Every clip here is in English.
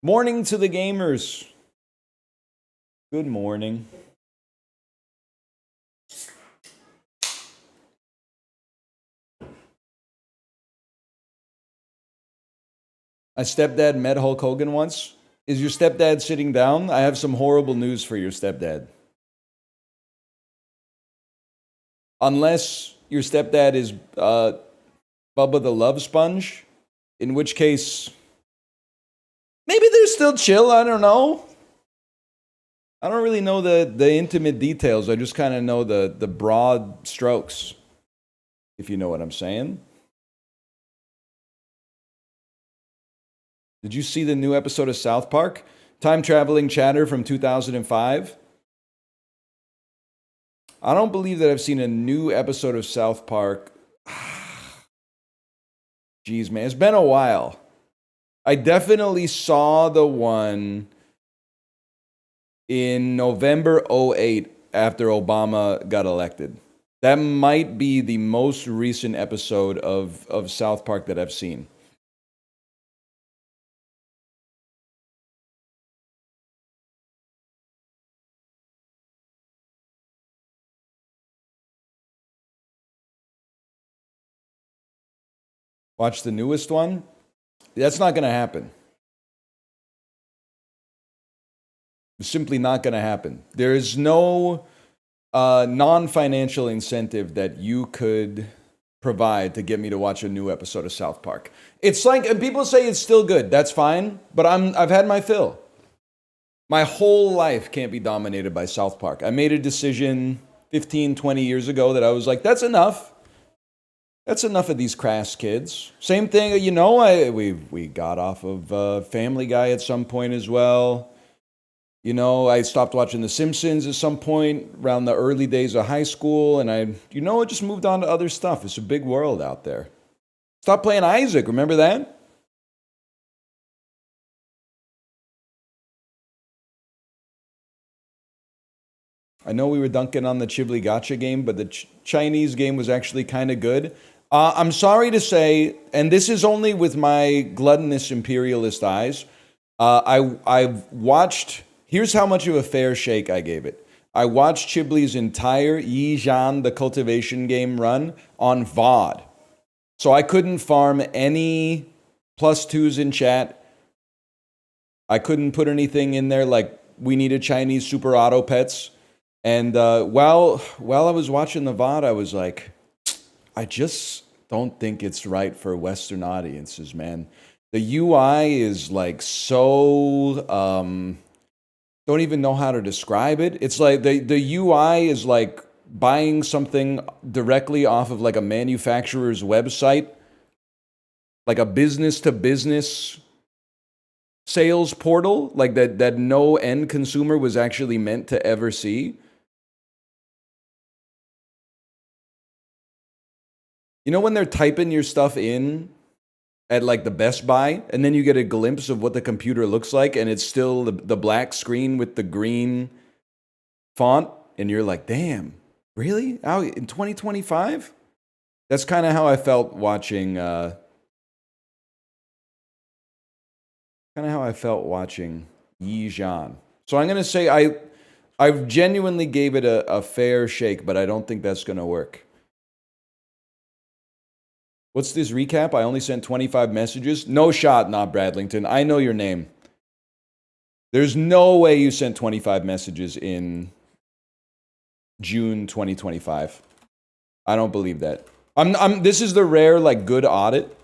Morning to the gamers. Good morning. My stepdad met Hulk Hogan once. Is your stepdad sitting down? I have some horrible news for your stepdad. Unless your stepdad is Bubba the Love Sponge, in which case maybe they're still chill. I don't know. I don't really know the intimate details. I just kind of know the broad strokes, if you know what I'm saying. Did you see the new episode of South Park? Time traveling chatter from 2005. I don't believe that I've seen a new episode of South Park. Jeez, man, it's been a while. I definitely saw the one in November 08 after Obama got elected. That might be the most recent episode of South Park that I've seen. Watch the newest one? That's not going to happen. It's simply not going to happen. There is no non-financial incentive that you could provide to get me to watch a new episode of South Park. It's like, and people say it's still good. That's fine, but I've had my fill. My whole life can't be dominated by South Park. I made a decision 15, 20 years ago that I was like, that's enough. That's enough of these crass kids. Same thing, you know, we got off of Family Guy at some point as well. You know, I stopped watching The Simpsons at some point around the early days of high school, and I just moved on to other stuff. It's a big world out there. Stop playing Isaac, remember that? I know we were dunking on the Chibli Gotcha game, but the Chinese game was actually kind of good. I'm sorry to say, and this is only with my gluttonous imperialist eyes, I've watched, here's how much of a fair shake I gave it. I watched Chibli's entire Yi Zhan, the cultivation game run on VOD. So I couldn't farm any +2s in chat. I couldn't put anything in there like we needed Chinese super auto pets. And while I was watching the VOD, I was like, I just don't think it's right for Western audiences, man. The UI is like so don't even know how to describe it. It's like the UI is like buying something directly off of like a manufacturer's website, like a business to business sales portal, like that no end consumer was actually meant to ever see. You know when they're typing your stuff in at like the Best Buy, and then you get a glimpse of what the computer looks like, and it's still the black screen with the green font, and you're like, damn, really? Out in 2025? That's kind of how I felt watching. Kind of how I felt watching Yi Zhan. So I'm gonna say I genuinely gave it a fair shake, but I don't think that's gonna work. What's this recap? I only sent 25 messages. No shot, not Bradlington. I know your name. There's no way you sent 25 messages in June 2025. I don't believe that. This is the rare, like, good audit.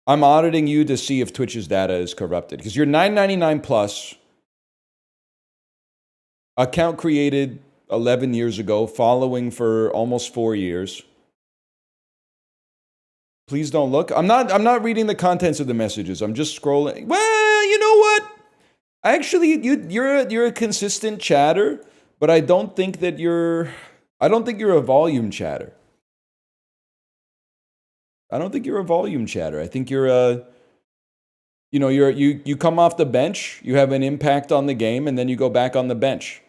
I'm auditing you to see if Twitch's data is corrupted. Because you're $9.99 plus. Account created 11 years ago, following for almost 4 years. Please don't look. I'm not reading the contents of the messages. I'm just scrolling. Well, you know what? Actually, you're a consistent chatter, but I don't think you're a volume chatter. I don't think you're a volume chatter. I think you're a you come off the bench, you have an impact on the game, and then you go back on the bench.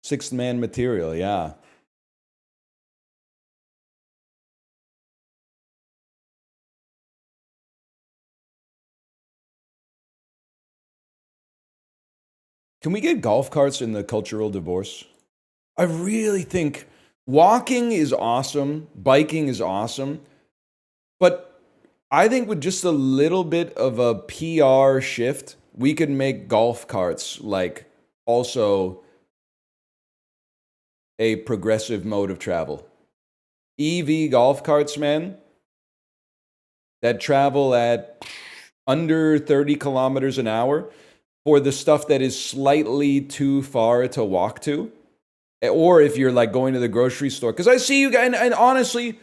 Sixth man material, yeah. Can we get golf carts in the cultural divorce? I really think walking is awesome, biking is awesome, but I think with just a little bit of a PR shift, we could make golf carts like also a progressive mode of travel. EV golf carts, man, that travel at under 30 kilometers an hour for the stuff that is slightly too far to walk to. Or if you're like going to the grocery store. Because I see you guys, and honestly,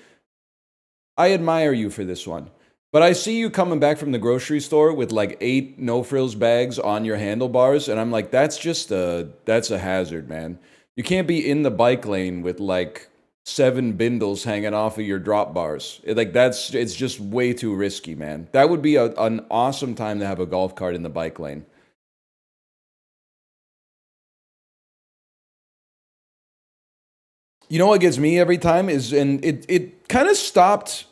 I admire you for this one. But I see you coming back from the grocery store with like 8 no-frills bags on your handlebars. And I'm like, that's a hazard, man. You can't be in the bike lane with like 7 bindles hanging off of your drop bars. It's just way too risky, man. That would be an awesome time to have a golf cart in the bike lane. You know what gets me every time is, and it kind of stopped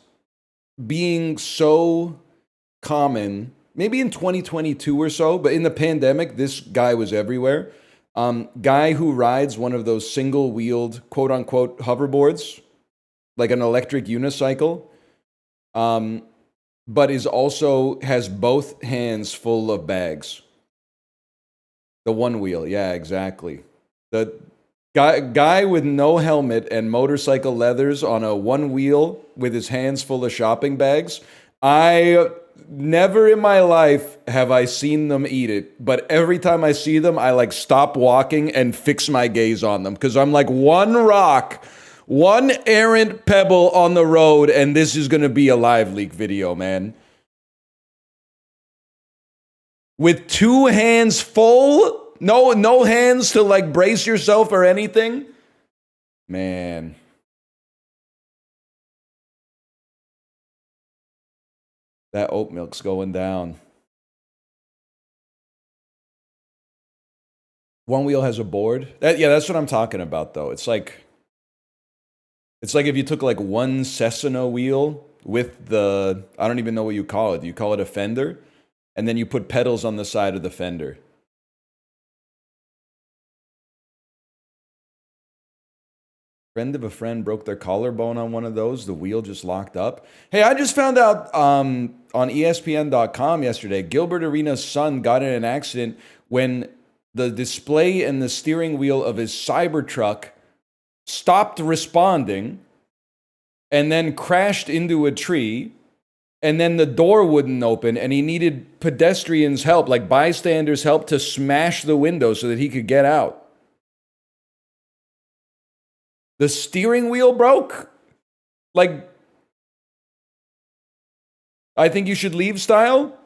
being so common, maybe in 2022 or so, but in the pandemic, this guy was everywhere. Guy who rides one of those single-wheeled, quote-unquote, hoverboards, like an electric unicycle, but is also has both hands full of bags. The one wheel, yeah, exactly. The guy with no helmet and motorcycle leathers on a one wheel with his hands full of shopping bags. I never in my life have I seen them eat it, but every time I see them, I like stop walking and fix my gaze on them because I'm like, one rock, one errant pebble on the road, and this is gonna be a live leak video, man. With 2 hands full. No hands to like brace yourself or anything. Man. That oat milk's going down. One wheel has a board. Yeah, that's what I'm talking about though. It's like if you took like one Cessna wheel with the, I don't even know what you call it. You call it a fender, and then you put pedals on the side of the fender. Friend of a friend broke their collarbone on one of those. The wheel just locked up. Hey, I just found out on ESPN.com yesterday, Gilbert Arenas' son got in an accident when the display and the steering wheel of his Cybertruck stopped responding and then crashed into a tree. And then the door wouldn't open, and he needed pedestrians' help, like bystanders' help, to smash the window so that he could get out. The steering wheel broke? Like, I think you should leave style?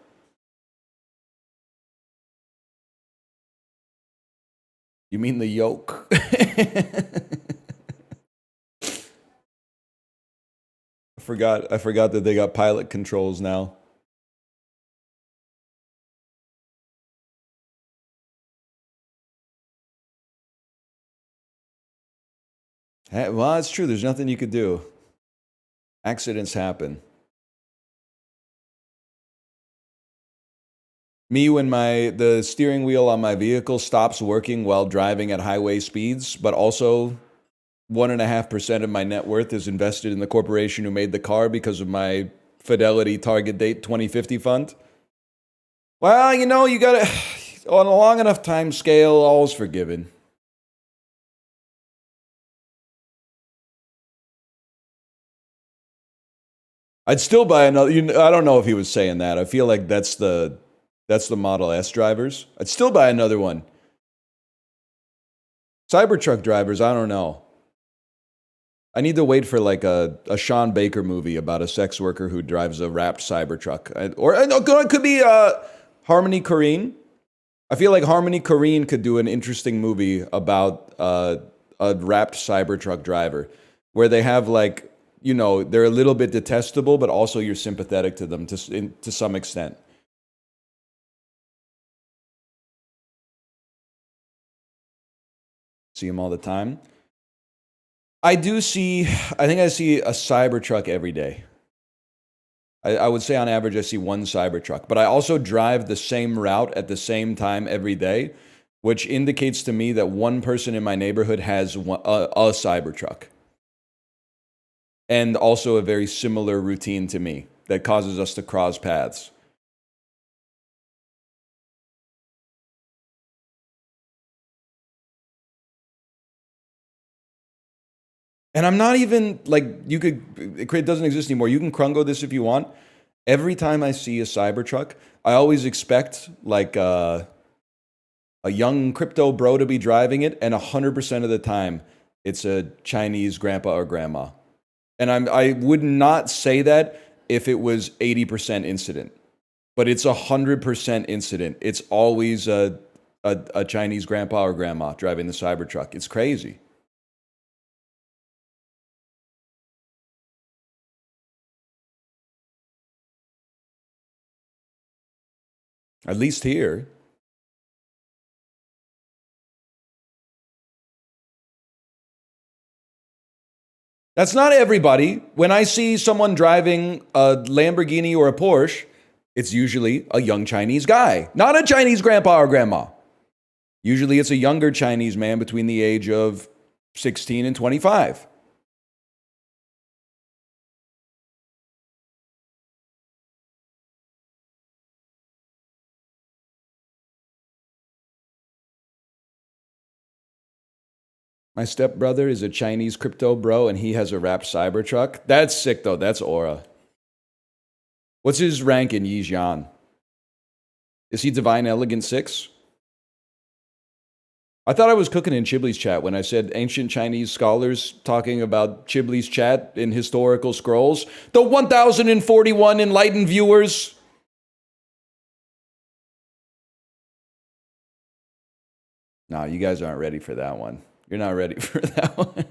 You mean the yoke? I forgot that they got pilot controls now. Well, it's true. There's nothing you could do. Accidents happen. Me, when the steering wheel on my vehicle stops working while driving at highway speeds, but also 1.5% of my net worth is invested in the corporation who made the car because of my Fidelity Target Date 2050 fund. Well, you know, you gotta, on a long enough time scale, all's forgiven. I'd still buy another. I don't know if he was saying that. I feel like that's the Model S drivers. I'd still buy another one. Cybertruck drivers, I don't know. I need to wait for like a Sean Baker movie about a sex worker who drives a wrapped Cybertruck. It could be Harmony Korine. I feel like Harmony Korine could do an interesting movie about a wrapped Cybertruck driver where they have like, you know, they're a little bit detestable, but also you're sympathetic to them to some extent. See them all the time. I think I see a Cybertruck every day. I would say on average I see one Cybertruck, but I also drive the same route at the same time every day. which indicates to me that one person in my neighborhood has a Cybertruck. And also a very similar routine to me that causes us to cross paths. And I'm not even, like, you could, it doesn't exist anymore. You can Krungo this if you want. Every time I see a Cybertruck, I always expect, like, a young crypto bro to be driving it, and 100% of the time, it's a Chinese grandpa or grandma. And I would not say that if it was 80% incident. But it's 100% incident. It's always a Chinese grandpa or grandma driving the Cybertruck. It's crazy. At least here. That's not everybody. When I see someone driving a Lamborghini or a Porsche, it's usually a young Chinese guy, not a Chinese grandpa or grandma. Usually it's a younger Chinese man between the age of 16 and 25. My stepbrother is a Chinese crypto bro, and he has a wrapped Cybertruck. That's sick, though. That's aura. What's his rank in Yijian? Is he Divine Elegant 6? I thought I was cooking in Chibli's chat when I said ancient Chinese scholars talking about Chibli's chat in historical scrolls. The 1,041 enlightened viewers. No, you guys aren't ready for that one. You're not ready for that one.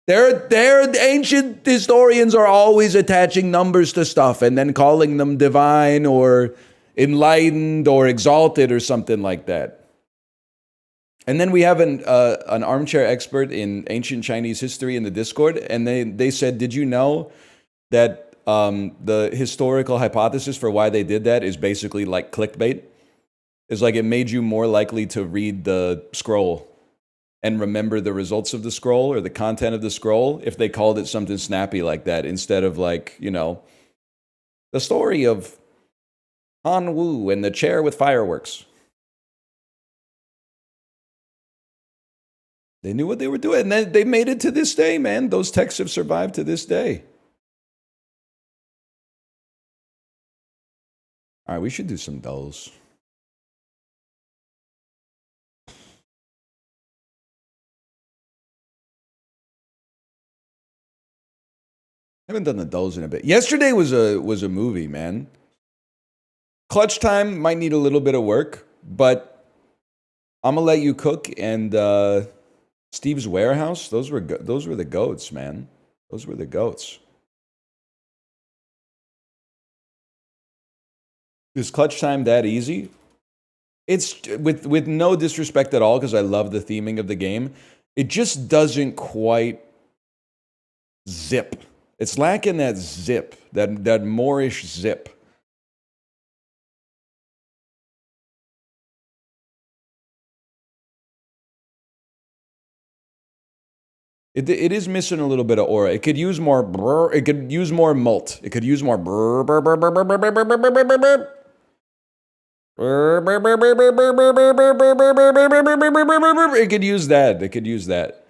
Their ancient historians are always attaching numbers to stuff and then calling them divine or enlightened or exalted or something like that. And then we have an armchair expert in ancient Chinese history in the Discord, and they said, did you know that the historical hypothesis for why they did that is basically like clickbait? It's like it made you more likely to read the scroll and remember the results of the scroll or the content of the scroll if they called it something snappy like that instead of, like, you know, the story of Han Wu and the chair with fireworks. They knew what they were doing, and then they made it to this day, man. Those texts have survived to this day. All right, we should do some dulls. I haven't done the dulls in a bit. Yesterday was a movie, man. Clutch time might need a little bit of work, but I'm gonna let you cook. And Steve's Warehouse, those were the goats, man. Those were the goats. Is clutch time that easy? It's with no disrespect at all, because I love the theming of the game. It just doesn't quite zip. It's lacking that zip, that Moorish zip. It is missing a little bit of aura. It could use more brr. It could use more mult. It could use more brr, brr, brr, brr, brr, brr, brr, brr, brr, brr, brr. It could use that. It could use that.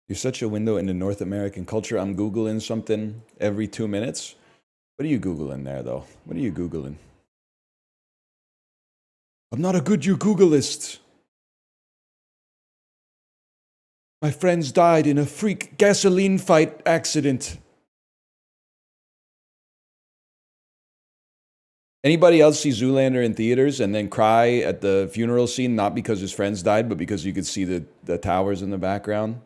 You're such a window into North American culture. I'm Googling something every 2 minutes. What are you Googling there, though? What are you Googling? I'm not a good you Googleist. My friends died in a freak gasoline fight accident. Anybody else see Zoolander in theaters and then cry at the funeral scene, not because his friends died, but because you could see the towers in the background?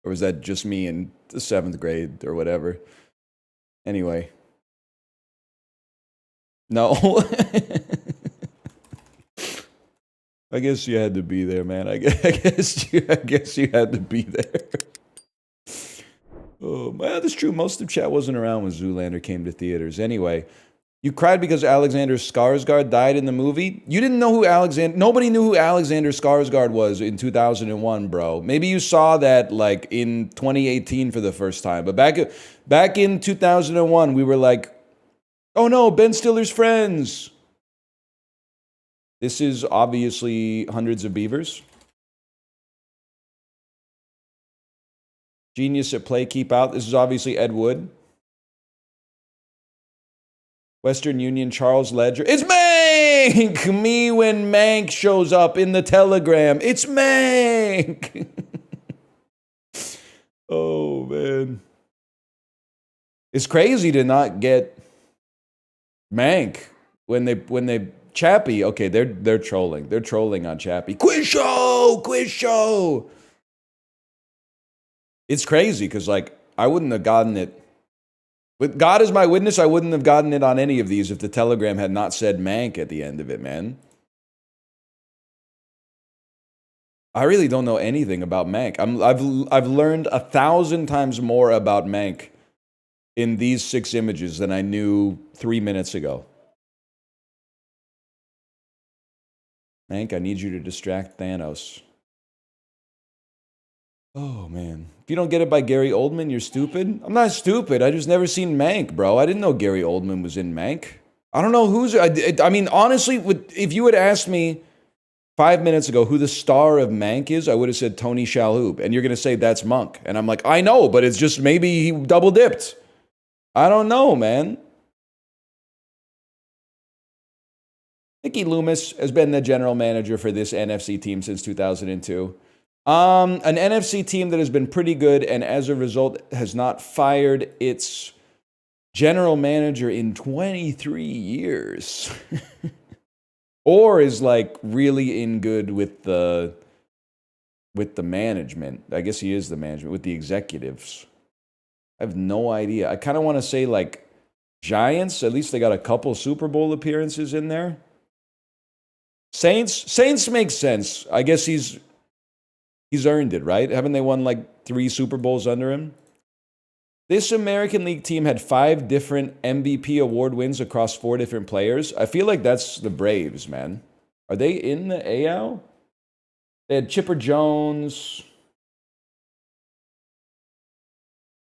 Or was that just me in the 7th grade or whatever? Anyway. No. I guess you had to be there, man. I guess you had to be there. Oh, well, that's true. Most of chat wasn't around when Zoolander came to theaters. Anyway, you cried because Alexander Skarsgård died in the movie? You didn't know who Alexander... Nobody knew who Alexander Skarsgård was in 2001, bro. Maybe you saw that, like, in 2018 for the first time. But back in 2001, we were like, oh no, Ben Stiller's friends. This is obviously Hundreds of Beavers. Genius at play, keep out. This is obviously Ed Wood. Western Union, Charles Ledger. It's Mank! Me when Mank shows up in the telegram. It's Mank! Oh, man. It's crazy to not get Mank when they Chappie. Okay, they're trolling. They're trolling on Chappie. Quiz show. It's crazy because, like, I wouldn't have gotten it. With God as my witness, I wouldn't have gotten it on any of these if the telegram had not said Mank at the end of it, man. I really don't know anything about Mank. I've learned 1,000 times more about Mank in these 6 images than I knew 3 minutes ago. Mank, I need you to distract Thanos. Oh, man. If you don't get it by Gary Oldman, you're stupid? I'm not stupid. I just never seen Mank, bro. I didn't know Gary Oldman was in Mank. I don't know who's... I mean, honestly, if you had asked me 5 minutes ago who the star of Mank is, I would have said Tony Shalhoub. And you're going to say that's Monk. And I'm like, I know, but it's just maybe he double-dipped. I don't know, man. Mickey Loomis has been the general manager for this NFC team since 2002. An NFC team that has been pretty good and as a result has not fired its general manager in 23 years. Or is like really in good with the management. I guess he is the management, with the executives. I have no idea. I kind of want to say like Giants. At least they got a couple Super Bowl appearances in there. Saints makes sense. I guess he's earned it, right? Haven't they won like 3 Super Bowls under him? This American League team had 5 different MVP award wins across 4 different players. I feel like that's the Braves, man. Are they in the AL? They had Chipper Jones,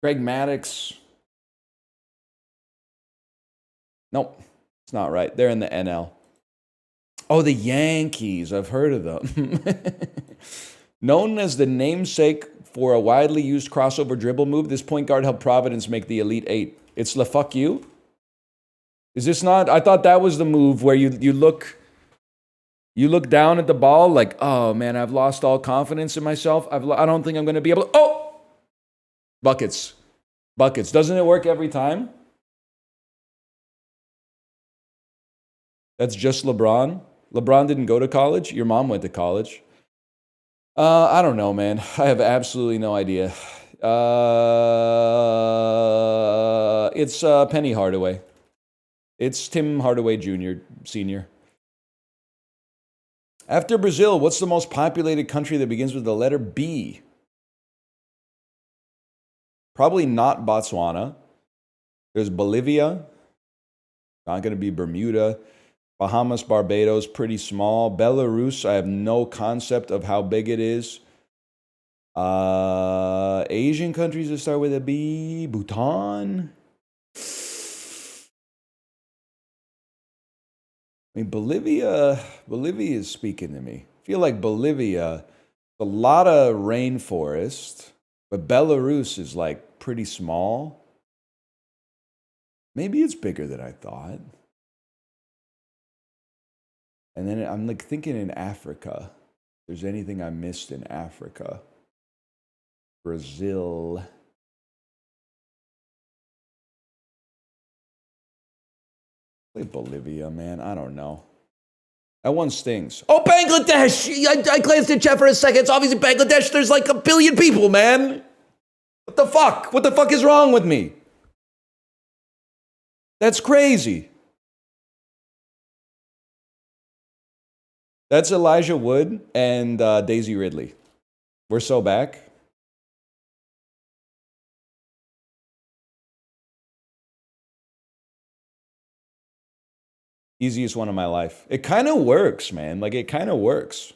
Greg Maddux. Nope, it's not right. They're in the NL. Oh, the Yankees. I've heard of them. Known as the namesake for a widely used crossover dribble move, this point guard helped Providence make the Elite 8. It's the fuck you? Is this not? I thought that was the move where you look down at the ball like, oh man, I've lost all confidence in myself. I don't think I'm going to be able to. Oh! Buckets. Doesn't it work every time? That's just LeBron. LeBron didn't go to college. Your mom went to college. I don't know, man. I have absolutely no idea. It's Penny Hardaway. It's Tim Hardaway Jr., Sr. After Brazil, what's the most populated country that begins with the letter B? Probably not Botswana. There's Bolivia. Not going to be Bermuda. Bahamas, Barbados, pretty small. Belarus, I have no concept of how big it is. Asian countries that start with a B. Bhutan. I mean, Bolivia is speaking to me. I feel like Bolivia, a lot of rainforest, but Belarus is like pretty small. Maybe it's bigger than I thought. And then I'm like thinking in Africa. If there's anything I missed in Africa. Brazil. Play Bolivia, man. I don't know. That one stings. Oh, Bangladesh! I glanced at chat for a second. It's obviously Bangladesh. There's like 1 billion people, man. What the fuck? What the fuck is wrong with me? That's crazy. That's Elijah Wood and Daisy Ridley. We're so back. Easiest one of my life. It kind of works, man. Like, it kind of works.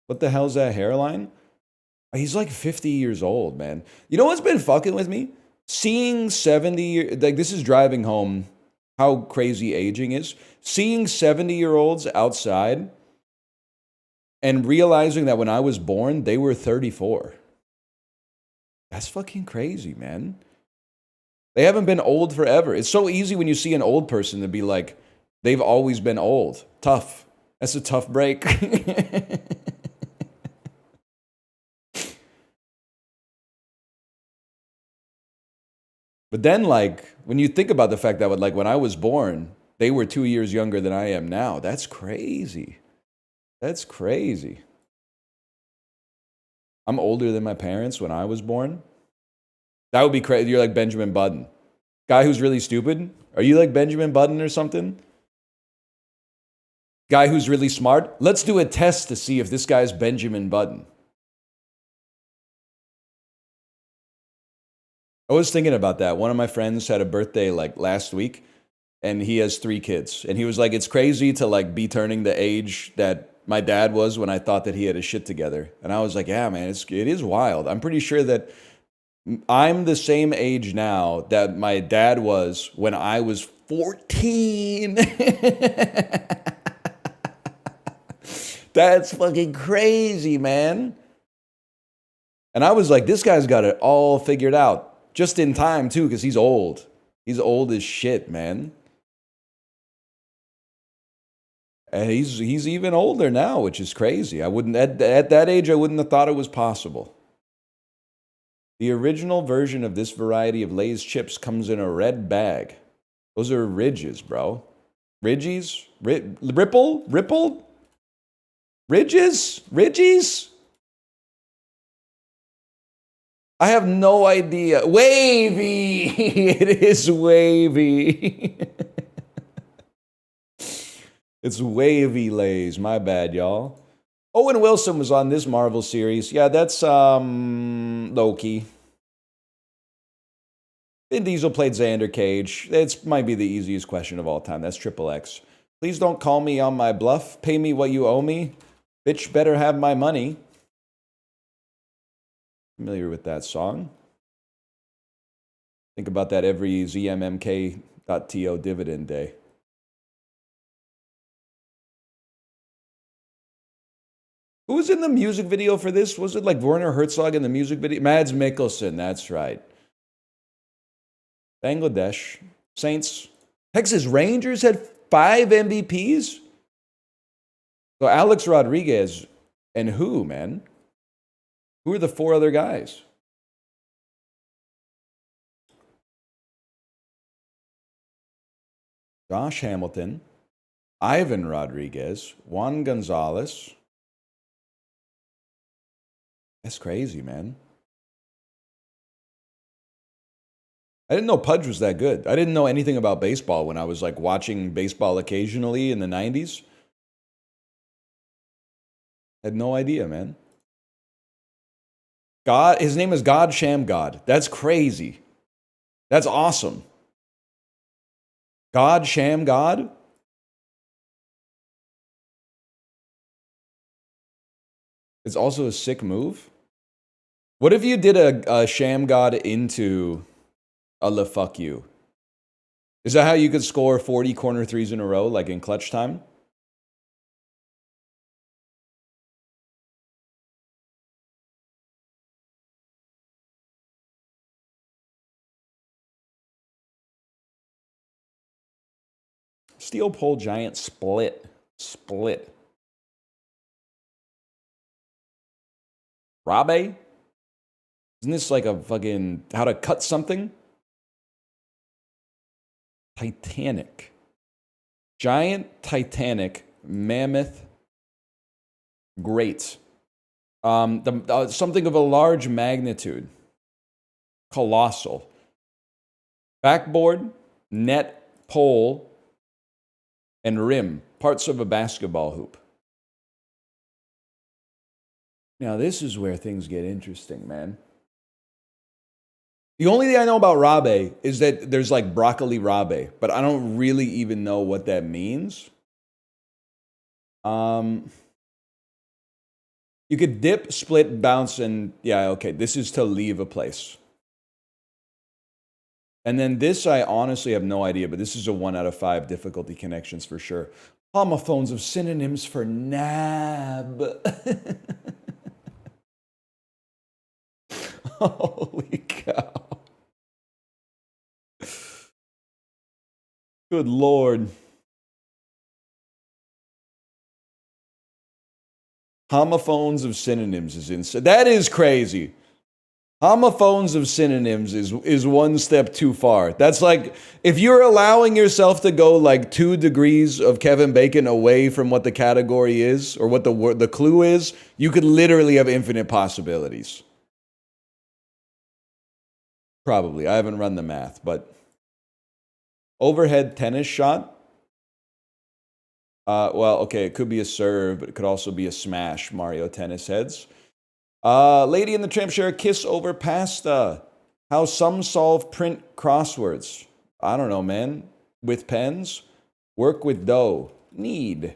What the hell's that hairline? He's like 50 years old, man. You know what's been fucking with me? Seeing 70, like, this is driving home how crazy aging is. Seeing 70-year-olds outside and realizing that when I was born, they were 34. That's fucking crazy, man. They haven't been old forever. It's so easy when you see an old person to be like, they've always been old. Tough. That's a tough break. But then, like, when you think about the fact that, like, when I was born, they were 2 years younger than I am now. That's crazy. That's crazy. I'm older than my parents when I was born. That would be crazy. You're like Benjamin Button. Guy who's really stupid. Are you like Benjamin Button or something? Guy who's really smart. Let's do a test to see if this guy's Benjamin Button. I was thinking about that. One of my friends had a birthday like last week, and he has 3 kids. And he was like, it's crazy to like be turning the age that my dad was when I thought that he had his shit together. And I was like, yeah, man, it is wild. I'm pretty sure that I'm the same age now that my dad was when I was 14. That's fucking crazy, man. And I was like, this guy's got it all figured out. Just in time, too, because he's old. He's old as shit, man. And he's even older now, which is crazy. I wouldn't, at that age, I wouldn't have thought it was possible. The original version of this variety of Lay's chips comes in a red bag. Those are Ridges, bro. Ridgies? Ripple? Ripple? Ridges? Ridgies? I have no idea. Wavy! It is wavy. It's wavy Lays. My bad, y'all. Owen Wilson was on this Marvel series. Yeah, that's Loki. Vin Diesel played Xander Cage. It might be the easiest question of all time. That's Triple X. Please don't call me on my bluff. Pay me what you owe me. Bitch better have my money. Familiar with that song. Think about that every ZMMK.to dividend day. Who was in the music video for this? Was it like Werner Herzog in the music video? Mads Mikkelsen, that's right. Bangladesh. Saints. Texas Rangers had 5 MVPs? So Alex Rodriguez and who, man? Who are the 4 other guys? Josh Hamilton, Ivan Rodriguez, Juan Gonzalez. That's crazy, man. I didn't know Pudge was that good. I didn't know anything about baseball when I was like watching baseball occasionally in the 90s. I had no idea, man. God, his name is God Sham God. That's crazy. That's awesome. God Sham God? It's also a sick move. What if you did a Sham God into a la fuck you? Is that how you could score 40 corner threes in a row, like in clutch time? Steel pole giant split. Split. Rabe? Isn't this like a fucking how to cut something? Titanic. Giant Titanic mammoth. Great. Something of a large magnitude. Colossal. Backboard, net, pole, and rim. parts of a basketball hoop. Now, this is where things get interesting, man. The only thing I know about rabe is that there's like broccoli rabe, but I don't really even know what that means. You could dip, split, bounce, and yeah, okay, this is to leave a place. And then this, I honestly have no idea, but this is a 1 out of 5 difficulty connections for sure. Homophones of synonyms for nab. Holy cow. Good Lord. Homophones of synonyms is insane. That is crazy. Homophones of synonyms is one step too far. That's like, if you're allowing yourself to go like 2 degrees of Kevin Bacon away from what the category is, or what the clue is, you could literally have infinite possibilities. Probably. I haven't run the math, but overhead tennis shot. Well, okay, it could be a serve, but it could also be a smash, Mario Tennis heads. Lady in the Tramp share, kiss over pasta. How some solve print crosswords. I don't know, man. With pens. Work with dough. Need.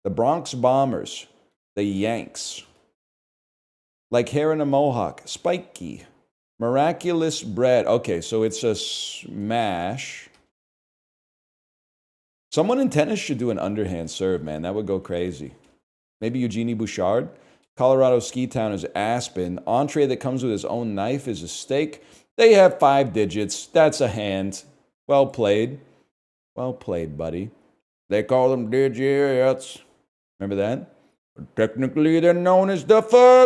The Bronx Bombers. The Yanks. Like hair in a mohawk. Spiky. Miraculous bread. Okay, so it's a smash. Someone in tennis should do an underhand serve, man. That would go crazy. Maybe Eugenie Bouchard. Colorado Ski Town is Aspen. Entree that comes with his own knife is a steak. They have 5 digits. That's a hand. Well played. Well played, buddy. They call them digits. Remember that? Technically, they're known as the phalanges.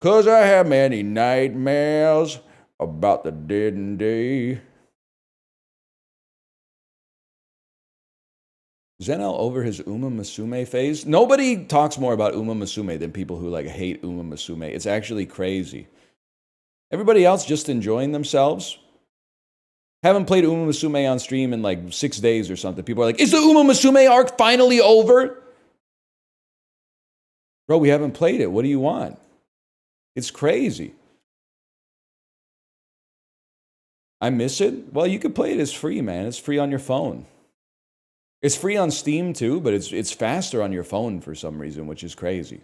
'Cause I have many nightmares about the dead and day. Zenel over his Uma Musume phase. Nobody talks more about Uma Musume than people who like hate Uma Musume. It's actually crazy. Everybody else just enjoying themselves. Haven't played Uma Musume on stream in like 6 days or something. People are like, is the Uma Musume arc finally over? Bro, we haven't played it. What do you want? It's crazy. I miss it? Well, you could play it as free, man. It's free on your phone. It's free on Steam too, but it's faster on your phone for some reason, which is crazy.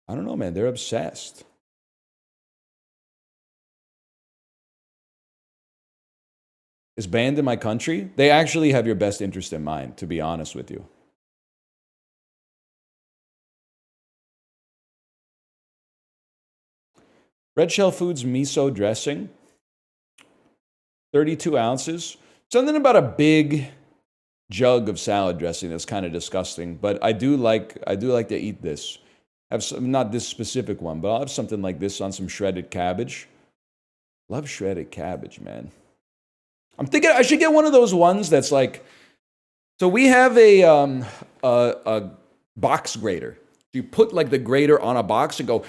I don't know, man. They're obsessed. Is banned in my country? They actually have your best interest in mind, to be honest with you. Red Shell Foods miso dressing. 32 ounces. Something about a big jug of salad dressing that's kind of disgusting, but I do like to eat this. Have some, not this specific one, but I'll have something like this on some shredded cabbage. Love shredded cabbage, man. I'm thinking I should get one of those ones that's like, so we have a box grater. You put like the grater on a box and go,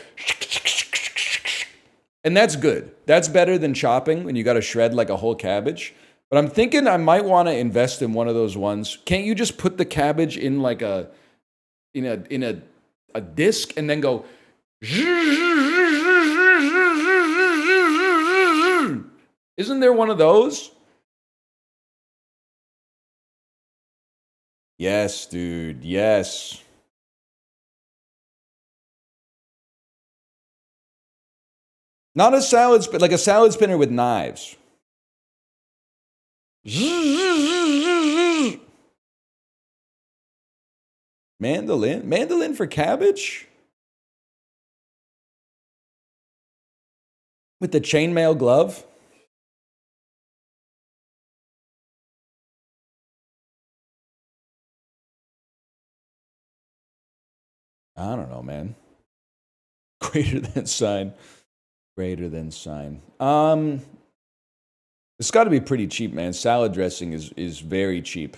and that's good. That's better than chopping when you got to shred like a whole cabbage. But I'm thinking I might want to invest in one of those ones. Can't you just put the cabbage in like a disc and then go? Isn't there one of those? Yes, dude. Yes. Not a salad spinner, like a salad spinner with knives. Mandolin for cabbage? With the chainmail glove? I don't know, man. Greater than sign. Greater than sign. It's got to be pretty cheap, man. Salad dressing is very cheap.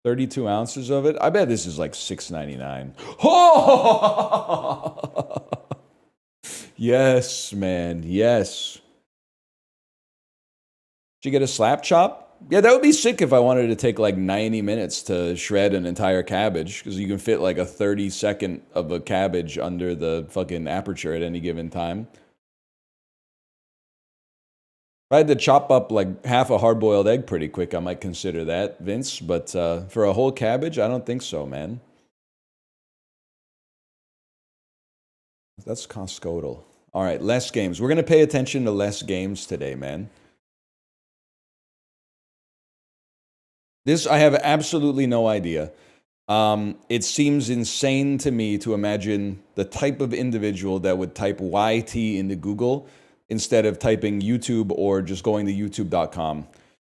32 ounces of it. I bet this is like $6.99. Oh! Yes, man. Yes. Did you get a slap chop? Yeah, that would be sick if I wanted to take like 90 minutes to shred an entire cabbage, because you can fit like a 30-second of a cabbage under the fucking aperture at any given time. If I had to chop up like half a hard-boiled egg pretty quick, I might consider that, Vince. But for a whole cabbage, I don't think so, man. That's Costcotal. All right, less games. We're going to pay attention to less games today, man. This, I have absolutely no idea. It seems insane to me to imagine the type of individual that would type YT into Google instead of typing YouTube or just going to youtube.com.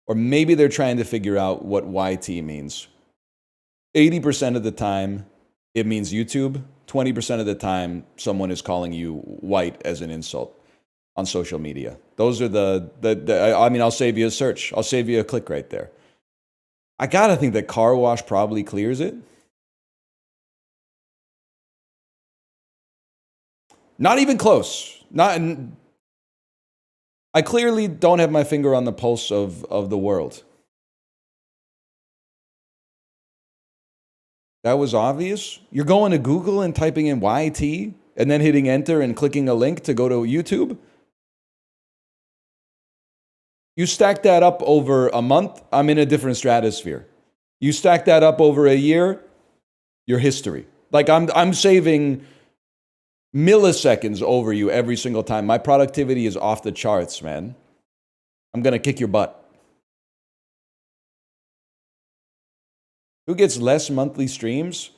Or maybe they're trying to figure out what YT means. 80% of the time, it means YouTube. 20% of the time, someone is calling you white as an insult on social media. Those are I mean, I'll save you a search. I'll save you a click right there. I gotta think that car wash probably clears it. Not even close. I clearly don't have my finger on the pulse of the world. That was obvious. You're going to Google and typing in YT and then hitting enter and clicking a link to go to YouTube? You stack that up over a month, I'm in a different stratosphere. You stack that up over a year, you're history. Like I'm saving milliseconds over you every single time. My productivity is off the charts, man. I'm gonna kick your butt. Who gets less monthly streams?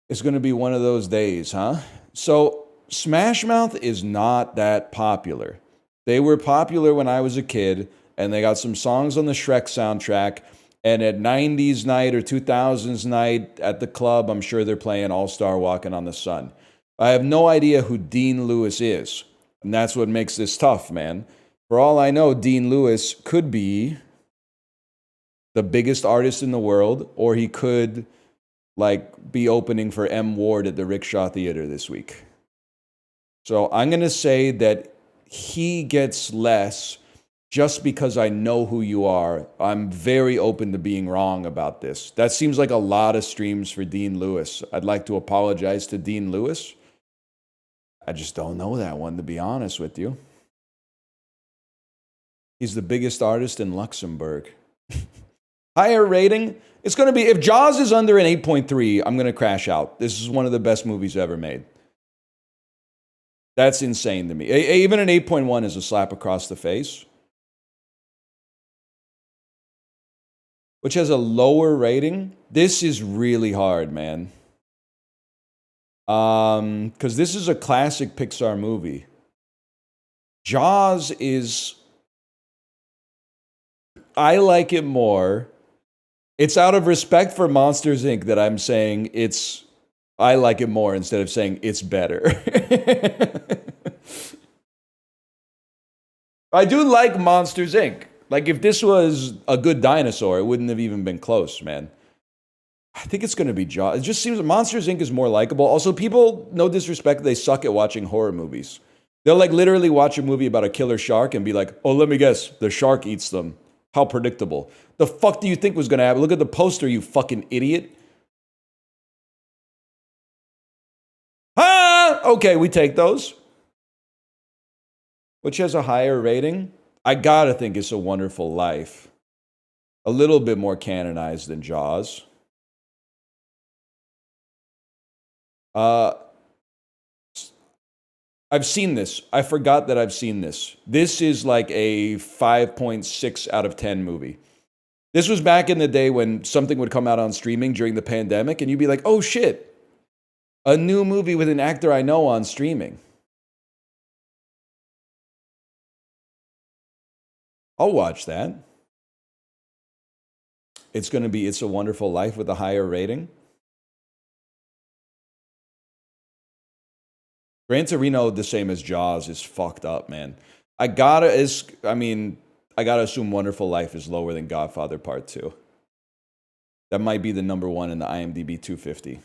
It's gonna be one of those days, huh? So Smash Mouth is not that popular. They were popular when I was a kid, and they got some songs on the Shrek soundtrack. And at 90s night or 2000s night at the club, I'm sure they're playing All-Star Walking on the Sun. I have no idea who Dean Lewis is. And that's what makes this tough, man. For all I know, Dean Lewis could be the biggest artist in the world, or he could like be opening for M. Ward at the Rickshaw Theater this week. So I'm going to say that he gets less just because I know who you are. I'm very open to being wrong about this. That seems like a lot of streams for Dean Lewis. I'd like to apologize to Dean Lewis. I just don't know that one, to be honest with you. He's the biggest artist in Luxembourg. Higher rating? It's going to be, if Jaws is under an 8.3, I'm going to crash out. This is one of the best movies ever made. That's insane to me. Even an 8.1 is a slap across the face. Which has a lower rating. This is really hard, man. Because this is a classic Pixar movie. Jaws is... I like it more. It's out of respect for Monsters, Inc. that I'm saying it's... I like it more instead of saying it's better. I do like Monsters, Inc. Like, if this was a good dinosaur, it wouldn't have even been close, man. I think it's going to be Jaws. It just seems Monsters, Inc. is more likable. Also, people, no disrespect, they suck at watching horror movies. They'll, like, literally watch a movie about a killer shark and be like, oh, let me guess, the shark eats them. How predictable. The fuck do you think was going to happen? Look at the poster, you fucking idiot. Ah! Okay, we take those. Which has a higher rating? I gotta think It's a Wonderful Life. A little bit more canonized than Jaws. I've seen this. I forgot that I've seen this. This is like a 5.6 out of 10 movie. This was back in the day when something would come out on streaming during the pandemic, and you'd be like, oh shit, a new movie with an actor I know on streaming. I'll watch that. It's going to be It's a Wonderful Life with a higher rating. Gran Torino, the same as Jaws, is fucked up, man. I gotta assume Wonderful Life is lower than Godfather Part 2. That might be the number one in the IMDb 250.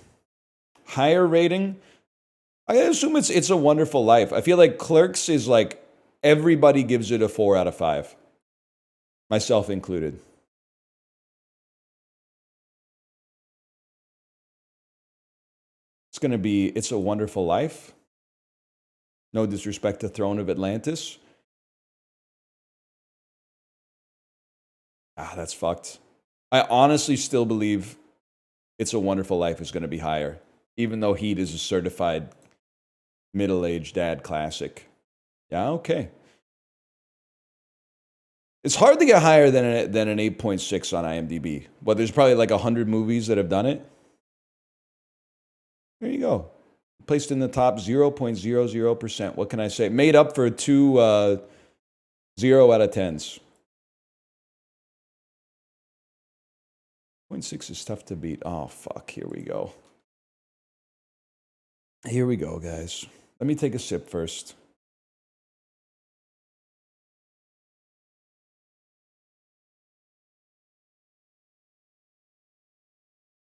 Higher rating? I assume It's a Wonderful Life. I feel like Clerks is like, everybody gives it a 4 out of 5. myself included. It's going to be It's a Wonderful Life. No disrespect to Throne of Atlantis. Ah, that's fucked. I honestly still believe It's a Wonderful Life is going to be higher, even though Heat is a certified middle-aged dad classic. Yeah, okay. It's hard to get higher than an 8.6 on IMDb. But there's probably like 100 movies that have done it. There you go. Placed in the top 0.00%. What can I say? Made up for two 0 out of 10s. 0.6 is tough to beat. Oh, fuck. Here we go. Here we go, guys. Let me take a sip first.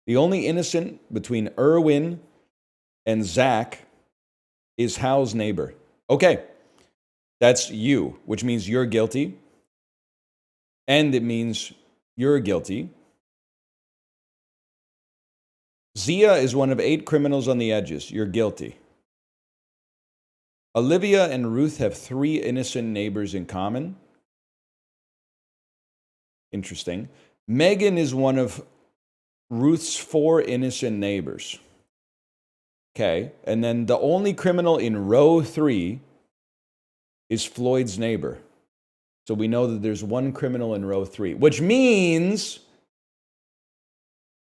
The only innocent between Erwin and Zach is Hal's neighbor. Okay. That's you, which means you're guilty. And it means you're guilty. Zia is one of 8 criminals on the edges. You're guilty. Olivia and Ruth have 3 innocent neighbors in common. Interesting. Megan is one of Ruth's 4 innocent neighbors. Okay. And then the only criminal in row 3 is Floyd's neighbor. So we know that there's 1 criminal in row 3, which means,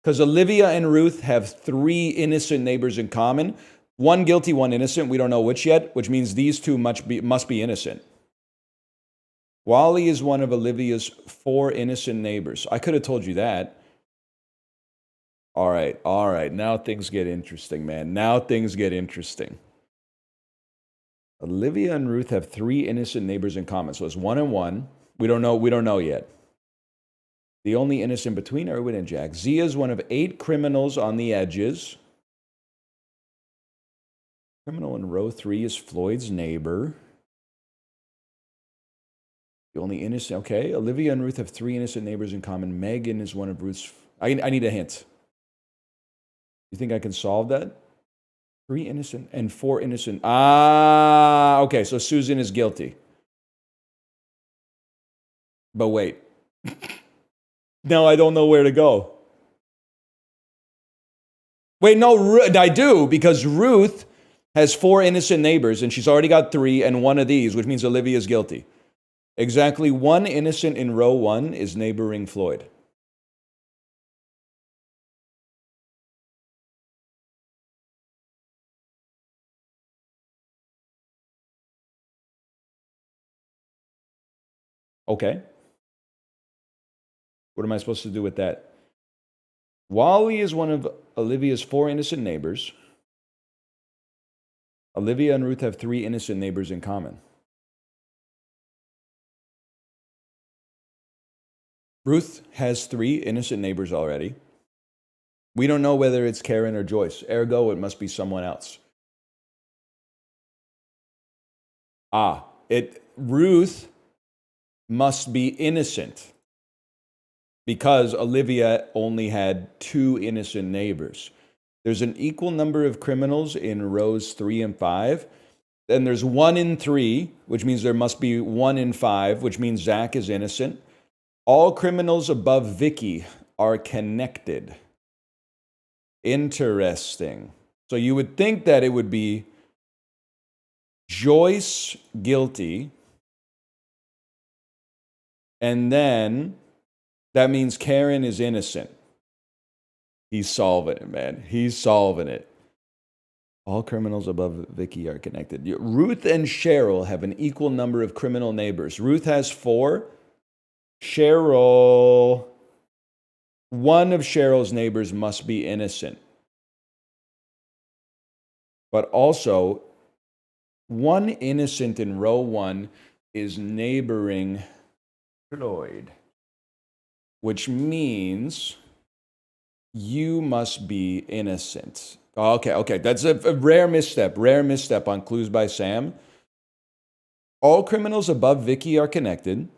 because Olivia and Ruth have 3 innocent neighbors in common, 1 guilty, 1 innocent. We don't know which yet, which means these 2 must be innocent. Wally is one of Olivia's 4 innocent neighbors. I could have told you that. All right. Now things get interesting, man. Now things get interesting. Olivia and Ruth have 3 innocent neighbors in common. So it's 1 and 1. We don't know yet. The only innocent between Erwin and Jack. Zia is one of 8 criminals on the edges. Criminal in row 3 is Floyd's neighbor. The only innocent. Okay. Olivia and Ruth have 3 innocent neighbors in common. Megan is one of Ruth's. I need a hint. You think I can solve that? 3 innocent and 4 innocent. Ah, okay. So Susan is guilty. But wait. Now I don't know where to go. Wait, no, I do, because Ruth has 4 innocent neighbors, and she's already got 3, and 1 of these, which means Olivia is guilty. Exactly 1 innocent in row 1 is neighboring Floyd. Okay. What am I supposed to do with that? Wally is one of Olivia's 4 innocent neighbors. Olivia and Ruth have 3 innocent neighbors in common. Ruth has 3 innocent neighbors already. We don't know whether it's Karen or Joyce. Ergo, it must be someone else. Ruth must be innocent, because Olivia only had 2 innocent neighbors. There's an equal number of criminals in rows 3 and 5. Then there's 1 in 3, which means there must be 1 in 5, which means Zach is innocent. All criminals above Vicky are connected. Interesting. So you would think that it would be Joyce guilty, and then that means Karen is innocent. He's solving it, man. He's solving it. All criminals above Vicky are connected. Ruth and Cheryl have an equal number of criminal neighbors. Ruth has 4. Cheryl, 1 of Cheryl's neighbors must be innocent. But also, 1 innocent in row 1 is neighboring Floyd, which means you must be innocent. Okay. That's a rare misstep on Clues by Sam. All criminals above Vicky are connected.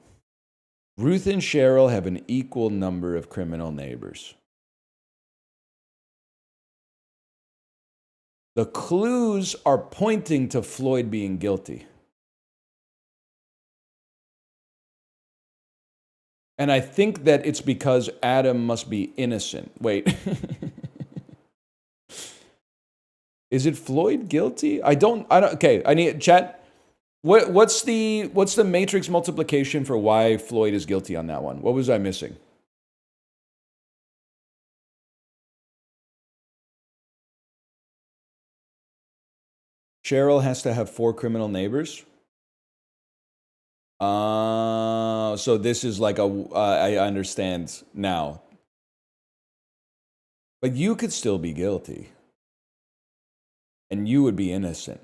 Ruth and Cheryl have an equal number of criminal neighbors. The clues are pointing to Floyd being guilty. And I think that it's because Adam must be innocent. Wait. Is it Floyd guilty? I don't, okay, I need, chat. What's the matrix multiplication for why Floyd is guilty on that one? What was I missing? Cheryl has to have 4 criminal neighbors. So this is like I understand now. But you could still be guilty. And you would be innocent.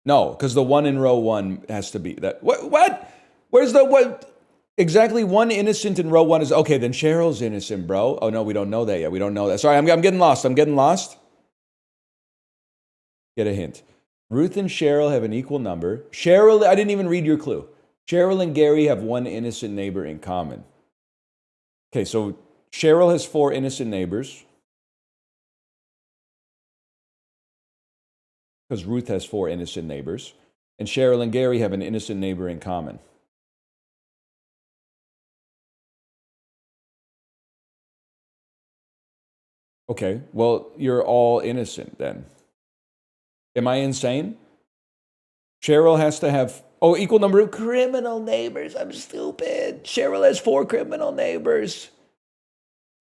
No, because the one in row 1 has to be that. What? Where's the what? Exactly, one innocent in row 1 is okay. Then Cheryl's innocent, bro. Oh no, we don't know that yet. We don't know that. Sorry, I'm getting lost. I'm getting lost. Get a hint. Ruth and Cheryl have an equal number. Cheryl, I didn't even read your clue. Cheryl and Gary have 1 innocent neighbor in common. Okay, so Cheryl has 4 innocent neighbors. Because Ruth has 4 innocent neighbors. And Cheryl and Gary have an innocent neighbor in common. Okay, well, you're all innocent then. Am I insane? Cheryl has to have, equal number of criminal neighbors. I'm stupid. Cheryl has 4 criminal neighbors.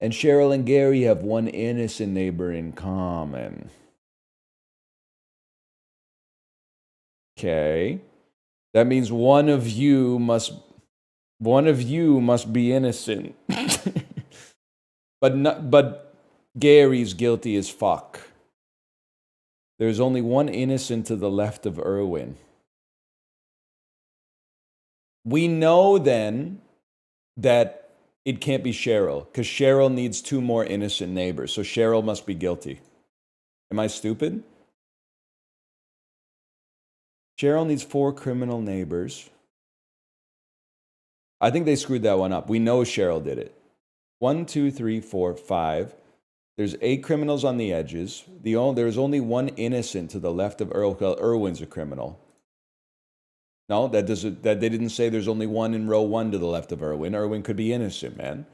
And Cheryl and Gary have 1 innocent neighbor in common. Okay. That means one of you must be innocent. But Gary's guilty as fuck. There's only 1 innocent to the left of Irwin. We know then that it can't be Cheryl, because Cheryl needs 2 more innocent neighbors, so Cheryl must be guilty. Am I stupid? Cheryl needs 4 criminal neighbors. I think they screwed that one up. We know Cheryl did it. 1, 2, 3, 4, 5. There's 8 criminals on the edges. There's only 1 innocent to the left of Irwin. Irwin's a criminal. No, that they didn't say there's only 1 in row 1 to the left of Irwin. Irwin could be innocent, man.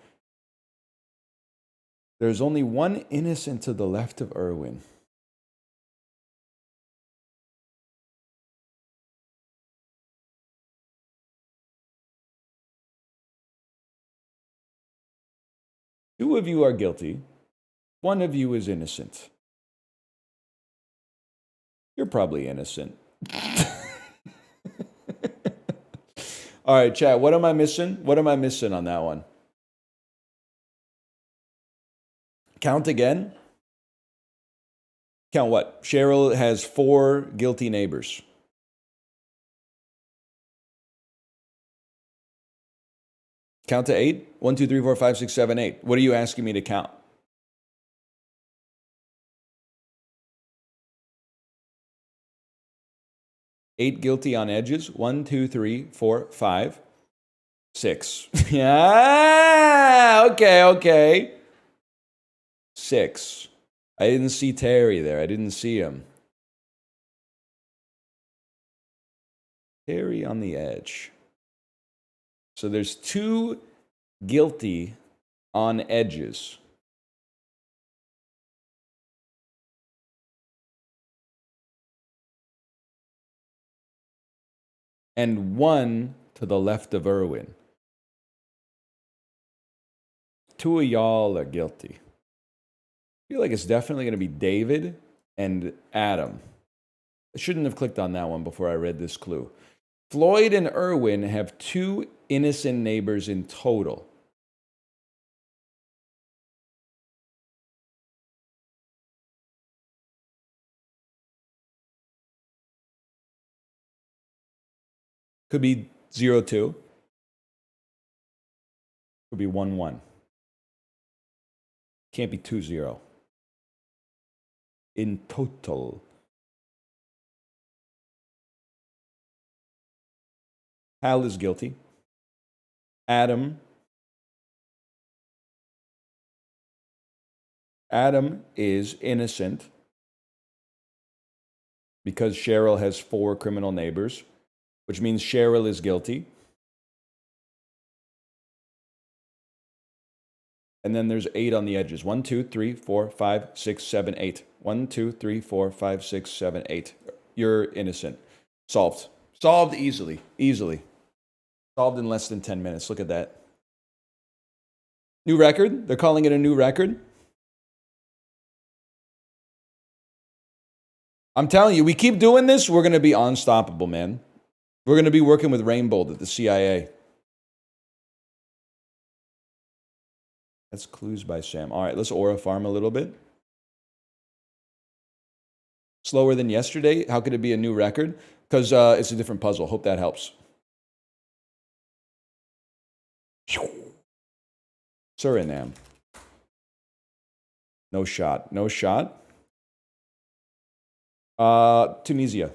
There's only 1 innocent to the left of Irwin. Two of you are guilty. 1 of you is innocent. You're probably innocent. All right, chat, what am I missing? What am I missing on that one? Count again? Count what? Cheryl has 4 guilty neighbors. Count to 8? 1, 2, 3, 4, 5, 6, 7, 8. What are you asking me to count? 8 guilty on edges. 1, 2, 3, 4, 5, 6. Yeah, okay. 6. I didn't see Terry there. I didn't see him. Terry on the edge. So there's 2 guilty on edges. And 1 to the left of Irwin. 2 of y'all are guilty. I feel like it's definitely going to be David and Adam. I shouldn't have clicked on that one before I read this clue. Floyd and Irwin have 2 innocent neighbors in total. Could be 0-2. Could be 1-1. Can't be 2-0. In total. Hal is guilty. Adam is innocent because Cheryl has 4 criminal neighbors, which means Cheryl is guilty. And then there's 8 on the edges. 1, 2, 3, 4, 5, 6, 7, 8. 1, 2, 3, 4, 5, 6, 7, 8. You're innocent. Solved. Solved easily. Easily. Solved in less than 10 minutes. Look at that. New record. They're calling it a new record. I'm telling you, we keep doing this, we're going to be unstoppable, man. We're going to be working with Rainbow at the CIA. That's Clues by Sam. All right, let's aura farm a little bit. Slower than yesterday. How could it be a new record? Because it's a different puzzle. Hope that helps. Suriname. No shot. No shot. Tunisia.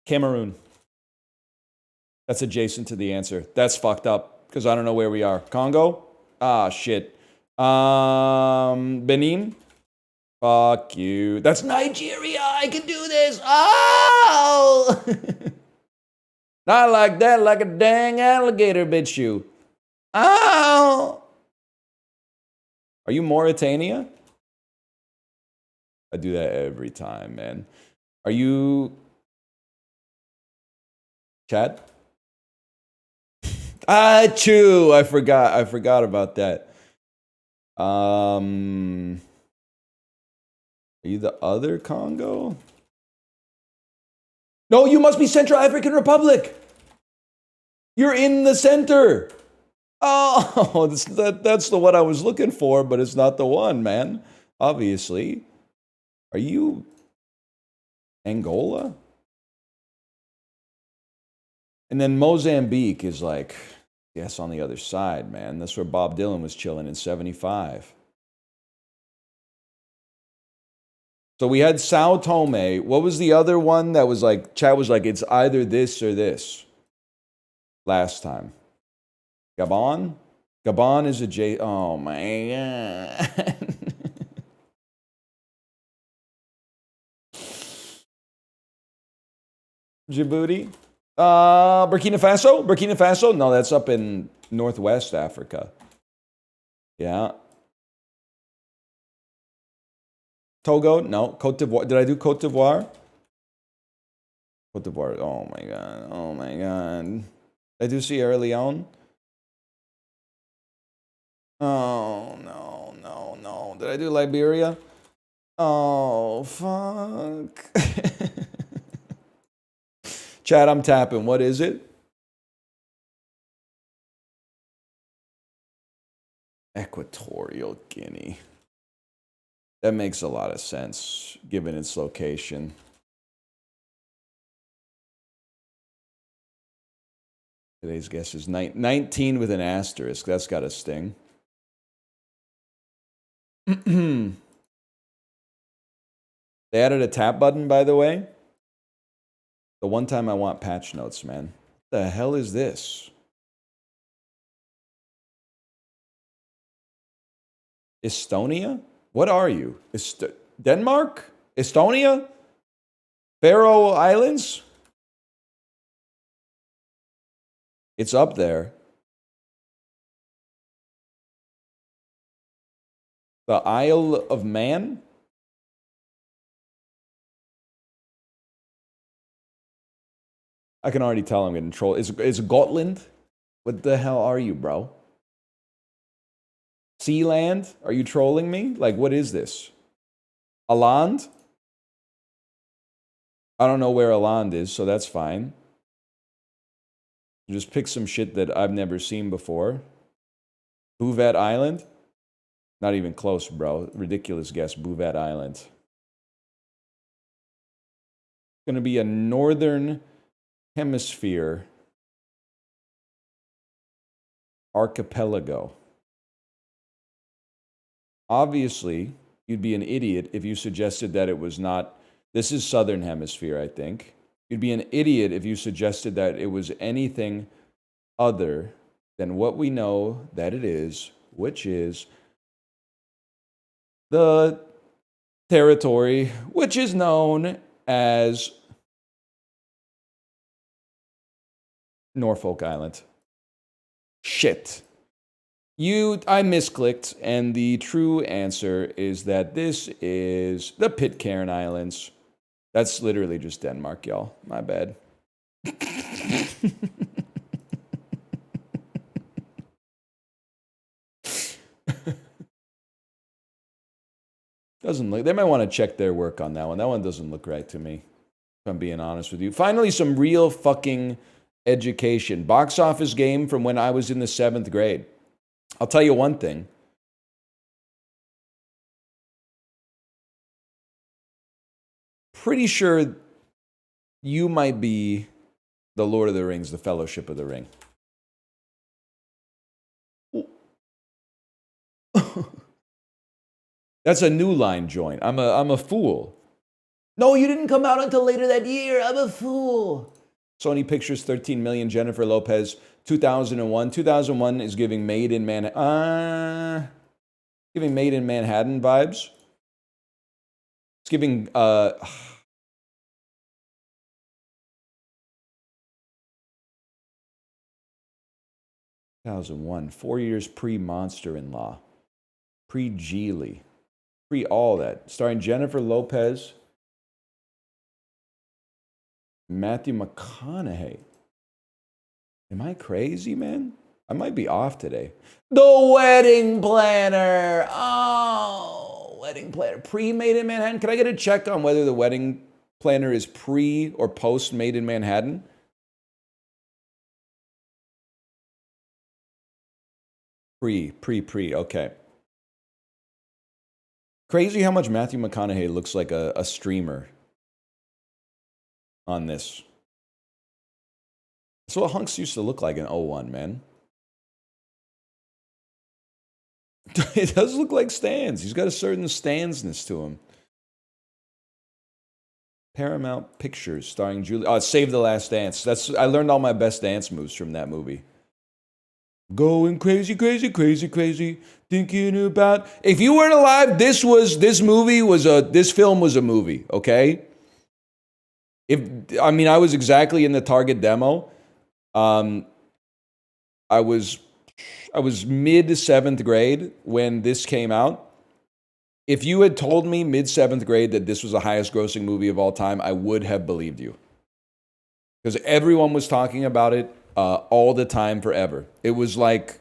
Cameroon. That's adjacent to the answer. That's fucked up because I don't know where we are. Congo? Ah, shit. Benin? Fuck you. That's Nigeria. I can do this. Oh! Not like that, like a dang alligator bit you. Oh! Are you Mauritania? I do that every time, man. Are you... Chad? Achoo! I forgot about that. Are you the other Congo? No, you must be Central African Republic. You're in the center. Oh, that's the one I was looking for, but it's not the one, man. Obviously. Are you Angola? And then Mozambique is like, yes, on the other side, man. That's where Bob Dylan was chilling in 75. So we had Sao Tome. What was the other one that was like, chat was like, it's either this or this last time? Gabon? Gabon is a J. Oh, my God. Djibouti? Burkina Faso? Burkina Faso? No, that's up in Northwest Africa. Yeah. Togo? No. Cote d'Ivoire. Did I do Cote d'Ivoire? Cote d'Ivoire. Oh, my God. Oh, my God. Did I do Sierra Leone? Oh, no, no, no. Did I do Liberia? Oh, fuck. Chat, I'm tapping. What is it? Equatorial Guinea. That makes a lot of sense, given its location. Today's guess is 19 with an asterisk. That's got a sting. They added a tap button, by the way. The one time I want patch notes, man. What the hell is this? Estonia? What are you? Denmark? Estonia? Faroe Islands? It's up there. The Isle of Man? I can already tell I'm getting trolled. Is Gotland? What the hell are you, bro? Sealand? Are you trolling me? Like, what is this? Aland? I don't know where Aland is, so that's fine. Just pick some shit that I've never seen before. Bouvet Island? Not even close, bro. Ridiculous guess. Bouvet Island. It's going to be a northern hemisphere archipelago. Obviously, you'd be an idiot if you suggested that it was not This is Southern Hemisphere, I think. You'd be an idiot if you suggested that it was anything other than what we know that it is, which is the territory which is known as Norfolk Island. Shit. I misclicked, and the true answer is that this is the Pitcairn Islands. That's literally just Denmark, y'all. My bad. Doesn't look. They might want to check their work on that one. That one doesn't look right to me, if I'm being honest with you. Finally, some real fucking education. Box office game from when I was in the 7th grade. I'll tell you one thing. Pretty sure you might be the Lord of the Rings, the Fellowship of the Ring. That's a New Line joint. I'm a fool. No, you didn't come out until later that year. I'm a fool. Sony Pictures, 13 million. Jennifer Lopez, 2001. 2001 is giving Made in Manhattan. Giving Made in Manhattan vibes. It's giving 2001, 4 years pre-Monster-in-Law, pre-Geely, pre-all that. Starring Jennifer Lopez, Matthew McConaughey. Am I crazy, man? I might be off today. The Wedding Planner. Oh, Wedding Planner. Pre-Made in Manhattan. Can I get a check on whether the Wedding Planner is pre or post-Made in Manhattan? Pre. Okay. Crazy how much Matthew McConaughey looks like a streamer on this. That's what hunks used to look like in 01, man. It does look like Stans. He's got a certain Stansness to him. Paramount Pictures starring Julie. Oh, Save the Last Dance. I learned all my best dance moves from that movie. Going crazy, crazy, crazy, crazy. Thinking about. If you weren't alive, this film was a movie. Okay. I was exactly in the target demo. I was mid 7th grade when this came out. If you had told me mid 7th grade that this was the highest grossing movie of all time, I would have believed you. Because everyone was talking about it all the time forever. It was like,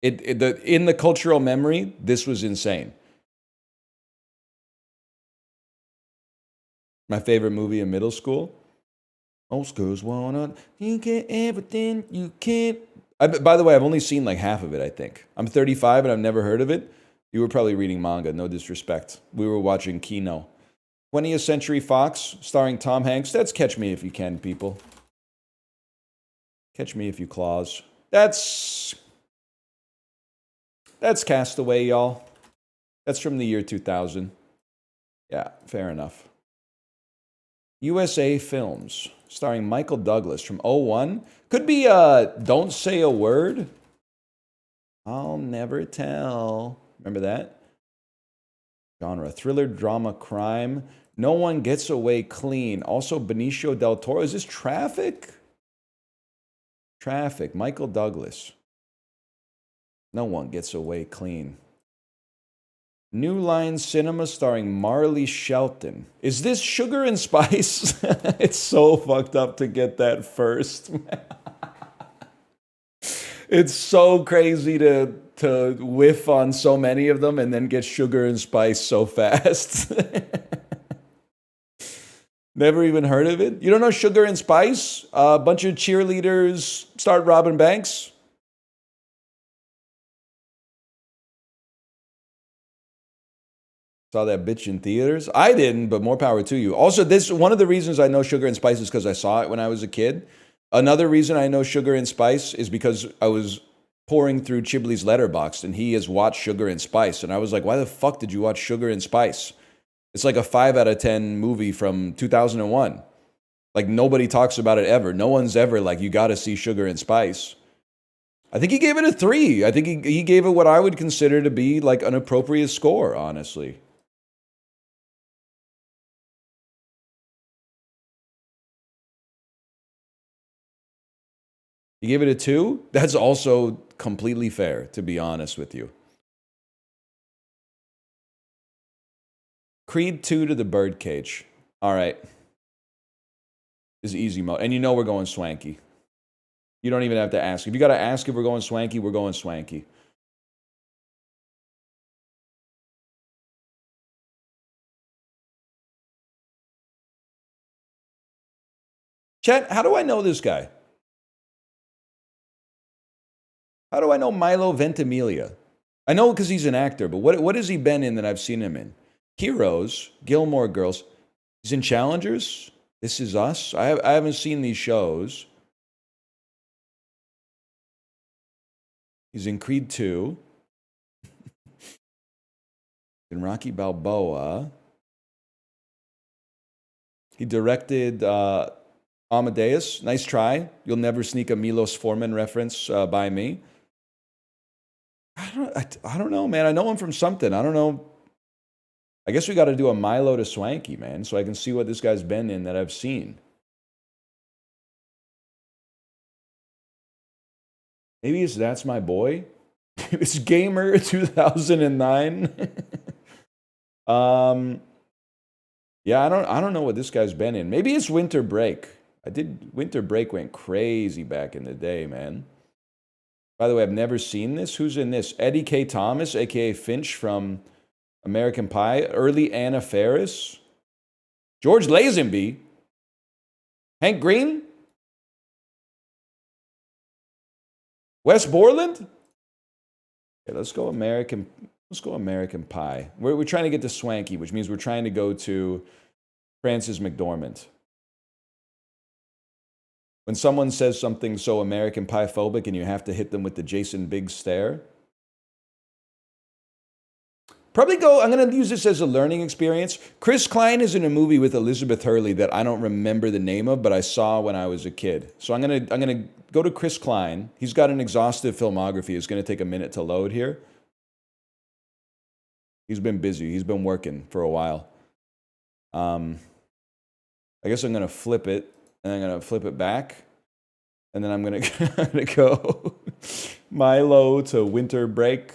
in the cultural memory, this was insane. My favorite movie in middle school. Most girls want you get everything you can't. By the way, I've only seen like half of it, I think. I'm 35 and I've never heard of it. You were probably reading manga, no disrespect. We were watching Kino. 20th Century Fox, starring Tom Hanks. That's Catch Me If You Can, people. Catch Me If You Claws. That's Castaway, y'all. That's from the year 2000. Yeah, fair enough. USA Films, starring Michael Douglas from 01. Could be Don't Say a Word. I'll Never Tell. Remember that? Genre, thriller, drama, crime. No One Gets Away Clean. Also Benicio del Toro. Is this Traffic? Traffic, Michael Douglas. No One Gets Away Clean. New Line Cinema starring Marley Shelton. Is this Sugar and Spice? It's so fucked up to get that first. It's so crazy to whiff on so many of them and then get Sugar and Spice so fast. Never even heard of it? You don't know Sugar and Spice? A bunch of cheerleaders start robbing banks? Saw that bitch in theaters? I didn't, but more power to you. Also, one of the reasons I know Sugar and Spice is because I saw it when I was a kid. Another reason I know Sugar and Spice is because I was pouring through Chibley's Letterboxd and he has watched Sugar and Spice. And I was like, why the fuck did you watch Sugar and Spice? It's like a 5 out of 10 movie from 2001. Like, nobody talks about it ever. No one's ever like, you got to see Sugar and Spice. I think he gave it a 3. I think he gave it what I would consider to be like an appropriate score, honestly. He gave it a 2? That's also completely fair, to be honest with you. Creed 2 to the Birdcage. All right. This is easy mode. And you know we're going swanky. You don't even have to ask. If you got to ask if we're going swanky, we're going swanky. Chet, how do I know this guy? How do I know Milo Ventimiglia? I know because he's an actor, but what has he been in that I've seen him in? Heroes, Gilmore Girls. He's in Challengers. This Is Us. I haven't seen these shows. He's in Creed 2. In Rocky Balboa. He directed Amadeus. Nice try. You'll never sneak a Milos Forman reference by me. I don't know, man. I know him from something. I don't know. I guess we got to do a Milo to Swanky, man, so I can see what this guy's been in that I've seen. Maybe it's That's My Boy. It's Gamer 2009. Yeah, I don't know what this guy's been in. Maybe it's Winter Break. Winter Break went crazy back in the day, man. By the way, I've never seen this. Who's in this? Eddie K. Thomas, a.k.a. Finch from American Pie. Early Anna Faris. George Lazenby. Hank Green. Wes Borland. Okay, let's go American Pie. We're trying to get to Swanky, which means we're trying to go to Frances McDormand. When someone says something so American Pie phobic and you have to hit them with the Jason Biggs stare. I'm going to use this as a learning experience. Chris Klein is in a movie with Elizabeth Hurley that I don't remember the name of, but I saw when I was a kid. So I'm going to go to Chris Klein. He's got an exhaustive filmography. It's going to take a minute to load here. He's been busy. He's been working for a while. I guess I'm going to flip it. And I'm going to flip it back. And then I'm going to go Milo to Winter Break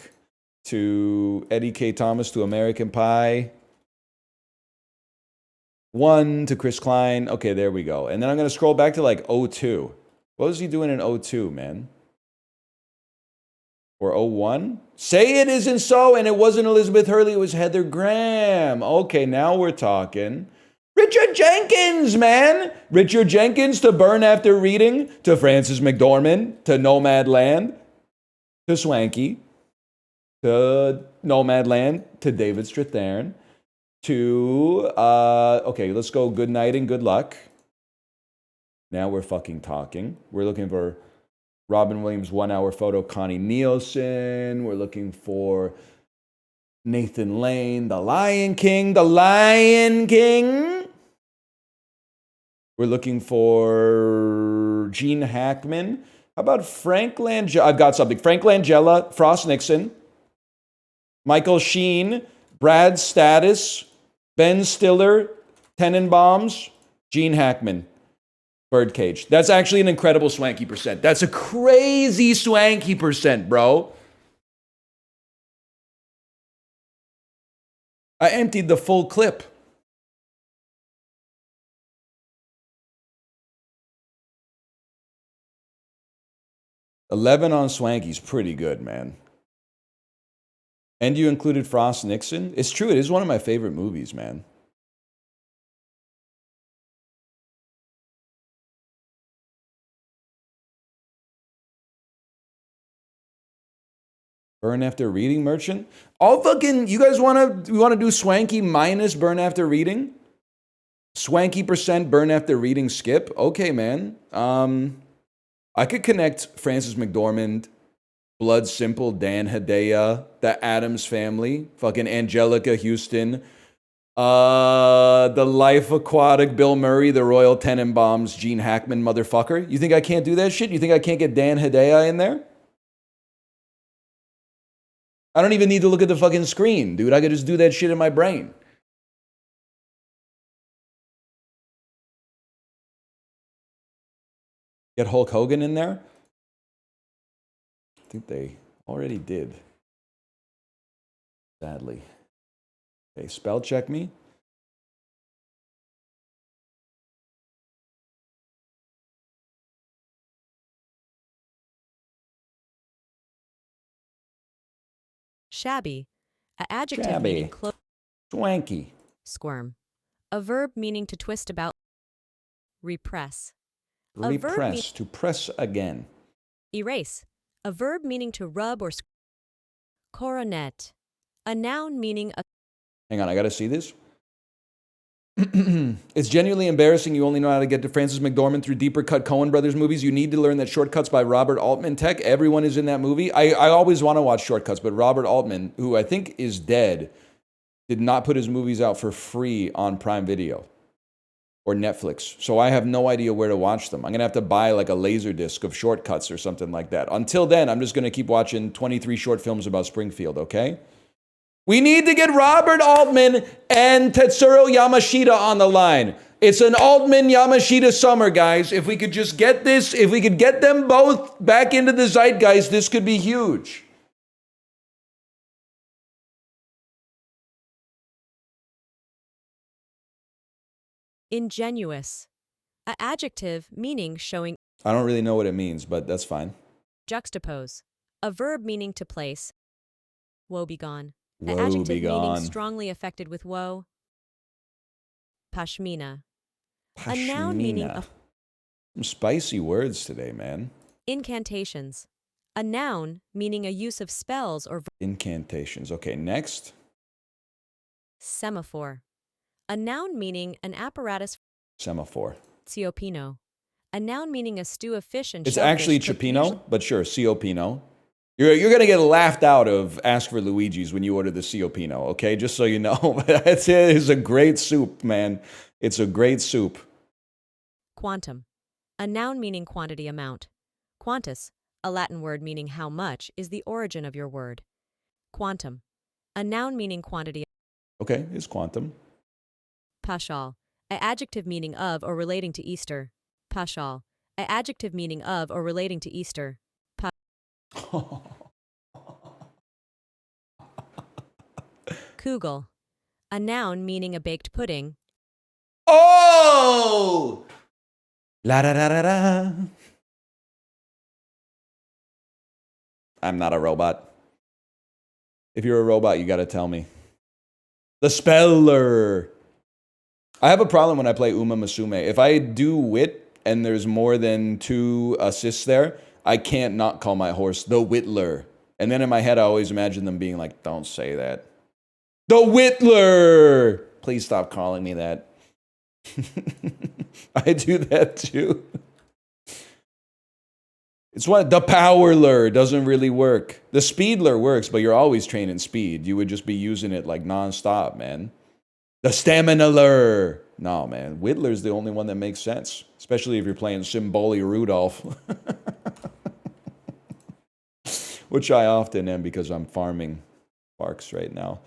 to Eddie K. Thomas to American Pie. 1 to Chris Klein. Okay, there we go. And then I'm going to scroll back to like 02. What was he doing in 02, man? Or 01? Say it isn't so, and it wasn't Elizabeth Hurley, it was Heather Graham. Okay, now we're talking. Richard Jenkins, man! Richard Jenkins to Burn After Reading, to Frances McDormand, to Nomadland, to Swanky, to Nomadland, to David Strathairn, to, okay, let's go Good Night and Good Luck. Now we're fucking talking. We're looking for Robin Williams' 1 Hour Photo, Connie Nielsen. We're looking for Nathan Lane, The Lion King, The Lion King. We're looking for Gene Hackman. How about Frank Langella? I've got something. Frank Langella, Frost Nixon, Michael Sheen, Brad Status, Ben Stiller, Tenenbaums, Gene Hackman, Birdcage. That's actually an incredible swanky percent. That's a crazy swanky percent, bro. I emptied the full clip. $11 on Swanky's pretty good, man. And you included Frost Nixon? It's true, it is one of my favorite movies, man. Burn After Reading Merchant? All fucking, you guys want to do Swanky minus Burn After Reading? Swanky percent Burn After Reading skip? Okay, man. I could connect Frances McDormand, Blood Simple, Dan Hedaya, the Addams Family, fucking Angelica Houston, The Life Aquatic, Bill Murray, the Royal Tenenbaums, Gene Hackman, motherfucker. You think I can't do that shit? You think I can't get Dan Hedaya in there? I don't even need to look at the fucking screen, dude. I could just do that shit in my brain. Get Hulk Hogan in there? I think they already did. Sadly. Okay, spell check me. Shabby. A adjective Shabby. meaning close. Swanky. Squirm. A verb meaning to twist about. Repress. Repress. To press again. Erase. A verb meaning to rub or. Coronet. A noun meaning a. Hang on, I gotta see this. It's genuinely embarrassing you only know how to get to Francis McDormand through deeper cut Coen Brothers movies. You need to learn that Shortcuts by Robert Altman Tech. Everyone is in that movie. I always want to watch Shortcuts, but Robert Altman, who I think is dead, did not put his movies out for free on Prime Video or Netflix. So I have no idea where to watch them. I'm going to have to buy like a laser disc of Shortcuts or something like that. Until then, I'm just going to keep watching 23 short films about Springfield, okay? We need to get Robert Altman and Tetsuro Yamashita on the line. It's an Altman-Yamashita summer, guys. If we could just get this, if we could get them both back into the zeitgeist, this could be huge. Ingenuous. A adjective meaning showing. I don't really know what it means, but that's fine. Juxtapose. A verb meaning to place. Woebegone. Woe An adjective begone. meaning strongly affected with woe. Pashmina. A noun meaning a. Some spicy words today, man. Incantations. A noun meaning a use of spells or. Incantations. Okay, next. Semaphore. A noun meaning an apparatus. Semaphore. Ciopino. A noun meaning a stew of fish and It's shellfish actually cooked Cioppino, but sure, Ciopino. You're going to get laughed out of Ask for Luigi's when you order the Ciopino, okay? Just so you know. It's a great soup, man. It's a great soup. Quantum. A noun meaning quantity amount. Quantus, a Latin word meaning how much, is the origin of your word. Quantum. A noun meaning quantity. Okay, it's quantum. Paschal. A adjective meaning of or relating to Easter. Paschal. A adjective meaning of or relating to Easter. Kugel. A noun meaning a baked pudding. Oh! La da da da da. I'm not a robot. If you're a robot, you gotta tell me. The speller. I have a problem when I play Uma Musume. If I do wit and there's more than 2 assists there, I can't not call my horse the Whittler. And then in my head, I always imagine them being like, don't say that. The Whittler! Please stop calling me that. I do that too. It's what the Powerler doesn't really work. The Speedler works, but you're always training speed. You would just be using it like nonstop, man. The Stamina-ler. No, man. Whittler's the only one that makes sense. Especially if you're playing Symboli Rudolph. Which I often am because I'm farming Sparks right now.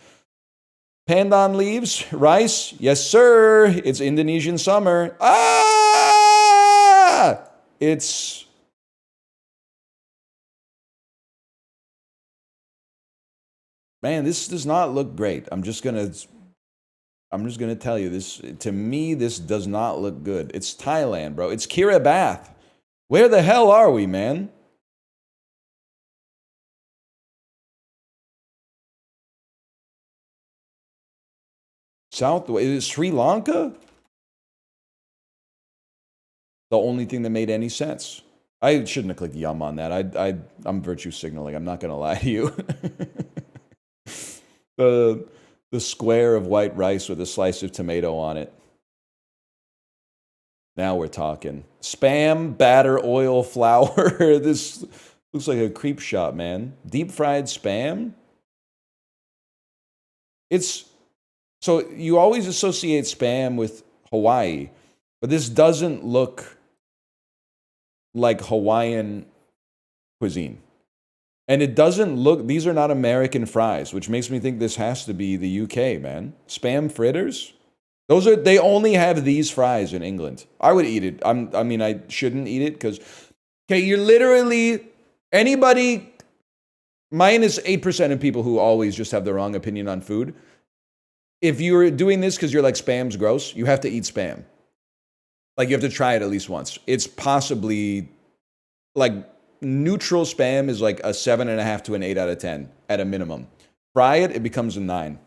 Pandan leaves, rice. Yes, sir. It's Indonesian summer. Ah! It's... Man, this does not look great. I'm just gonna tell you this. To me, this does not look good. It's Thailand, bro. It's Kiribati. Where the hell are we, man? Is it Sri Lanka? The only thing that made any sense. I shouldn't have clicked yum on that. I'm virtue signaling. I'm not gonna lie to you. The square of white rice with a slice of tomato on it. Now we're talking. Spam, batter, oil, flour. This looks like a creep shop, man. Deep fried spam? It's So you always associate spam with Hawaii, but this doesn't look like Hawaiian cuisine. And it doesn't look, these are not American fries, which makes me think this has to be the UK, man. Spam fritters? Those are, they only have these fries in England. I would eat it. I mean, I shouldn't eat it because, okay, you're literally, anybody, minus 8% of people who always just have the wrong opinion on food. If you're doing this because you're like, spam's gross, you have to eat spam. Like, you have to try it at least once. It's possibly, like, neutral spam is like a 7.5 to an 8 out of 10 at a minimum. Fry it, it becomes a 9.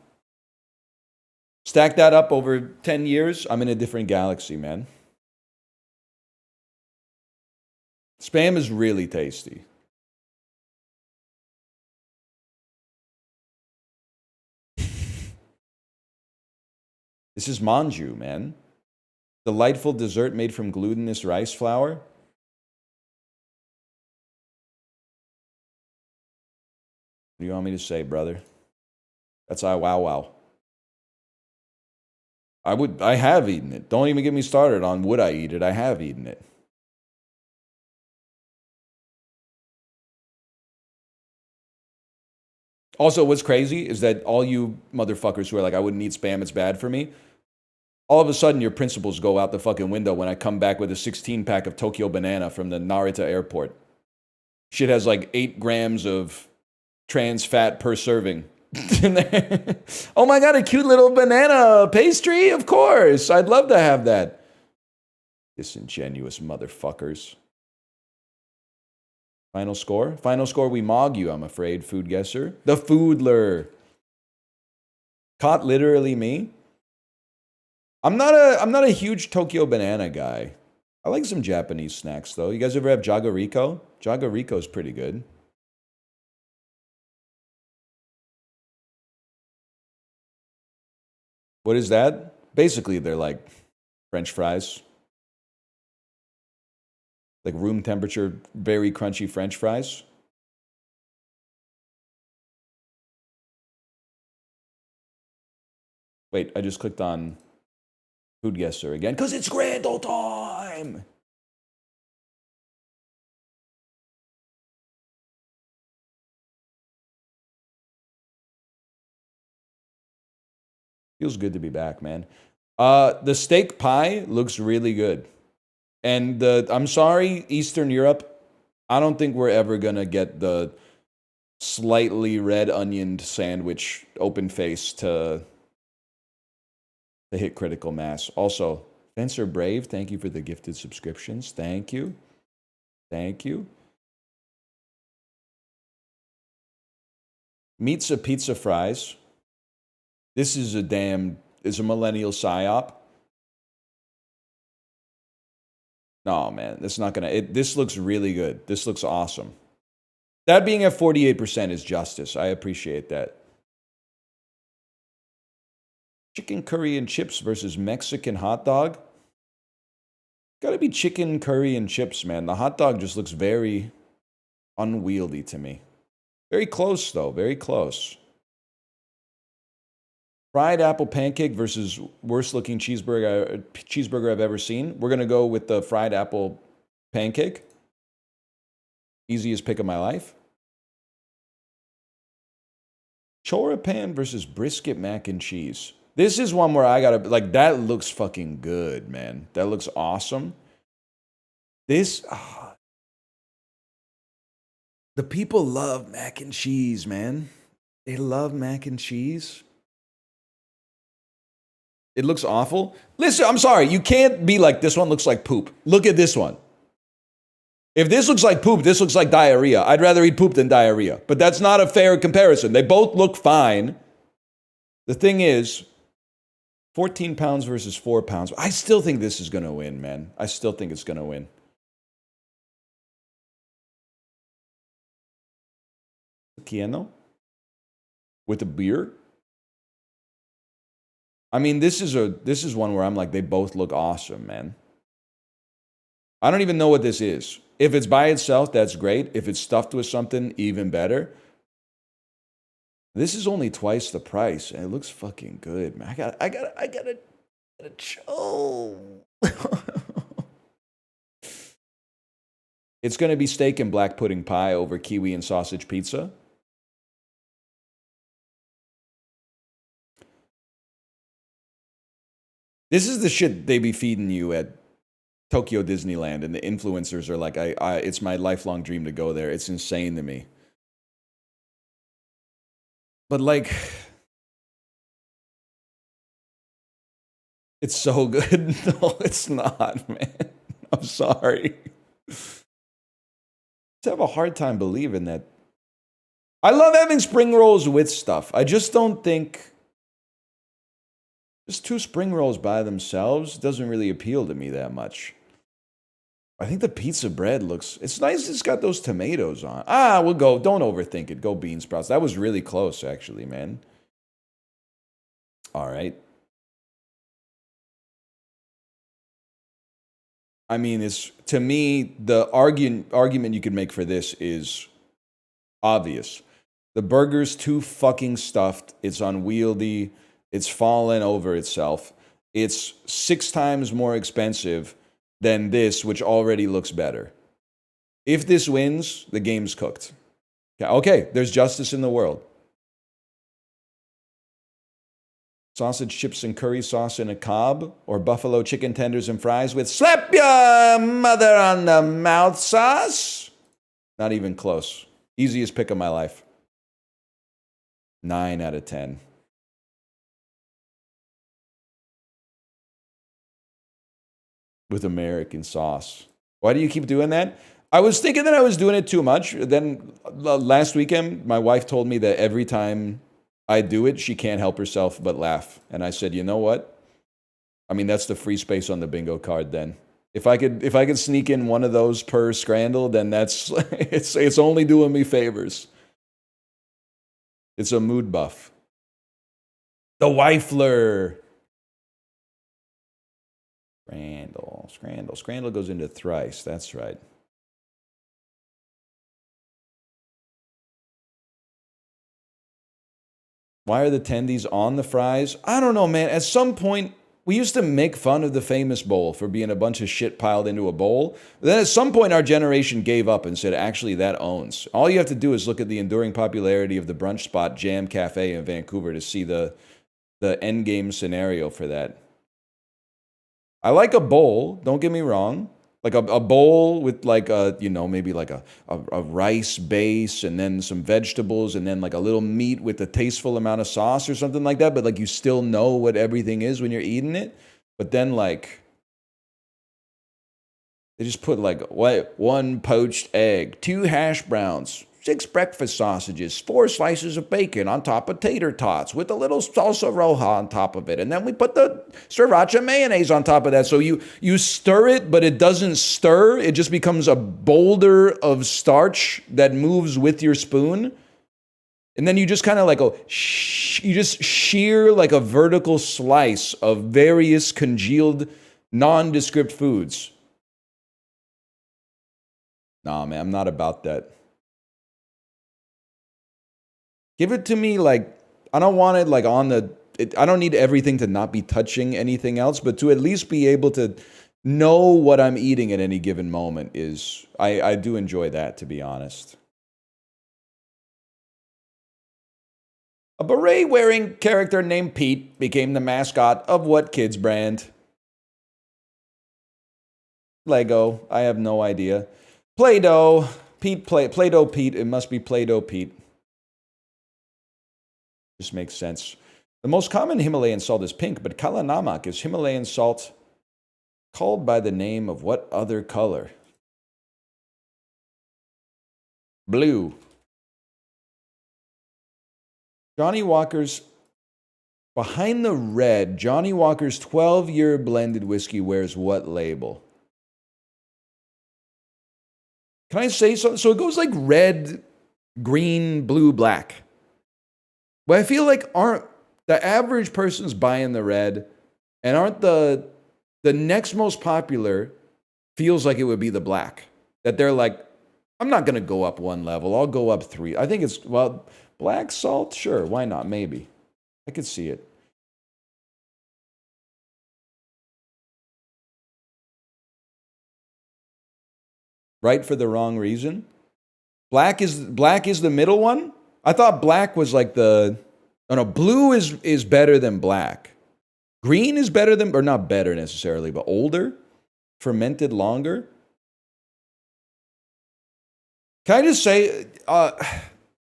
Stack that up over 10 years, I'm in a different galaxy, man. Spam is really tasty. This is manju, man. Delightful dessert made from glutinous rice flour. What do you want me to say, brother? That's wow. I have eaten it. Don't even get me started on would I eat it. I have eaten it. Also, what's crazy is that all you motherfuckers who are like, I wouldn't eat spam, it's bad for me. All of a sudden, your principles go out the fucking window when I come back with a 16-pack of Tokyo Banana from the Narita airport. Shit has like 8 grams of trans fat per serving. Oh my god, a cute little banana pastry? Of course. I'd love to have that. Disingenuous motherfuckers. Final score? Final score, we mog you, I'm afraid, food guesser. The foodler. Caught literally me. I'm not a huge Tokyo Banana guy. I like some Japanese snacks though. You guys ever have Jagariko? Jagariko's pretty good. What is that? Basically, they're like French fries. Like room temperature, very crunchy French fries. Wait, I just clicked on food guesser again because it's grand old time. Feels good to be back, man. The steak pie looks really good. And I'm sorry, Eastern Europe, I don't think we're ever going to get the slightly red onioned sandwich open face to hit critical mass. Also, Fencer Brave, thank you for the gifted subscriptions. Thank you. Thank you. Meats a pizza fries. This is a millennial psyop. No, man, that's not gonna, this looks really good. This looks awesome. That being at 48% is justice. I appreciate that. Chicken curry and chips versus Mexican hot dog. Gotta be chicken curry and chips, man. The hot dog just looks very unwieldy to me. Very close, though. Very close. Fried apple pancake versus worst looking cheeseburger I've ever seen. We're going to go with the fried apple pancake. Easiest pick of my life. Choripan versus brisket mac and cheese. This is one where I got to, like, that looks fucking good, man. That looks awesome. This, the people love mac and cheese, man. They love mac and cheese. It looks awful. Listen, I'm sorry. You can't be like, this one looks like poop. Look at this one. If this looks like poop, this looks like diarrhea. I'd rather eat poop than diarrhea. But that's not a fair comparison. They both look fine. The thing is, 14 pounds versus 4 pounds. I still think this is going to win, man. I still think it's going to win. Kieno? With a beer? I mean, this is one where I'm like, they both look awesome, man. I don't even know what this is. If it's by itself, that's great. If it's stuffed with something, even better. This is only twice the price, and it looks fucking good, man. I gotta show. It's gonna be steak and black pudding pie over kiwi and sausage pizza. This is the shit they be feeding you at Tokyo Disneyland, and the influencers are like, it's my lifelong dream to go there. It's insane to me. But like, it's so good. No, it's not, man. I'm sorry. I have a hard time believing that. I love having spring rolls with stuff. I just don't think just 2 spring rolls by themselves doesn't really appeal to me that much. I think the pizza bread looks, it's nice it's got those tomatoes on. We'll go, don't overthink it. Go bean sprouts. That was really close, actually, man. All right. I mean, it's, to me, the argument you could make for this is obvious. The burger's too fucking stuffed. It's unwieldy. It's fallen over itself. It's 6 times more expensive than this, which already looks better. If this wins, the game's cooked. Okay, there's justice in the world. Sausage, chips, and curry sauce in a cob, or buffalo chicken tenders and fries with slap your mother on the mouth sauce? Not even close. Easiest pick of my life. 9 out of 10. With American sauce. Why do you keep doing that? I was thinking that I was doing it too much. Then last weekend, my wife told me that every time I do it, she can't help herself but laugh. And I said, you know what? I mean, that's the free space on the bingo card then. If I could sneak in one of those per scrandle, then that's it's only doing me favors. It's a mood buff. The Wifler. Scrandle goes into thrice. That's right. Why are the tendies on the fries? I don't know, man. At some point, we used to make fun of the famous bowl for being a bunch of shit piled into a bowl. Then at some point, our generation gave up and said, actually, that owns. All you have to do is look at the enduring popularity of the brunch spot Jam Cafe in Vancouver to see the end game scenario for that. I like a bowl, don't get me wrong. Like a bowl with like a, maybe like a rice base and then some vegetables and then like a little meat with a tasteful amount of sauce or something like that. But like you still know what everything is when you're eating it. But then like, they just put like 1 poached egg, 2 hash browns, 6 breakfast sausages, 4 slices of bacon on top of tater tots with a little salsa roja on top of it. And then we put the sriracha mayonnaise on top of that. So you stir it, but it doesn't stir. It just becomes a boulder of starch that moves with your spoon. And then you just kind of like you just shear like a vertical slice of various congealed nondescript foods. Nah, man, I'm not about that. Give it to me like, I don't want it like I don't need everything to not be touching anything else, but to at least be able to know what I'm eating at any given moment is, I do enjoy that, to be honest. A beret-wearing character named Pete became the mascot of what kids brand? Lego. I have no idea. Play-Doh. Play-Doh Pete. It must be Play-Doh Pete. Just makes sense. The most common Himalayan salt is pink, but Kala Namak is Himalayan salt called by the name of what other color? Blue. Johnny Walker's, behind the red, Johnny Walker's 12-year blended whiskey wears what label? Can I say something? So it goes like red, green, blue, black. But I feel like aren't the average person's buying the red, and aren't the next most popular feels like it would be the black. That they're like, I'm not going to go up 1 level. I'll go up 3. I think it's, well, Black salt? Sure, why not? Maybe. I could see it. Right for the wrong reason? Black is the middle one? I thought black was like the... Oh no, blue is better than black. Green is better than... Or not better necessarily, but older? Fermented longer? Can I just say...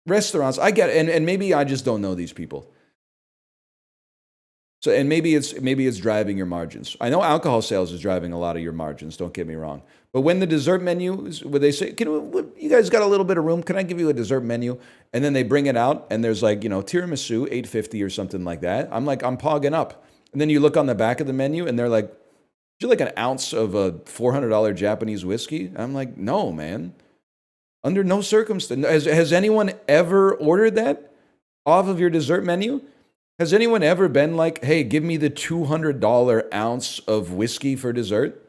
restaurants, I get it, and maybe I just don't know these people. So, and maybe it's driving your margins. I know alcohol sales is driving a lot of your margins, don't get me wrong. But when the dessert menu, where they say, you guys got a little bit of room, can I give you a dessert menu? And then they bring it out, and there's like, tiramisu, $8.50 or something like that. I'm like, I'm pogging up. And then you look on the back of the menu, and they're like, would you like an ounce of a $400 Japanese whiskey? I'm like, no, man. Under no circumstance. Has anyone ever ordered that off of your dessert menu? Has anyone ever been like, hey, give me the $200 ounce of whiskey for dessert?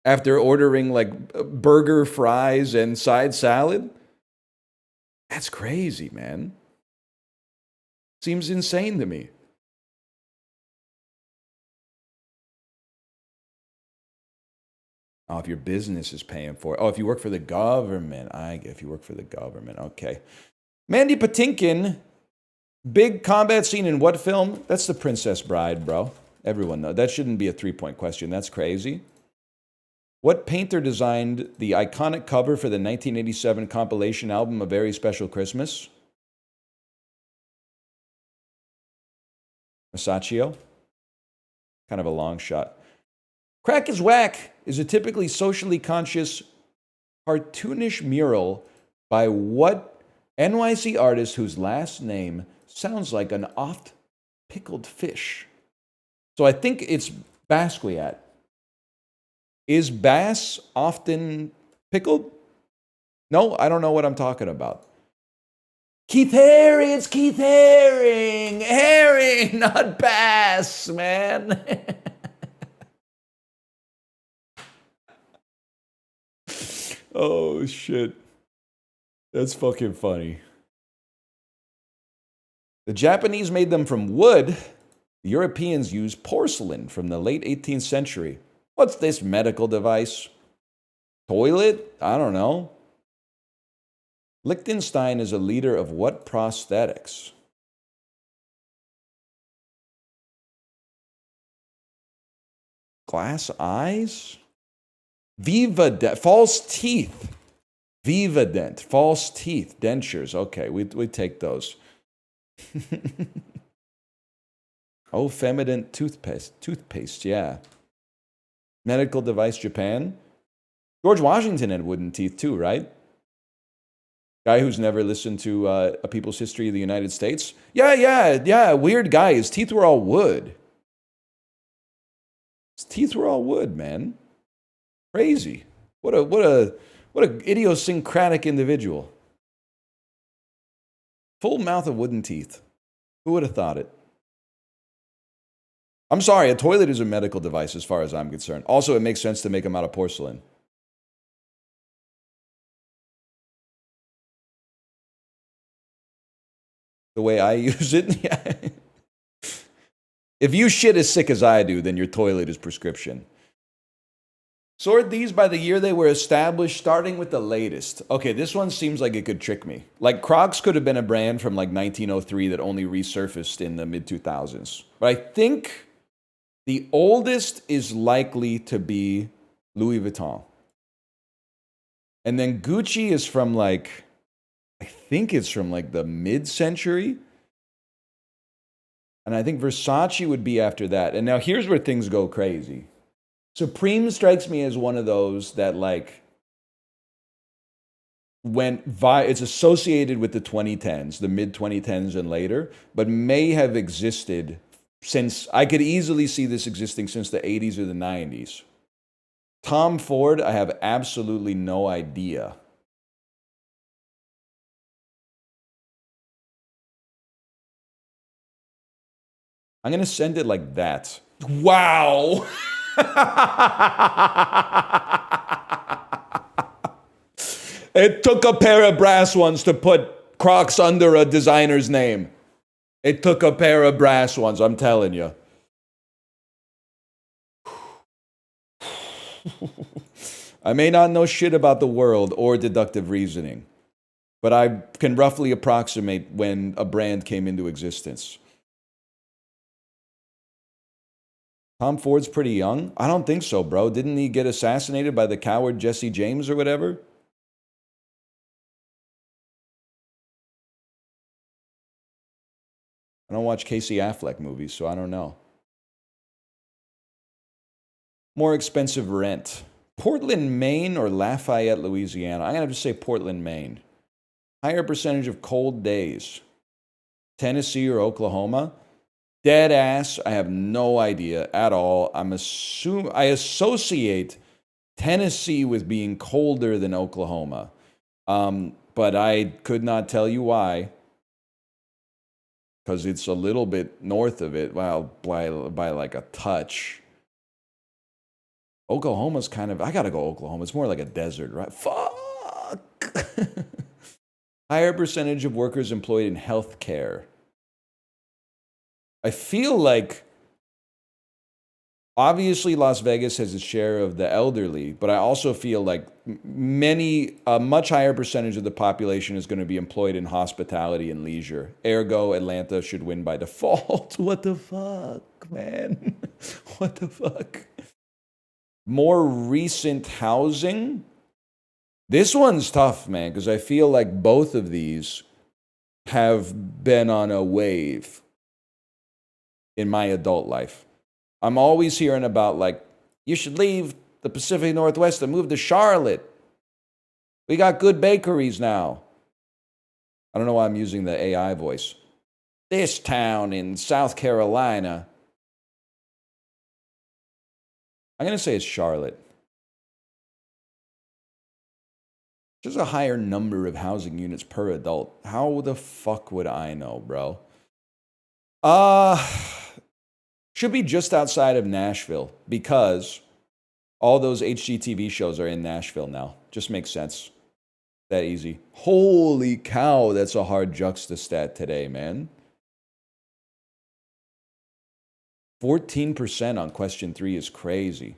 After ordering like burger, fries, and side salad? That's crazy, man. Seems insane to me. Oh, if your business is paying for it. Oh, if you work for the government. If you work for the government. Okay. Mandy Patinkin, big combat scene in what film? That's The Princess Bride, bro. Everyone knows. That shouldn't be a 3-point question. That's crazy. What painter designed the iconic cover for the 1987 compilation album A Very Special Christmas? Masaccio? Kind of a long shot. Crack is Whack is a typically socially conscious, cartoonish mural by what NYC artist whose last name sounds like an oft-pickled fish? So I think it's Basquiat. Is bass often pickled? No, I don't know what I'm talking about. Keith Haring, it's Keith Haring. Herring, not bass, man. Oh, shit. That's fucking funny. The Japanese made them from wood. The Europeans used porcelain from the late 18th century. What's this medical device? Toilet? I don't know. Liechtenstein is a leader of what prosthetics? Glass eyes? Vivadent, false teeth. Vivadent, false teeth, dentures. Okay, we take those. Oh, Femident toothpaste, yeah. Medical device, Japan. George Washington had wooden teeth too, right? Guy who's never listened to A People's History of the United States. Yeah, weird guy. His teeth were all wood. His teeth were all wood, man. Crazy. What a idiosyncratic individual. Full mouth of wooden teeth. Who would have thought it? I'm sorry, a toilet is a medical device as far as I'm concerned. Also, it makes sense to make them out of porcelain. The way I use it, yeah. If you shit as sick as I do, then your toilet is prescription. Sort these by the year they were established, starting with the latest. Okay, this one seems like it could trick me. Like Crocs could have been a brand from like 1903 that only resurfaced in the mid-2000s. But I think the oldest is likely to be Louis Vuitton. And then Gucci is from like, I think it's from like the mid-century. And I think Versace would be after that. And now here's where things go crazy. Supreme strikes me as one of those that like it's associated with the 2010s, the mid-2010s and later, but may have existed since, I could easily see this existing since the 80s or the 90s. Tom Ford, I have absolutely no idea. I'm going to send it like that. Wow! It took a pair of brass ones to put Crocs under a designer's name. It took a pair of brass ones, I'm telling you. I may not know shit about the world or deductive reasoning, but I can roughly approximate when a brand came into existence. Tom Ford's pretty young? I don't think so, bro. Didn't he get assassinated by the coward Jesse James or whatever? I don't watch Casey Affleck movies, so I don't know. More expensive rent. Portland, Maine or Lafayette, Louisiana? I'm going to have to say Portland, Maine. Higher percentage of cold days. Tennessee or Oklahoma? Dead ass. I have no idea at all. I associate Tennessee with being colder than Oklahoma. But I could not tell you why. Because it's a little bit north of it. Well, by like a touch. Oklahoma's kind of... I gotta go Oklahoma. It's more like a desert, right? Fuck! Higher percentage of workers employed in healthcare. I feel like... Obviously, Las Vegas has its share of the elderly, but I also feel like a much higher percentage of the population is going to be employed in hospitality and leisure. Ergo, Atlanta should win by default. What the fuck, man? What the fuck? More recent housing? This one's tough, man, because I feel like both of these have been on a wave in my adult life. I'm always hearing about, like, you should leave the Pacific Northwest and move to Charlotte. We got good bakeries now. I don't know why I'm using the AI voice. This town in South Carolina. I'm going to say it's Charlotte. There's a higher number of housing units per adult. How the fuck would I know, bro? Should be just outside of Nashville because all those HGTV shows are in Nashville now. Just makes sense. That easy. Holy cow, that's a hard juxtastat today, man. 14% on question 3 is crazy.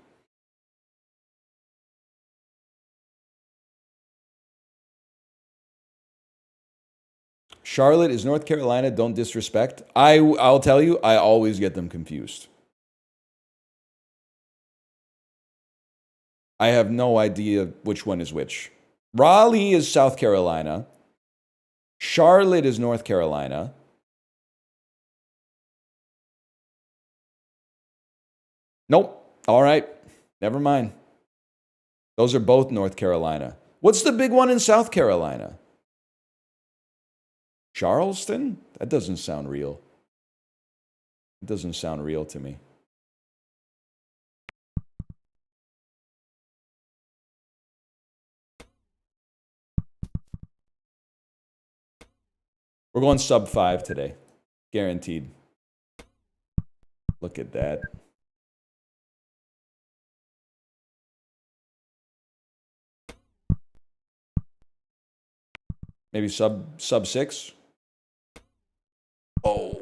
Charlotte is North Carolina, don't disrespect. I'll tell you, I always get them confused. I have no idea which one is which. Raleigh is South Carolina. Charlotte is North Carolina. Nope. All right. Never mind. Those are both North Carolina. What's the big one in South Carolina? Charleston? That doesn't sound real. It doesn't sound real to me. We're going sub 5 today. Guaranteed. Look at that. Maybe sub 6? Oh.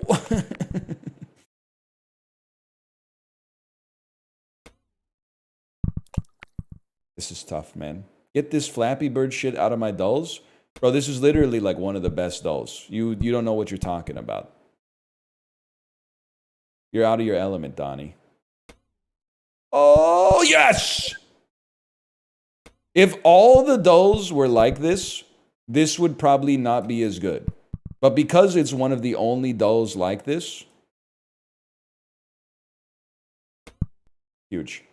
This is tough, man. Get this Flappy Bird shit out of my dulls. Bro, this is literally like one of the best dulls. You don't know what you're talking about. You're out of your element, Donnie. Oh, yes! If all the dulls were like this, this would probably not be as good. But because it's one of the only dulls like this, huge.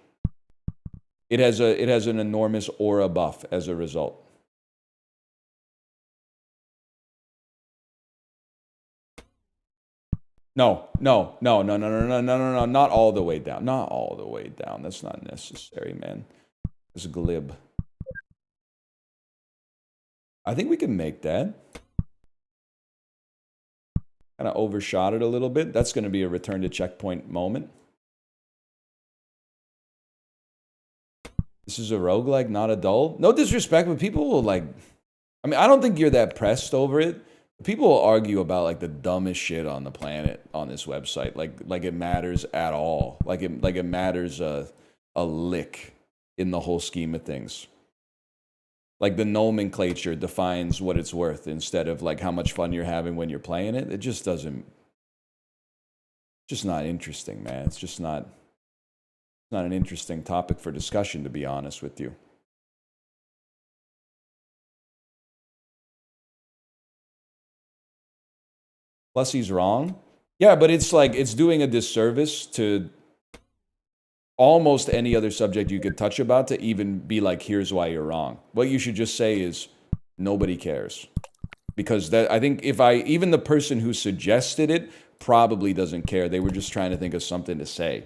It has an enormous aura buff as a result. No, not all the way down. Not all the way down. That's not necessary, man. It's a glib. I think we can make that. Kind of overshot it a little bit. That's going to be a return to checkpoint moment. This is a roguelike, not a dull. No disrespect, but people will like... I mean, I don't think you're that pressed over it, People argue about like the dumbest shit on the planet on this website, like it matters at all, like it matters a lick in the whole scheme of things. Like the nomenclature defines what it's worth instead of like how much fun you're having when you're playing it. It just doesn't, just not interesting, man. It's just not an interesting topic for discussion, to be honest with you. Plus he's wrong. Yeah, but it's like, it's doing a disservice to almost any other subject you could touch about to even be like, here's why you're wrong. What you should just say is, nobody cares. Because that, I think even the person who suggested it probably doesn't care. They were just trying to think of something to say.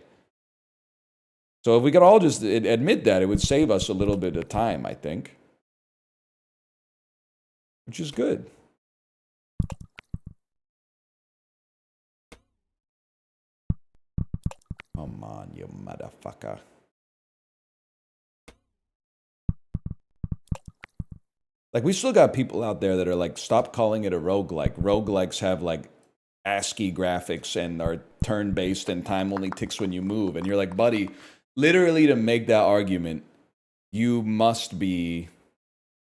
So if we could all just admit that, it would save us a little bit of time, I think. Which is good. Come on, you motherfucker. Like, we still got people out there that are like, stop calling it a roguelike. Roguelikes have like ASCII graphics and are turn-based and time only ticks when you move. And you're like, buddy, literally to make that argument, you must be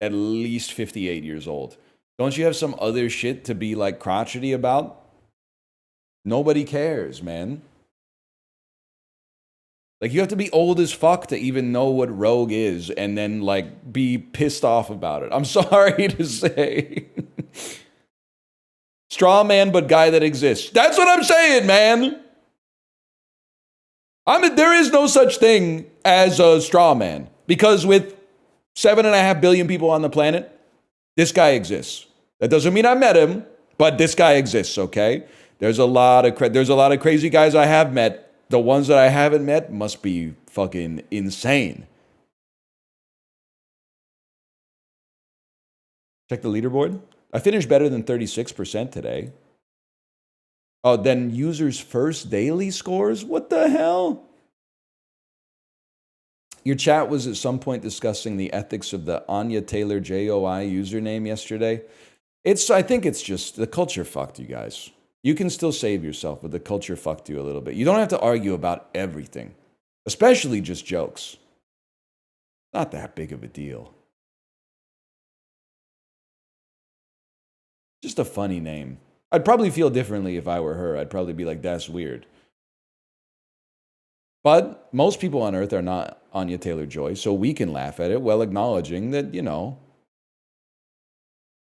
at least 58 years old. Don't you have some other shit to be like crotchety about? Nobody cares, man. Like, you have to be old as fuck to even know what rogue is and then, like, be pissed off about it. I'm sorry to say. Straw man, but guy that exists. That's what I'm saying, man. There is no such thing as a straw man. Because with 7.5 billion people on the planet, this guy exists. That doesn't mean I met him, but this guy exists, okay? There's a lot of crazy guys I have met. The ones that I haven't met must be fucking insane. Check the leaderboard. I finished better than 36% today. Oh, then users' first daily scores? What the hell? Your chat was at some point discussing the ethics of the Anya Taylor JOI username yesterday. I think it's just the culture fucked you guys. You can still save yourself, but the culture fucked you a little bit. You don't have to argue about everything, especially just jokes. Not that big of a deal. Just a funny name. I'd probably feel differently if I were her. I'd probably be like, that's weird. But most people on Earth are not Anya Taylor-Joy, so we can laugh at it while acknowledging that, you know,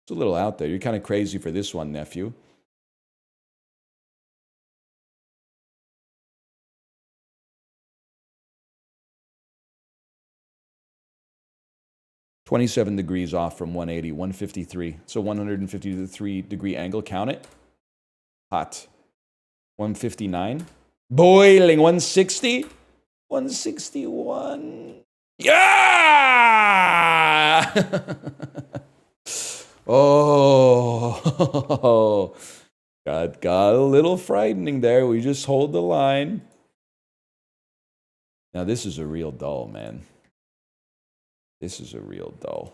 it's a little out there. You're kind of crazy for this one, nephew. 27 degrees off from 180, 153. So 153-degree angle. Count it. Hot. 159. Boiling. 160. 161. Yeah! Oh. Got a little frightening there. We just hold the line. Now this is a real dull, man. This is a real dull.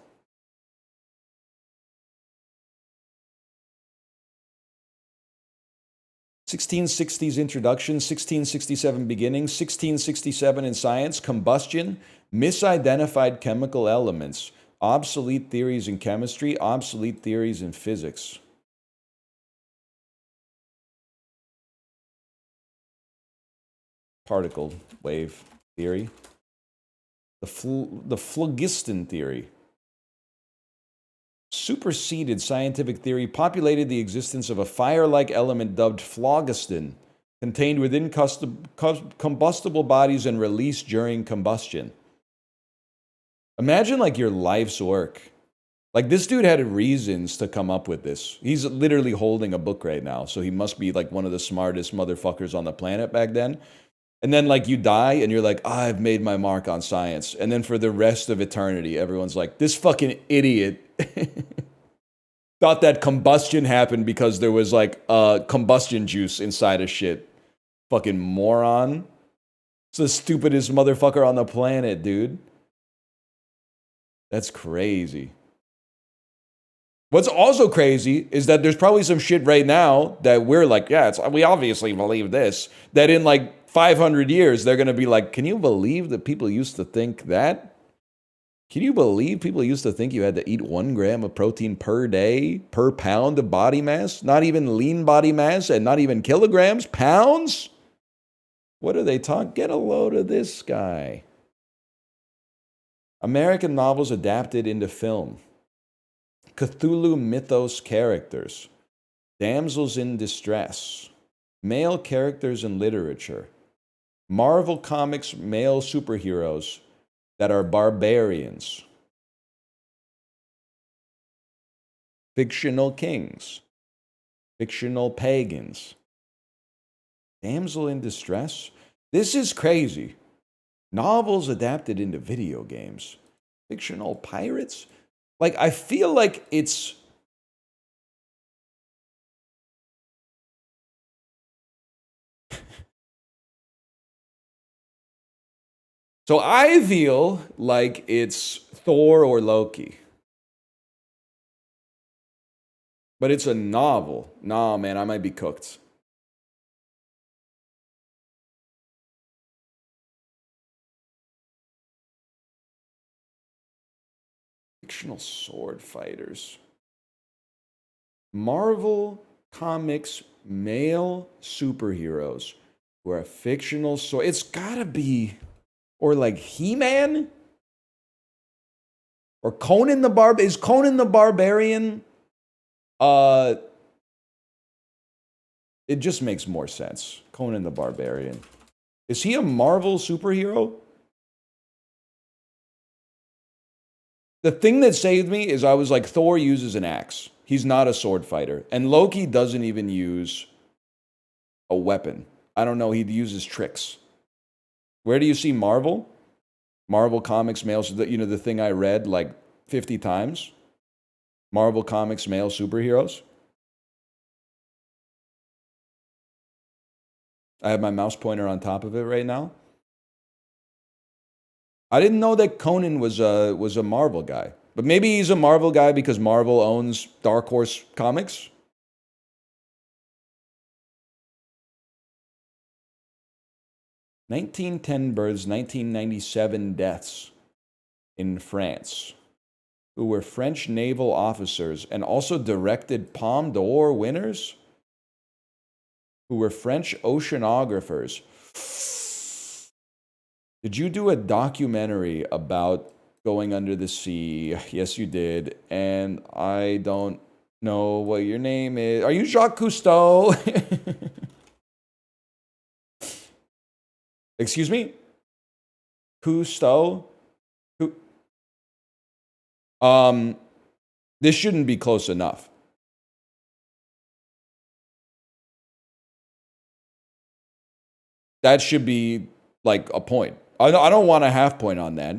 '60s introduction, 1667 beginning, 1667 in science, combustion, misidentified chemical elements, obsolete theories in chemistry, obsolete theories in physics. Particle wave theory. The phlogiston theory. Superseded scientific theory populated the existence of a fire-like element dubbed phlogiston, contained within combustible bodies and released during combustion. Imagine like your life's work. Like this dude had reasons to come up with this. He's literally holding a book right now, so he must be like one of the smartest motherfuckers on the planet back then. And then, like, you die, and you're like, I've made my mark on science. And then for the rest of eternity, everyone's like, this fucking idiot thought that combustion happened because there was, like, combustion juice inside of shit. Fucking moron. It's the stupidest motherfucker on the planet, dude. That's crazy. What's also crazy is that there's probably some shit right now that we're like, yeah, we obviously believe this. That in like 500 years, they're going to be like, can you believe that people used to think that? Can you believe people used to think you had to eat 1 gram of protein per day, per pound of body mass? Not even lean body mass and not even kilograms, pounds? What are they talking? Get a load of this guy. American novels adapted into film. Cthulhu mythos characters. Damsels in distress. Male characters in literature. Marvel Comics male superheroes that are barbarians. Fictional kings. Fictional pagans. Damsel in distress? This is crazy. Novels adapted into video games. Fictional pirates? Like, I feel like it's... So I feel like it's Thor or Loki. But it's a novel. Nah, man, I might be cooked. Fictional sword fighters. Marvel Comics male superheroes who are fictional sword. It's gotta be, or like He-Man? Or Conan the Is Conan the Barbarian? It just makes more sense. Conan the Barbarian. Is he a Marvel superhero? The thing that saved me is I was like, Thor uses an axe. He's not a sword fighter. And Loki doesn't even use a weapon. I don't know. He uses tricks. Where do you see Marvel? Marvel Comics male, you know, the thing I read like 50 times. Marvel Comics male superheroes. I have my mouse pointer on top of it right now. I didn't know that Conan was a Marvel guy. But maybe he's a Marvel guy because Marvel owns Dark Horse Comics. (1910) births, 1997 deaths in France, who were French naval officers and also directed Palme d'Or winners, who were French oceanographers. Did you do a documentary about going under the sea? Yes, you did. And I don't know what your name is. Are you Jacques Cousteau? Excuse me? Cousteau? This shouldn't be close enough. That should be like a point. I don't want a half point on that.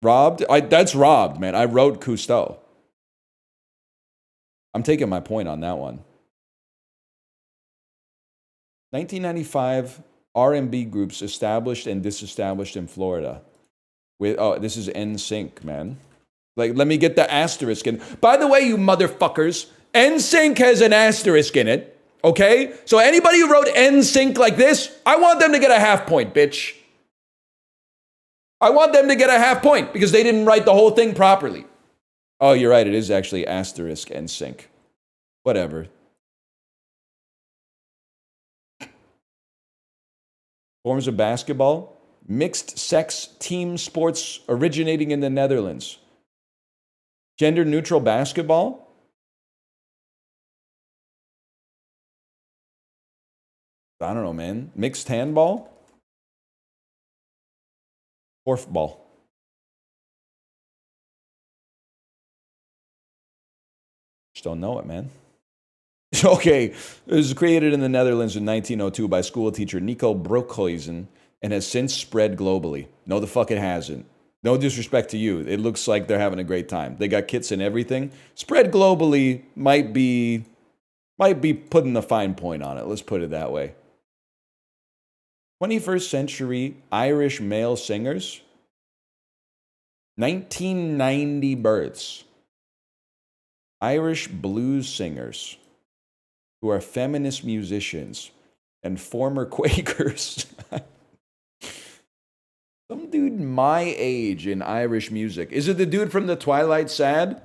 Robbed? That's robbed, man. I wrote Cousteau. I'm taking my point on that one. 1995 R&B groups established and disestablished in Florida. This is NSYNC, man. Like, let me get the asterisk in. By the way, you motherfuckers, NSYNC has an asterisk in it. Okay? So anybody who wrote NSYNC like this, I want them to get a half point, bitch. I want them to get a half point because they didn't write the whole thing properly. Oh, you're right. It is actually asterisk NSYNC. Whatever. Forms of basketball. Mixed sex team sports originating in the Netherlands. Gender neutral basketball. I don't know, man. Mixed handball? Korfball. Just don't know it, man. Okay. It was created in the Netherlands in 1902 by school teacher Nico Broekhuizen and has since spread globally. No, the fuck it hasn't. No disrespect to you. It looks like they're having a great time. They got kits and everything. Spread globally might be putting a fine point on it. Let's put it that way. 21st century Irish male singers. 1990 births. Irish blues singers who are feminist musicians and former Quakers. Some dude my age in Irish music. Is it the dude from the Twilight Sad?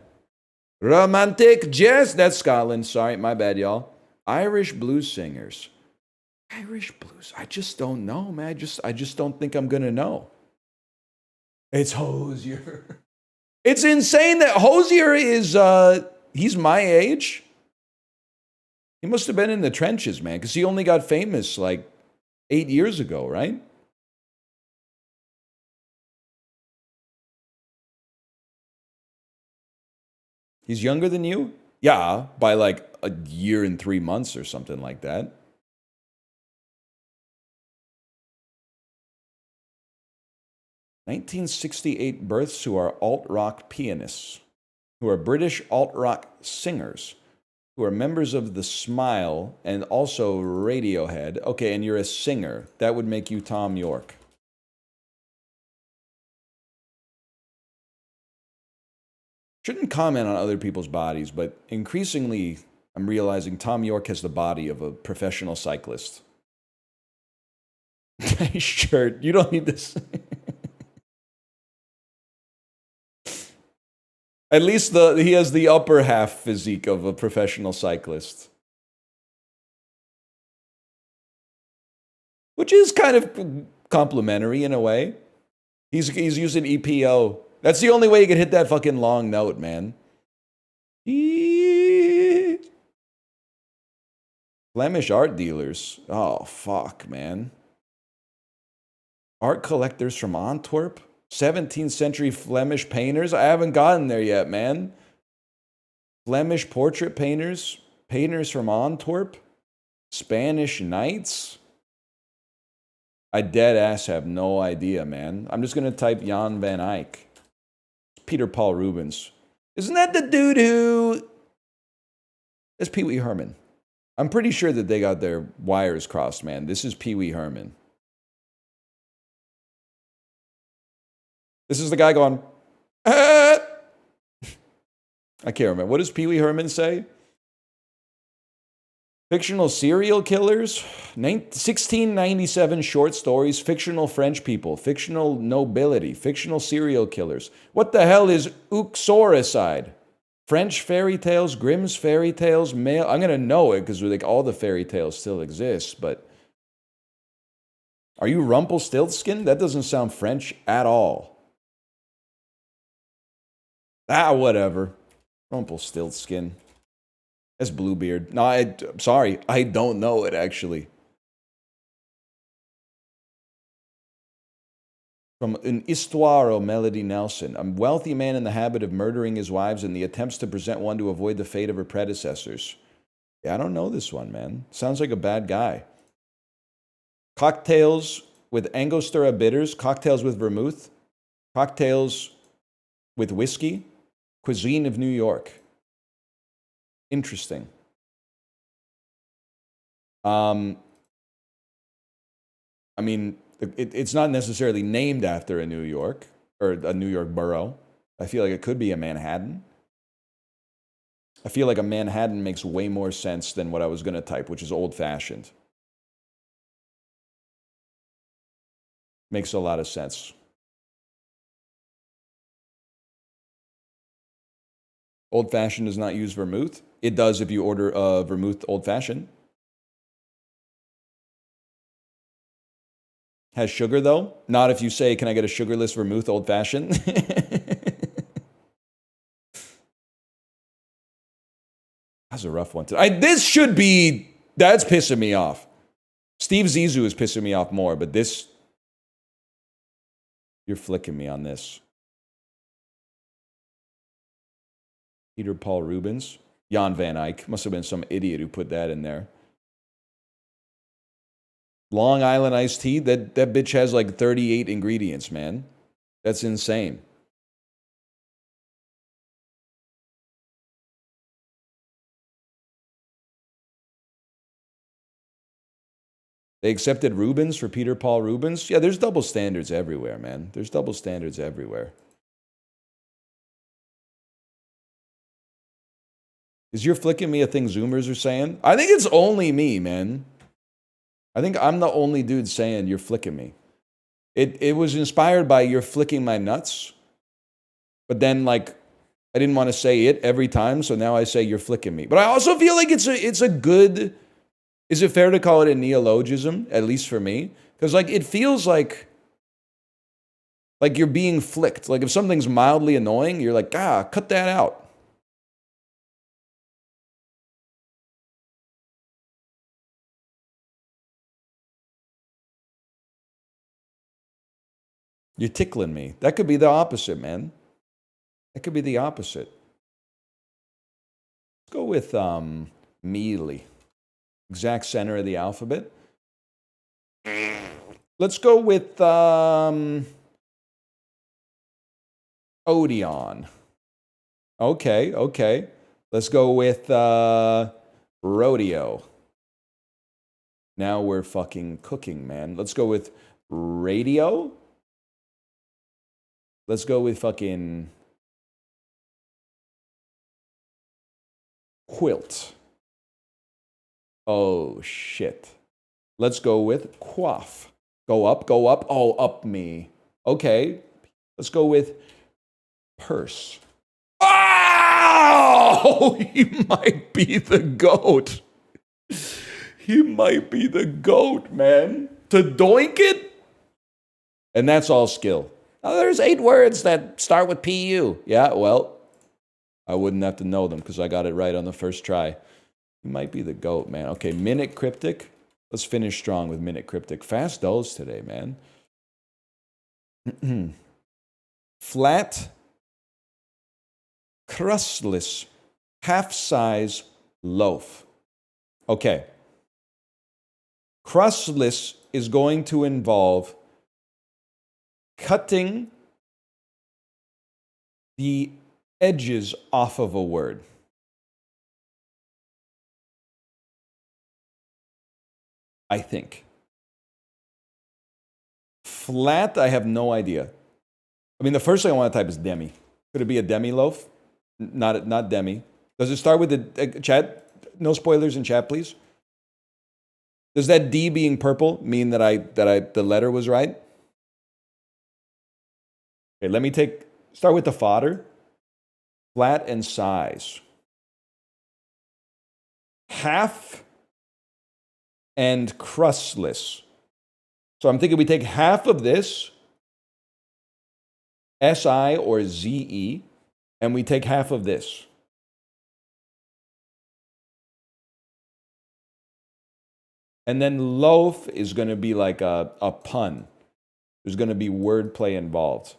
Romantic jazz. That's Scotland. Sorry, my bad, y'all. Irish blues singers. Irish blues. I just don't know, man. I just don't think I'm gonna know. It's Hosier. It's insane that Hosier is he's my age. He must have been in the trenches, man, because he only got famous like 8 years ago, right? He's younger than you? Yeah, by like a year and 3 months or something like that. (1968) births who are alt-rock pianists, who are British alt-rock singers, who are members of The Smile and also Radiohead. Okay, and you're a singer. That would make you Tom York. Shouldn't comment on other people's bodies, but increasingly I'm realizing Tom York has the body of a professional cyclist. Nice shirt. You don't need this. At least he has the upper half physique of a professional cyclist. Which is kind of complimentary in a way. He's using EPO. That's the only way you can hit that fucking long note, man. Flemish art dealers. Oh, fuck, man. Art collectors from Antwerp? 17th century Flemish painters? I haven't gotten there yet, man. Flemish portrait painters? Painters from Antwerp? Spanish knights? I dead ass have no idea, man. I'm just going to type Jan van Eyck. Peter Paul Rubens. Isn't that the dude who... That's Pee Wee Herman. I'm pretty sure that they got their wires crossed, man. This is Pee Wee Herman. This is the guy going... Ah! I can't remember. What does Pee Wee Herman say? Fictional serial killers? 1697 short stories, fictional French people, fictional nobility, fictional serial killers. What the hell is uxoricide? French fairy tales, Grimm's fairy tales, male... I'm going to know it because like all the fairy tales still exist, but... Are you Rumpelstiltskin? That doesn't sound French at all. Ah, whatever. Rumpelstiltskin. That's Bluebeard. No, I'm sorry. I don't know it, actually. From An Histoire of Melody Nelson. A wealthy man in the habit of murdering his wives and the attempts to present one to avoid the fate of her predecessors. Yeah, I don't know this one, man. Sounds like a bad guy. Cocktails with Angostura bitters. Cocktails with vermouth. Cocktails with whiskey. Cuisine of New York. Interesting. I mean, it's not necessarily named after a New York or a New York borough. I feel like it could be a Manhattan. I feel like a Manhattan makes way more sense than what I was going to type, which is old-fashioned. Makes a lot of sense. Old-fashioned does not use vermouth. It does if you order a vermouth old-fashioned. Has sugar, though? Not if you say, can I get a sugarless vermouth old-fashioned? That's a rough one. This should be... That's pissing me off. Steve Zissou is pissing me off more, but this... You're flicking me on this. Peter Paul Rubens. Jan van Eyck. Must have been some idiot who put that in there. Long Island iced tea. That bitch has like 38 ingredients, man. That's insane. They accepted Rubens for Peter Paul Rubens? Yeah, there's double standards everywhere, man. There's double standards everywhere. Is you're flicking me a thing Zoomers are saying? I think it's only me, man. I think I'm the only dude saying you're flicking me. It was inspired by you're flicking my nuts. But then, like, I didn't want to say it every time, so now I say you're flicking me. But I also feel like it's a good... Is it fair to call it a neologism, at least for me? Because, like, it feels like you're being flicked. Like, if something's mildly annoying, you're like, cut that out. You're tickling me. That could be the opposite, man. That could be the opposite. Let's go with mealy. Exact center of the alphabet. Let's go with Odeon. Okay. Let's go with rodeo. Now we're fucking cooking, man. Let's go with radio. Let's go with fucking quilt. Oh, shit. Let's go with quaff. Go up. Oh, up me. Okay. Let's go with purse. Oh! He might be the GOAT. He might be the GOAT, man. To doink it? And that's all skill. Now, there's 8 words that start with PU. Yeah, well, I wouldn't have to know them because I got it right on the first try. He might be the GOAT, man. Okay, minute cryptic. Let's finish strong with minute cryptic. Fast dulls today, man. Flat, crustless, half-size loaf. Okay. Crustless is going to involve cutting the edges off of a word. I think. Flat, I have no idea. I mean, the first thing I want to type is demi. Could it be a demi loaf? Not demi. Does it start with the chat? No spoilers in chat, please. Does that D being purple mean that the letter was right? Okay, let me start with the fodder. Flat and size. Half and crustless. So I'm thinking we take half of this, SI or ZE, and we take half of this. And then loaf is going to be like a pun. There's going to be wordplay involved.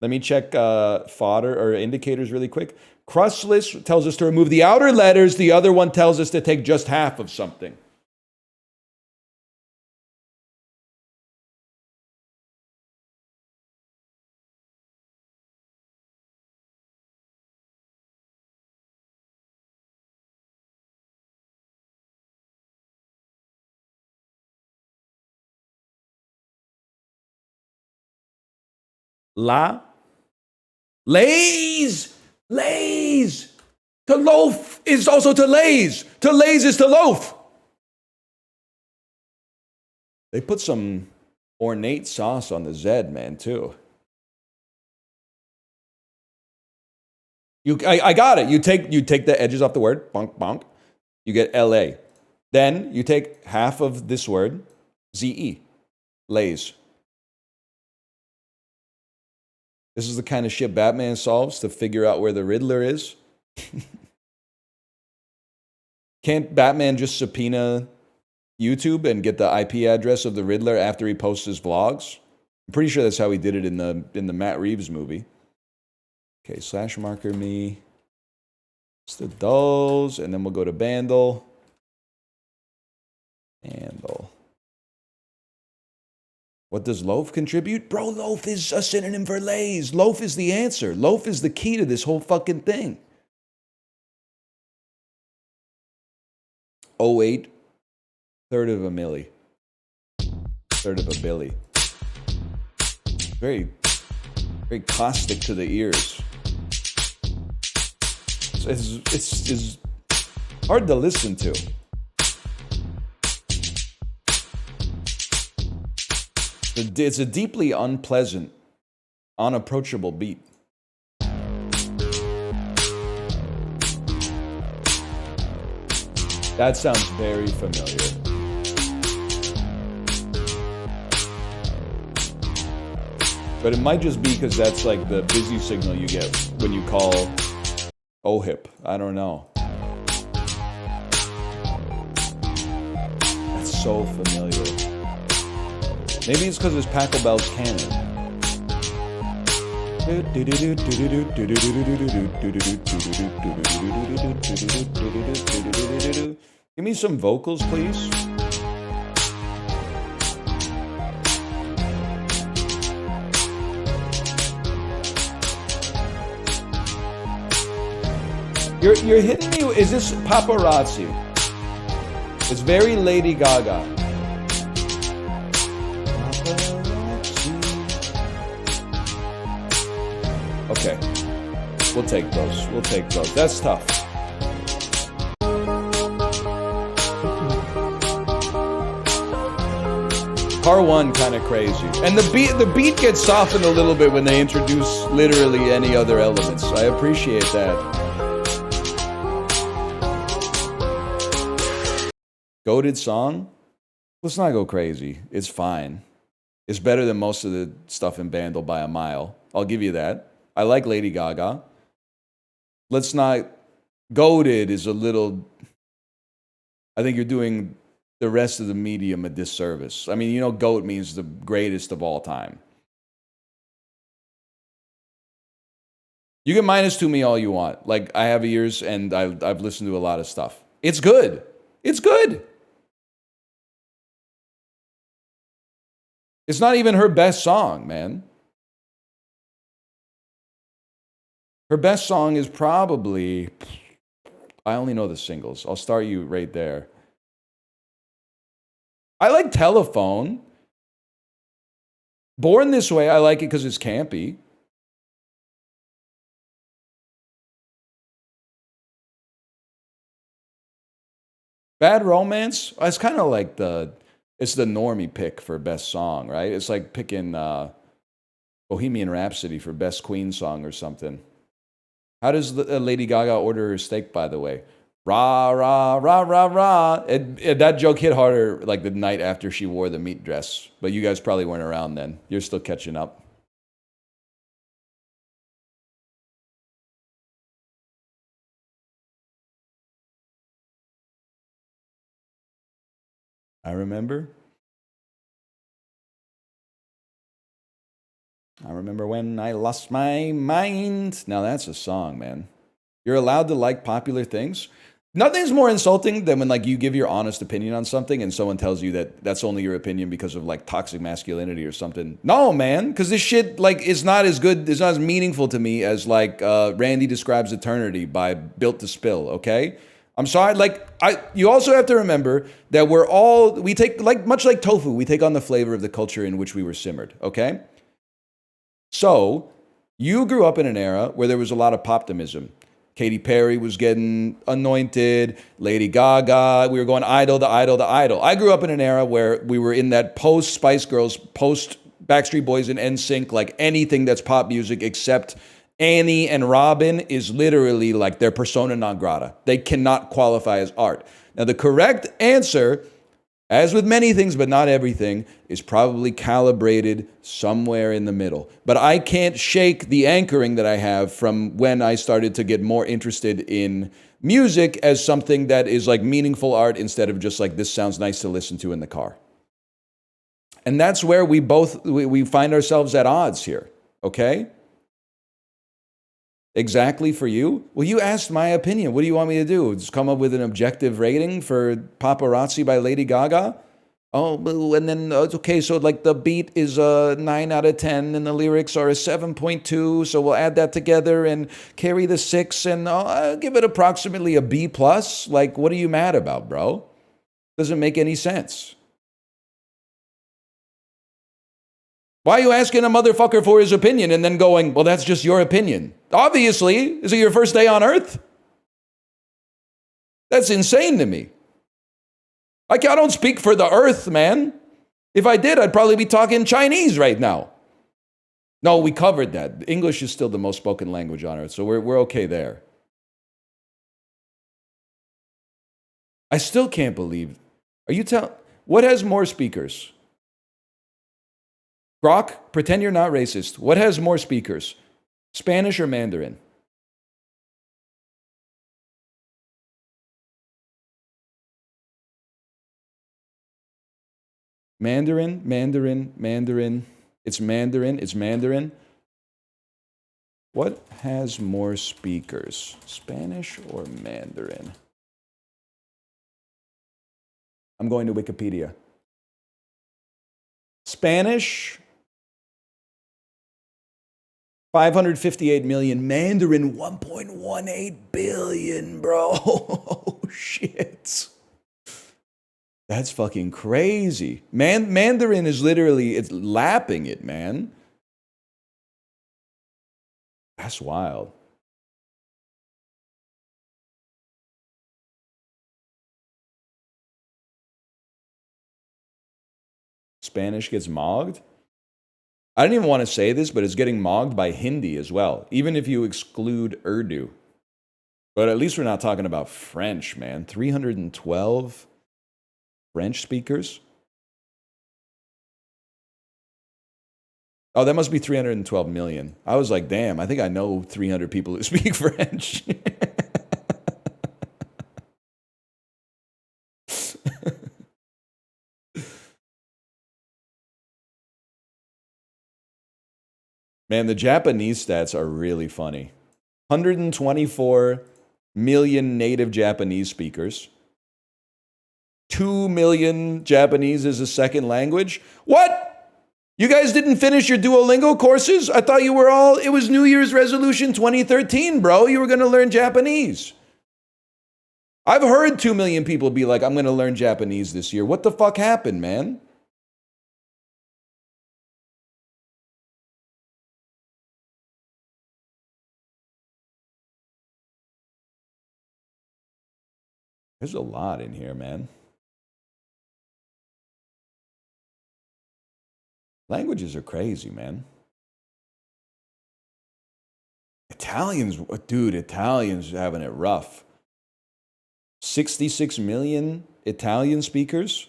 Let me check fodder or indicators really quick. Crustless tells us to remove the outer letters. The other one tells us to take just half of something. Lays. To loaf is also to lays. To lays is to loaf. They put some ornate sauce on the Z, man, too. I got it. You take the edges off the word, bonk, bonk. You get LA. Then you take half of this word, ZE, lays. This is the kind of shit Batman solves to figure out where the Riddler is. Can't Batman just subpoena YouTube and get the IP address of the Riddler after he posts his vlogs? I'm pretty sure that's how he did it in the Matt Reeves movie. Okay, slash marker me. It's the dulls, and then we'll go to Bandle. Bandle. What does loaf contribute? Bro, loaf is a synonym for lays. Loaf is the answer. Loaf is the key to this whole fucking thing. 08, third of a milli. Third of a billy. Very, very caustic to the ears. It's Hard to listen to. It's a deeply unpleasant, unapproachable beat. That sounds very familiar. But it might just be because that's like the busy signal you get when you call OHIP. I don't know. That's so familiar. Maybe it's because it's Pachelbel's canon. Give me some vocals, please. You're hitting me. Is this paparazzi? It's very Lady Gaga. Okay. We'll take those. We'll take those. That's tough. Car 1 kind of crazy. And the beat gets softened a little bit when they introduce literally any other elements. I appreciate that. Goated song? Let's not go crazy. It's fine. It's better than most of the stuff in Bandle by a mile. I'll give you that. I like Lady Gaga. Let's not... Goated is a little... I think you're doing the rest of the medium a disservice. I mean, you know, GOAT means the greatest of all time. You can -2 me all you want. Like, I have ears and I've listened to a lot of stuff. It's good. It's good. It's not even her best song, man. Her best song is probably... I only know the singles. I'll start you right there. I like Telephone. Born This Way, I like it because it's campy. Bad Romance, it's kind of like it's the normie pick for best song, right? It's like picking Bohemian Rhapsody for best Queen song or something. How does Lady Gaga order her steak, by the way? Rah, rah, rah, rah, rah. That joke hit harder like the night after she wore the meat dress. But you guys probably weren't around then. You're still catching up. I remember. I remember when I lost my mind. Now that's a song, man. You're allowed to like popular things. Nothing's more insulting than when like you give your honest opinion on something and someone tells you that that's only your opinion because of like toxic masculinity or something. No, man, because this shit like is not as good, it's not as meaningful to me as like Randy Describes Eternity by Built to Spill, okay? I'm sorry, you also have to remember that we take, like much like tofu, we take on the flavor of the culture in which we were simmered, okay? So, you grew up in an era where there was a lot of poptimism. Katy Perry was getting anointed, Lady Gaga, we were going idol to idol to idol. I grew up in an era where we were in that post-Spice Girls, post-Backstreet Boys and NSYNC, like anything that's pop music except Annie and Robin is literally like their persona non grata. They cannot qualify as art. Now, the correct answer, as with many things, but not everything, is probably calibrated somewhere in the middle. But I can't shake the anchoring that I have from when I started to get more interested in music as something that is like meaningful art instead of just like, this sounds nice to listen to in the car. And that's where we find ourselves at odds here, okay? Exactly for you? Well, you asked my opinion. What do you want me to do? Just come up with an objective rating for Paparazzi by Lady Gaga? Oh, and then, okay, so like the beat is a 9 out of 10 and the lyrics are a 7.2, so we'll add that together and carry the 6 and I'll give it approximately a B+. Like, what are you mad about, bro? Doesn't make any sense. Why are you asking a motherfucker for his opinion and then going, well, that's just your opinion? Obviously, is it your first day on Earth? That's insane to me. Like, I don't speak for the earth, man. If I did, I'd probably be talking Chinese right now. No, we covered that. English is still the most spoken language on earth, so we're okay there. I still can't believe. Are you telling? What has more speakers? Grok, pretend you're not racist. What has more speakers? Spanish or Mandarin? Mandarin, Mandarin, Mandarin. It's Mandarin, it's Mandarin. What has more speakers? Spanish or Mandarin? I'm going to Wikipedia. Spanish, 558 million. Mandarin, 1.18 billion, bro. Oh, shit. That's fucking crazy. Mandarin is literally, it's lapping it, man. That's wild. Spanish gets mogged? I didn't even want to say this, but it's getting mogged by Hindi as well, even if you exclude Urdu. But at least we're not talking about French, man. 312 French speakers? Oh, that must be 312 million. I was like, damn, I think I know 300 people who speak French. Man, the Japanese stats are really funny. 124 million native Japanese speakers. 2 million Japanese as a second language. What? You guys didn't finish your Duolingo courses? I thought you were all, it was New Year's resolution 2013, bro. You were going to learn Japanese. I've heard 2 million people be like, I'm going to learn Japanese this year. What the fuck happened, man? There's a lot in here, man. Languages are crazy, man. Italians, dude, Italians are having it rough. 66 million Italian speakers,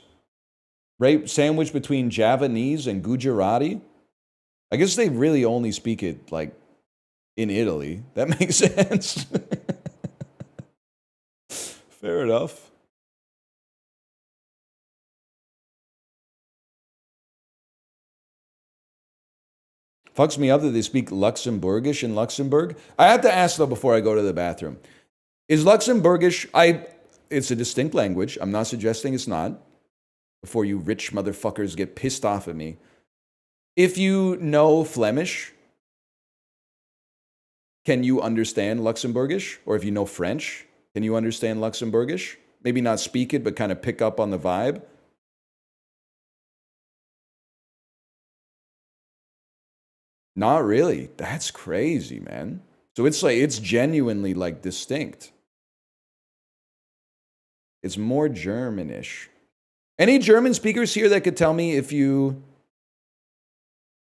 right? Sandwiched between Javanese and Gujarati. I guess they really only speak it like in Italy. That makes sense. Fair enough. Fucks me up that they speak Luxembourgish in Luxembourg. I have to ask though before I go to the bathroom. Is Luxembourgish, it's a distinct language. I'm not suggesting it's not. Before you rich motherfuckers get pissed off at me. If you know Flemish, can you understand Luxembourgish? Or if you know French, can you understand Luxembourgish? Maybe not speak it, but kind of pick up on the vibe. Not really. That's crazy, man. So it's like, it's genuinely like distinct. It's more Germanish. Any German speakers here that could tell me if you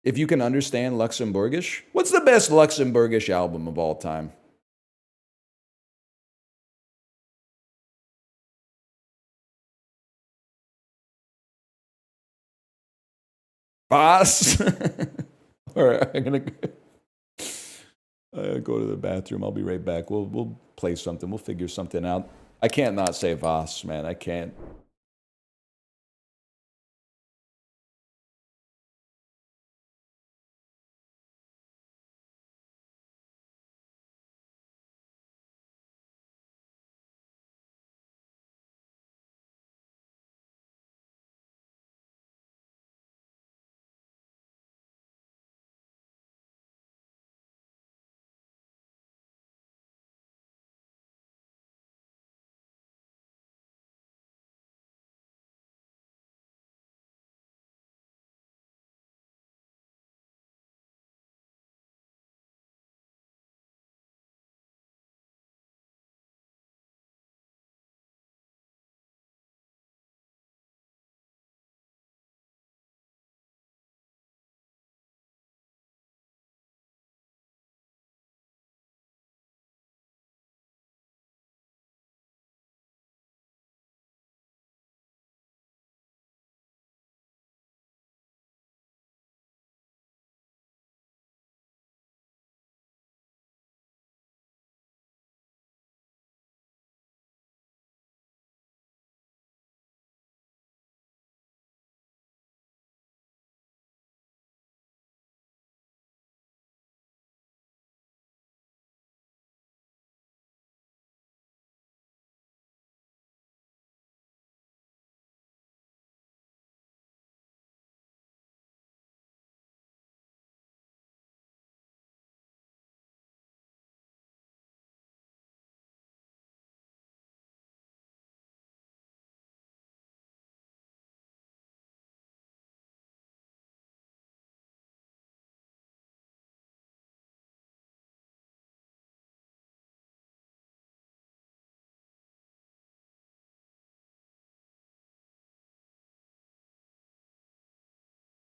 can understand Luxembourgish? What's the best Luxembourgish album of all time? Boss. All right, I'm gonna go to the bathroom. I'll be right back. We'll play something. We'll figure something out. I can't not say Voss, man. I can't.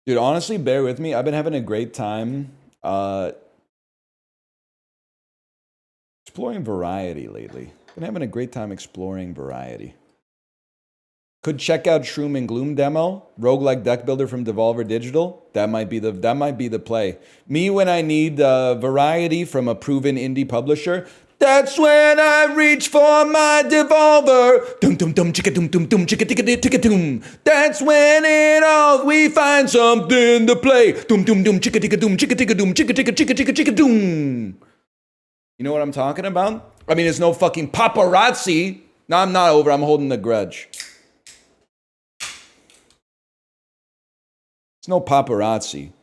Dude, honestly, bear with me. I've been having a great time exploring variety lately. Been having a great time exploring variety. Could check out Shroom and Gloom demo, roguelike deck builder from Devolver Digital. That might be the play. Me when I need variety from a proven indie publisher. That's when I reach for my Devolver. Dum dum dum chicka dum dum dum chicka ticka ticka dum. That's when it all we find something to play. Dum dum dum chicka ticka dum chicka ticka dum chicka ticka chicka ticka chicka dum. You know what I'm talking about? I mean, it's no fucking paparazzi. No, I'm not over. I'm holding the grudge. It's no paparazzi.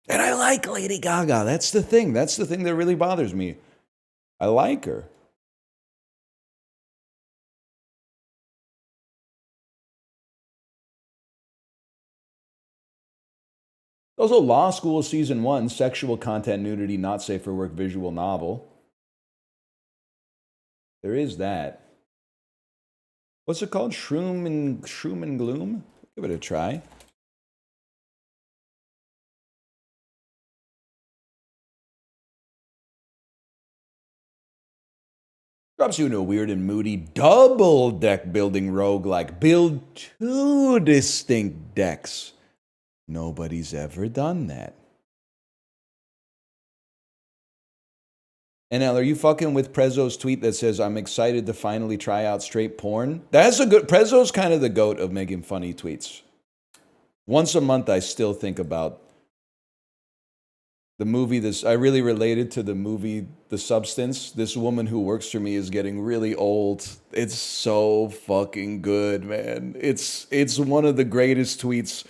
And I like Lady Gaga. That's the thing. That's the thing that really bothers me. I like her. Also, Law School Season 1, sexual content, nudity, not safe for work, visual novel. There is that. What's it called? Shroom and Gloom? Give it a try. Drops you into a weird and moody double deck building roguelike. Build 2 distinct decks. Nobody's ever done that. NL, are you fucking with Prezzo's tweet that says, I'm excited to finally try out straight porn? That's a good... Prezzo's kind of the goat of making funny tweets. Once a month, I still think about the movie. I really related to the movie The Substance. This woman who works for me is getting really old. It's so fucking good, man. It's one of the greatest tweets.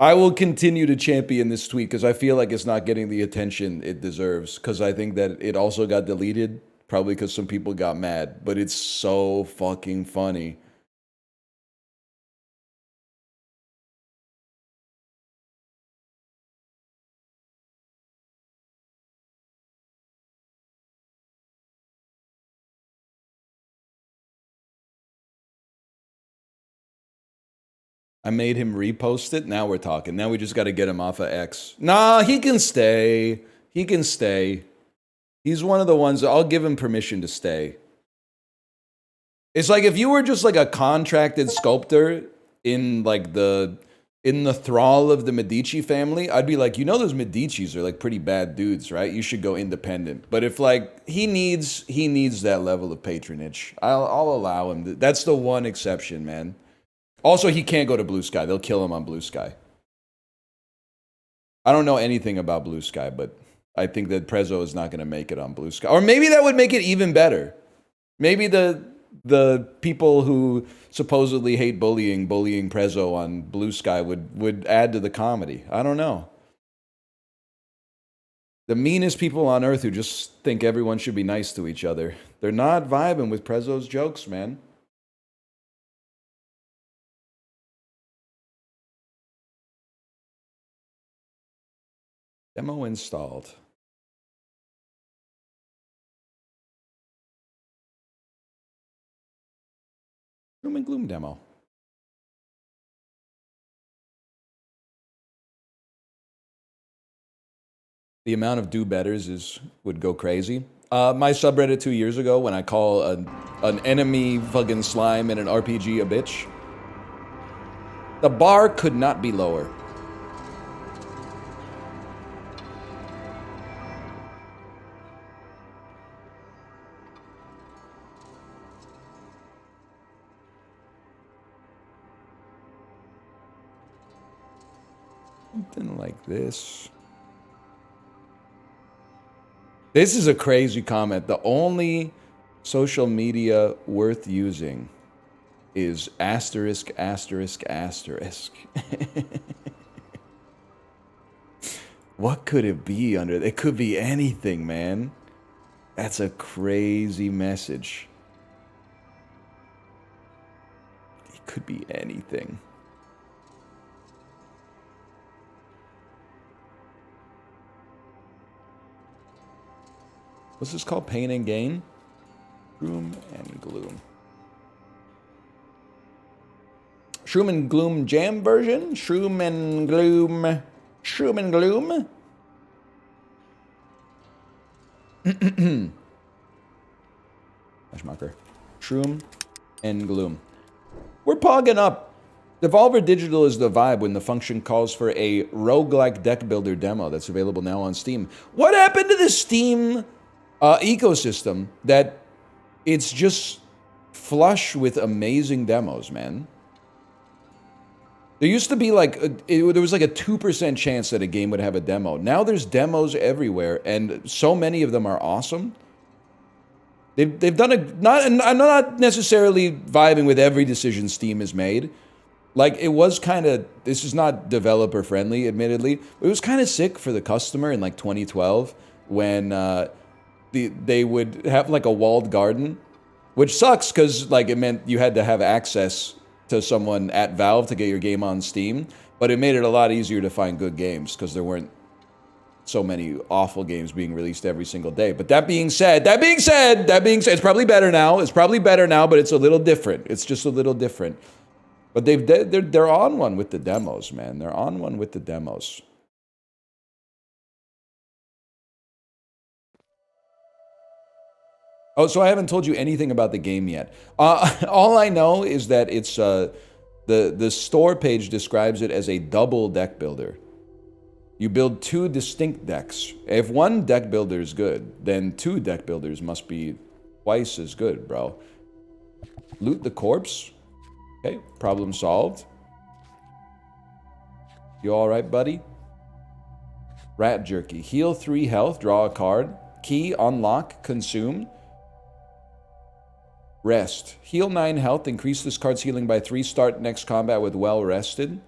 I will continue to champion this tweet because I feel like it's not getting the attention it deserves. Because I think that it also got deleted, probably because some people got mad. But it's so fucking funny. I made him repost it. Now we're talking. Now we just got to get him off of X. Nah, he can stay. He can stay. He's one of the ones, I'll give him permission to stay. It's like if you were just like a contracted sculptor in like in the thrall of the Medici family, I'd be like, you know, those Medicis are like pretty bad dudes, right? You should go independent. But if like he needs that level of patronage, I'll allow him. That's the one exception, man. Also, he can't go to Blue Sky. They'll kill him on Blue Sky. I don't know anything about Blue Sky, but I think that Prezzo is not going to make it on Blue Sky. Or maybe that would make it even better. Maybe the people who supposedly hate bullying Prezzo on Blue Sky would add to the comedy. I don't know. The meanest people on earth who just think everyone should be nice to each other. They're not vibing with Prezzo's jokes, man. Demo installed. Shroom and Gloom demo. The amount of do-betters would go crazy. My subreddit 2 years ago, when I call an enemy fucking slime in an RPG a bitch, the bar could not be lower. Something like this. This is a crazy comment. The only social media worth using is asterisk, asterisk, asterisk. What could it be under? It could be anything, man. That's a crazy message. It could be anything. What's this called? Pain and Gain? Shroom and Gloom. Shroom and Gloom jam version? Shroom and Gloom. Shroom and Gloom? Hash marker. Shroom and Gloom. We're pogging up. Devolver Digital is the vibe when the function calls for a roguelike deck builder demo that's available now on Steam. What happened to the Steam ecosystem that it's just flush with amazing demos, man? There used to be like, there was like a 2% chance that a game would have a demo. Now there's demos everywhere, and so many of them are awesome. They've done I'm not necessarily vibing with every decision Steam has made. Like, it was kind of, this is not developer friendly, admittedly, but it was kind of sick for the customer in like 2012 when they would have like a walled garden, which sucks because like it meant you had to have access to someone at Valve to get your game on Steam, but it made it a lot easier to find good games because there weren't so many awful games being released every single day. But that being said, it's probably better now. It's probably better now, but it's a little different. It's just a little different. But they're on one with the demos, man. They're on one with the demos. Oh, so I haven't told you anything about the game yet. All I know is that it's the store page describes it as a double deck builder. You build 2 distinct decks. If one deck builder is good, then 2 deck builders must be twice as good, bro. Loot the corpse. Okay, problem solved. You alright, buddy? Rat jerky. Heal 3 health, draw a card. Key, unlock, consume. Rest. Heal 9 health, increase this card's healing by 3, start next combat with well rested.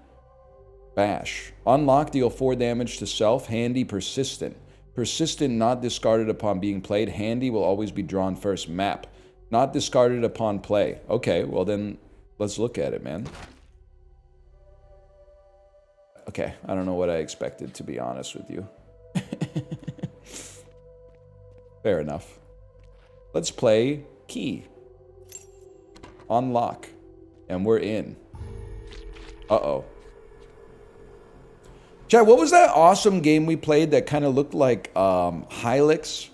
Bash. Unlock, deal 4 damage to self. Handy, persistent. Persistent, not discarded upon being played. Handy will always be drawn first. Map. Not discarded upon play. Okay, well then, let's look at it, man. Okay, I don't know what I expected, to be honest with you. Fair enough. Let's play Key. Unlock. And we're in. Uh-oh. Chat, what was that awesome game we played that kind of looked like Hylix?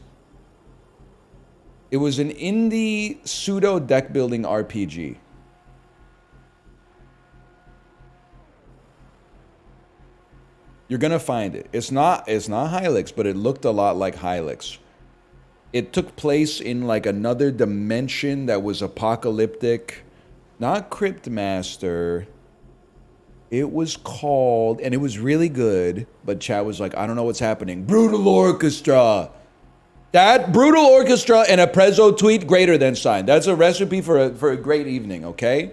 It was an indie pseudo deck building RPG. You're gonna find it. It's not Hylix, but it looked a lot like Hylix. It took place in like another dimension that was apocalyptic. Not Cryptmaster. It was called, and it was really good, but chat was like, I don't know what's happening. Brutal Orchestra. That Brutal Orchestra and a Prezzo tweet greater than sign. That's a recipe for a great evening, okay?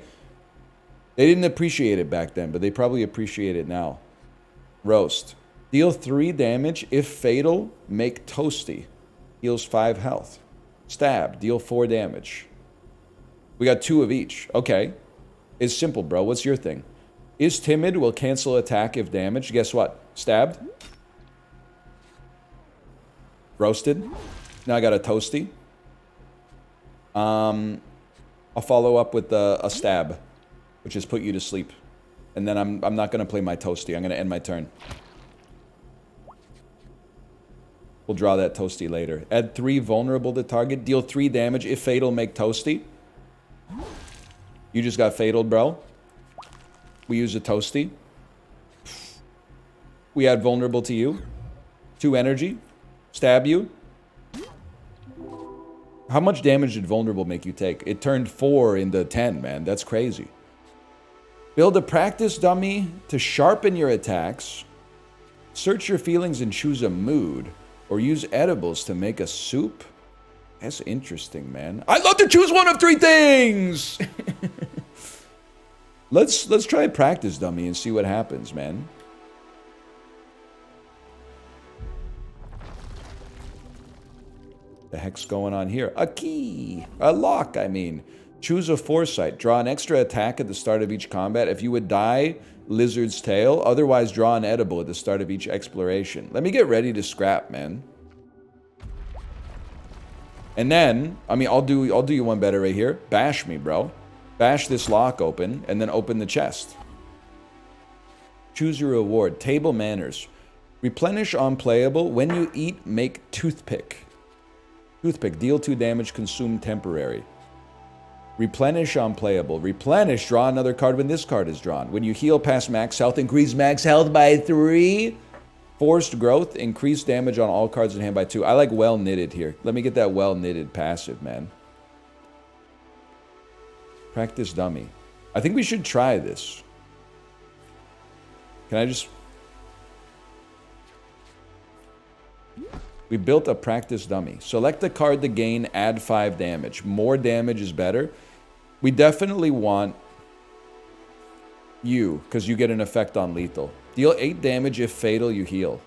They didn't appreciate it back then, but they probably appreciate it now. Roast. Deal 3 damage. If fatal, make toasty. Heals 5 health. Stab. Deal 4 damage. We got 2 of each. Okay. It's simple, bro. What's your thing? Is timid, will cancel attack if damaged. Guess what? Stabbed. Roasted. Now I got a toasty. I'll follow up with a stab, which is put you to sleep. And then I'm not going to play my toasty. I'm going to end my turn. We'll draw that toasty later. Add 3 vulnerable to target. Deal 3 damage. If fatal, make toasty. You just got fataled, bro. We use a toasty. We add vulnerable to you. 2 energy. Stab you. How much damage did vulnerable make you take? It turned 4 into 10, man. That's crazy. Build a practice dummy to sharpen your attacks. Search your feelings and choose a mood. Or use edibles to make a soup. That's interesting, man. I'd love to choose one of 3 things! Let's try practice dummy and see what happens, man. The heck's going on here? A key! A lock, I mean. Choose a foresight. Draw an extra attack at the start of each combat. If you would die, lizard's tail. Otherwise, draw an edible at the start of each exploration. Let me get ready to scrap, man. And then, I mean, I'll do you one better right here. Bash me, bro. Bash this lock open, and then open the chest. Choose your reward. Table manners. Replenish on playable. When you eat, make toothpick. Toothpick. Deal 2 damage. Consume temporary. Replenish on playable. Replenish. Draw another card when this card is drawn. When you heal past max health, increase max health by 3. Forced growth. Increase damage on all cards in hand by 2. I like well knitted here. Let me get that well knitted passive, man. Practice dummy. I think we should try this. Can I just... We built a practice dummy. Select a card to gain, add 5 damage. More damage is better. We definitely want you, because you get an effect on lethal. Deal 8 damage if fatal, you heal.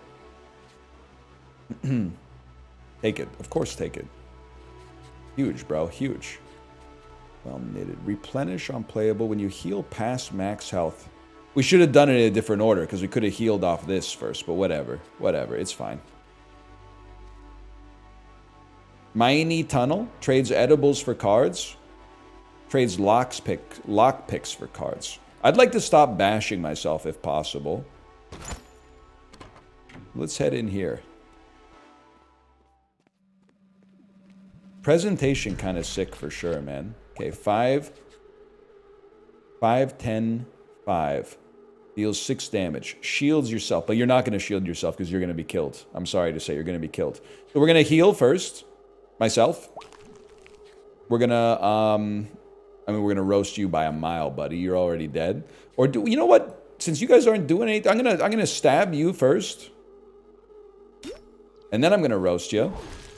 Take it. Of course take it. Huge, bro. Huge. Well knitted. Replenish on playable when you heal past max health. We should have done it in a different order, because we could have healed off this first, but whatever. Whatever. It's fine. Mighty Tunnel trades edibles for cards. Trades lockpicks for cards. I'd like to stop bashing myself if possible. Let's head in here. Presentation kind of sick for sure, man. Okay, 5, 10, 5. Deals 6 damage. Shields yourself, but you're not going to shield yourself because you're going to be killed. I'm sorry to say, you're going to be killed. So we're going to heal first. Myself. We're going to, we're going to roast you by a mile, buddy. You're already dead. Or do, you know what? Since you guys aren't doing anything, I'm going to stab you first. And then I'm going to roast you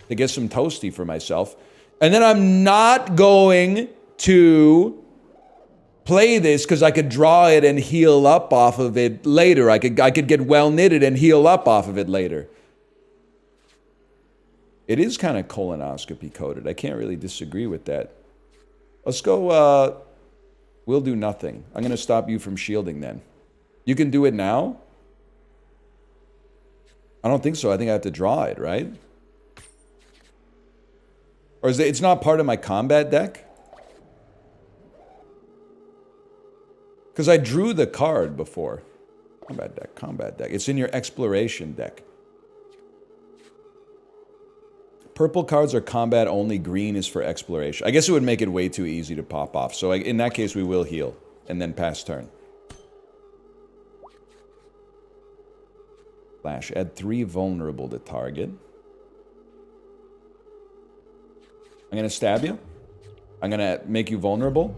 to get some toasty for myself. And then I'm not going to play this because I could draw it and heal up off of it later. I could get well knitted and heal up off of it later. It is kind of colonoscopy coded. I can't really disagree with that. Let's go, we'll do nothing. I'm going to stop you from shielding then. You can do it now? I don't think so. I think I have to draw it, right? Or is it, it's not part of my combat deck? Because I drew the card before. Combat deck, combat deck. It's in your exploration deck. Purple cards are combat only. Green is for exploration. I guess it would make it way too easy to pop off. So in that case, we will heal. And then pass turn. Flash. Add 3 vulnerable to target. I'm going to stab you. I'm going to make you vulnerable.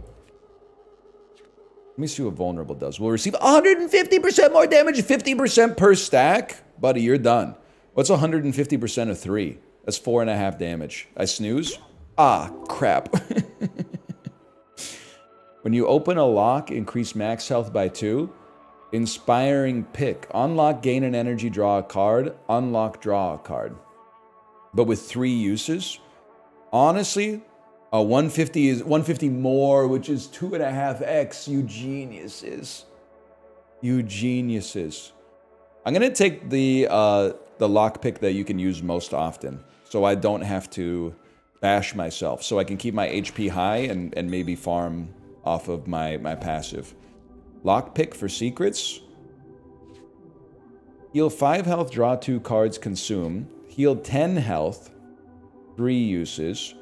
Let me see what vulnerable does. We'll receive 150% more damage, 50% per stack. Buddy, you're done. What's 150% of 3? That's 4.5 damage. I snooze? Ah, crap. When you open a lock, increase max health by 2. Inspiring pick. Unlock, gain an energy, draw a card. Unlock, draw a card. But with 3 uses. Honestly, 150 is 150 more, which is 2.5x. You geniuses. You geniuses. I'm going to take the lockpick that you can use most often. So I don't have to bash myself. So I can keep my HP high and maybe farm off of my passive. Lockpick for secrets. Heal 5 health, draw 2 cards, consume. Heal 10 health, 3 uses.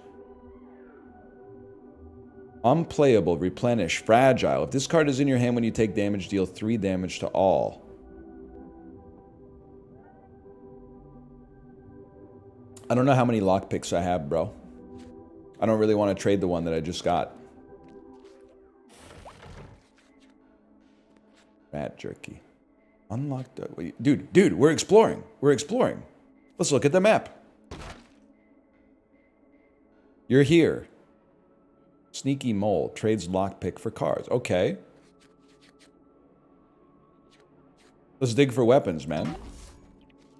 Unplayable, replenish, fragile. If this card is in your hand when you take damage, deal 3 damage to all. I don't know how many lockpicks I have, bro. I don't really want to trade the one that I just got. Rat jerky. Unlocked. Dude, we're exploring. We're exploring. Let's look at the map. You're here. Sneaky mole trades lockpick for cards. Okay. Let's dig for weapons, man.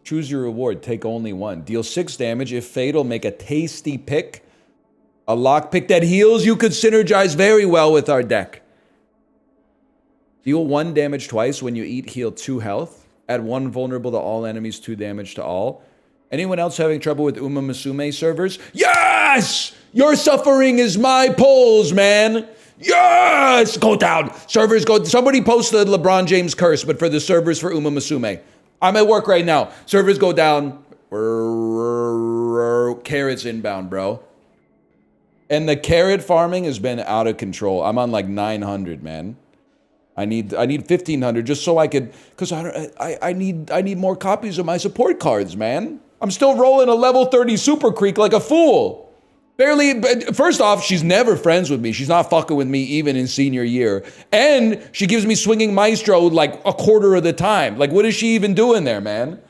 Choose your reward. Take only 1. Deal 6 damage. If fatal, make a tasty pick. A lockpick that heals you could synergize very well with our deck. Deal 1 damage twice. When you eat, heal 2 health. Add 1 vulnerable to all enemies, 2 damage to all. Anyone else having trouble with Uma Musume servers? Yes! Your suffering is my pulls, man! Yes! Go down. Servers go. Somebody posted LeBron James curse, but for the servers for Uma Musume. I'm at work right now. Servers go down. Carrots inbound, bro. And the carrot farming has been out of control. I'm on like 900, man. I need 1,500 just so I could, because I need more copies of my support cards, man. I'm still rolling a level 30 Super Creek like a fool. Barely, first off, she's never friends with me. She's not fucking with me even in senior year. And she gives me swinging maestro like a quarter of the time. Like, what is she even doing there, man?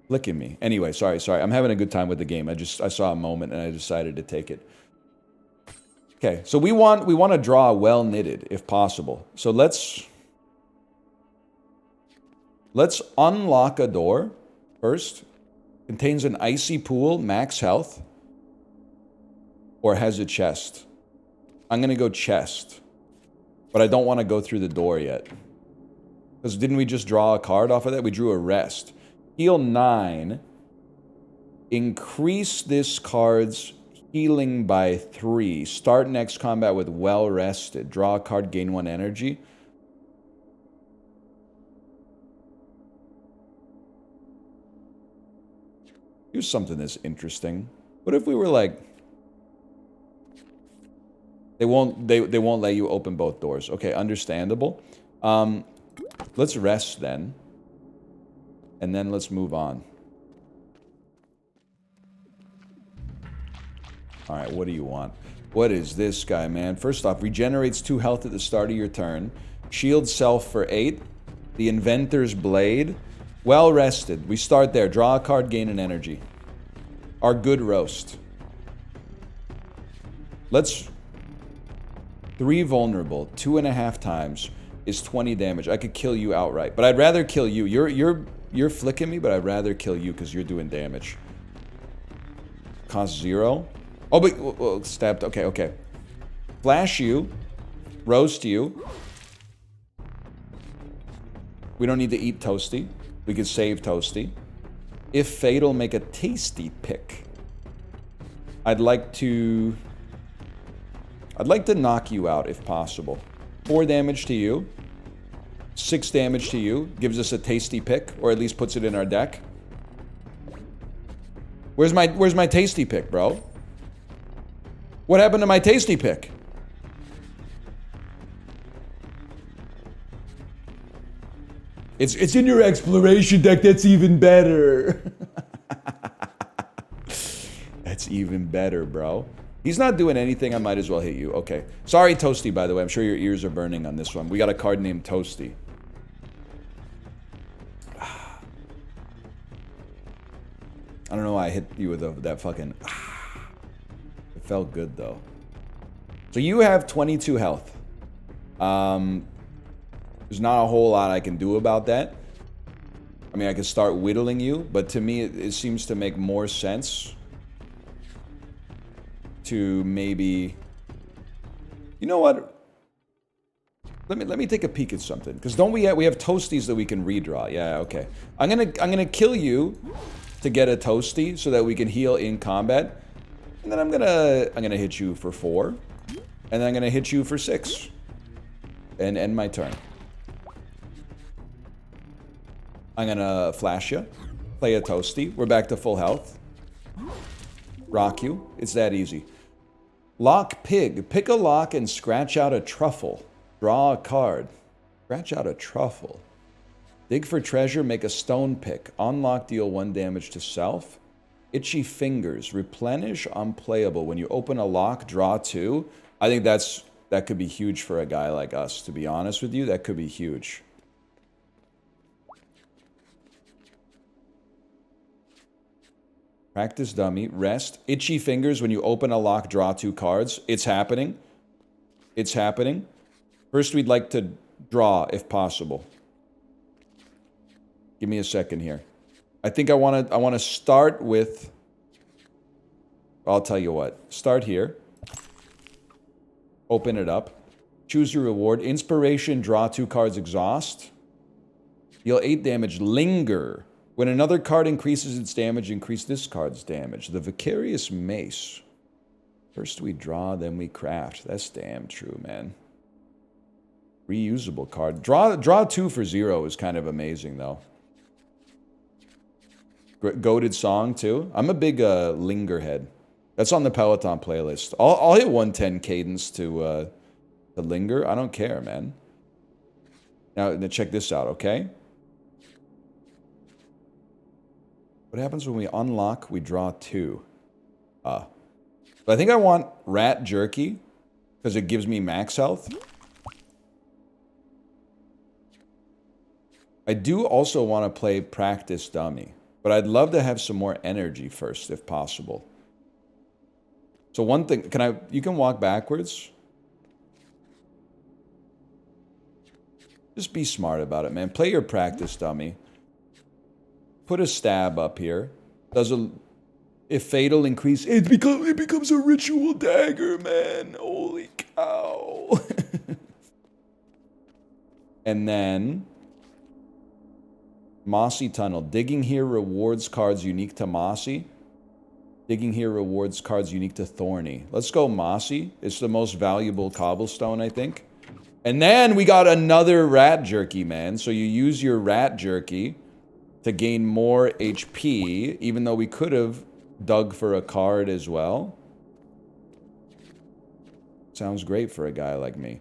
Look at me. Anyway, sorry. I'm having a good time with the game. I saw a moment and I decided to take it. Okay, so we want to draw well knitted if possible. So let's unlock a door first. Contains an icy pool, max health, or has a chest. I'm gonna go chest, but I don't want to go through the door yet. Because didn't we just draw a card off of that? We drew a rest. Heal 9. Increase this card's healing by 3. Start next combat with well rested. Draw a card, gain 1 energy. Here's something that's interesting. What if we were like, they won't let you open both doors. Okay, understandable. Let's rest then. And then let's move on. All right, what do you want? What is this guy, man? First off, regenerates 2 health at the start of your turn. Shield self for 8. The Inventor's Blade. Well rested. We start there. Draw a card, gain an energy. Our good roast. Let's... 3 vulnerable. 2.5 times is 20 damage. I could kill you outright. But I'd rather kill you. You're flicking me, but I'd rather kill you because you're doing damage. Cost 0. Oh, but stabbed. Okay. Flash you. Roast you. We don't need to eat Toasty. We could save Toasty. If fatal, make a tasty pick. I'd like to knock you out if possible. 4 damage to you. 6 damage to you. Gives us a tasty pick, or at least puts it in our deck. Where's my tasty pick, bro? What happened to my tasty pick? It's in your exploration deck. That's even better. That's even better, bro. He's not doing anything. I might as well hit you. Okay. Sorry, Toasty, by the way. I'm sure your ears are burning on this one. We got a card named Toasty. I don't know why I hit you with that fucking... It felt good, though. So you have 22 health. There's not a whole lot I can do about that. I mean, I could start whittling you, but to me, it seems to make more sense to maybe... You know what? Let me take a peek at something. Because don't we have Toasties that we can redraw? Yeah, okay. I'm gonna kill you to get a Toasty so that we can heal in combat. And then I'm gonna hit you for 4. And then I'm gonna hit you for 6. And end my turn. I'm gonna flash you. Play a Toasty. We're back to full health. Rock you. It's that easy. Lock Pig. Pick a lock and scratch out a truffle. Draw a card. Scratch out a truffle. Dig for treasure. Make a stone pick. Unlock, deal 1 damage to self. Itchy Fingers. Replenish, unplayable. When you open a lock, draw 2. I think that could be huge for a guy like us, to be honest with you. That could be huge. Practice dummy. Rest. Itchy Fingers. When you open a lock, draw 2 cards. It's happening. It's happening. First, we'd like to draw, if possible. Give me a second here. I think I want to start with... I'll tell you what. Start here. Open it up. Choose your reward. Inspiration. Draw 2 cards. Exhaust. Deal 8 damage. Linger. When another card increases its damage, increase this card's damage. The Vicarious Mace. First we draw, then we craft. That's damn true, man. Reusable card. Draw 2 for 0 is kind of amazing, though. Goated song, too. I'm a big linger head. That's on the Peloton playlist. I'll hit 110 cadence to linger. I don't care, man. Now check this out, okay? What happens when we unlock, we draw 2? But I think I want Rat Jerky, because it gives me max health. I do also want to play Practice Dummy, but I'd love to have some more energy first, if possible. So one thing, you can walk backwards? Just be smart about it, man. Play your Practice Dummy. Put a stab up here. If fatal increase, it becomes a ritual dagger, man. Holy cow. And then Mossy Tunnel. Digging here rewards cards unique to Mossy. Digging here rewards cards unique to Thorny. Let's go Mossy. It's the most valuable cobblestone, I think. And then we got another Rat Jerky, man. So you use your Rat Jerky to gain more HP, even though we could have dug for a card as well. Sounds great for a guy like me.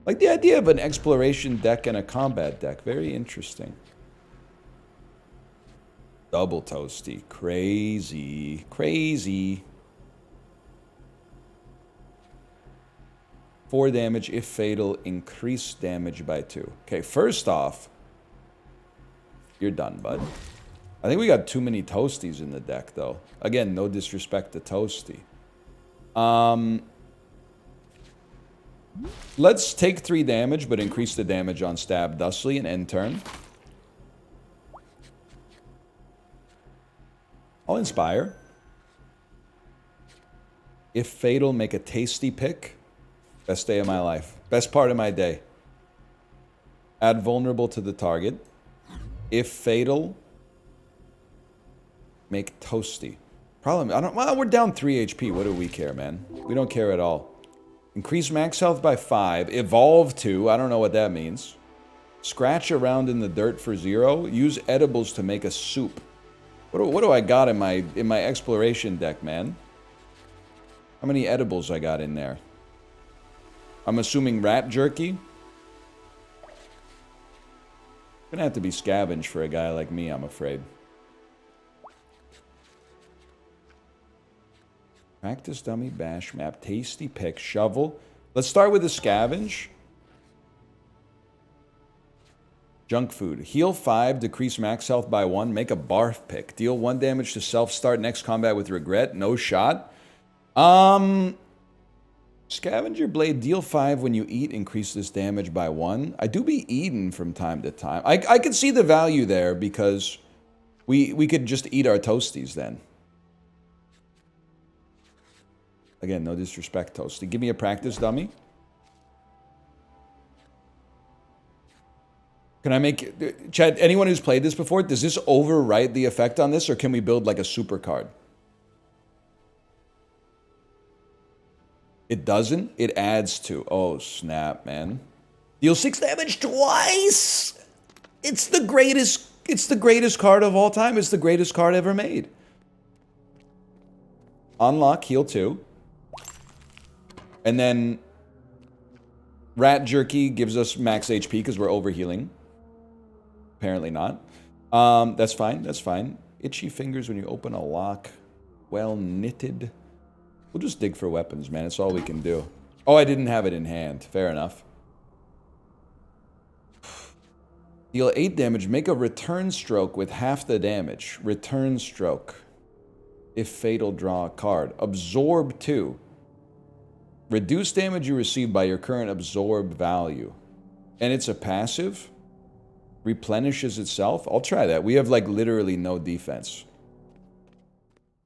Like the idea of an exploration deck and a combat deck. Very interesting. Double Toasty. Crazy. Crazy. 4 damage if fatal. Increase damage by 2. Okay, first off, you're done, bud. I think we got too many Toasties in the deck, though. Again, no disrespect to Toasty. Let's take 3 damage, but increase the damage on Stab Dustly and end turn. I'll Inspire. If fatal, make a tasty pick. Best day of my life. Best part of my day. Add vulnerable to the target. If fatal, make toasty. Problem, well, we're down 3 HP. What do we care, man? We don't care at all. Increase max health by 5. Evolve 2. I don't know what that means. Scratch around in the dirt for 0. Use edibles to make a soup. What do I got in my exploration deck, man? How many edibles I got in there? I'm assuming Rat Jerky. Gonna have to be scavenge for a guy like me, I'm afraid. Practice Dummy, Bash Map, Tasty Pick, Shovel. Let's start with the scavenge. Junk Food. Heal 5, decrease max health by 1, make a barf pick. Deal 1 damage to self, start next combat with regret. No shot. Scavenger Blade, deal 5 when you eat, increase this damage by 1. I do be eating from time to time. I could see the value there because we could just eat our Toasties then. Again, no disrespect, Toasty. Give me a Practice Dummy. Can I make... Chad, anyone who's played this before, does this overwrite the effect on this, or can we build like a super card? It doesn't? It adds to. Oh, snap, man. Deal 6 damage twice! It's the greatest card of all time. It's the greatest card ever made. Unlock, heal 2. And then Rat Jerky gives us max HP because we're overhealing. Apparently not. That's fine. That's fine. Itchy fingers when you open a lock. Well knitted. We'll just dig for weapons, man. It's all we can do. Oh, I didn't have it in hand. Fair enough. Deal 8 damage. Make a return stroke with half the damage. Return stroke. If fatal, draw a card. Absorb 2. Reduce damage you receive by your current absorb value. And it's a passive. Replenishes itself. I'll try that. We have like literally no defense.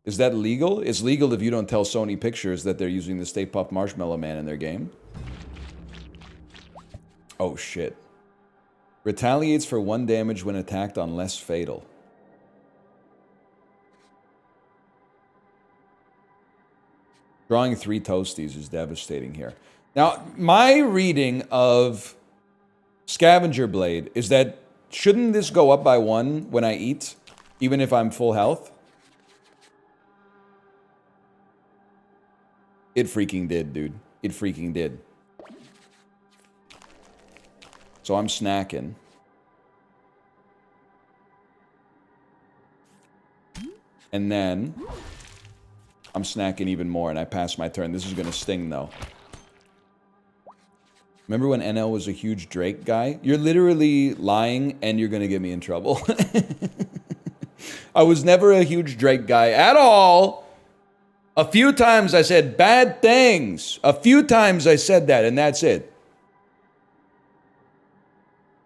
Is that legal? It's legal if you don't tell Sony Pictures that they're using the Stay Puft Marshmallow Man in their game. Oh shit. Retaliates for 1 damage when attacked unless fatal. Drawing 3 toasties is devastating here. Now, my reading of Scavenger Blade is that shouldn't this go up by 1 when I eat, even if I'm full health? It freaking did, dude. It freaking did. So I'm snacking. And then I'm snacking even more, and I pass my turn. This is going to sting, though. Remember when NL was a huge Drake guy? You're literally lying, and you're going to get me in trouble. I was never a huge Drake guy at all. A few times I said bad things. A few times I said that, and that's it.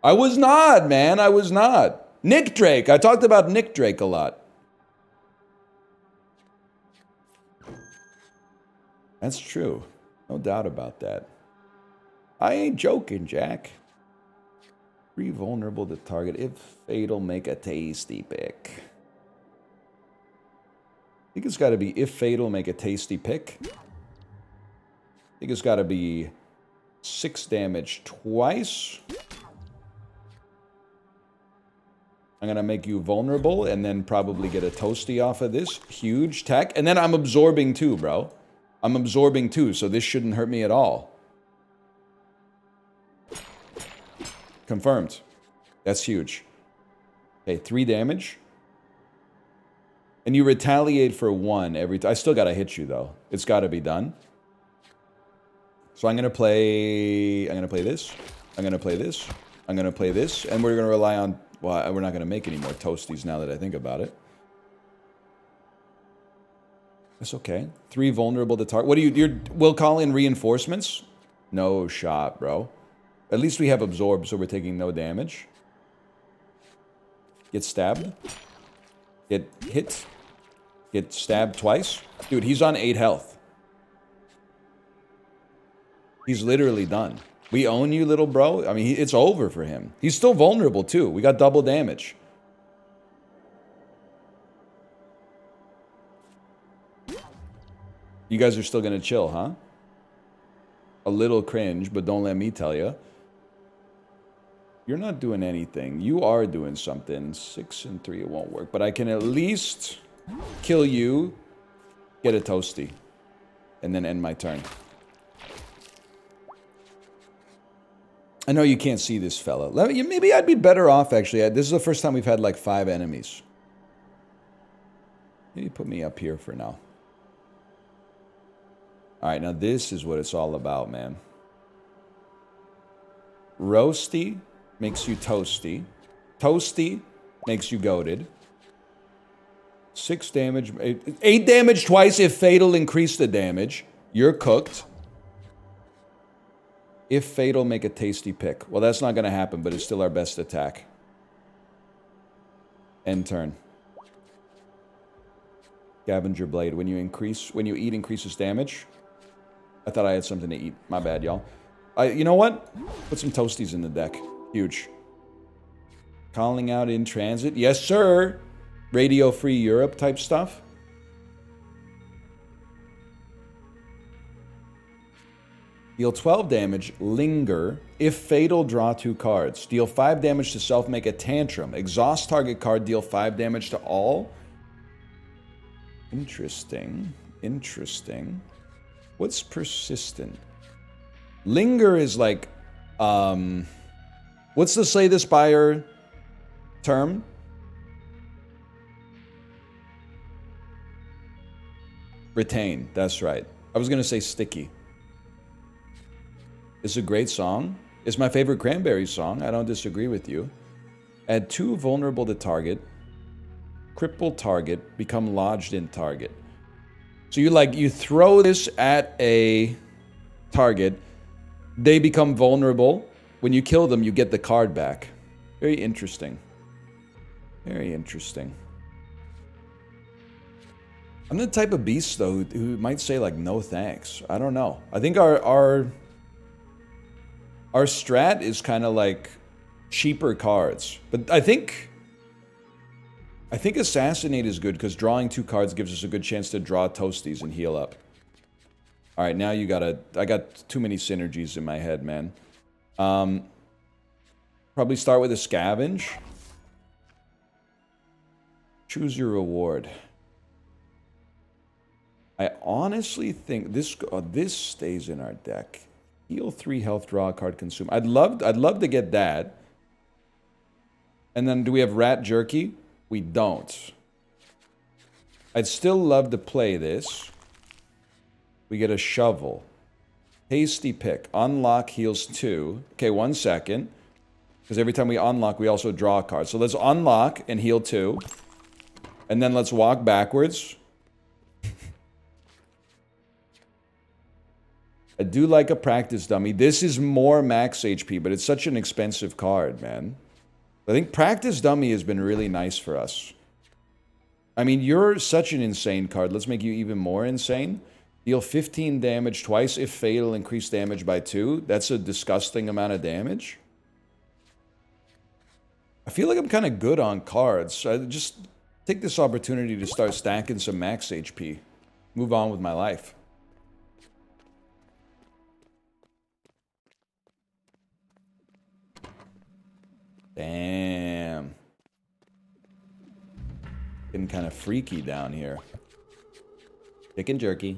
I was not, man. I was not. Nick Drake. I talked about Nick Drake a lot. That's true. No doubt about that. I ain't joking, Jack. 3 vulnerable to target. If fatal, make a tasty pick. I think it's got to be if fatal, make a tasty pick. I think it's got to be 6 damage twice. I'm going to make you vulnerable and then probably get a toasty off of this. Huge tech. And then I'm absorbing 2, bro. I'm absorbing 2, so this shouldn't hurt me at all. Confirmed. That's huge. Okay, 3 damage. And you retaliate for 1 every time. I still gotta hit you, though. It's gotta be done. So I'm gonna play this. I'm gonna play this. I'm gonna play this. And we're gonna rely on... Well, we're not gonna make any more toasties now that I think about it. That's okay. 3 vulnerable to target. What do you... We'll call in reinforcements? No shot, bro. At least we have absorbed, so we're taking no damage. Get stabbed. Get hit. Get stabbed twice. Dude, he's on 8 health. He's literally done. We own you, little bro. I mean, it's over for him. He's still vulnerable, too. We got double damage. You guys are still gonna chill, huh? A little cringe, but don't let me tell you. You're not doing anything. You are doing something. 6 and 3, it won't work. But I can at least kill you, get a toasty, and then end my turn. I know you can't see this fella. Maybe I'd be better off, actually. This is the first time we've had like 5 enemies. Maybe put me up here for now. Alright, now this is what it's all about, man. Roasty makes you toasty. Toasty makes you goated. 6 damage. 8 damage twice if fatal, increase the damage. You're cooked. If fatal, make a tasty pick. Well, that's not going to happen, but it's still our best attack. End turn. Scavenger Blade. When you eat, increases damage. I thought I had something to eat. My bad, y'all. You know what? Put some toasties in the deck. Huge. Calling out in transit. Yes, sir. Radio Free Europe type stuff. Deal 12 damage. Linger. If fatal, draw 2 cards. Deal 5 damage to self, make a tantrum. Exhaust target card, deal 5 damage to all. Interesting. Interesting. What's persistent? Linger is like, what's the Slay the Spire term? Retain, that's right. I was gonna say sticky. It's a great song. It's my favorite Cranberries song. I don't disagree with you. Add 2 vulnerable to target. Cripple target, become lodged in target. So you throw this at a target, they become vulnerable. When you kill them, you get the card back. Very interesting. Very interesting. I'm the type of beast, though, who might say, like, no thanks. I don't know. I think our strat is kind of like cheaper cards. But I think Assassinate is good because drawing 2 cards gives us a good chance to draw toasties and heal up. All right, now you gotta... I got too many synergies in my head, man. Probably start with a scavenge. Choose your reward. I honestly think this this stays in our deck. Heal 3 health, draw a card, consume. I'd love to get that. And then do we have Rat Jerky? We don't. I'd still love to play this. We get a shovel. Hasty pick. Unlock heals 2. Okay, 1 second. Because every time we unlock, we also draw a card. So let's unlock and heal 2. And then let's walk backwards. I do like a practice dummy. This is more max HP, but it's such an expensive card, man. I think practice dummy has been really nice for us. I mean, you're such an insane card. Let's make you even more insane. Deal 15 damage twice. If fatal, increase damage by 2. That's a disgusting amount of damage. I feel like I'm kind of good on cards. So I just take this opportunity to start stacking some max HP. Move on with my life. Damn. Getting kind of freaky down here. Chicken jerky.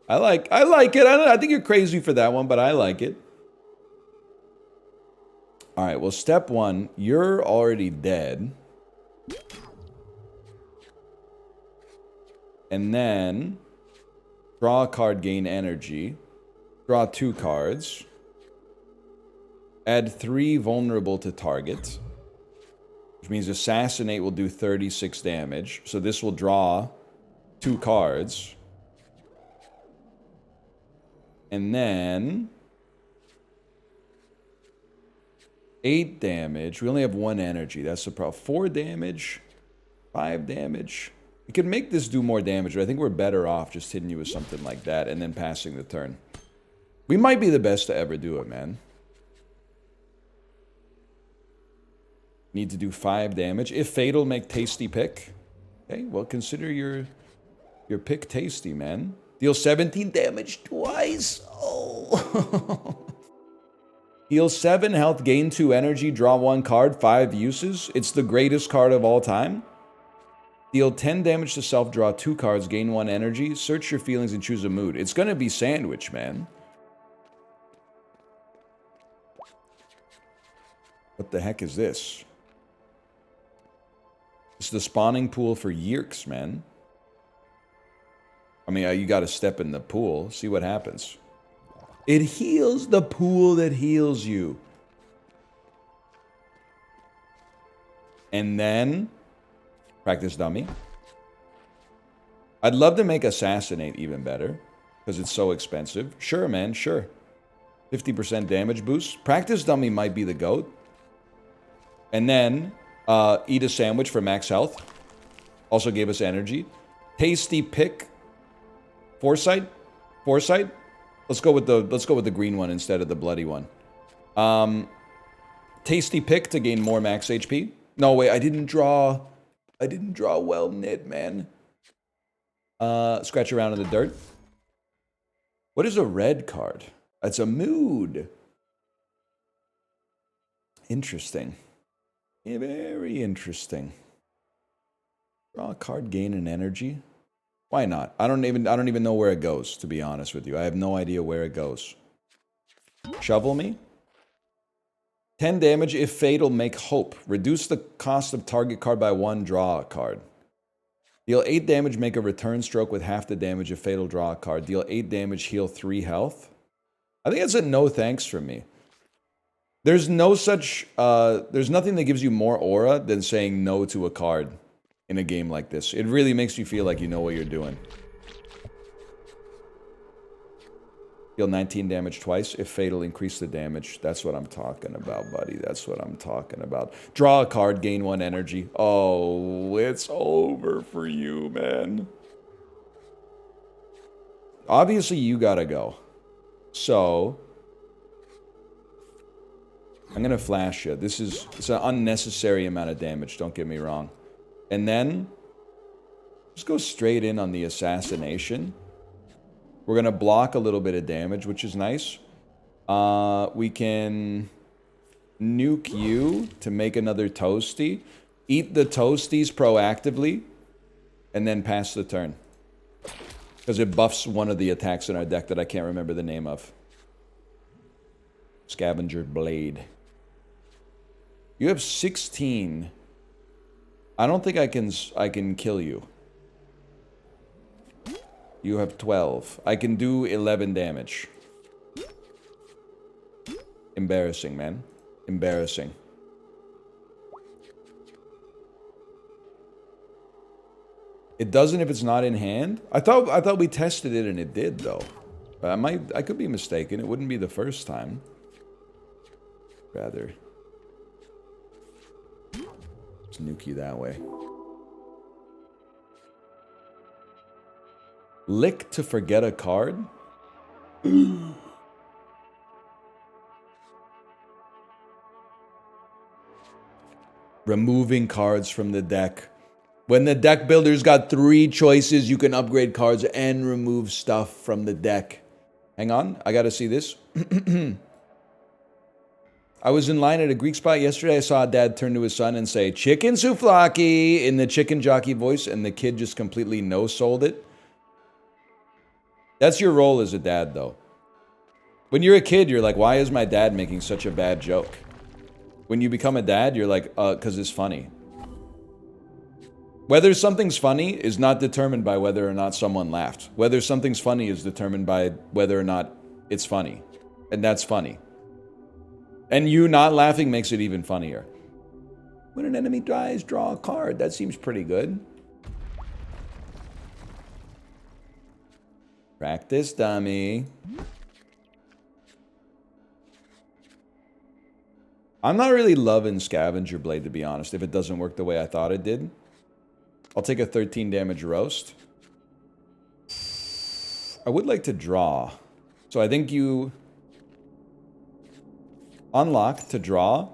I like it. I think you're crazy for that one, but I like it. All right, well, step 1, you're already dead. And then draw a card, gain energy. Draw 2 cards. Add 3 vulnerable to target. Which means assassinate will do 36 damage. So this will draw 2 cards. And then 8 damage. We only have 1 energy. That's the problem. 4 damage. 5 damage. We could make this do more damage, but I think we're better off just hitting you with something like that and then passing the turn. We might be the best to ever do it, man. Need to do 5 damage. If fatal, make tasty pick. Okay, well, consider your pick tasty, man. Deal 17 damage twice. Oh. Heal 7 health, gain 2 energy, draw 1 card, 5 uses. It's the greatest card of all time. Deal 10 damage to self, draw 2 cards, gain 1 energy. Search your feelings and choose a mood. It's gonna be sandwich, man. What the heck is this? It's the spawning pool for Yerks, man. I mean, you gotta step in the pool, see what happens. It heals the pool that heals you. And then, practice dummy. I'd love to make assassinate even better, because it's so expensive. Sure, man, sure. 50% damage boost. Practice dummy might be the GOAT. And then, eat a sandwich for max health. Also gave us energy. Tasty pick. Foresight. Let's go with the green one instead of the bloody one. Tasty pick to gain more max HP. No, wait, I didn't draw well knit, man. Scratch around in the dirt. What is a red card? It's a mood. Interesting. Yeah, very interesting. Draw a card, gain an energy. Why not? I don't even know where it goes, to be honest with you. I have no idea where it goes. Shovel me. 10 damage if fatal, make hope. Reduce the cost of target card by 1, draw a card. Deal 8 damage, make a return stroke with half the damage if fatal, draw a card. Deal 8 damage, heal 3 health. I think that's a no thanks from me. There's no such, there's nothing that gives you more aura than saying no to a card in a game like this. It really makes you feel like you know what you're doing. Deal 19 damage twice. If fatal, increase the damage. That's what I'm talking about, buddy. That's what I'm talking about. Draw a card, gain 1 energy. Oh, it's over for you, man. Obviously, you gotta go. So, I'm gonna flash you. It's an unnecessary amount of damage, don't get me wrong. And then, just go straight in on the assassination. We're going to block a little bit of damage, which is nice. We can nuke you to make another toasty. Eat the toasties proactively. And then pass the turn. Because it buffs one of the attacks in our deck that I can't remember the name of. Scavenger Blade. You have 16. I don't think I can kill you. You have 12. I can do 11 damage. Embarrassing, man. Embarrassing. It doesn't if it's not in hand? I thought we tested it and it did though. I could be mistaken. It wouldn't be the first time. Rather. Let's nuke you that way. Lick to forget a card? Removing cards from the deck. When the deck builder's got 3 choices, you can upgrade cards and remove stuff from the deck. Hang on, I gotta see this. I was in line at a Greek spot yesterday. I saw a dad turn to his son and say, "Chicken souvlaki," in the chicken jockey voice, and the kid just completely no-sold it. That's your role as a dad, though. When you're a kid, you're like, why is my dad making such a bad joke? When you become a dad, you're like, 'cause it's funny. Whether something's funny is not determined by whether or not someone laughed. Whether something's funny is determined by whether or not it's funny. And that's funny. And you not laughing makes it even funnier. When an enemy dies, draw a card. That seems pretty good. Practice, dummy. I'm not really loving Scavenger Blade, to be honest, if it doesn't work the way I thought it did. I'll take a 13 damage roast. I would like to draw. So I think you unlock to draw.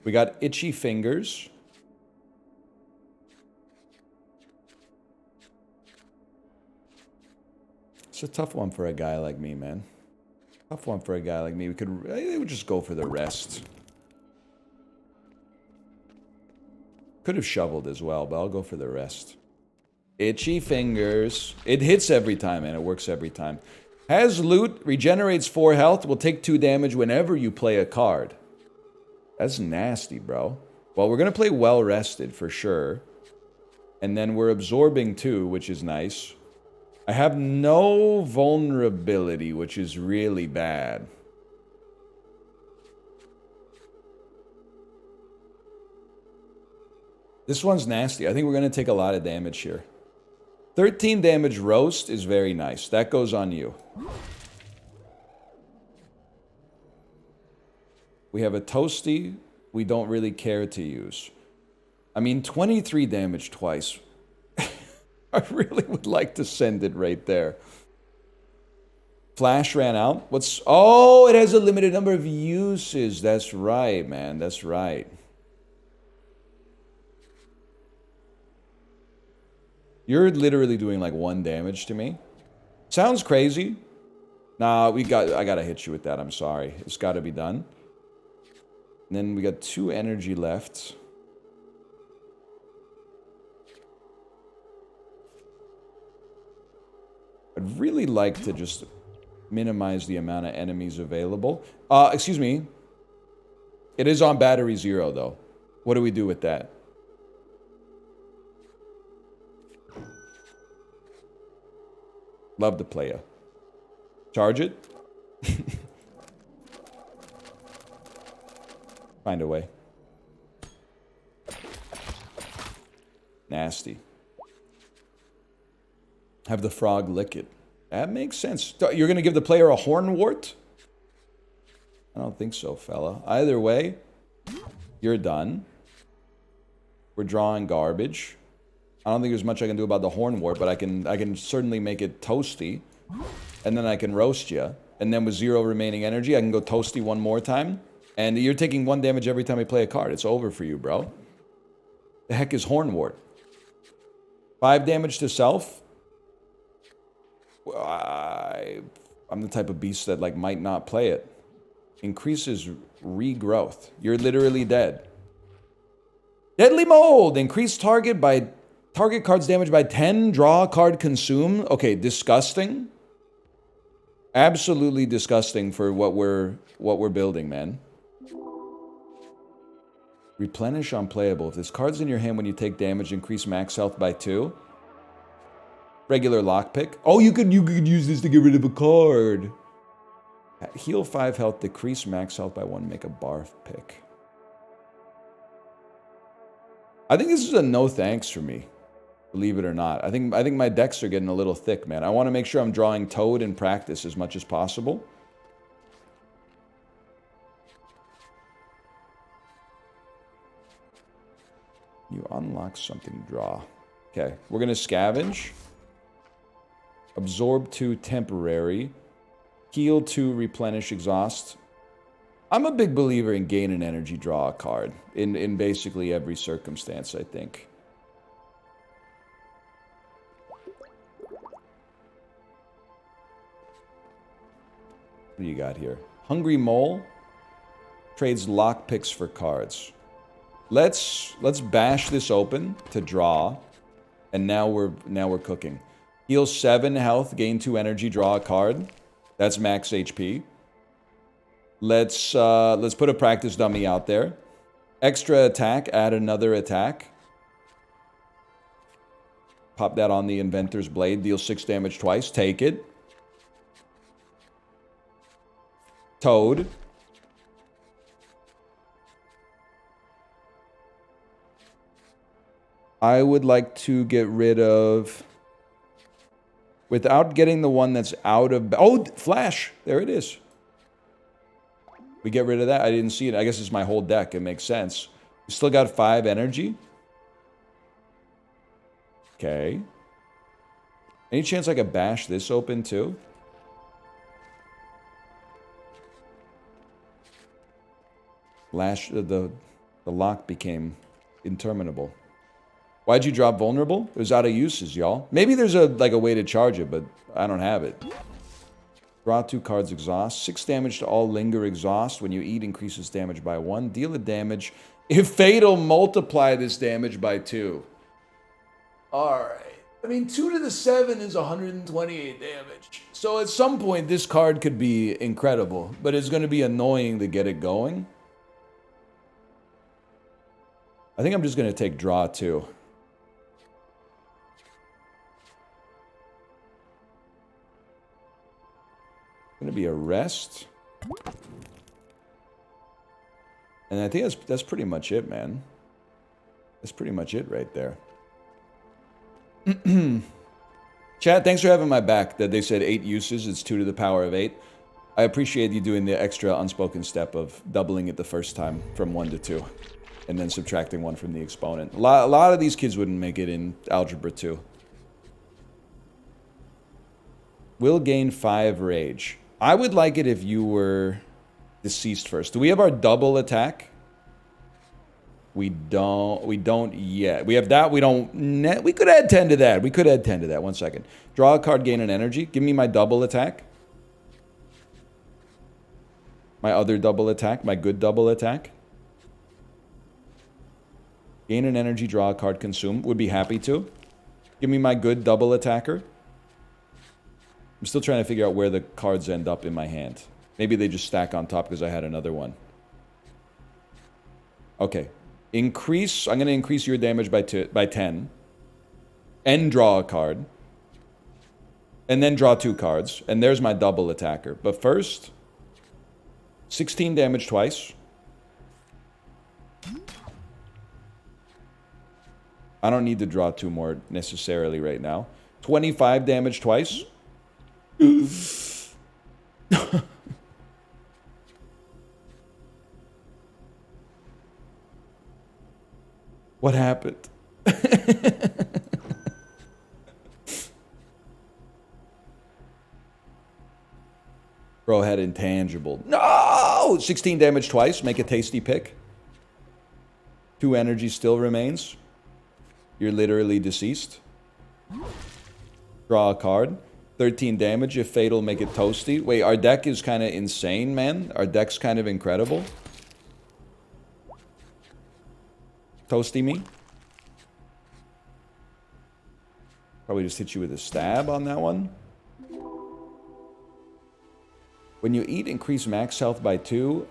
We got Itchy Fingers. It's a tough one for a guy like me, man. Tough one for a guy like me. We would just go for the rest. Could have shoveled as well, but I'll go for the rest. Itchy Fingers. It hits every time, and it works every time. Has loot, regenerates 4 health, will take 2 damage whenever you play a card. That's nasty, bro. Well, we're going to play Well Rested for sure. And then we're absorbing 2, which is nice. I have no vulnerability, which is really bad. This one's nasty. I think we're going to take a lot of damage here. 13 damage roast is very nice. That goes on you. We have a toasty we don't really care to use. I mean, 23 damage twice. I really would like to send it right there. Flash ran out. What's... Oh, it has a limited number of uses. That's right, man. That's right. You're literally doing like 1 damage to me. Sounds crazy. Nah, I gotta hit you with that. I'm sorry. It's gotta be done. And then we got 2 energy left. I'd really like to just minimize the amount of enemies available. Excuse me. It is on battery 0, though. What do we do with that? Love to play ya. Charge it. Find a way. Nasty. Have the frog lick it. That makes sense. You're going to give the player a hornwort? I don't think so, fella. Either way, you're done. We're drawing garbage. I don't think there's much I can do about the hornwort, but I can certainly make it toasty. And then I can roast you. And then with 0 remaining energy, I can go toasty 1 more time. And you're taking 1 damage every time I play a card. It's over for you, bro. The heck is hornwort? 5 damage to self. I'm the type of beast that like might not play it. Increases regrowth. You're literally dead. Deadly Mold. Increase target card's damage by 10. Draw a card, consume. Okay, disgusting. Absolutely disgusting for what we're building, man. Replenish unplayable. If this card's in your hand when you take damage, increase max health by 2. Regular lockpick. Oh, you could use this to get rid of a card. Heal 5 health, decrease max health by 1, make a barf pick. I think this is a no thanks for me, believe it or not. I think my decks are getting a little thick, man. I want to make sure I'm drawing Toad in practice as much as possible. You unlock something, draw. Okay, we're going to scavenge. Absorb 2, temporary. Heal 2, replenish, exhaust. I'm a big believer in gain an energy, draw a card. In basically every circumstance, I think. What do you got here? Hungry Mole. Trades lockpicks for cards. Let's bash this open to draw, and now we're cooking. Heal 7 health, gain 2 energy, draw a card. That's max HP. Let's put a practice dummy out there. Extra attack, add another attack. Pop that on the Inventor's Blade, deal 6 damage twice. Take it. Toad. I would like to get rid of... Without getting the one that's out of... Oh, Flash! There it is. We get rid of that. I didn't see it. I guess it's my whole deck. It makes sense. We still got 5 energy. Okay. Any chance I could bash this open too? The lock became interminable. Why'd you drop vulnerable? It was out of uses, y'all. Maybe there's a way to charge it, but I don't have it. Draw 2 cards, exhaust. 6 damage to all linger exhaust. When you eat, increases damage by 1. Deal a damage. If fatal, multiply this damage by 2. Alright. I mean, 2 to the 7 is 128 damage. So at some point, this card could be incredible, but it's going to be annoying to get it going. I think I'm just going to take draw 2. Going to be a rest. And I think that's pretty much it, man. That's pretty much it right there. Chat, thanks for having my back. That they said 8 uses, it's 2 to the power of 8. I appreciate you doing the extra unspoken step of doubling it the first time from 1 to 2. And then subtracting 1 from the exponent. A lot of these kids wouldn't make it in Algebra 2. Will gain 5 rage. I would like it if you were deceased first. Do we have our double attack? We don't yet. We have that. We don't. We could add 10 to that. We could add 10 to that. 1 second. Draw a card, gain an energy. Give me my double attack. My other double attack. My good double attack. Gain an energy, draw a card, consume. Would be happy to. Give me my good double attacker. I'm still trying to figure out where the cards end up in my hand. Maybe they just stack on top because I had another one. Okay. Increase. I'm going to increase your damage by 10. And draw a card. And then draw 2 cards. And there's my double attacker. But first, 16 damage twice. I don't need to draw 2 more necessarily right now. 25 damage twice. What happened? Bro had intangible. No! 16 damage twice. Make a tasty pick. 2 energy still remains. You're literally deceased. Draw a card. 13 damage. If fatal, make it toasty. Wait, our deck is kind of insane, man. Our deck's kind of incredible. Toasty me. Probably just hit you with a stab on that one. When you eat, increase max health by 2.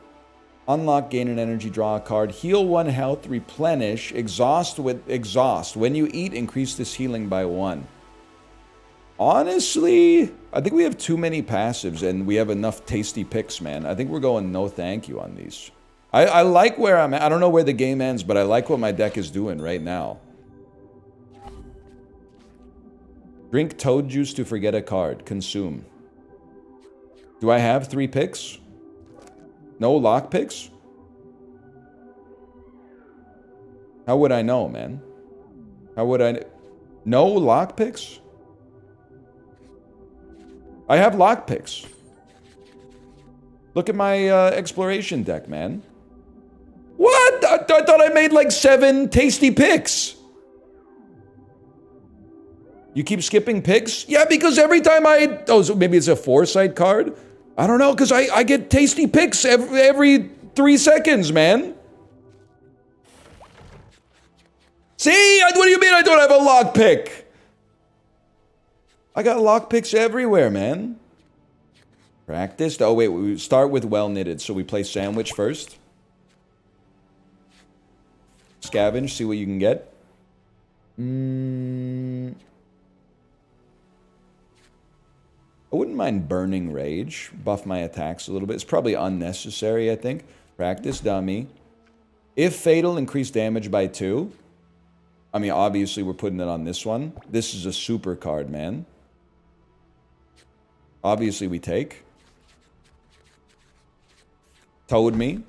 Unlock, gain an energy, draw a card. Heal 1 health, replenish. Exhaust with exhaust. When you eat, increase this healing by 1. Honestly, I think we have too many passives and we have enough tasty picks, man. I think we're going no thank you on these. I like where I'm at. I don't know where the game ends, but I like what my deck is doing right now. Drink toad juice to forget a card. Consume. Do I have 3 picks? No lock picks? How would I know, man? How would I... No lock picks? I have lock picks. Look at my exploration deck, man. What? I thought I made like 7 tasty picks. You keep skipping picks? Yeah, because every time I... Oh, so maybe it's a foresight card? I don't know, because I get tasty picks every 3 seconds, man. See? What do you mean I don't have a lock pick? I got lock picks everywhere, man. Practiced? Oh, wait, we start with well-knitted, so we play sandwich first. Scavenge, see what you can get. I wouldn't mind Burning Rage. Buff my attacks a little bit. It's probably unnecessary, I think. Practice dummy. If fatal, increase damage by 2. I mean, obviously, we're putting it on this one. This is a super card, man. Obviously, we take. Toad me.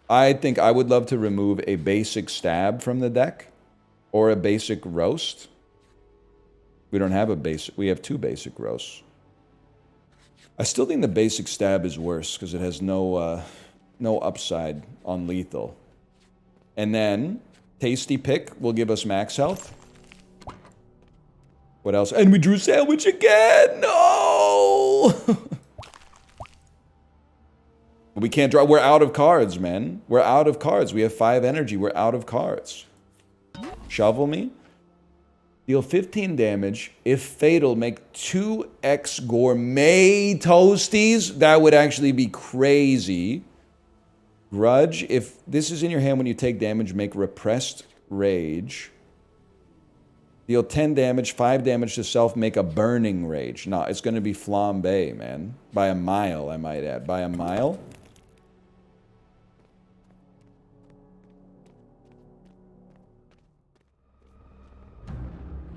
I think I would love to remove a basic stab from the deck. Or a basic roast. We don't have a basic... We have 2 basic roasts. I still think the basic stab is worse because it has no upside on lethal. And then, tasty pick will give us max health. What else? And we drew sandwich again! No! We can't draw. We're out of cards, man. We're out of cards. We have 5 energy. We're out of cards. Shovel me. Deal 15 damage. If fatal, make 2x gourmet toasties. That would actually be crazy. Grudge. If this is in your hand when you take damage, make repressed rage. Deal 10 damage, 5 damage to self, make a burning rage. No, it's going to be flambe, man. By a mile, I might add. By a mile.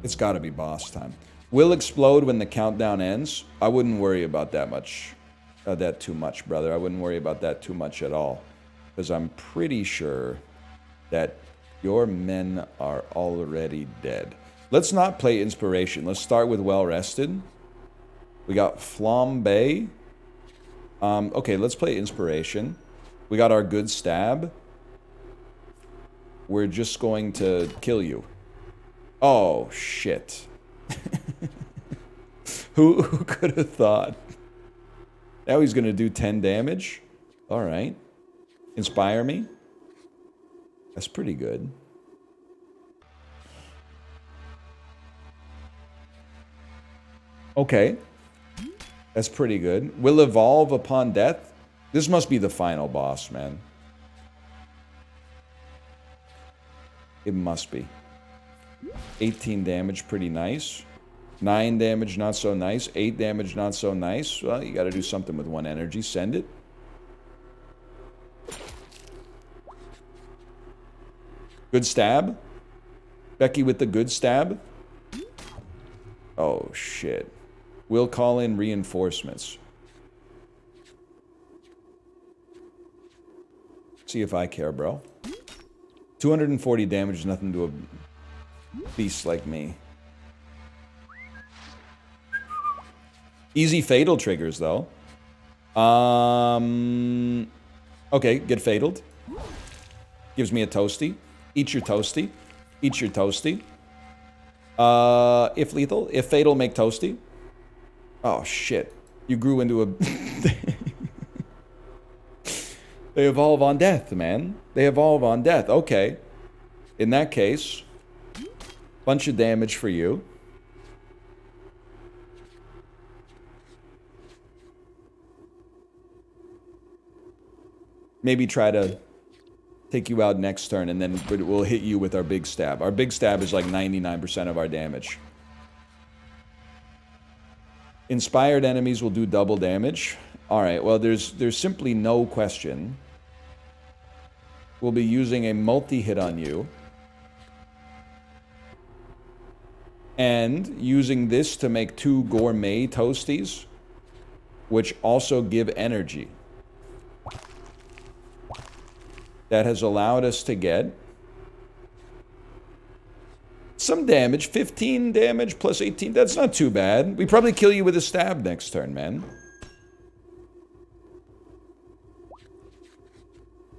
It's got to be boss time. Will explode when the countdown ends. I wouldn't worry about that much. That too much, brother. I wouldn't worry about that too much at all. Because I'm pretty sure that your men are already dead. Let's not play inspiration. Let's start with well rested. We got flambe. Okay, let's play inspiration. We got our good stab. We're just going to kill you. Oh, shit. Who could have thought? Now he's going to do 10 damage. All right. Inspire me. That's pretty good. Okay. That's pretty good. Will evolve upon death. This must be the final boss, man. It must be. 18 damage, pretty nice. 9 damage, not so nice. 8 damage, not so nice. Well, you gotta do something with 1 energy. Send it. Good stab. Becky with the good stab. Oh, shit. We'll call in reinforcements. See if I care, bro. 240 damage is nothing to a beast like me. Easy fatal triggers, though. Okay, get fataled. Gives me a toasty. Eat your toasty. Eat your toasty. If lethal. If fatal, make toasty. Oh, shit. You grew into a... They evolve on death, man. They evolve on death. Okay. In that case, bunch of damage for you. Maybe try to take you out next turn, and then we'll hit you with our big stab. Our big stab is like 99% of our damage. Inspired enemies will do double damage. Alright, well, there's simply no question. We'll be using a multi-hit on you. And using this to make 2 gourmet toasties, which also give energy. That has allowed us to get some damage. 15 damage plus 18. That's not too bad. We probably kill you with a stab next turn, man.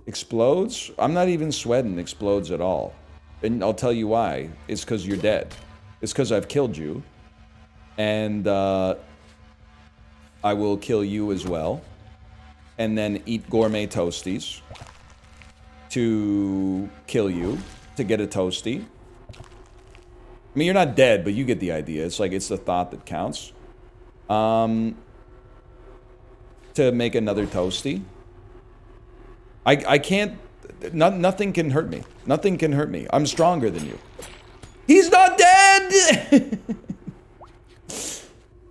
Explodes? I'm not even sweating explodes at all. And I'll tell you why. It's because you're dead. It's because I've killed you. And I will kill you as well. And then eat gourmet toasties to kill you, to get a toasty. I mean, you're not dead, but you get the idea. It's like, it's the thought that counts. To make another toasty. I can't... nothing can hurt me. Nothing can hurt me. I'm stronger than you. He's not dead!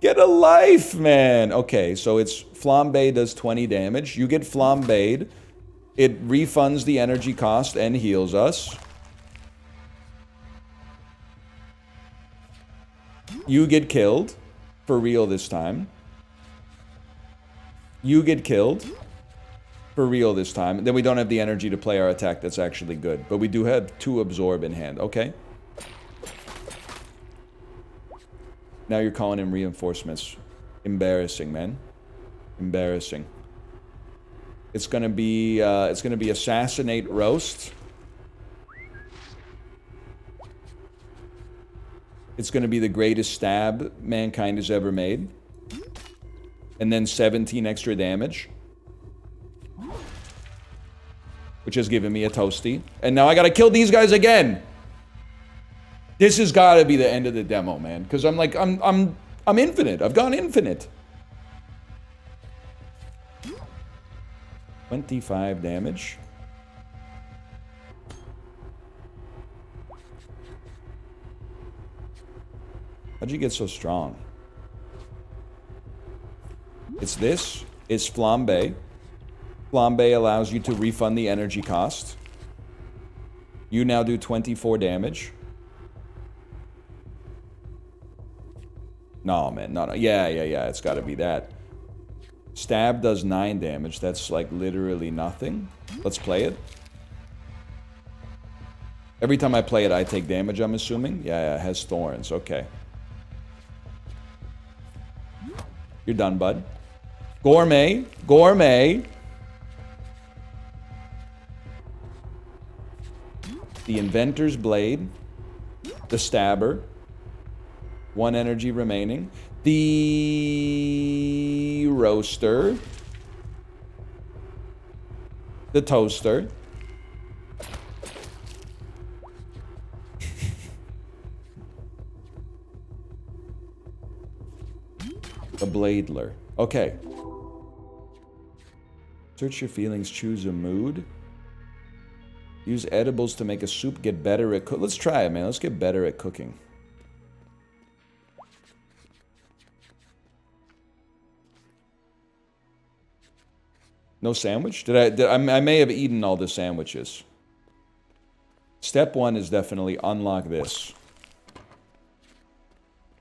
Get a life, man. Okay, so it's... Flambe does 20 damage. You get flambéed. It refunds the energy cost and heals us. You get killed. For real this time. You get killed. For real this time. Then we don't have the energy to play our attack. That's actually good. But we do have 2 absorb in hand. Okay. Now you're calling in reinforcements. Embarrassing, man. Embarrassing. It's gonna be assassinate roast. It's gonna be the greatest stab mankind has ever made. And then 17 extra damage. Which has given me a toasty. And now I gotta kill these guys again! This has gotta be the end of the demo, man. Because I'm like, I'm infinite. I've gone infinite. 25 damage. How'd you get so strong? It's this. It's Flambe. Flambe allows you to refund the energy cost. You now do 24 damage. No, man. No. Yeah. It's gotta be that. Stab does 9 damage. That's like literally nothing. Let's play it. Every time I play it, I take damage, I'm assuming. Yeah, it has thorns. Okay. You're done, bud. Gourmet. Gourmet. The Inventor's Blade. The Stabber. 1 energy remaining. The Roaster. The Toaster. The Bladler. Okay. Search your feelings, choose a mood. Use edibles to make a soup, get better at cook. Let's try it, man. Let's get better at cooking. No sandwich? I may have eaten all the sandwiches. Step 1 is definitely unlock this.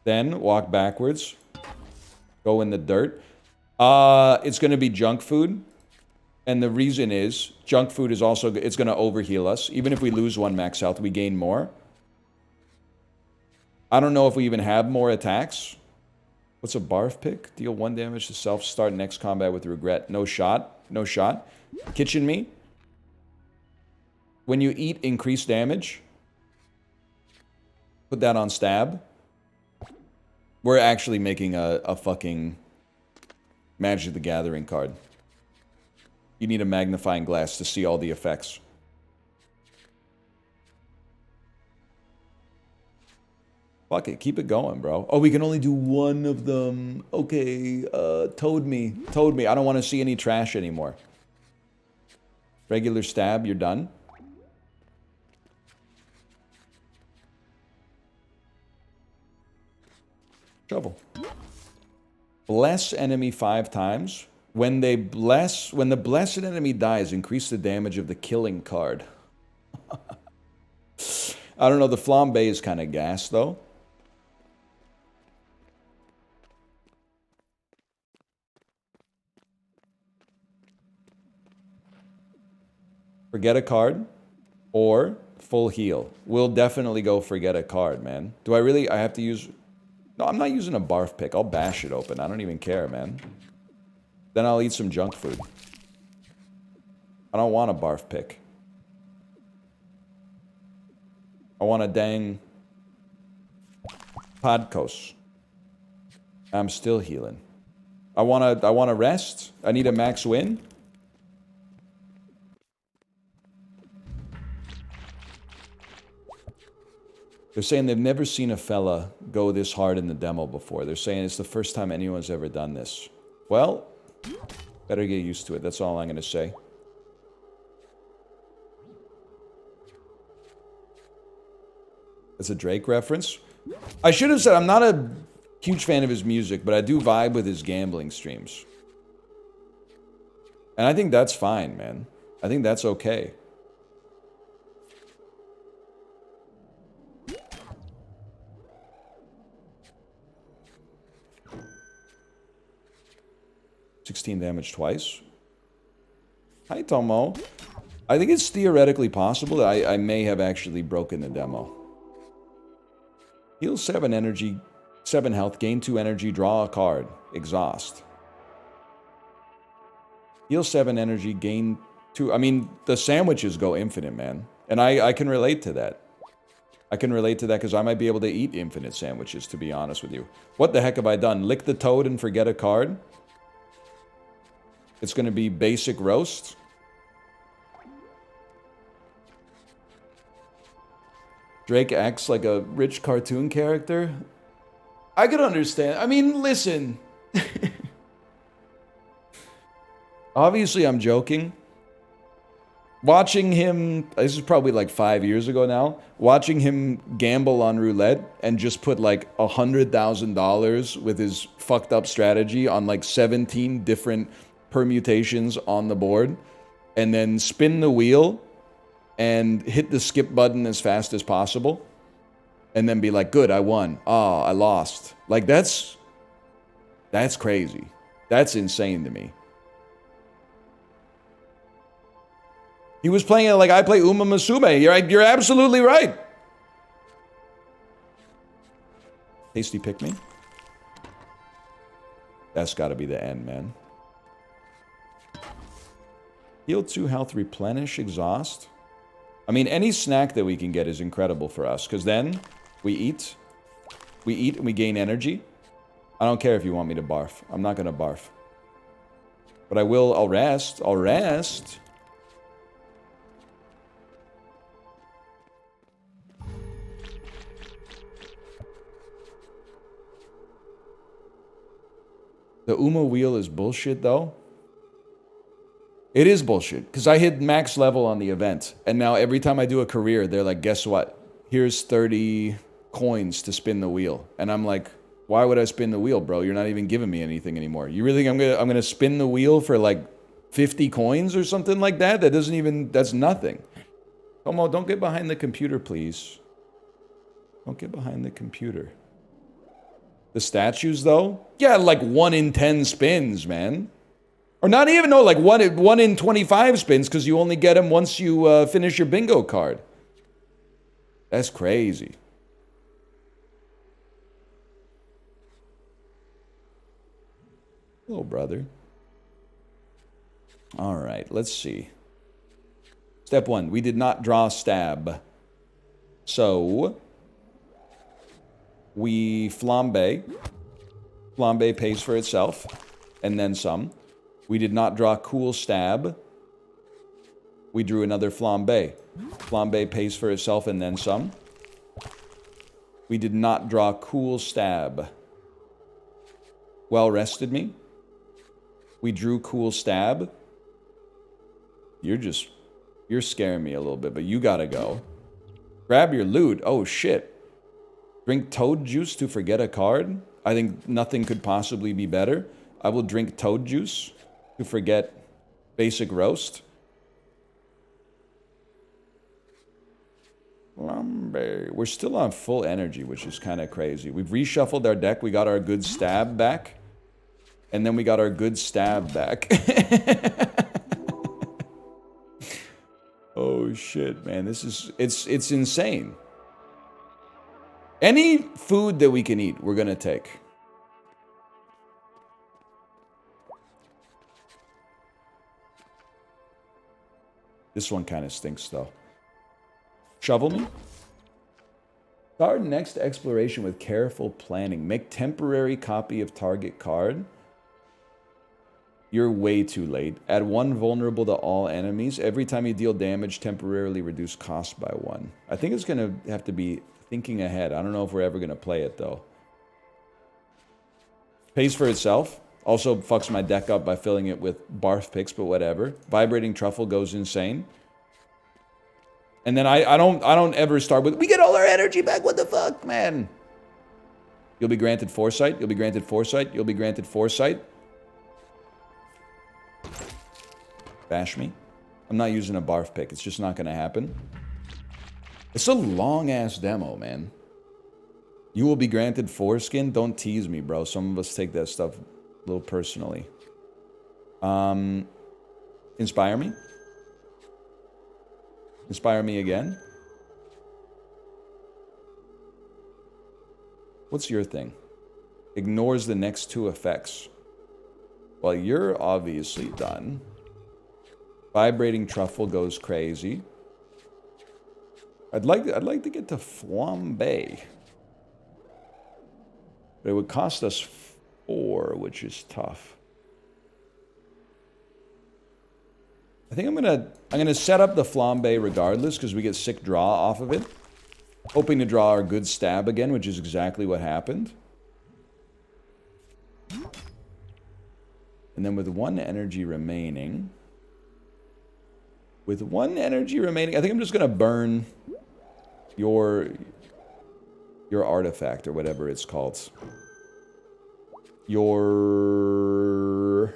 Then walk backwards. Go in the dirt. It's going to be junk food. And the reason is, junk food is also, it's going to overheal us. Even if we lose 1 max health, we gain more. I don't know if we even have more attacks. What's a barf pick? Deal 1 damage to self. Start next combat with regret. No shot. No shot. Kitchen me. When you eat increased damage, put that on stab. We're actually making a fucking Magic the Gathering card. You need a magnifying glass to see all the effects. Fuck it, keep it going, bro. Oh, we can only do one of them. Okay, Toad me. Toad me. I don't want to see any trash anymore. Regular stab, you're done. Shovel. Bless enemy 5 times. When the blessed enemy dies, increase the damage of the killing card. I don't know, the flambe is kind of gas, though. Forget a card or full heal. We'll definitely go forget a card, man. Do I really? I have to use... No, I'm not using a barf pick. I'll bash it open. I don't even care, man. Then I'll eat some junk food. I don't want a barf pick. I want a dang... Podkos. I'm still healing. I want to rest. I need a max win. They're saying they've never seen a fella go this hard in the demo before. They're saying it's the first time anyone's ever done this. Well, better get used to it. That's all I'm going to say. It's a Drake reference. I should have said I'm not a huge fan of his music, but I do vibe with his gambling streams. And I think that's fine, man. I think that's okay. $16 damage twice. Hi, Tomo. I think it's theoretically possible that I may have actually broken the demo. Heal 7 energy, 7 health, gain 2 energy, draw a card, exhaust. Heal 7 energy, gain 2... I mean, the sandwiches go infinite, man. And I can relate to that. I can relate to that because I might be able to eat infinite sandwiches, to be honest with you. What the heck have I done? Lick the toad and forget a card? It's going to be basic roast. Drake acts like a rich cartoon character. I could understand. I mean, listen. Obviously, I'm joking. Watching him, this is probably like 5 years ago now, watching him gamble on roulette and just put like $100,000 with his fucked up strategy on like 17 different permutations on the board, and then spin the wheel and hit the skip button as fast as possible, and then be like, good, I won. Ah, I lost. Like, that's crazy. That's insane to me. He was playing it like I play Uma Musume. You're absolutely right. Tasty pick me. That's got to be the end, man. Heal 2 health, replenish, exhaust. I mean, any snack that we can get is incredible for us, because then we eat. We eat and we gain energy. I don't care if you want me to barf. I'm not going to barf. But I will, I'll rest. I'll rest. The Uma wheel is bullshit, though. It is bullshit, because I hit max level on the event, and now every time I do a career, they're like, guess what? Here's 30 coins to spin the wheel. And I'm like, why would I spin the wheel, bro? You're not even giving me anything anymore. You really think I'm gonna spin the wheel for like 50 coins or something like that? That doesn't even, that's nothing. Tomo, don't get behind the computer, please. Don't get behind the computer. The statues, though? Yeah, like 1 in 10 spins, man. Or not even, no, like 1 in 25 spins, because you only get them once you finish your bingo card. That's crazy. Hello, brother. All right, let's see. Step 1, we did not draw stab. So, we flambe. Flambe pays for itself, and then some. We did not draw Cool Stab. We drew another Flambe. Flambe pays for itself, and then some. We did not draw Cool Stab. Well rested me. We drew Cool Stab. You're scaring me a little bit, but you gotta go. Grab your loot. Oh, shit. Drink Toad Juice to forget a card. I think nothing could possibly be better. I will drink Toad Juice to forget Basic Roast. We're still on full energy, which is kind of crazy. We've reshuffled our deck. We got our good stab back. And then we got our good stab back. Oh, shit, man. This is... It's insane. Any food that we can eat, we're going to take. This one kind of stinks, though. Shovel me. Start next exploration with careful planning. Make temporary copy of target card. You're way too late. Add 1 vulnerable to all enemies. Every time you deal damage, temporarily reduce cost by 1. I think it's going to have to be thinking ahead. I don't know if we're ever going to play it, though. Pays for itself. Also fucks my deck up by filling it with barf picks, but whatever. Vibrating Truffle goes insane. And then I don't ever start with, we get all our energy back, what the fuck, man? You'll be granted Foresight, you'll be granted Foresight, you'll be granted Foresight. Bash me. I'm not using a barf pick, it's just not gonna happen. It's a long-ass demo, man. You will be granted Foreskin? Don't tease me, bro. Some of us take that stuff a little personally. Inspire me. Inspire me again. What's your thing? Ignores the next 2 effects. Well, you're obviously done. Vibrating Truffle goes crazy. I'd like to get to Flambe. But it would cost us 4, which is tough. I think I'm gonna set up the Flambe regardless because we get sick draw off of it. Hoping to draw our good stab again, which is exactly what happened. And then with 1 energy remaining. With 1 energy remaining, I think I'm just gonna burn your artifact or whatever it's called. Your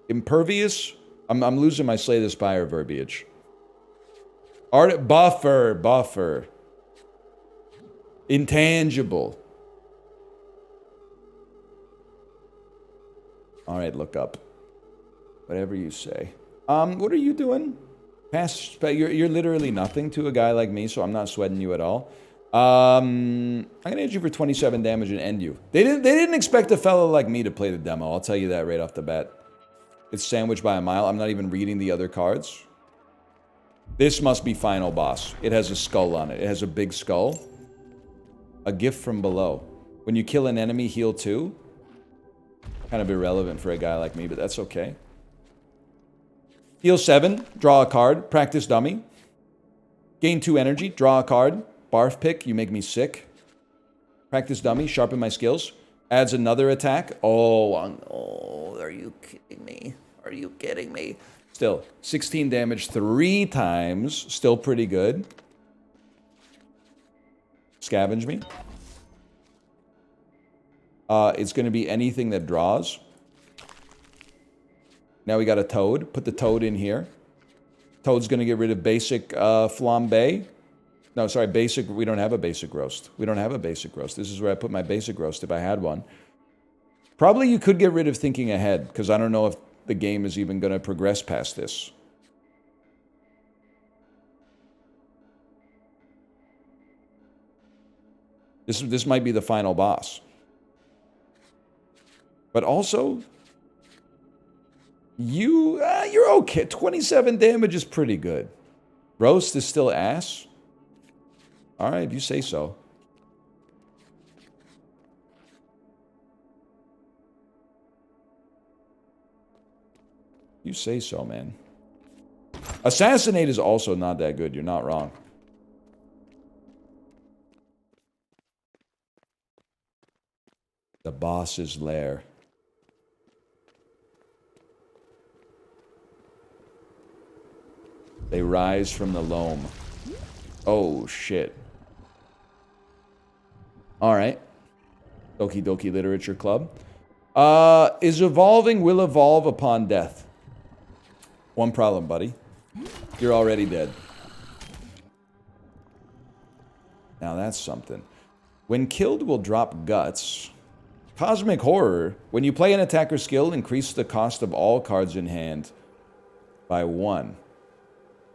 impervious. I'm losing my Slay the Spire verbiage. Buffer. Intangible. All right, look up. Whatever you say. What are you doing? You're literally nothing to a guy like me, so I'm not sweating you at all. I'm gonna hit you for 27 damage and end you. They didn't expect a fellow like me to play the demo. I'll tell you that right off the bat. It's sandwiched by a mile. I'm not even reading the other cards. This must be final boss. It has a skull on it. It has a big skull. A gift from below. When you kill an enemy, heal 2. Kind of irrelevant for a guy like me, but that's okay. Heal 7. Draw a card. Practice dummy. Gain 2 energy. Draw a card. Barf pick. You make me sick. Practice dummy. Sharpen my skills. Adds another attack. Oh, are you kidding me? Are you kidding me? Still, 16 damage 3 times. Still pretty good. Scavenge me. It's going to be anything that draws. Now we got a toad. Put the toad in here. Toad's going to get rid of basic flambe. No, sorry, basic. We don't have a basic roast. We don't have a basic roast. This is where I put my basic roast if I had one. Probably you could get rid of thinking ahead, because I don't know if the game is even going to progress past this. This might be the final boss. But also, you're okay. 27 damage is pretty good. Roast is still ass. All right, if you say so. You say so, man. Assassinate is also not that good. You're not wrong. The boss's lair. They rise from the loam. Oh, shit. Alright. Okie dokie Literature Club. Is evolving will evolve upon death. One problem, buddy. You're already dead. Now that's something. When killed, will drop guts. Cosmic Horror. When you play an attacker skill, increase the cost of all cards in hand by 1.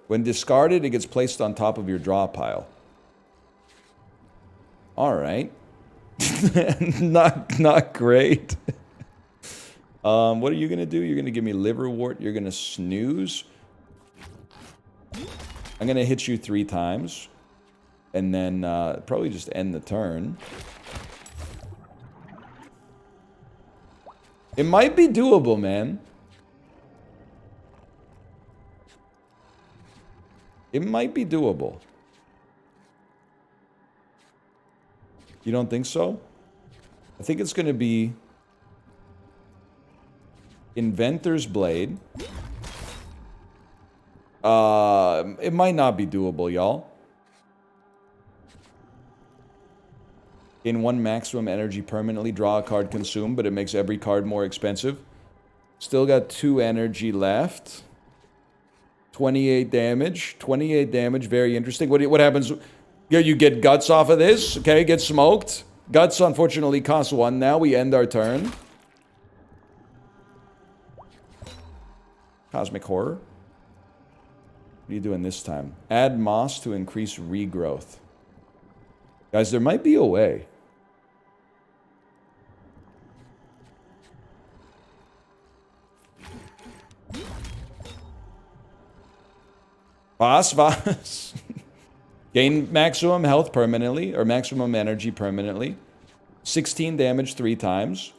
When discarded, it gets placed on top of your draw pile. Alright. Not great. What are you gonna do? You're gonna give me liverwort. You're gonna snooze. I'm gonna hit you 3 times. And then probably just end the turn. It might be doable, man. It might be doable. You don't think so? I think it's going to be Inventor's Blade. It might not be doable, y'all. In 1 maximum energy permanently, draw a card consumed, but it makes every card more expensive. Still got 2 energy left. 28 damage. 28 damage, very interesting. What happens? You get guts off of this, okay? Get smoked. Guts, unfortunately, cost 1 now. We end our turn. Cosmic Horror. What are you doing this time? Add moss to increase regrowth. Guys, there might be a way. Vas. Gain maximum health permanently, or maximum energy permanently. 16 damage 3 times.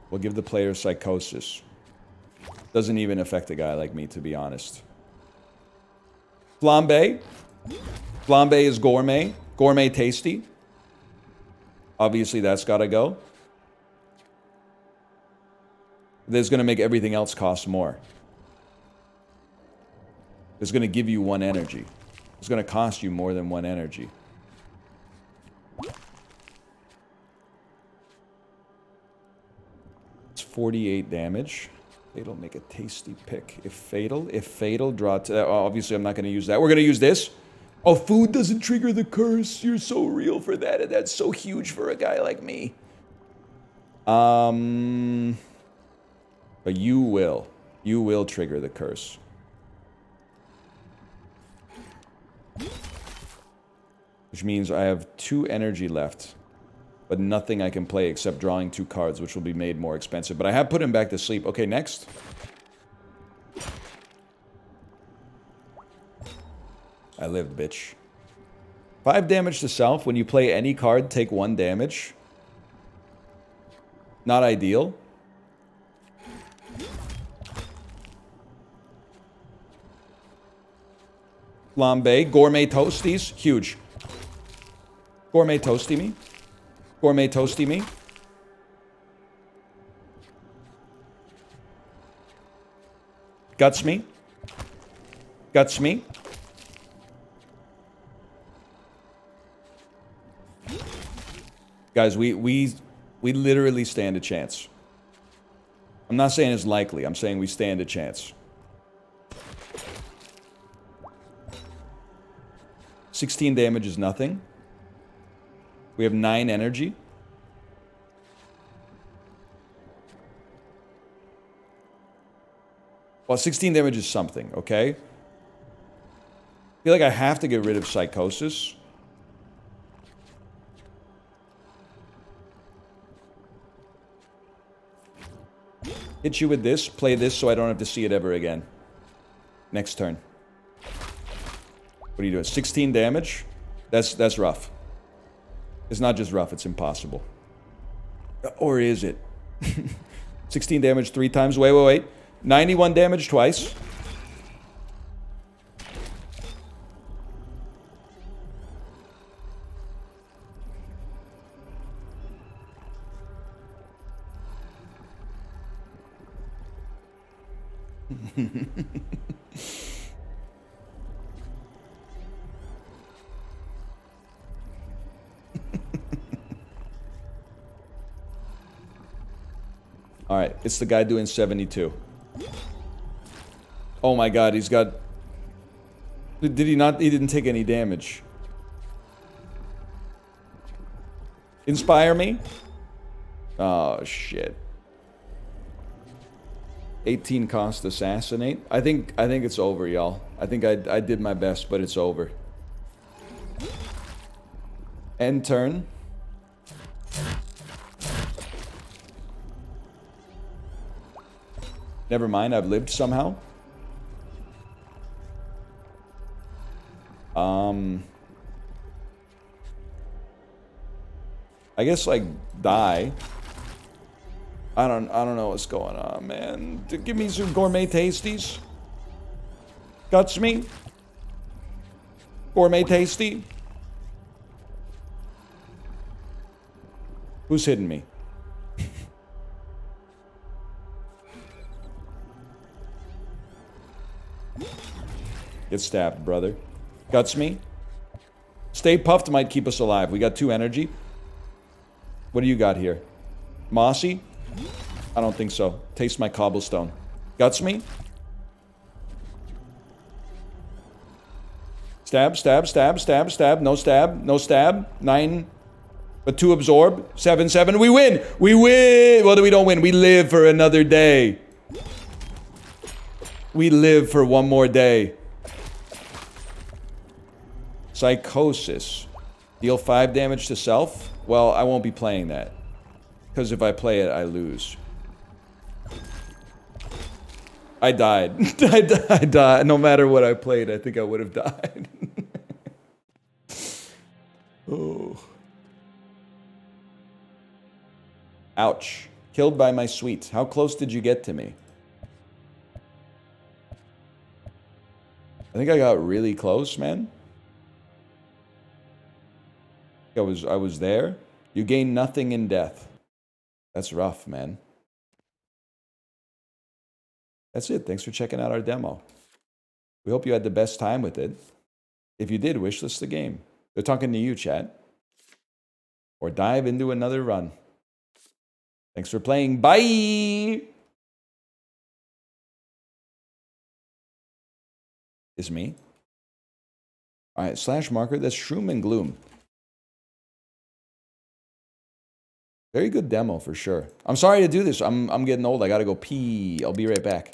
We'll give the player psychosis. Doesn't even affect a guy like me, to be honest. Flambe. Flambe is gourmet. Gourmet tasty. Obviously, that's gotta go. That's gonna make everything else cost more. It's gonna give you 1 energy. It's gonna cost you more than 1 energy. It's 48 damage. Fatal, make a tasty pick. If fatal, draw... obviously, I'm not going to use that. We're going to use this. Oh, food doesn't trigger the curse. You're so real for that, and that's so huge for a guy like me. But you will. You will trigger the curse. Which means I have 2 energy left. But nothing I can play except drawing 2 cards, which will be made more expensive. But I have put him back to sleep. Okay, next. I lived, bitch. 5 damage to self. When you play any card, take 1 damage. Not ideal. Flambe. Gourmet Toasties. Huge. Gourmet Toasty me. Gourmet Toasty me. Guts me. Guts me. Guys, we literally stand a chance. I'm not saying it's likely. I'm saying we stand a chance. 16 damage is nothing. We have 9 energy. Well, 16 damage is something, okay? I feel like I have to get rid of Psychosis. Hit you with this, play this so I don't have to see it ever again. Next turn. What are you doing? 16 damage? That's rough. It's not just rough, it's impossible. Or is it? 16 damage 3 times. Wait. 91 damage twice. Alright, it's the guy doing 72. Oh my god, he's got... Did he not? He didn't take any damage. Inspire me? Oh, shit. 18 cost assassinate. I think it's over, y'all. I think I did my best, but it's over. End turn. Never mind, I've lived somehow. I guess like die. I don't know what's going on, man. Give me some gourmet tasties. Guts me. Gourmet tasty. Who's hitting me? Get stabbed, brother. Guts me. Stay puffed might keep us alive. We got 2 energy. What do you got here? Mossy? I don't think so. Taste my cobblestone. Guts me. Stab. No stab. No stab. 9. But 2 absorb. 7. We win! We win! Well, we don't win. We live for another day. We live for one more day. Psychosis. Deal 5 damage to self? Well, I won't be playing that. Because if I play it, I lose. I died. I died. No matter what I played, I think I would have died. Oh. Ouch. Killed by my sweet. How close did you get to me? I think I got really close, man. I was there. You gain nothing in death. That's rough, man. That's it. Thanks for checking out our demo. We hope you had the best time with it. If you did, wishlist the game. They're talking to you, chat. Or dive into another run. Thanks for playing. Bye! It's me. Alright, slash marker. That's Shroom and Gloom. Very good demo for sure. I'm sorry to do this. I'm getting old. I gotta go pee. I'll be right back.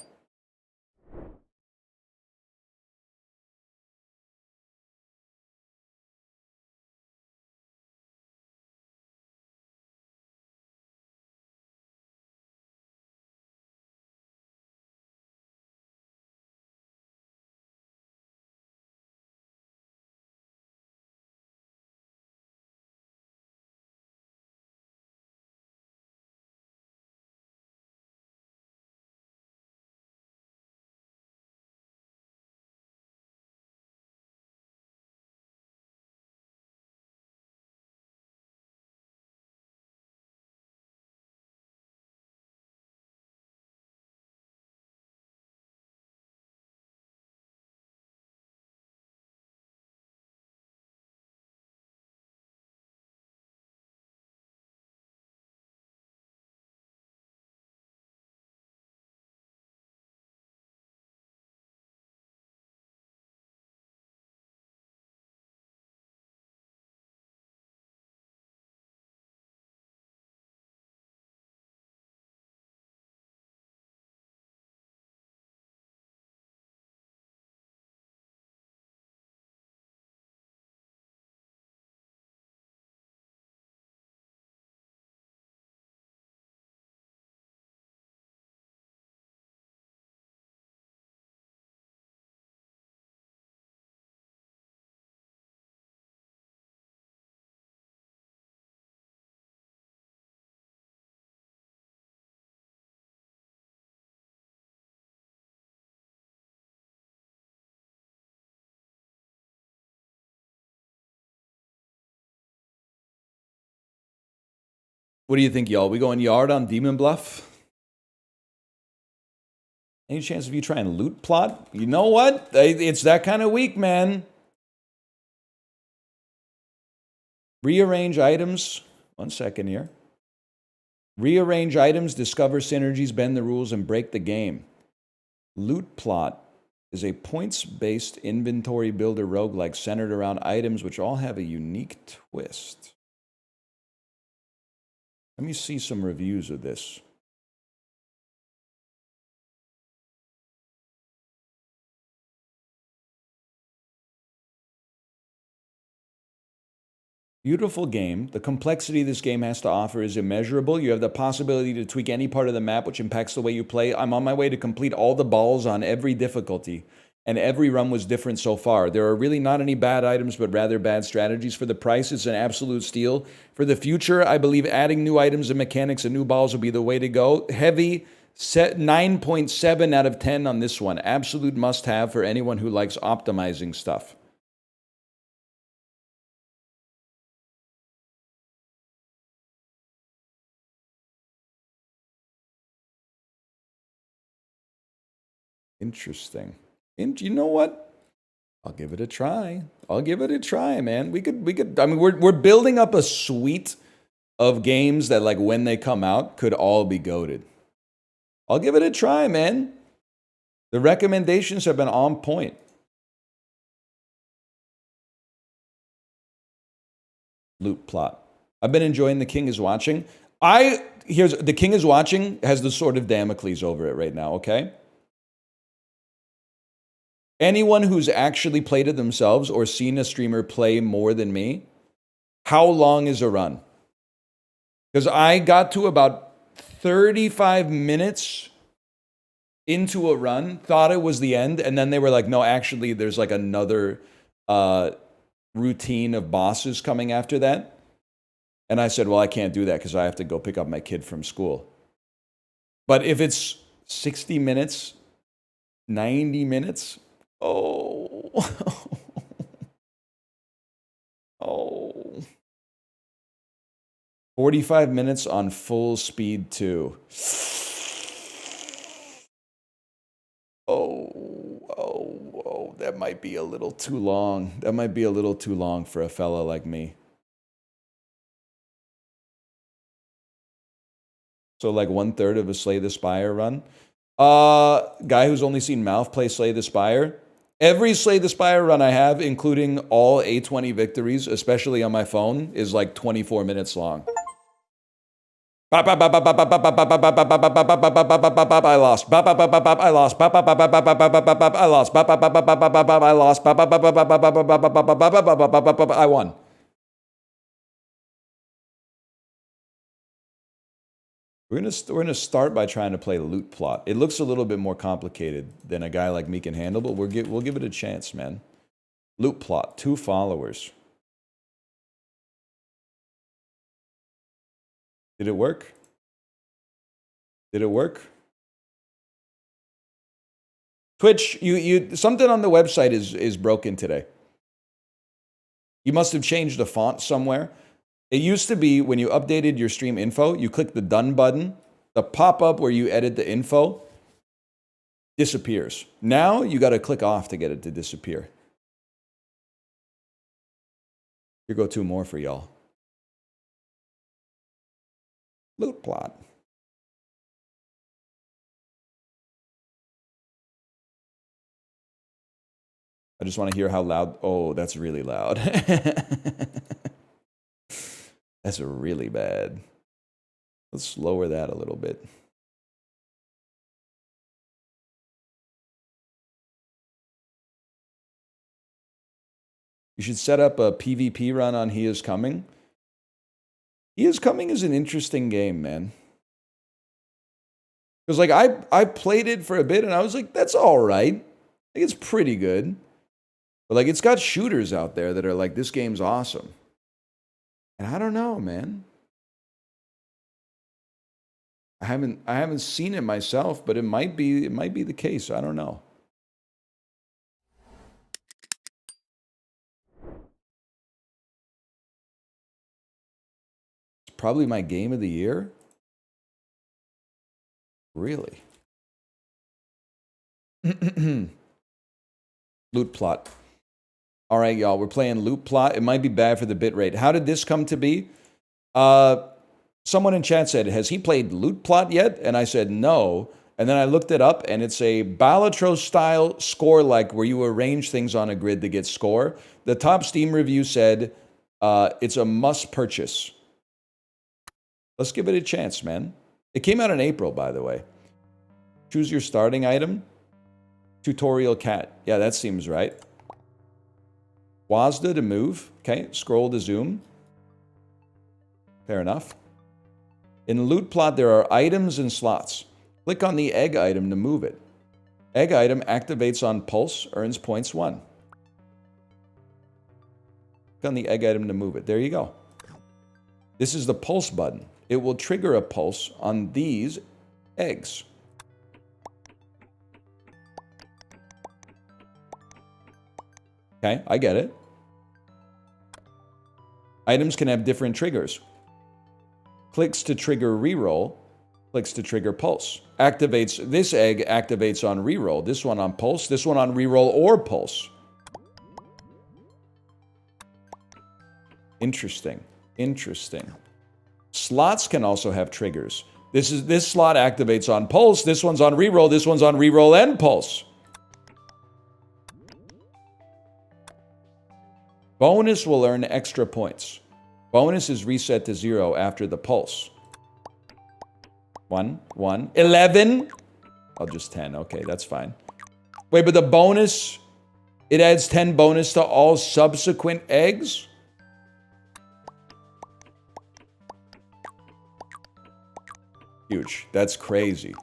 What do you think, y'all? We going yard on Demon Bluff? Any chance of you trying loot plot? You know what? It's that kind of week, man. Rearrange items. 1 second here. Rearrange items, discover synergies, bend the rules, and break the game. Loot plot is a points-based inventory builder roguelike centered around items which all have a unique twist. Let me see some reviews of this. Beautiful game. The complexity this game has to offer is immeasurable. You have the possibility to tweak any part of the map, which impacts the way you play. I'm on my way to complete all the balls on every difficulty, and every run was different so far. There are really not any bad items, but rather bad strategies. For the price, it's an absolute steal. For the future, I believe adding new items and mechanics and new balls will be the way to go. Heavy, set 9.7 out of 10 on this one. Absolute must-have for anyone who likes optimizing stuff. Interesting. And you know what? I'll give it a try. I'll give it a try, man. We could. I mean, we're building up a suite of games that, like, when they come out, could all be goated. I'll give it a try, man. The recommendations have been on point. Loot plot. I've been enjoying The King is Watching. The King is Watching has the sword of Damocles over it right now, okay? Anyone who's actually played it themselves or seen a streamer play more than me, how long is a run? Because I got to about 35 minutes into a run, thought it was the end, and then they were like, no, actually, there's like another routine of bosses coming after that. And I said, well, I can't do that because I have to go pick up my kid from school. But if it's 60 minutes, 90 minutes, oh. Oh. 45 minutes on full speed too. Oh, that might be a little too long. That might be a little too long for a fella like me. So like 1/3 of a Slay the Spire run. Guy who's only seen Mouth play Slay the Spire. Every Slay the Spire run I have, including all A20 victories, especially on my phone, is like 24 minutes long. I lost. I lost. I won. We're gonna start by trying to play loot plot. It looks a little bit more complicated than a guy like me can handle, but we'll give it a chance, man. Loot plot, 2 followers. Did it work? Did it work? Twitch, you something on the website is broken today. You must have changed the font somewhere. It used to be when you updated your stream info, you click the done button, the pop-up where you edit the info disappears. Now you got to click off to get it to disappear. Here go 2 more for y'all. Loot plot. I just want to hear how loud. Oh, that's really loud. That's really bad. Let's lower that a little bit. You should set up a PvP run on He Is Coming. He Is Coming is an interesting game, man. Because like I played it for a bit and I was like, that's all right. Like, it's pretty good. But like it's got shooters out there that are like, this game's awesome. And I don't know, man. I haven't seen it myself, but it might be the case. I don't know. Probably my game of the year? Really? Loot plot. All right, y'all, we're playing loot plot. It might be bad for the bitrate. How did this come to be? Someone in chat said, has he played loot plot yet? And I said, no. And then I looked it up, and it's a Balatro-style score-like where you arrange things on a grid to get score. The top Steam review said it's a must-purchase. Let's give it a chance, man. It came out in April, by the way. Choose your starting item. Tutorial cat. Yeah, that seems right. WASD to move. Okay, scroll to zoom. Fair enough. In loot plot, there are items and slots. Click on the egg item to move it. Egg item activates on pulse, earns points 1. Click on the egg item to move it. There you go. This is the pulse button. It will trigger a pulse on these eggs. Okay, I get it. Items can have different triggers. Clicks to trigger reroll, clicks to trigger pulse. Activates, this egg activates on reroll, this one on pulse, this one on reroll or pulse. Interesting, interesting. Slots can also have triggers. This slot activates on pulse, this one's on reroll and pulse. Bonus will earn extra points. Bonus is reset to 0 after the pulse. 1, 1, 11. I'll just 10. Okay, that's fine. Wait, but the bonus, it adds 10 bonus to all subsequent eggs? Huge. That's crazy.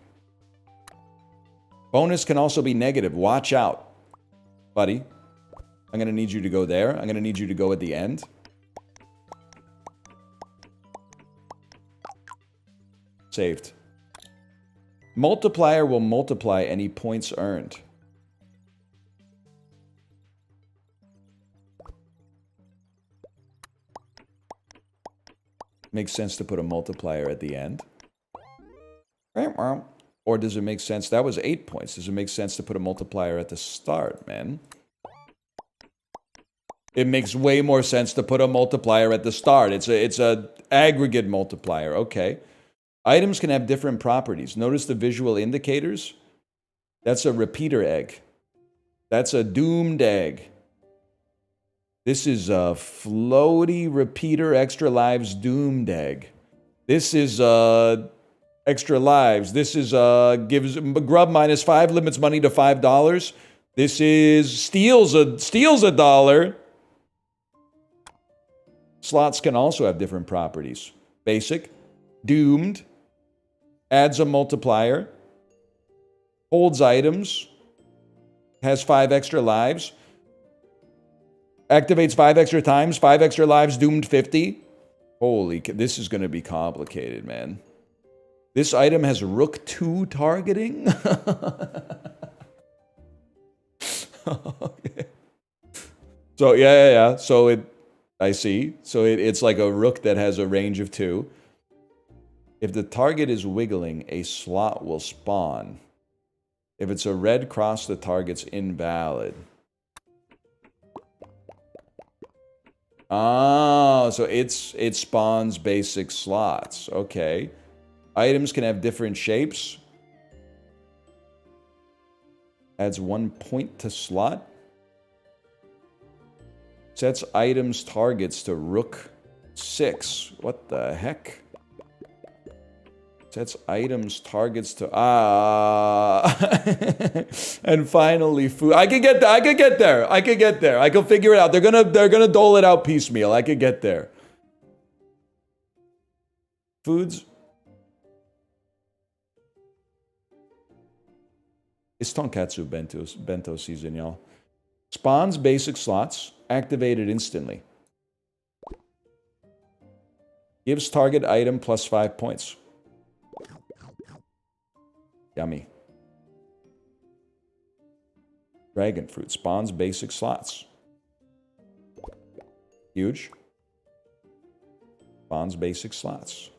Bonus can also be negative. Watch out, buddy. I'm going to need you to go there. I'm going to need you to go at the end. Saved. Multiplier will multiply any points earned. Makes sense to put a multiplier at the end. Or does it make sense? That was 8 points. Does it make sense to put a multiplier at the start, man? It makes way more sense to put a multiplier at the start. It's a aggregate multiplier. Okay. Items can have different properties. Notice the visual indicators. That's a repeater egg. That's a doomed egg. This is a floaty repeater extra lives doomed egg. This is extra lives. This is gives grub -5, limits money to $5. This is steals a dollar. Slots can also have different properties. Basic, doomed, adds a multiplier, holds items, has 5 extra lives, activates 5 extra times, 5 extra lives, doomed 50. Holy, this is going to be complicated, man. This item has Rook 2 targeting? Okay. So, yeah. So I see. So it's like a rook that has a range of 2. If the target is wiggling, a slot will spawn. If it's a red cross, the target's invalid. Oh, so it spawns basic slots. Okay. Items can have different shapes. Adds 1 point to slot. Sets items targets to Rook 6. What the heck? Sets items targets to and finally food. I could get there. I could figure it out. They're gonna dole it out piecemeal. I could get there. Foods. It's tonkatsu bento season, y'all. Spawns basic slots, activated instantly. Gives target item +5 points. Yummy. Dragon fruit spawns basic slots. Huge. Spawns basic slots.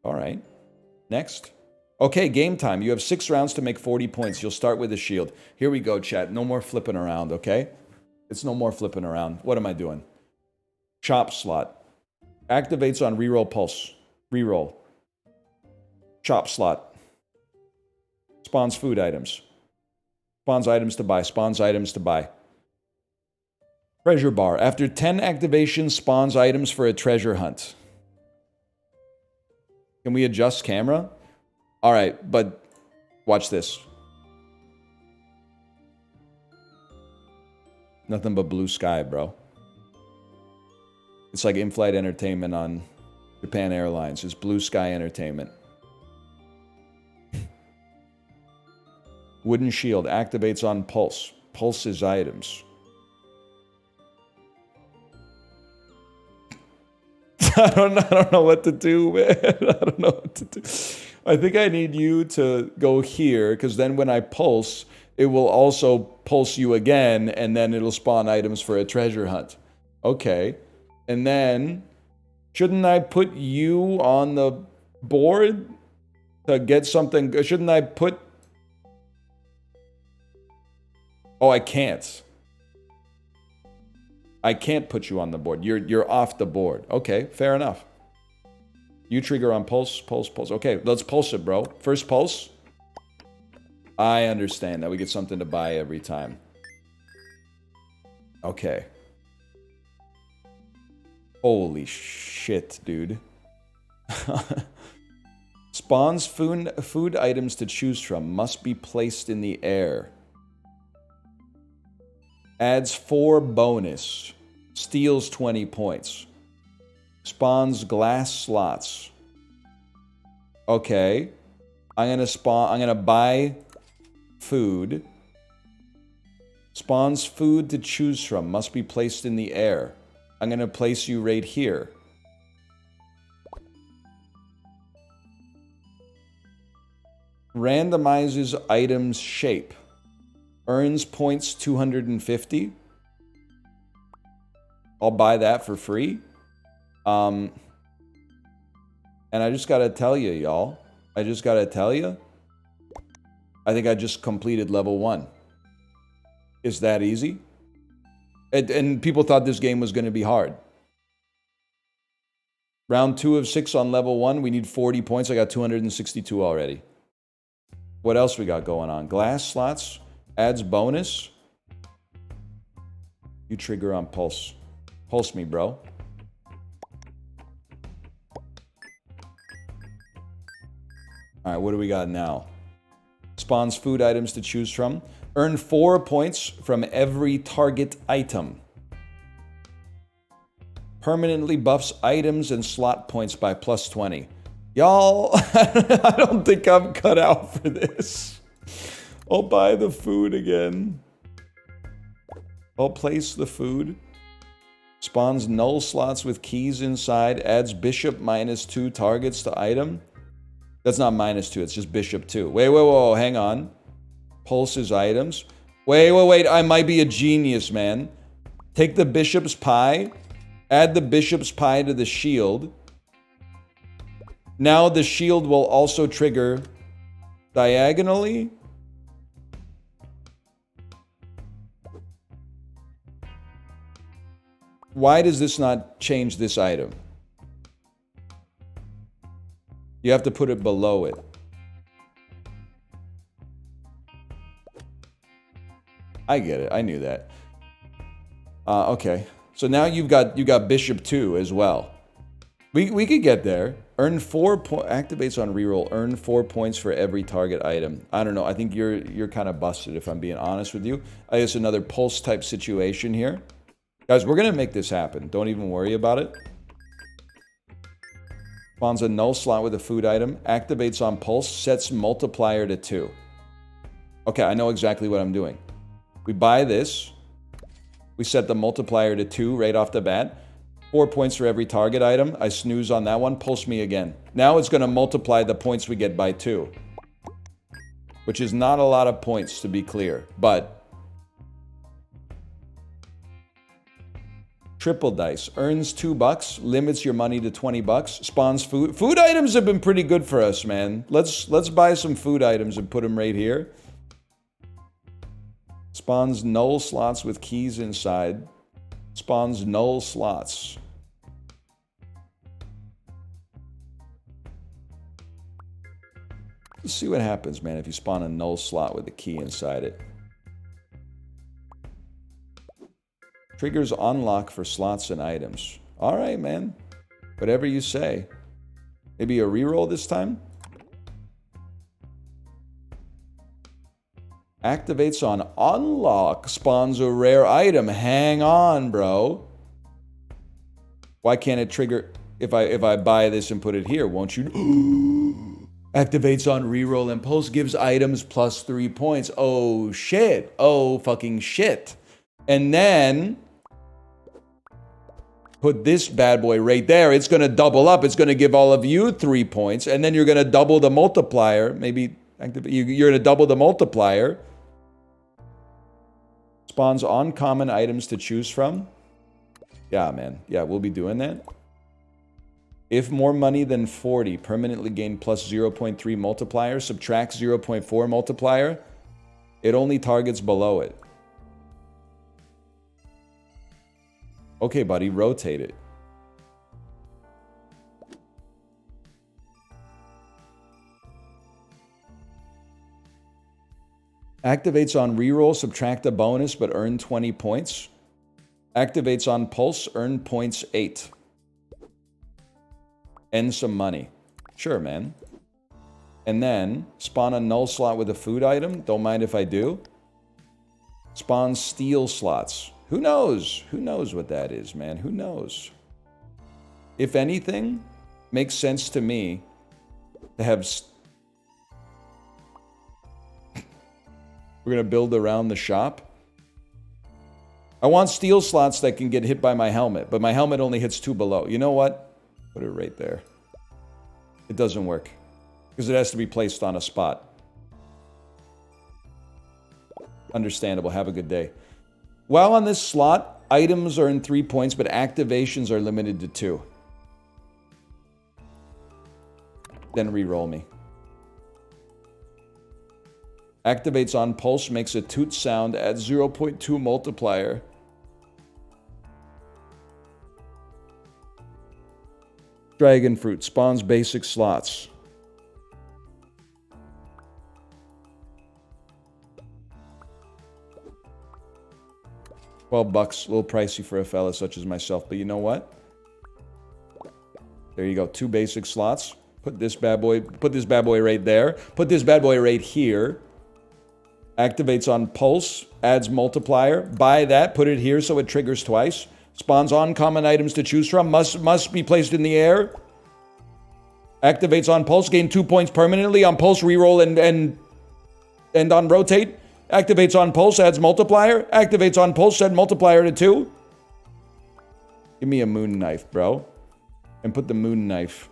All right. Next. Okay, game time. You have 6 rounds to make 40 points. You'll start with a shield. Here we go, chat. No more flipping around, okay? It's no more flipping around. What am I doing? Chop slot. Activates on reroll pulse. Reroll. Chop slot. Spawns food items. Spawns items to buy. Spawns items to buy. Treasure bar. After 10 activations, spawns items for a treasure hunt. Can we adjust camera? All right, but watch this. Nothing but blue sky, bro. It's like in-flight entertainment on Japan Airlines. It's blue sky entertainment. Wooden shield activates on pulse. Pulses items. I don't know what to do, man. I don't know what to do. I think I need you to go here, because then when I pulse, it will also pulse you again, and then it'll spawn items for a treasure hunt. Okay. And then, shouldn't I put you on the board to get something? Shouldn't I put... Oh, I can't. I can't put you on the board. You're off the board. Okay, fair enough. You trigger on pulse, pulse, pulse. Okay, let's pulse it, bro. First pulse. I understand that we get something to buy every time. Okay. Holy shit, dude. Spawns food items to choose from must be placed in the air. Adds 4 bonus. Steals 20 points. Spawns glass slots. Okay. I'm gonna buy food. Spawns food to choose from. Must be placed in the air. I'm gonna place you right here. Randomizes items shape. Earns points 250. I'll buy that for free. And I just gotta tell you, y'all. I just gotta tell you. I think I just completed level 1. It's that easy. And people thought this game was gonna be hard. Round 2 of 6 on level 1. We need 40 points. I got 262 already. What else we got going on? Glass slots. Adds bonus. You trigger on pulse. Pulse me, bro. Alright, what do we got now? Spawns food items to choose from. Earn 4 points from every target item. Permanently buffs items and slot points by plus 20. Y'all, I don't think I'm cut out for this. I'll buy the food again. I'll place the food. Spawns null slots with keys inside. Adds bishop -2 targets to item. That's not -2, it's just bishop 2. Wait, hang on. Pulses items. Wait, I might be a genius, man. Take the bishop's pie. Add the bishop's pie to the shield. Now the shield will also trigger diagonally. Why does this not change this item? You have to put it below it. I get it. I knew that. Okay. So now you got bishop 2 as well. We could get there. Earn 4 points. Activates on reroll. Earn 4 points for every target item. I don't know. I think you're kind of busted if I'm being honest with you. I guess another pulse type situation here. Guys, we're going to make this happen. Don't even worry about it. Spawns a null slot with a food item. Activates on pulse. Sets multiplier to 2. Okay, I know exactly what I'm doing. We buy this. We set the multiplier to 2 right off the bat. 4 points for every target item. I snooze on that one. Pulse me again. Now it's going to multiply the points we get by 2. Which is not a lot of points, to be clear. But Triple dice. Earns $2. Limits your money to $20. Spawns food. Food items have been pretty good for us, man. Let's buy some food items and put them right here. Spawns null slots with keys inside. Spawns null slots. Let's see what happens, man, if you spawn a null slot with a key inside it. Triggers unlock for slots and items. Alright, man. Whatever you say. Maybe a reroll this time? Activates on unlock. Spawns a rare item. Hang on, bro. Why can't it trigger... If I buy this and put it here, won't you... Activates on reroll impulse. Gives items plus 3 points. Oh, shit. Oh, fucking shit. And then... Put this bad boy right there. It's going to double up. It's going to give all of you 3 points. And then you're going to double the multiplier. Maybe you're going to double the multiplier. Spawns uncommon items to choose from. Yeah, man. Yeah, we'll be doing that. If more money than 40, permanently gain plus 0.3 multiplier. Subtract 0.4 multiplier. It only targets below it. Okay, buddy, rotate it. Activates on reroll, subtract a bonus, but earn 20 points. Activates on pulse, earn points 8. End some money. Sure, man. And then, spawn a null slot with a food item. Don't mind if I do. Spawn steal slots. Who knows? Who knows what that is, man? Who knows? If anything, makes sense to me to have... We're going to build around the shop. I want steel slots that can get hit by my helmet, but my helmet only hits 2 below. You know what? Put it right there. It doesn't work because it has to be placed on a spot. Understandable. Have a good day. While on this slot, items earn 3 points, but activations are limited to 2. Then re-roll me. Activates on pulse, makes a toot sound, adds 0.2 multiplier. Dragon fruit, spawns basic slots. $12, a little pricey for a fella such as myself, but you know what? There you go, 2 basic slots. Put this bad boy right there. Put this bad boy right here. Activates on pulse, adds multiplier. Buy that, put it here so it triggers twice. Spawns uncommon items to choose from. Must be placed in the air. Activates on pulse, gain 2 points permanently. On pulse, reroll and on rotate. Activates on pulse, adds multiplier. Activates on pulse, add multiplier to 2. Give me a moon knife, bro. And put the moon knife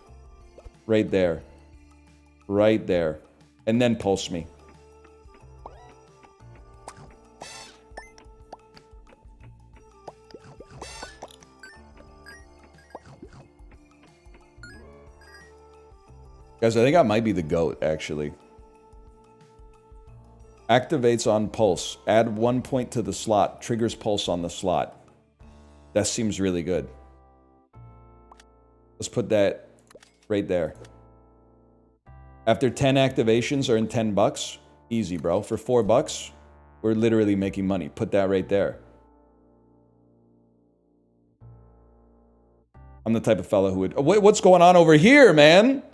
right there. Right there. And then pulse me. Guys, I think I might be the GOAT, actually. Activates on pulse. Add 1 point to the slot. Triggers pulse on the slot. That seems really good. Let's put that right there. After 10 activations, earn $10. Easy, bro. For $4, we're literally making money. Put that right there. I'm the type of fella who would... Oh, wait, what's going on over here, man?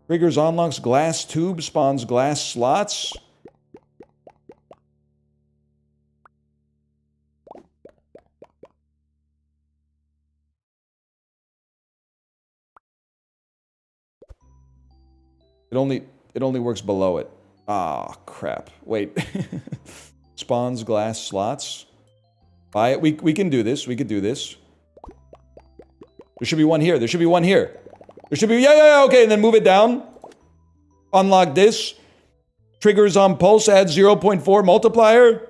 Triggers unlocks glass tube, spawns glass slots. It only works below it. Ah, crap. Wait. Spawns glass slots. Buy it. We can do this. We could do this. There should be one here. There should be one here. There should be... Yeah, okay, and then move it down. Unlock this. Triggers on pulse, adds 0.4 multiplier.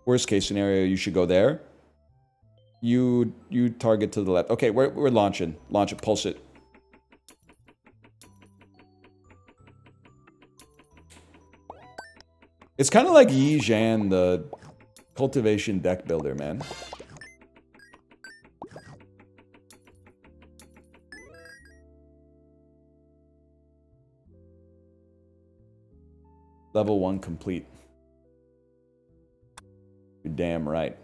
Worst case scenario, you should go there. You target to the left. Okay, we're launching. Launch it, pulse it. It's kind of like Yi Zhan, the cultivation deck builder, man. Level 1 complete. You're damn right.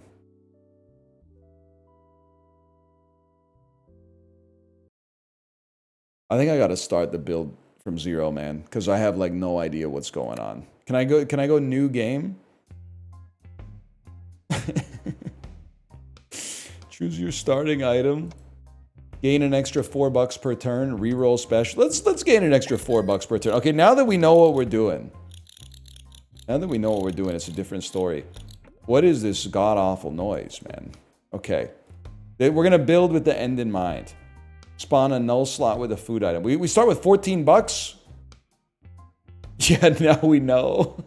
I think I gotta start the build from zero, man, because I have like no idea what's going on. Can I go new game? Choose your starting item. Gain an extra $4 per turn. Reroll special. Let's gain an extra $4 per turn. Okay, now that we know what we're doing. Now that we know what we're doing, it's a different story. What is this god-awful noise, man? Okay. We're gonna build with the end in mind. Spawn a null slot with a food item. We start with $14? Yeah, now we know.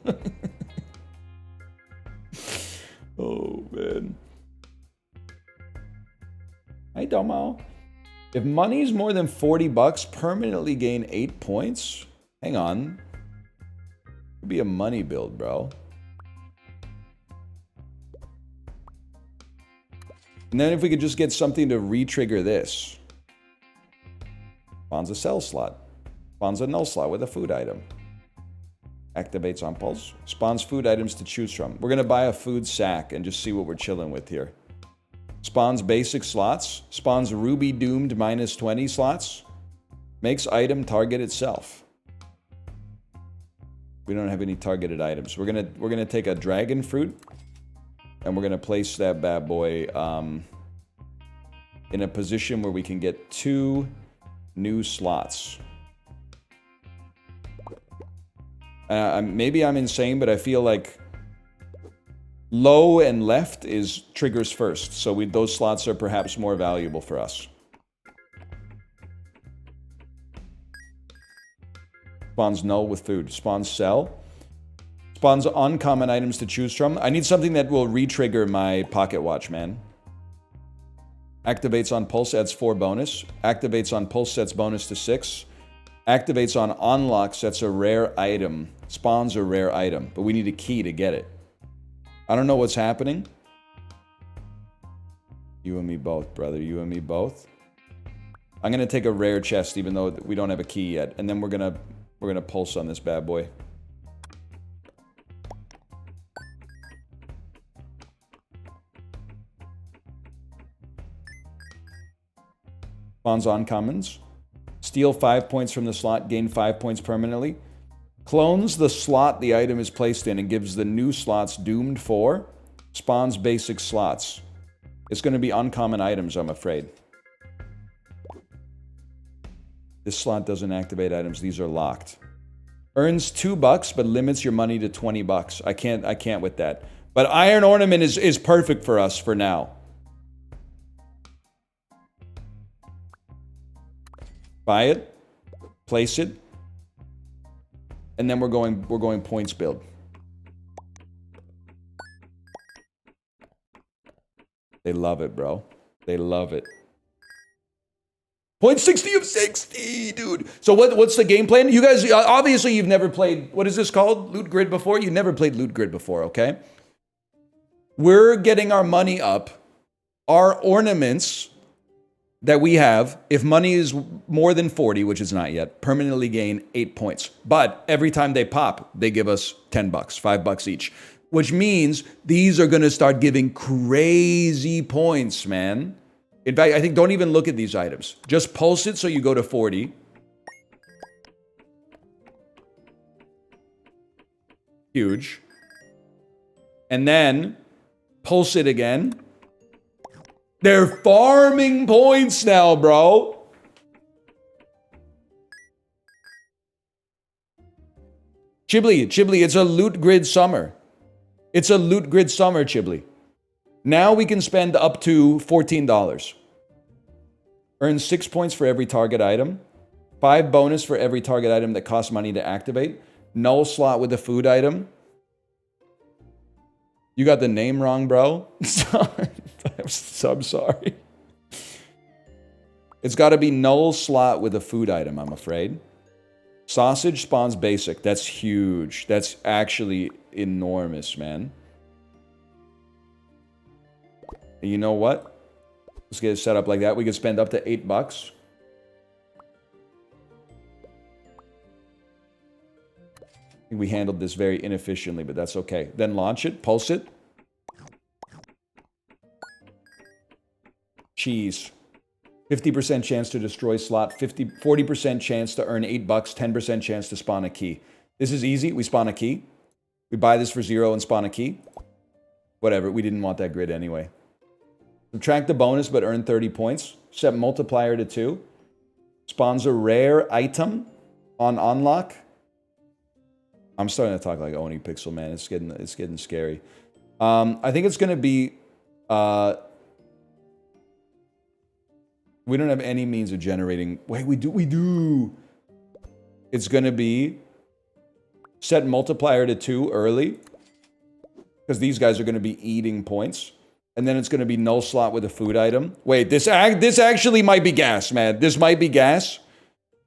Oh, man. Hey, Domo. If money's more than $40, permanently gain 8 points? Hang on. Could be a money build, bro. And then if we could just get something to re-trigger this. Spawns a sell slot. Spawns a null slot with a food item. Activates on pulse. Spawns food items to choose from. We're going to buy a food sack and just see what we're chilling with here. Spawns basic slots. Spawns ruby doomed -20 slots. Makes item target itself. We don't have any targeted items. We're gonna take a dragon fruit and we're gonna place that bad boy in a position where we can get 2 new slots. Maybe I'm insane, but I feel like low and left is triggers first. So those slots are perhaps more valuable for us. Spawns null with food. Spawns sell. Spawns uncommon items to choose from. I need something that will re-trigger my pocket watch, man. Activates on pulse, adds 4 bonus. Activates on pulse, sets bonus to 6. Activates on unlock, sets a rare item. Spawns a rare item, but we need a key to get it. I don't know what's happening. You and me both, brother. You and me both. I'm gonna take a rare chest, even though we don't have a key yet, and then we're gonna pulse on this bad boy. Spawns uncommons. Steal 5 points from the slot, gain 5 points permanently. Clones the slot the item is placed in and gives the new slots doomed 4. Spawns basic slots. It's going to be uncommon items, I'm afraid. This slot doesn't activate items. These are locked. Earns $2, but limits your money to $20. I can't with that. But Iron Ornament is perfect for us for now. Buy it, place it, and then we're going points build. They love it, bro. They love it. Point 60 of 60, dude. So what's the game plan? You guys, obviously you've never played, what is this called? Loot Grid before? You've never played Loot Grid before, okay? We're getting our money up. Our ornaments that we have, if money is more than 40, which is not yet, permanently gain 8 points. But every time they pop, they give us $10, $5 each. Which means these are going to start giving crazy points, man. In fact, I think don't even look at these items. Just pulse it so you go to 40. Huge. And then pulse it again. They're farming points now, bro. Chibli, it's a loot grid summer. It's a loot grid summer, Chibli. Now we can spend up to $14. Earn 6 points for every target item. 5 bonus for every target item that costs money to activate. Null slot with a food item. You got the name wrong, bro. Sorry. I'm so sorry. It's got to be null slot with a food item, I'm afraid. Sausage spawns basic. That's huge. That's actually enormous, man. And you know what? Let's get it set up like that. We could spend up to $8. I think we handled this very inefficiently, but that's okay. Then launch it, pulse it. Cheese. 50% chance to destroy slot, 40% chance to earn $8, 10% chance to spawn a key. This is easy. We spawn a key. We buy this for 0 and spawn a key. Whatever. We didn't want that grid anyway. Subtract the bonus, but earn 30 points. Set multiplier to 2. Spawns a rare item on unlock. I'm starting to talk like Oni Pixel, man. It's getting scary. I think it's going to be... we don't have any means of generating... Wait, we do. It's going to be... Set multiplier to 2 early. Because these guys are going to be eating points. And then it's going to be null slot with a food item. Wait, this actually might be gas, man. This might be gas.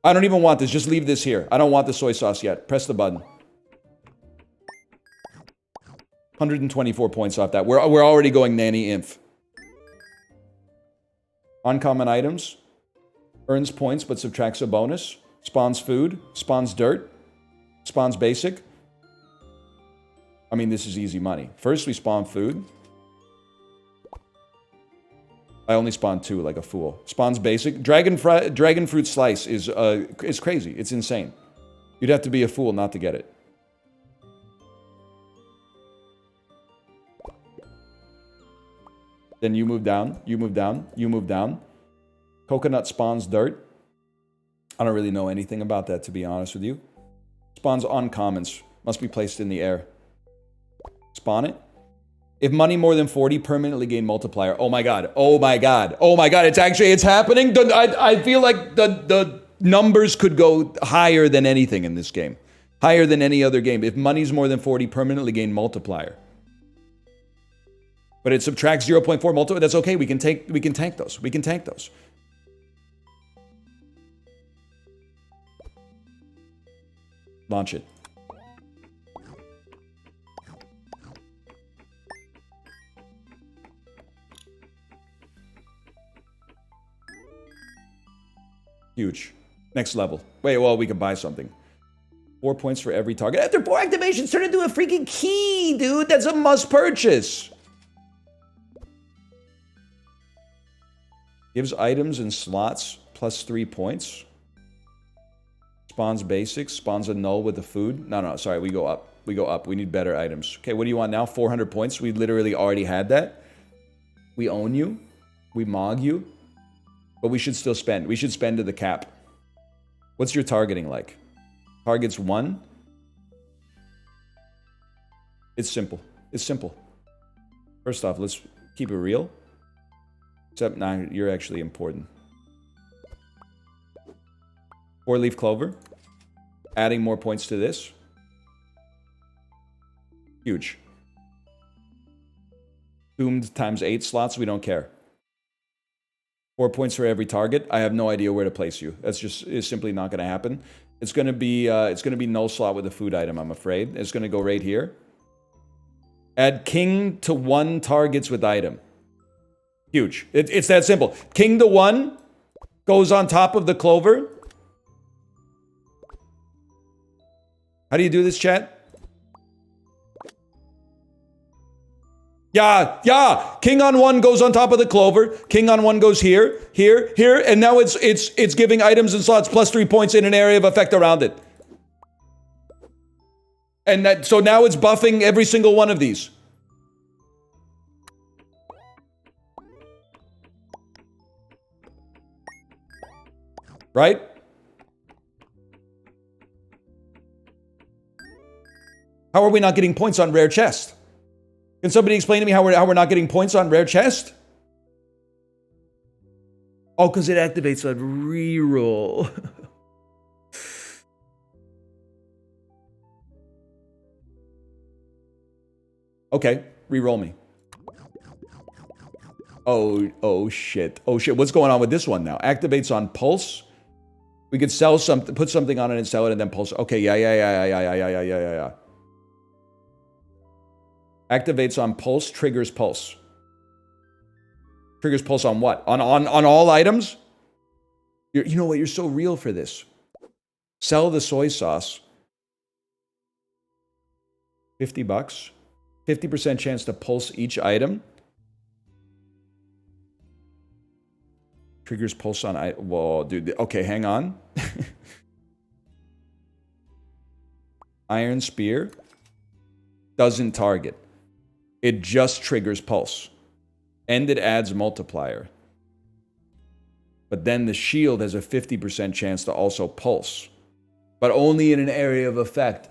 I don't even want this. Just leave this here. I don't want the soy sauce yet. Press the button. 124 points off that. We're already going nanny inf. Uncommon items. Earns points but subtracts a bonus. Spawns food. Spawns dirt. Spawns basic. I mean, this is easy money. First, we spawn food. I only spawned 2 like a fool. Spawns basic. Dragon fruit slice is crazy. It's insane. You'd have to be a fool not to get it. Then you move down, you move down, you move down. Coconut spawns dirt. I don't really know anything about that, to be honest with you. Spawns uncommons. Must be placed in the air. Spawn it. If money more than 40, permanently gain multiplier. Oh my god. Oh my god. Oh my god. It's happening. I feel like the numbers could go higher than anything in this game. Higher than any other game. If money's more than 40, permanently gain multiplier. But it subtracts 0.4 multiplier. That's okay. We can tank those. We can tank those. Launch it. Huge. Next level. Wait, well, we can buy something. 4 points for every target. After 4 activations, turn into a freaking key, dude. That's a must purchase. Gives items and slots plus 3 points. Spawns basics. Spawns a null with the food. No, sorry. We go up. We go up. We need better items. Okay, what do you want now? 400 points. We literally already had that. We own you. We mog you. But we should still spend. We should spend to the cap. What's your targeting like? Targets 1. It's simple. It's simple. First off, let's keep it real. Except, nah, you're actually important. 4-leaf clover. Adding more points to this. Huge. Doomed times 8 slots, we don't care. 4 points for every target. I have no idea where to place you. That's just is simply not going to happen. It's going to be null slot with a food item, I'm afraid. It's going to go right here. Add king to 1 targets with item. Huge. It's that simple. King to 1 goes on top of the clover. How do you do this, chat? Yeah. King on 1 goes on top of the clover. King on 1 goes here, here, here, and now it's giving items and slots plus 3 points in an area of effect around it. And so now it's buffing every single one of these. Right? How are we not getting points on rare chest? Can somebody explain to me how we're not getting points on rare chest? Oh, because it activates a reroll. Okay. Re-roll me. Oh shit. Oh shit. What's going on with this one now? Activates on pulse. We could sell something, put something on it and sell it and then pulse. Okay, yeah. Activates on pulse, triggers pulse. Triggers pulse on what? On all items? You know what? You're so real for this. Sell the soy sauce. $50. 50% chance to pulse each item. Triggers pulse on whoa, dude. Okay, hang on. Iron Spear doesn't target. It just triggers pulse. And it adds multiplier. But then the shield has a 50% chance to also pulse. But only in an area of effect.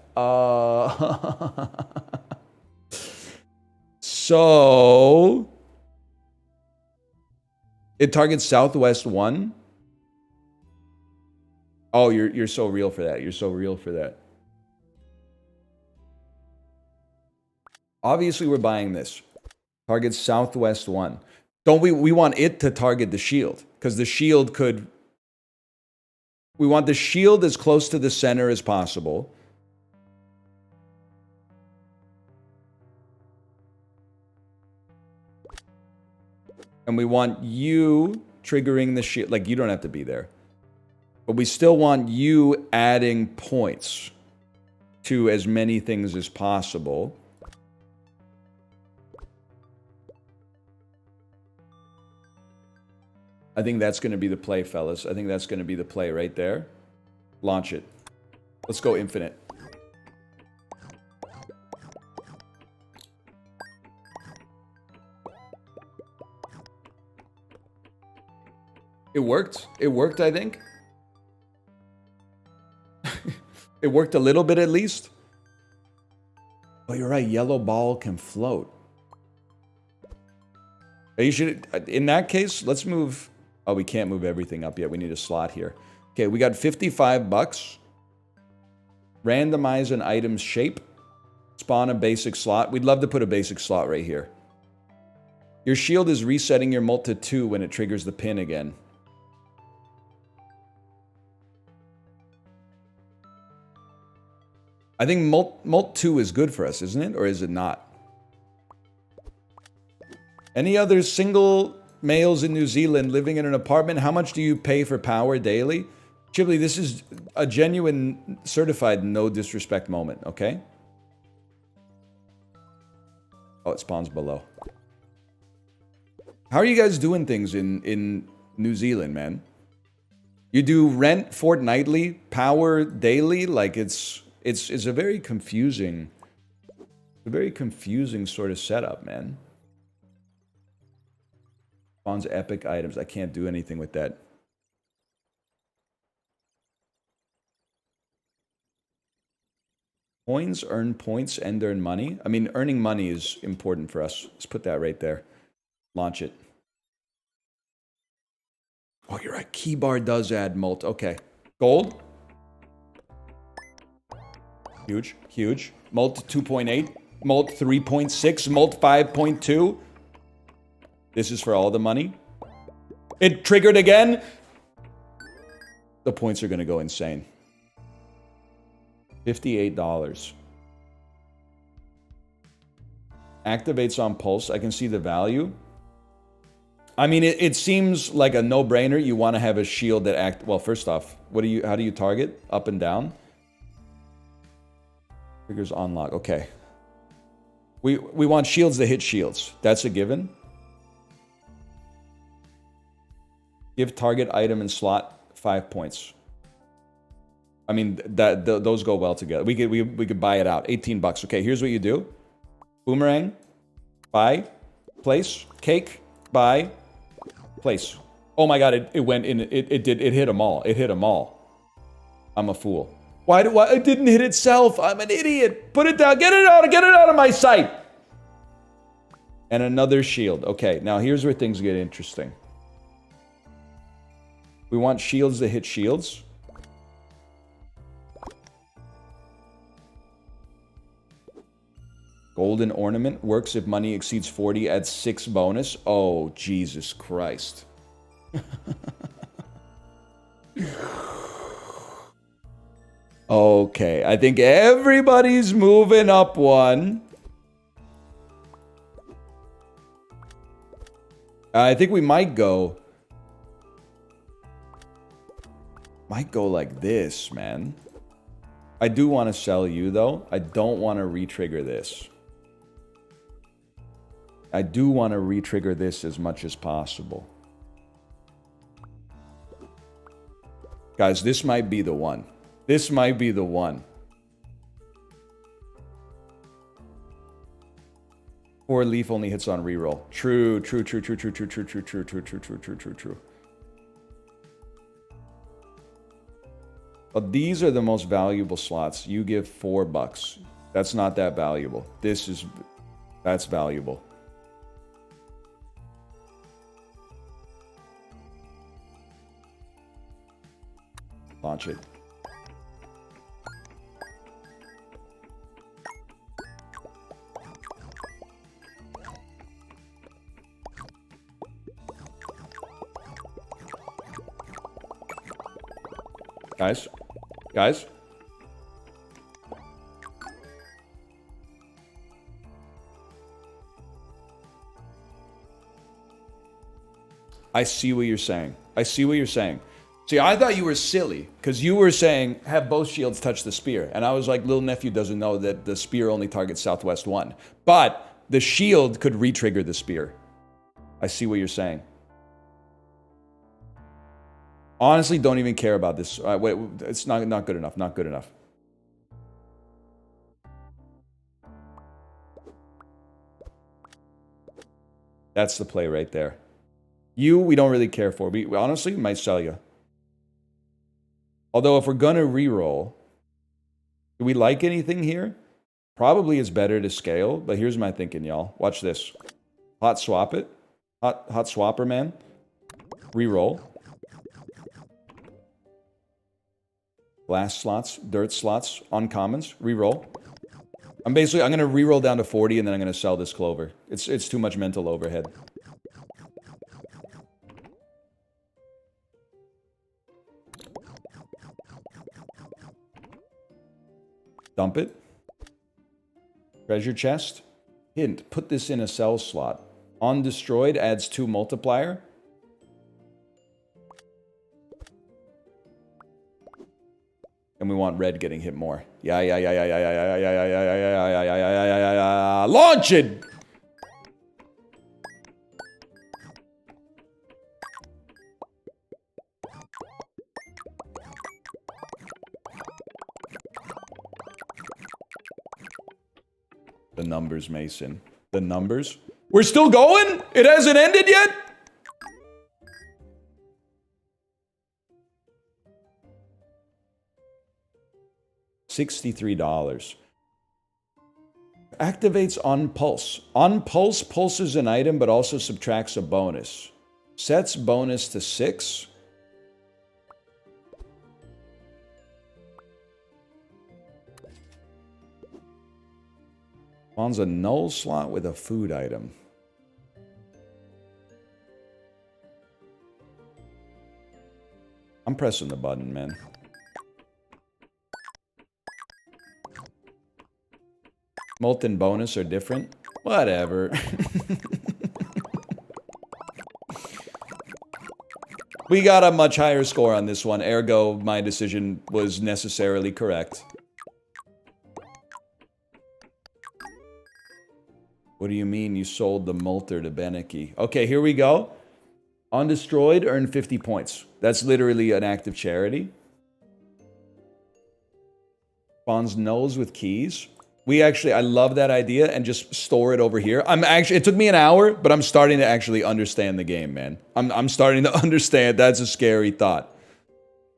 So it targets Southwest 1. Oh, you're so real for that. You're so real for that. Obviously, we're buying this. Targets Southwest 1. Don't we want it to target the shield? Because the shield could... We want the shield as close to the center as possible. And we want you triggering the shield. Like, you don't have to be there. But we still want you adding points to as many things as possible. I think that's going to be the play, fellas. I think that's going to be the play right there. Launch it. Let's go infinite. It worked. It worked, I think. It worked a little bit at least. Oh, you're right. Yellow ball can float. You should, in that case, let's move. Oh, we can't move everything up yet. We need a slot here. Okay, we got $55. Randomize an item's shape. Spawn a basic slot. We'd love to put a basic slot right here. Your shield is resetting your mult to 2 when it triggers the pin again. I think mult 2 is good for us, isn't it? Or is it not? Any other single males in New Zealand living in an apartment? How much do you pay for power daily? Chibli, this is a genuine, certified no disrespect moment, okay? Oh, it spawns below. How are you guys doing things in New Zealand, man? You do rent fortnightly, power daily? Like, it's a very confusing sort of setup, man. Spawns epic items. I can't do anything with that. Coins earn points and earn money. I mean, earning money is important for us. Let's put that right there. Launch it. Oh, you're right. Keybar does add mult. Okay. Gold. Huge. Huge. Mult 2.8. Mult 3.6. Mult 5.2. This is for all the money. It triggered again. The points are going to go insane. $58. Activates on pulse. I can see the value. I mean, it seems like a no-brainer. You want to have a shield that act... Well, first off, how do you target? Up and down? Triggers unlock. Okay. We want shields that hit shields. That's a given. Give target item and slot 5 points. I mean, those go well together. We could buy it out. $18. Okay, here's what you do. Boomerang. Buy. Place. Cake. Buy. Place. Oh my god, it went in. It hit them all. It hit them all. I'm a fool. Why it didn't hit itself? I'm an idiot. Put it down. Get it out of my sight. And another shield. Okay, now here's where things get interesting. We want shields that hit shields. golden ornament works if money exceeds 40 at 6 bonus. Oh, Jesus Christ. Okay, I think everybody's moving up one. I think we might go like this, man. I do want to sell you, though. I don't want to re-trigger this. I do want to re-trigger this as much as possible. Guys, this might be the one. This might be the one. 4 leaf only hits on reroll. True. But these are the most valuable slots. You give $4. That's not that valuable. That's valuable. Launch it. Guys. I see what you're saying. See, I thought you were silly, because you were saying, have both shields touch the spear. And I was like, little nephew doesn't know that the spear only targets Southwest 1. But the shield could re-trigger the spear. I see what you're saying. Honestly, don't even care about this. Wait, it's not good enough. Not good enough. That's the play right there. You, we don't really care for. We honestly might sell you. Although, if we're gonna reroll, do we like anything here? Probably it's better to scale, but here's my thinking, y'all. Watch this. Hot swap it. Hot swapper, man. Reroll. Blast slots, dirt slots, uncommons, reroll. I'm gonna reroll down to 40 and then I'm gonna sell this clover. It's too much mental overhead. Dump it. Treasure chest. Hint, put this in a sell slot. On destroyed adds 2 multiplier. And we want red getting hit more. Yeah. Launch it! The numbers, Mason. The numbers. We're still going? It hasn't ended yet? $63. Activates on pulse. On pulse, pulses an item, but also subtracts a bonus. Sets bonus to 6. Spawns a null slot with a food item. I'm pressing the button, man. Molten bonus are different. Whatever. We got a much higher score on this one, ergo my decision was necessarily correct. What do you mean you sold the Molter to Beneke? Okay, here we go. Undestroyed, earn 50 points. That's literally an act of charity. Spawns nulls with keys. I love that idea and just store it over here. It took me an hour, but I'm starting to actually understand the game, man. I'm starting to understand. That's a scary thought.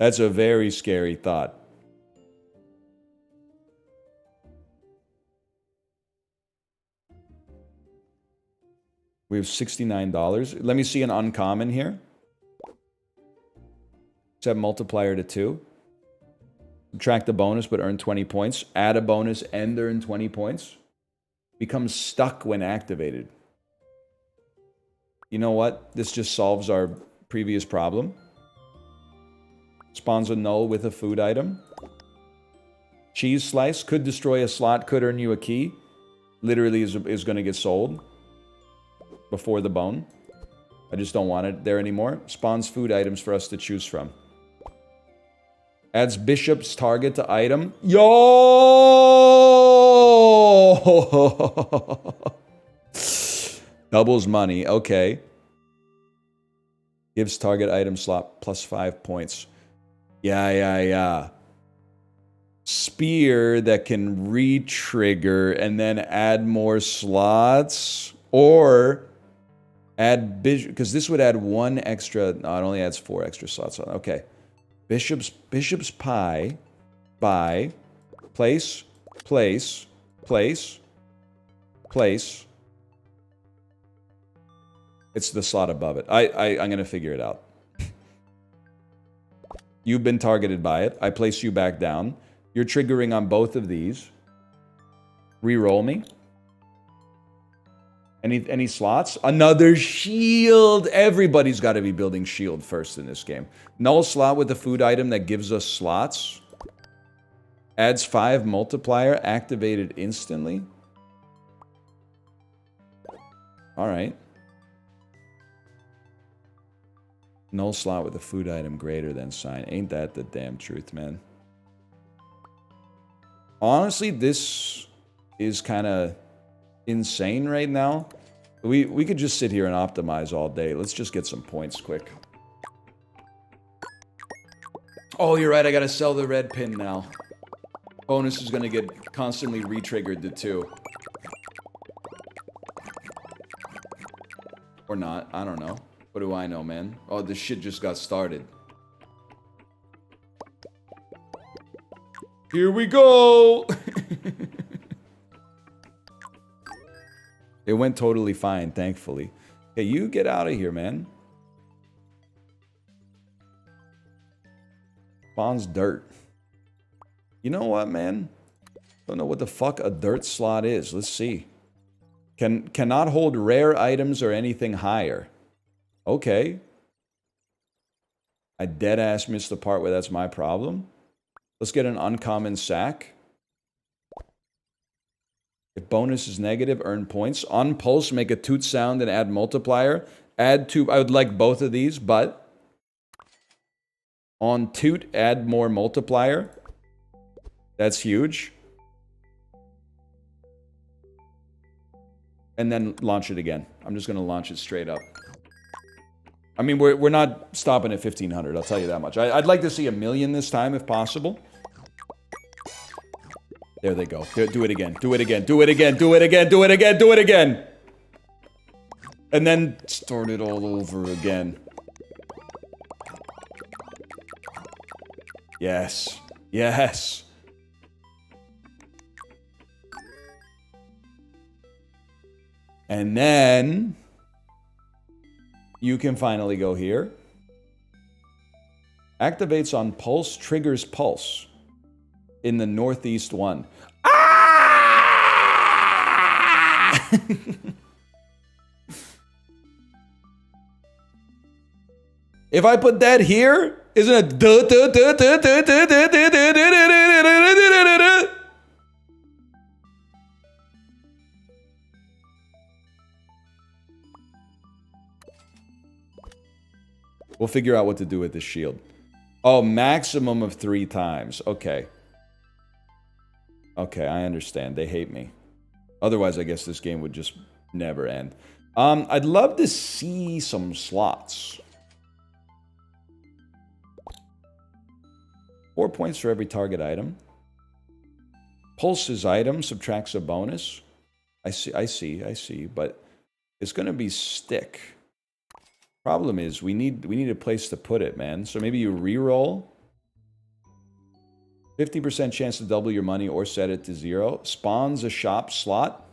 That's a very scary thought. We have $69. Let me see an uncommon here. Set multiplier to 2. Subtract the bonus, but earn 20 points. Add a bonus and earn 20 points. becomes stuck when activated. You know what? This just solves our previous problem. Spawns a null with a food item. Cheese slice could destroy a slot, could earn you a key. Literally is going to get sold before the bone. I just don't want it there anymore. Spawns food items for us to choose from. Adds bishop's target to item. Yo! Doubles money. Okay. Gives target item slot plus 5 points. Yeah. Spear that can re-trigger and then add more slots. Or add bishop, because this would add 1 extra. No, it only adds 4 extra slots on. Okay. Bishop's pie. Buy. Place. It's the slot above it. I'm going to figure it out. You've been targeted by it. I place you back down. You're triggering on both of these. Reroll me. Any slots? Another shield. Everybody's got to be building shield first in this game. Null slot with a food item that gives us slots. Adds 5 multiplier. Activated instantly. Alright. Null slot with a food item greater than sign. Ain't that the damn truth, man? Honestly, this is kind of insane right now. We could just sit here and optimize all day. Let's just get some points quick. Oh, you're right. I gotta sell the red pin now. Bonus is gonna get constantly re-triggered to 2. Or not. I don't know. What do I know, man? Oh, this shit just got started. Here we go! It went totally fine, thankfully. Hey, you get out of here, man. Spawns dirt. You know what, man? Don't know what the fuck a dirt slot is. Let's see. Cannot hold rare items or anything higher. Okay. I deadass missed the part where that's my problem. Let's get an uncommon sack. If bonus is negative, earn points. On pulse, make a toot sound and add multiplier. Add 2. I would like both of these, but on toot, add more multiplier. That's huge. And then launch it again. I'm just going to launch it straight up. I mean, we're not stopping at 1,500, I'll tell you that much. I'd like to see 1,000,000 this time, if possible. There they go. Do it again. Do it again. Do it again. Do it again. Do it again. Do it again. And then start it all over again. Yes. Yes. And then you can finally go here. Activates on pulse, triggers pulse. In the northeast one. Ah! If I put that here, isn't it? We'll figure out what to do with this shield. Oh, maximum of 3 times. Okay. Okay, I understand. They hate me. Otherwise, I guess this game would just never end. I'd love to see some slots. 4 points for every target item. Pulse's item subtracts a bonus. I see. But it's going to be stick. Problem is, we need a place to put it, man. So maybe you re-roll. 50% chance to double your money or set it to 0. Spawns a shop slot.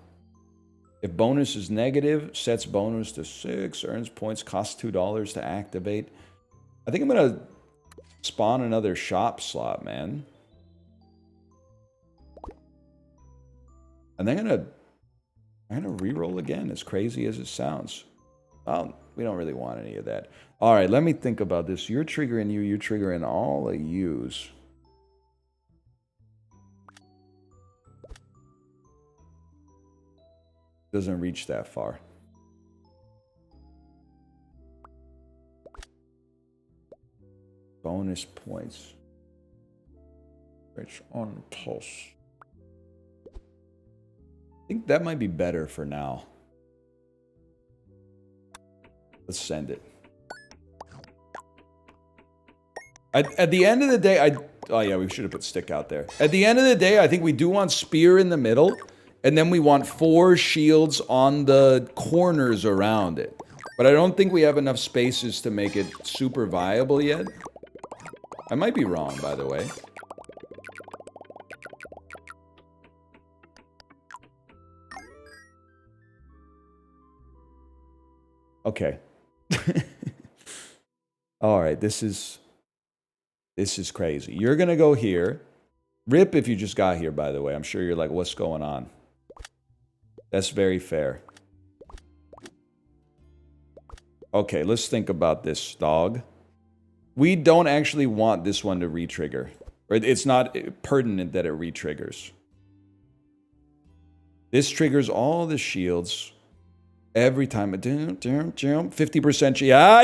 If bonus is negative, sets bonus to 6. Earns points, costs $2 to activate. I think I'm going to spawn another shop slot, man. And then I'm going to I'm going to reroll again, as crazy as it sounds. Well, we don't really want any of that. All right, let me think about this. You're triggering you. You're triggering all of yous. Doesn't reach that far. Bonus points. Rich on pulse. I think that might be better for now. Let's send it. At the end of the day, oh yeah, we should have put stick out there. At the end of the day, I think we do want spear in the middle, and then we want 4 shields on the corners around it. But I don't think we have enough spaces to make it super viable yet. I might be wrong, by the way. Okay. All right, this is crazy. You're going to go here. Rip if you just got here, by the way. I'm sure you're like, what's going on? That's very fair. Okay, let's think about this, dog. We don't actually want this one to re-trigger. It's not pertinent that it re-triggers. This triggers all the shields every time. 50%. Yeah.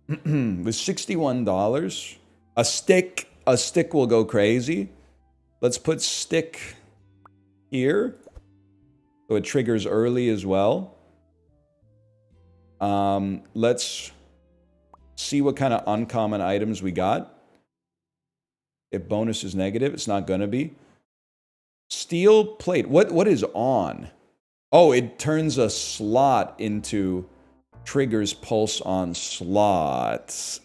With $61, a stick will go crazy. Let's put stick here, so it triggers early as well. Let's see what kind of uncommon items we got. If bonus is negative, it's not gonna be. Steel plate. What is on? Oh, it turns a slot into triggers pulse on slots.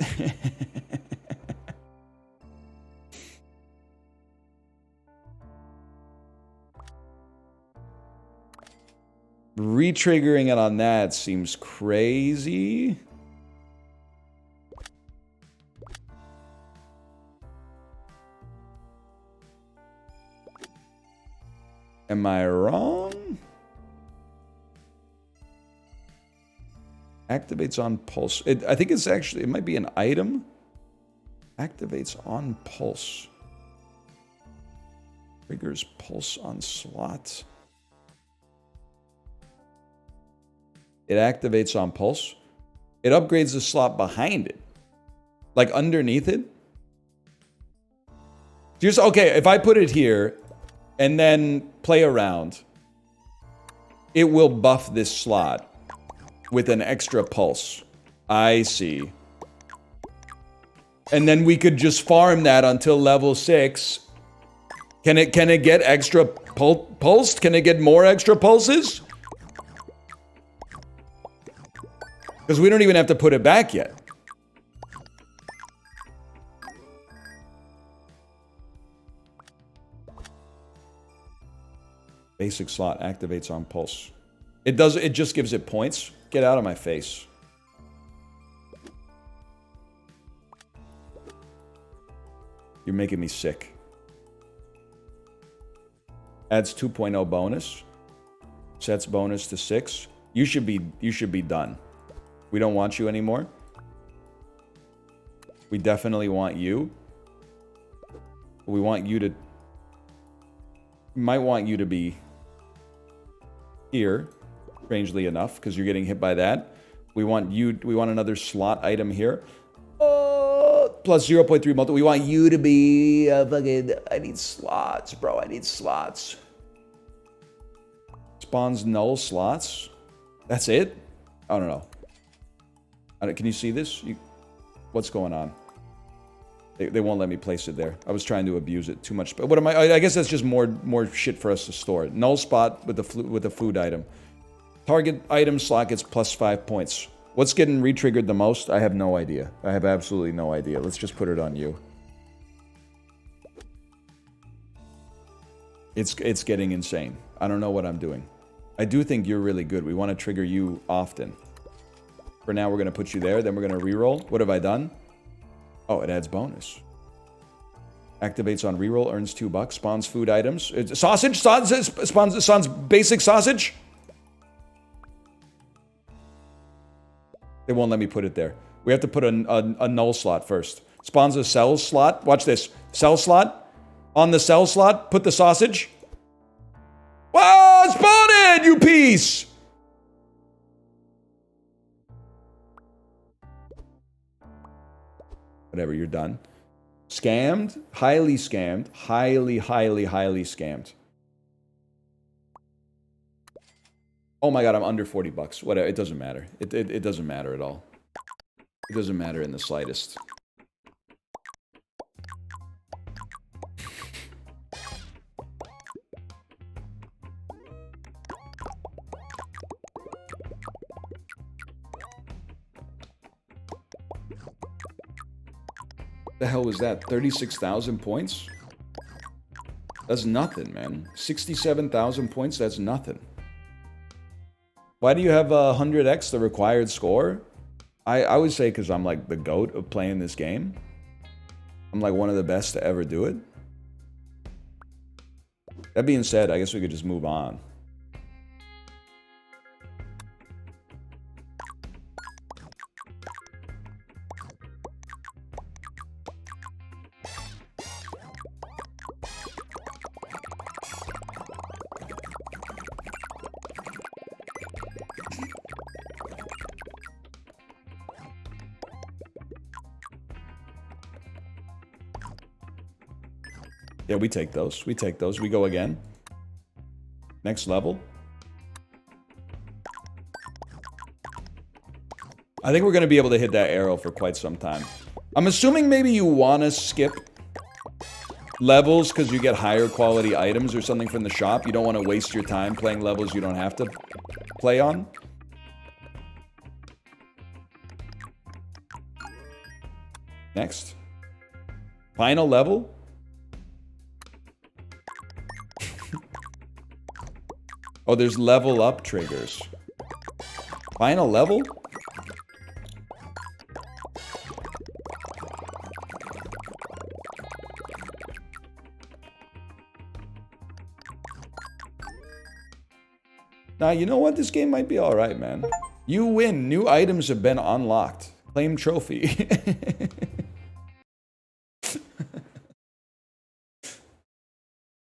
Retriggering it on that seems crazy. Am I wrong? Activates on pulse. I think it's actually, it might be an item. Activates on pulse. Triggers pulse on slot. It activates on pulse. It upgrades the slot behind it. Like underneath it. Just, okay, if I put it here and then play around, it will buff this slot with an extra pulse. I see. And then we could just farm that until level 6. Can it get extra pulsed? Can it get more extra pulses? Because we don't even have to put it back yet. Basic slot activates on pulse. It just gives it points. Get out of my face. You're making me sick. Adds 2.0 bonus. Sets bonus to 6. You should be done. We don't want you anymore. We definitely want you. We want you to... We might want you to be here, strangely enough, because you're getting hit by that. We want you... We want another slot item here. Plus 0.3 multi. We want you to be... fucking... I need slots, bro. I need slots. Spawns null slots. That's it? I don't know. Can you see this? What's going on? They won't let me place it there. I was trying to abuse it too much. But what am I guess that's just more shit for us to store. Null spot with the food item. Target item slot gets plus 5 points. What's getting re-triggered the most? I have no idea. I have absolutely no idea. Let's just put it on you. It's getting insane. I don't know what I'm doing. I do think you're really good. We want to trigger you often. For now, we're going to put you there. Then we're going to reroll. What have I done? Oh, it adds bonus. Activates on reroll, earns $2, spawns food items. Sausage? Spawns basic sausage? They won't let me put it there. We have to put a null slot first. Spawns a cell slot. Watch this. Cell slot. On the cell slot, put the sausage. Whoa! Spawn it, you piece! Whatever, you're done. Scammed? Highly scammed. Highly scammed. Oh my god, I'm under $40. Whatever, it doesn't matter. It doesn't matter at all. It doesn't matter in the slightest. The hell was that? 36,000 points? That's nothing, man. 67,000 points, that's nothing. Why do you have 100x the required score? I would say because I'm like the GOAT of playing this game. I'm like one of the best to ever do it. That being said, I guess we could just move on. Yeah, we take those. We take those. We go again. Next level. I think we're going to be able to hit that arrow for quite some time. I'm assuming maybe you want to skip levels because you get higher quality items or something from the shop. You don't want to waste your time playing levels you don't have to play on. Next. Final level. Oh, there's level up triggers. Final level? Nah, you know what? This game might be alright, man. You win. New items have been unlocked. Claim trophy.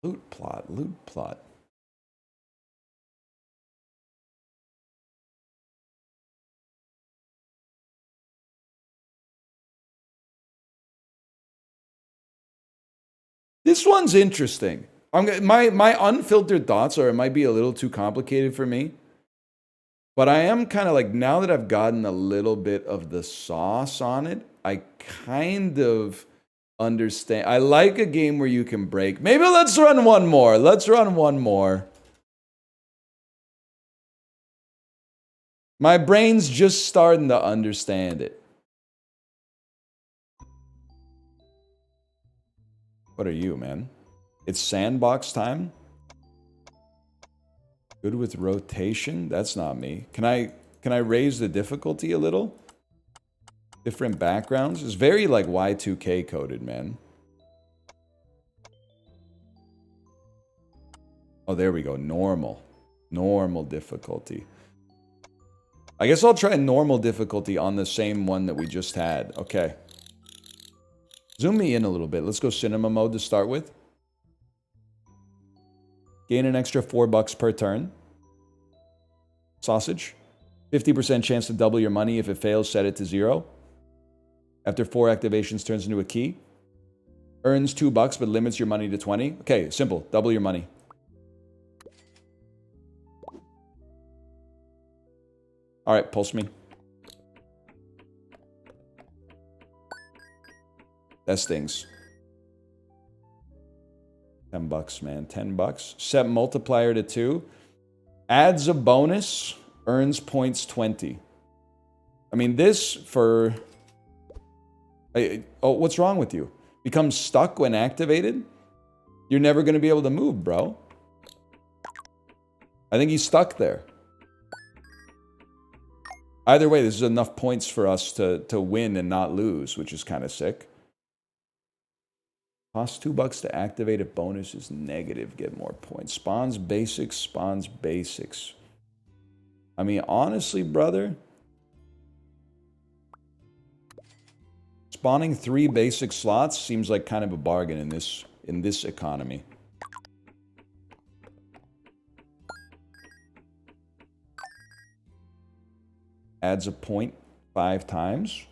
Loot plot, loot plot. This one's interesting. My unfiltered thoughts are it might be a little too complicated for me. But I am kind of like, now that I've gotten a little bit of the sauce on it, I kind of understand. I like a game where you can break. Maybe let's run one more. Let's run one more. My brain's just starting to understand it. What are you, man? It's sandbox time? Good with rotation? That's not me. Can I raise the difficulty a little? Different backgrounds? It's very like Y2K coded, man. Oh, there we go. Normal. Normal difficulty. I guess I'll try normal difficulty on the same one that we just had. Okay. Zoom me in a little bit. Let's go cinema mode to start with. Gain an extra $4 per turn. Sausage. 50% chance to double your money. If it fails, set it to 0. After 4 activations, turns into a key. Earns $2, but limits your money to 20. Okay, simple. Double your money. All right, pulse me. That stings. $10, man. $10. Set multiplier to 2. Adds a bonus. Earns points 20. I mean, this for... Oh, what's wrong with you? Becomes stuck when activated? You're never going to be able to move, bro. I think he's stuck there. Either way, this is enough points for us to win and not lose, which is kind of sick. Costs $2 to activate. If bonus is negative, get more points. Spawns basics, spawns basics. I mean, honestly, brother, spawning 3 basic slots seems like kind of a bargain in this economy. Adds a point 5 times.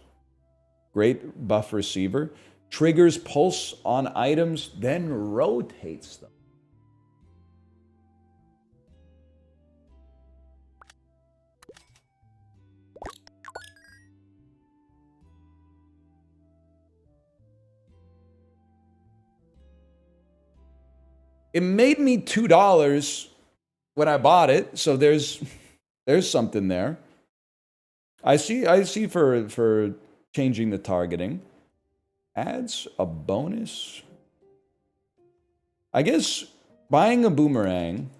Great buff receiver. Triggers pulse on items, then rotates them. It made me $2 when I bought it, so there's something there. I see for changing the targeting. Adds a bonus. I guess buying a boomerang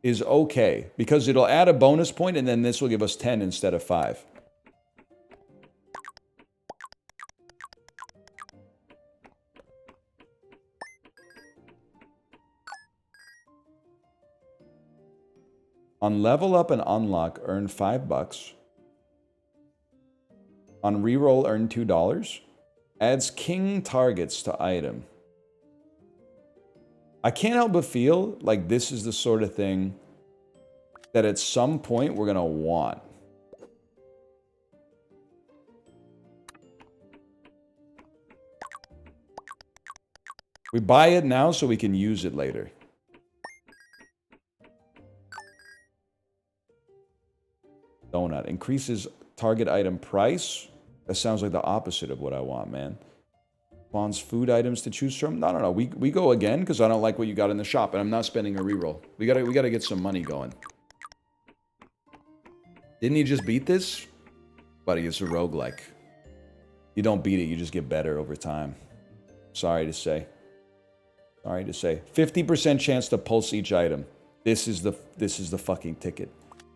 is okay because it'll add a bonus point and then this will give us 10 instead of 5. On level up and unlock, earn $5. On reroll, earn $2. Adds king targets to item. I can't help but feel like this is the sort of thing that at some point we're going to want. We buy it now so we can use it later. Donut. Increases target item price. That sounds like the opposite of what I want, man. Spawns food items to choose from. No. We go again because I don't like what you got in the shop, and I'm not spending a reroll. We gotta get some money going. Didn't you just beat this? Buddy, it's a roguelike. You don't beat it, you just get better over time. Sorry to say. Sorry to say. 50% chance to pulse each item. This is the fucking ticket.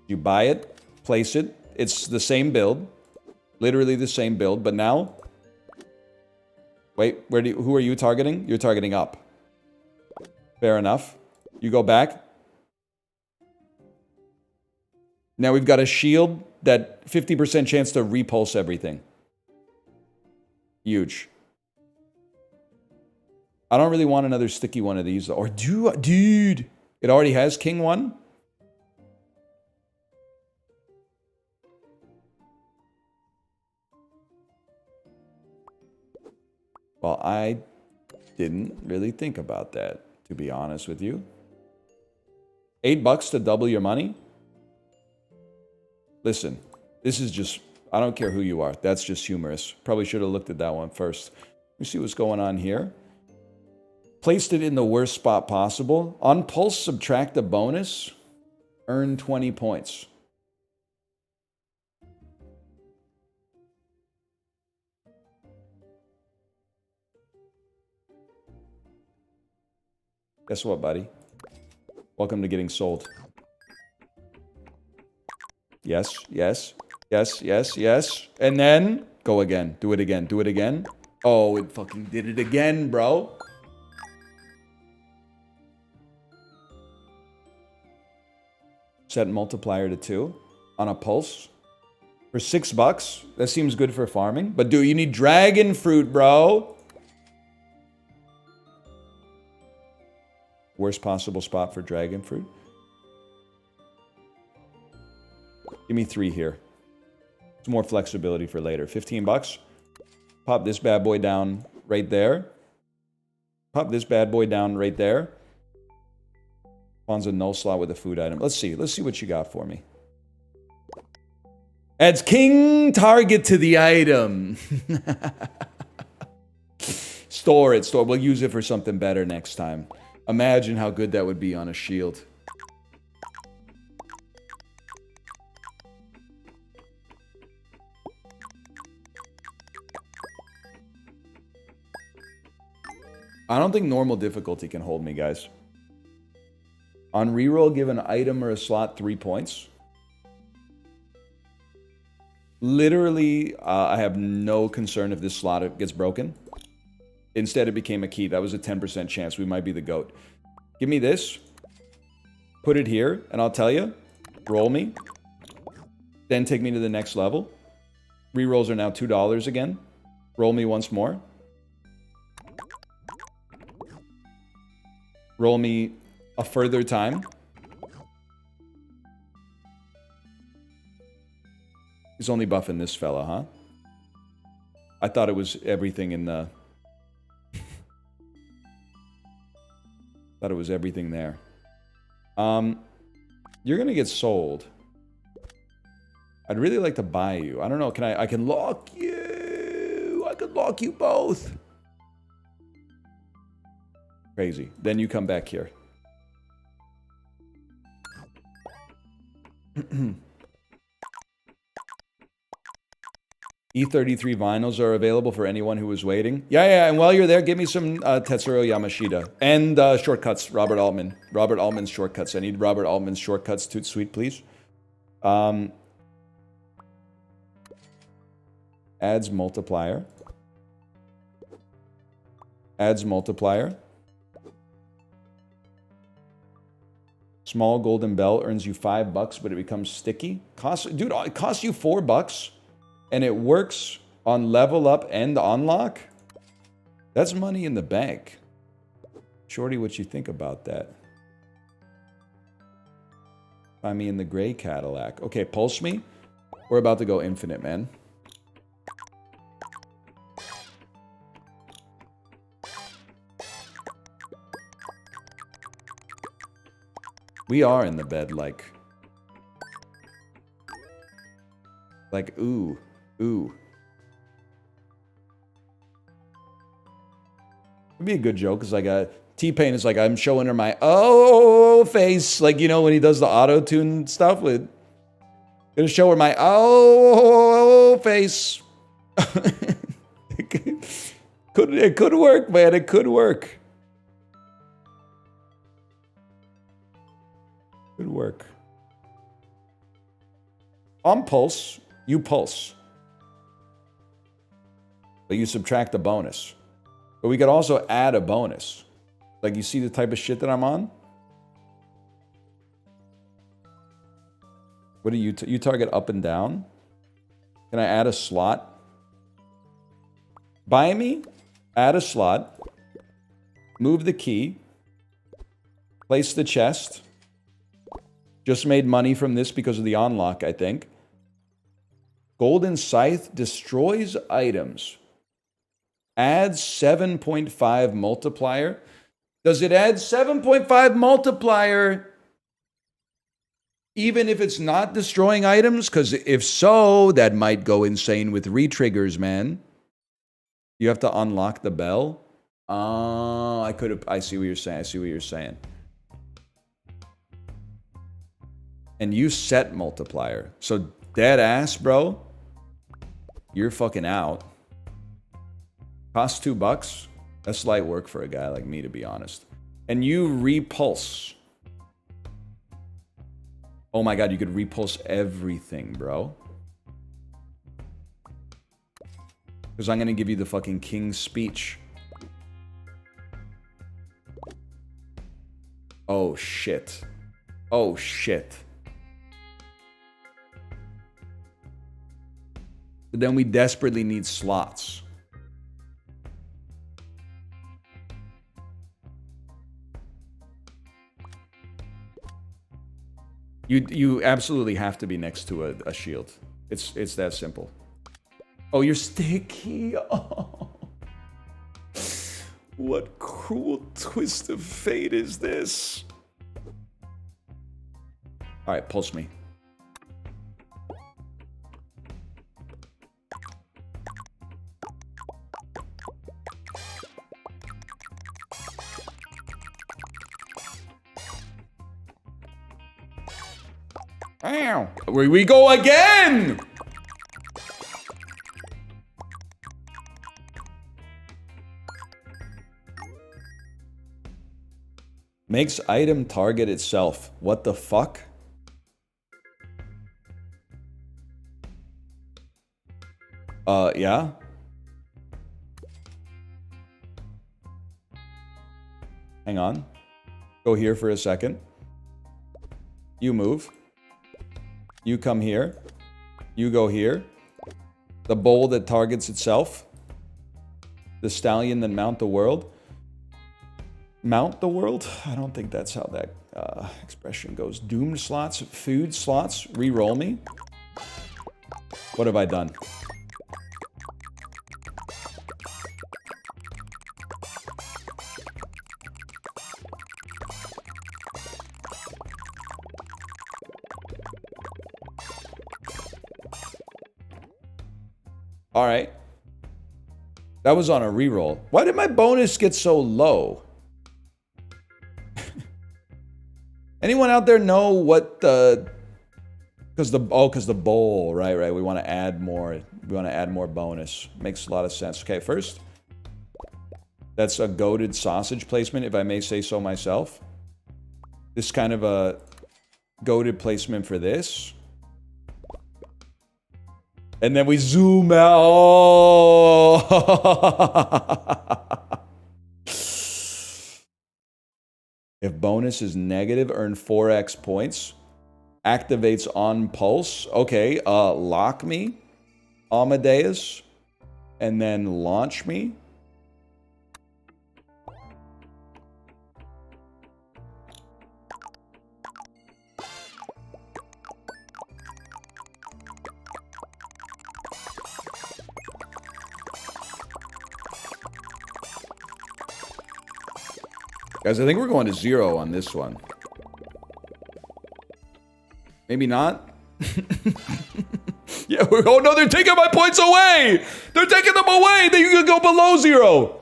You buy it, place it. It's the same build. Literally the same build, but now... Wait, who are you targeting? You're targeting up. Fair enough. You go back. Now we've got a shield that 50% chance to repulse everything. Huge. I don't really want another sticky one of these. Or dude, it already has King 1? Well, I didn't really think about that, to be honest with you. $8 to double your money? Listen, this is just... I don't care who you are. That's just humorous. Probably should have looked at that one first. Let me see what's going on here. Placed it in the worst spot possible. On pulse, subtract a bonus. Earn 20 points. Guess what, buddy? Welcome to getting sold. Yes, yes, yes, yes, yes. And then, go again. Do it again. Do it again. Oh, it fucking did it again, bro. Set multiplier to 2 on a pulse. For $6, that seems good for farming. But dude, you need dragon fruit, bro. Worst possible spot for dragon fruit. Give me 3 here. It's more flexibility for later. $15. Pop this bad boy down right there. Pop this bad boy down right there. Spawns a null slot with a food item. Let's see. Let's see what you got for me. Adds king target to the item. Store it. Store. We'll use it for something better next time. Imagine how good that would be on a shield. I don't think normal difficulty can hold me, guys. On reroll, give an item or a slot 3 points. Literally, I have no concern if this slot gets broken. Instead, it became a key. That was a 10% chance. We might be the GOAT. Give me this. Put it here, and I'll tell you. Roll me. Then take me to the next level. Rerolls are now $2 again. Roll me once more. Roll me a further time. He's only buffing this fella, huh? I thought it was everything in the... thought it was everything there. You're gonna get sold. I'd really like to buy you. I don't know, can I can lock you. I could lock you both. Crazy. Then you come back here. E33 vinyls are available for anyone who was waiting. Yeah, and while you're there, give me some Tetsuro Yamashita. And shortcuts, Robert Altman. Robert Altman's shortcuts. I need Robert Altman's shortcuts, Toot Sweet, please. Adds multiplier. Adds multiplier. Small golden bell earns you $5, but it becomes sticky. Dude, it costs you $4, and it works on level up and unlock. That's money in the bank. Shorty, what you think about that? Find me in the gray Cadillac. Okay, pulse me. We're about to go infinite, man. We are in the bed, like, ooh. It'd be a good joke, because like T-Pain is like, I'm showing her my face, like, you know, when he does the auto-tune stuff with, gonna show her my face. It could work, man. It could work. Could work. On pulse, you pulse. But you subtract a bonus. But we could also add a bonus. Like, you see the type of shit that I'm on? What do you target up and down? Can I add a slot? Buy me, add a slot, move the key, place the chest. Just made money from this because of the unlock, I think. Golden Scythe destroys items. Adds 7.5 multiplier. Does it add 7.5 multiplier even if it's not destroying items? Because if so, that might go insane with re-triggers, man. You have to unlock the bell. I see what you're saying. And you set multiplier. So dead ass, bro. You're fucking out. Costs $2. That's light work for a guy like me, to be honest. And you repulse. Oh my god, you could repulse everything, bro. Because I'm gonna give you the fucking king's speech. Oh shit. Oh shit. But then we desperately need slots. You absolutely have to be next to a shield. It's that simple. Oh, you're sticky. Oh. What cruel twist of fate is this? All right, pulse me. Ow. Here we go again! Makes item target itself. What the fuck? Yeah? Hang on. Go here for a second. You move. You come here. You go here. The bull that targets itself. The stallion that mount the world. Mount the world? I don't think that's how that expression goes. Doomed slots, food slots, re-roll me. What have I done? All right. That was on a reroll. Why did my bonus get so low? Anyone out there know what the... Because the bowl, right. We want to add more. We want to add more bonus. Makes a lot of sense. Okay, first. That's a goated sausage placement, if I may say so myself. This kind of a goated placement for this. And then we zoom out. Oh. If bonus is negative, earn 4x points. Activates on pulse. Okay, lock me. Amadeus. And then launch me. Guys, I think we're going to 0 on this one. Maybe not. Yeah, oh no, they're taking my points away! They're taking them away! They can go below 0!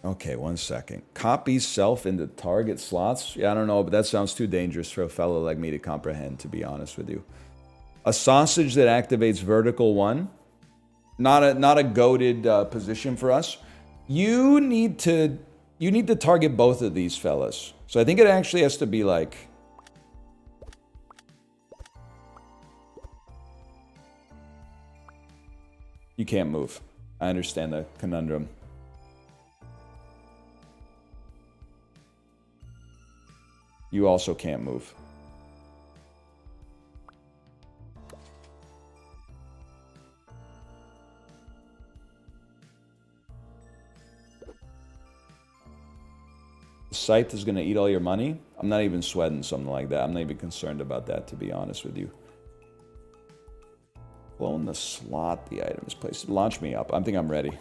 Okay, 1 second. Copy self into target slots? Yeah, I don't know, but that sounds too dangerous for a fellow like me to comprehend, to be honest with you. A sausage that activates vertical 1. Not a goated position for us. You need to target both of these fellas. So I think it actually has to be like... You can't move. I understand the conundrum. You also can't move. Scythe is going to eat all your money. I'm not even sweating something like that. I'm not even concerned about that, to be honest with you. Clone the slot the item is placed. Launch me up. I think I'm ready.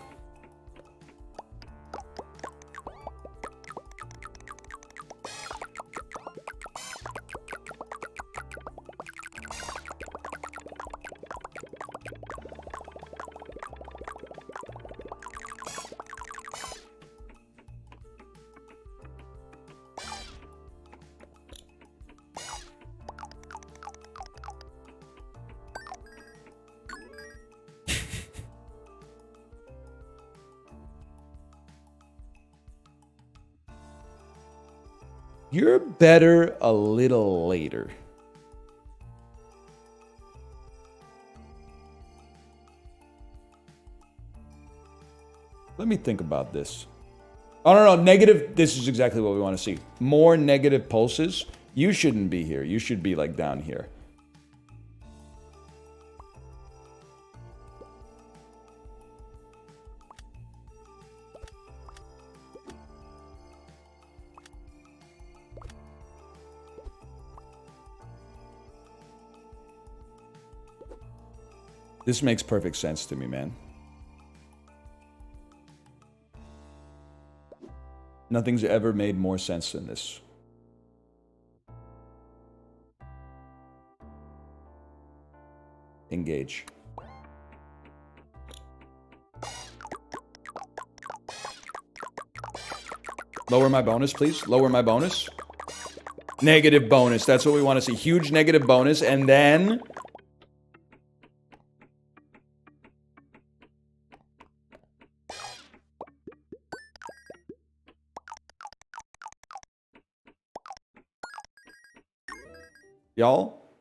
You're better a little later. Let me think about this. Oh, no, negative. This is exactly what we want to see. More negative pulses. You shouldn't be here. You should be like down here. This makes perfect sense to me, man. Nothing's ever made more sense than this. Engage. Lower my bonus, please. Lower my bonus. Negative bonus. That's what we want to see. Huge negative bonus. And then... Y'all?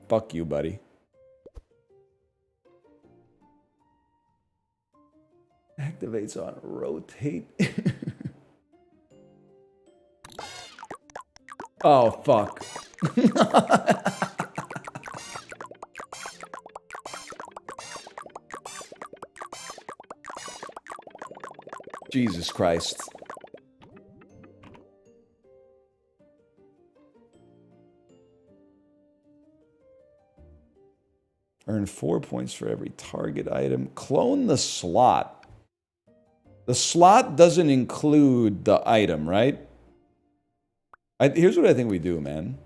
Fuck you, buddy. Activates on rotate. Oh, fuck. Jesus Christ. Earn 4 points for every target item. Clone the slot. The slot doesn't include the item, right? Here's what I think we do, man.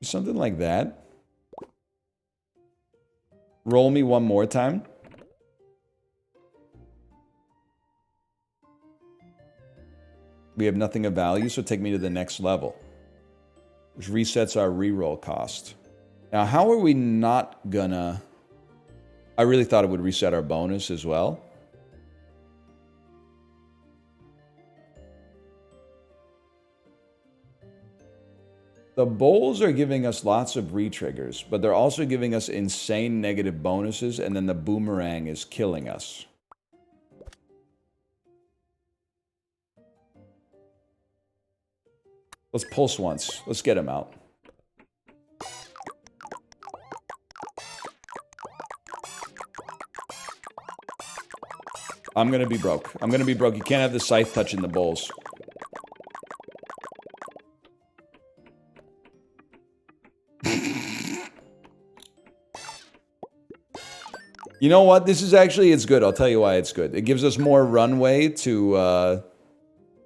Something like that. Roll me one more time. We have nothing of value, so take me to the next level. Which resets our reroll cost. Now, how are we not gonna... I really thought it would reset our bonus as well. The bowls are giving us lots of re-triggers, but they're also giving us insane negative bonuses, and then the boomerang is killing us. Let's pulse once. Let's get him out. I'm gonna be broke. I'm gonna be broke. You can't have the scythe touching the bowls. You know what? This is actually, it's good. I'll tell you why it's good. It gives us more runway to,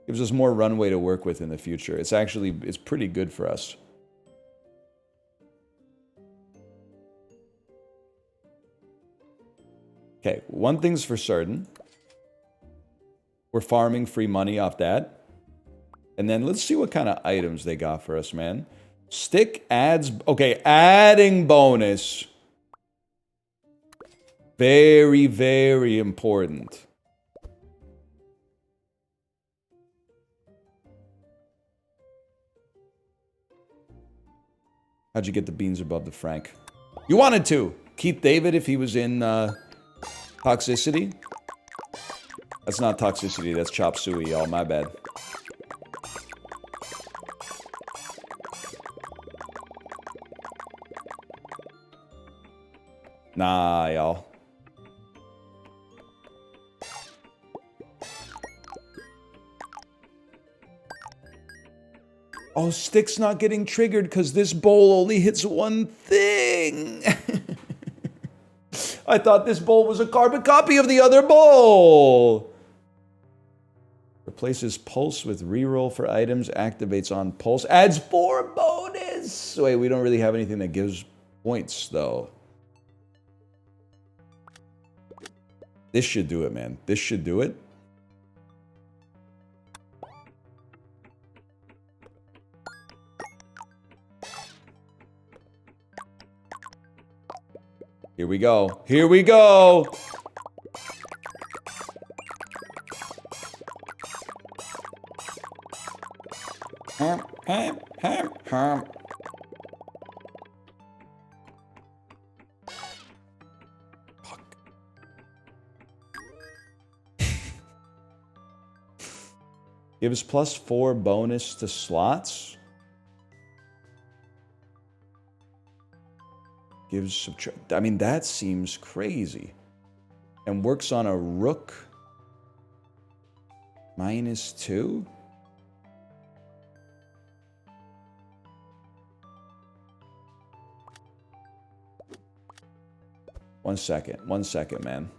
work with in the future. It's actually, it's pretty good for us. Okay, one thing's for certain. We're farming free money off that. And then let's see what kind of items they got for us, man. Stick adds, okay, adding bonus. Very, very important. How'd you get the beans above the Frank? You wanted to. Keith David if he was in Toxicity. That's not Toxicity, that's Chop Suey, y'all. My bad. Nah, y'all. Oh, Stick's not getting triggered because this bowl only hits one thing. I thought this bowl was a carbon copy of the other bowl. Replaces pulse with reroll for items, activates on pulse, adds 4 bonus. Wait, we don't really have anything that gives points, though. This should do it, man. This should do it. Here we go. Here we go. Fuck. Gives +4 bonus to slots. Gives subtract. I mean, that seems crazy. And works on a rook. -2. One second, man.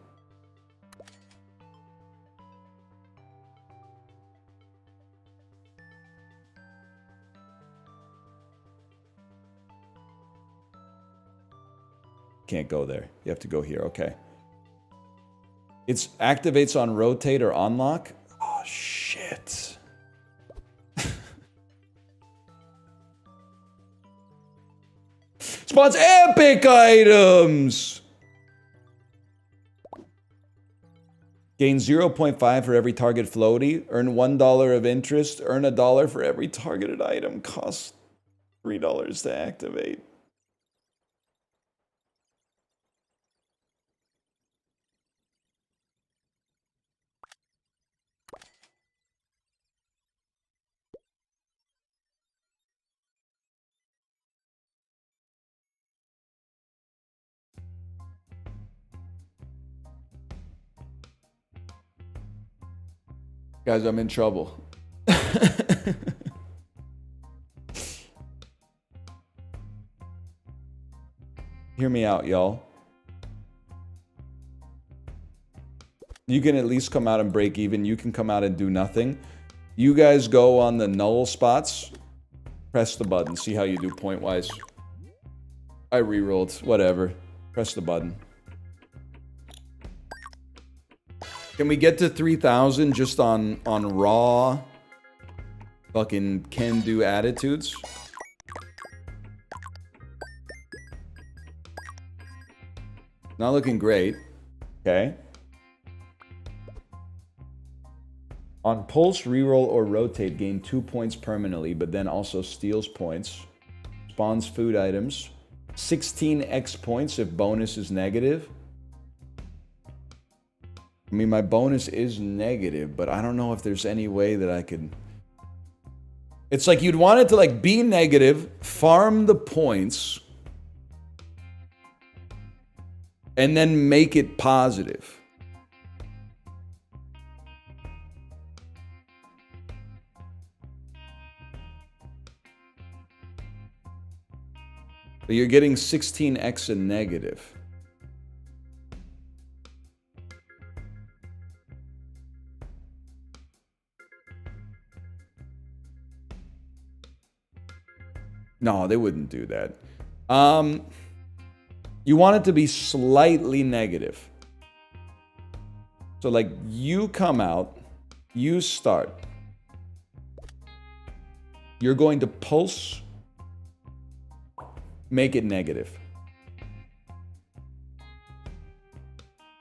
Can't go there. You have to go here. Okay. It's activates on rotate or unlock. Oh, shit. Spawns epic items. Gain 0.5 for every target floaty. Earn $1 of interest. Earn $1 for every targeted item. Costs $3 to activate. Guys, I'm in trouble. Hear me out, y'all. You can at least come out and break even. You can come out and do nothing. You guys go on the null spots. Press the button. See how you do point-wise. I re-rolled. Whatever. Press the button. Can we get to 3,000 just on raw fucking can-do attitudes? Not looking great. Okay. On pulse, reroll, or rotate, gain 2 points permanently, but then also steals points. Spawns food items. 16x points if bonus is negative. I mean, my bonus is negative, but I don't know if there's any way that I could... It's like you'd want it to like be negative, farm the points, and then make it positive. But you're getting 16x in negative. No, they wouldn't do that. You want it to be slightly negative. So like you come out, you start. You're going to pulse, make it negative.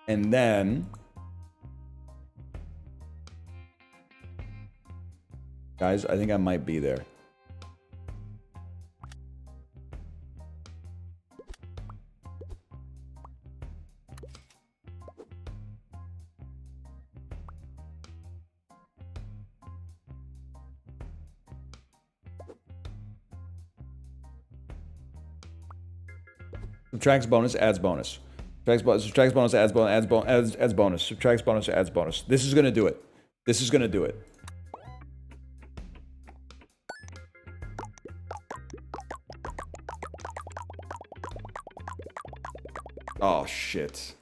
And then, guys, I think I might be there. Subtracts bonus, adds bonus. Subtracts bonus, adds bonus, adds bonus. Subtracts bonus, adds bonus. This is gonna do it. This is gonna do it. Oh shit.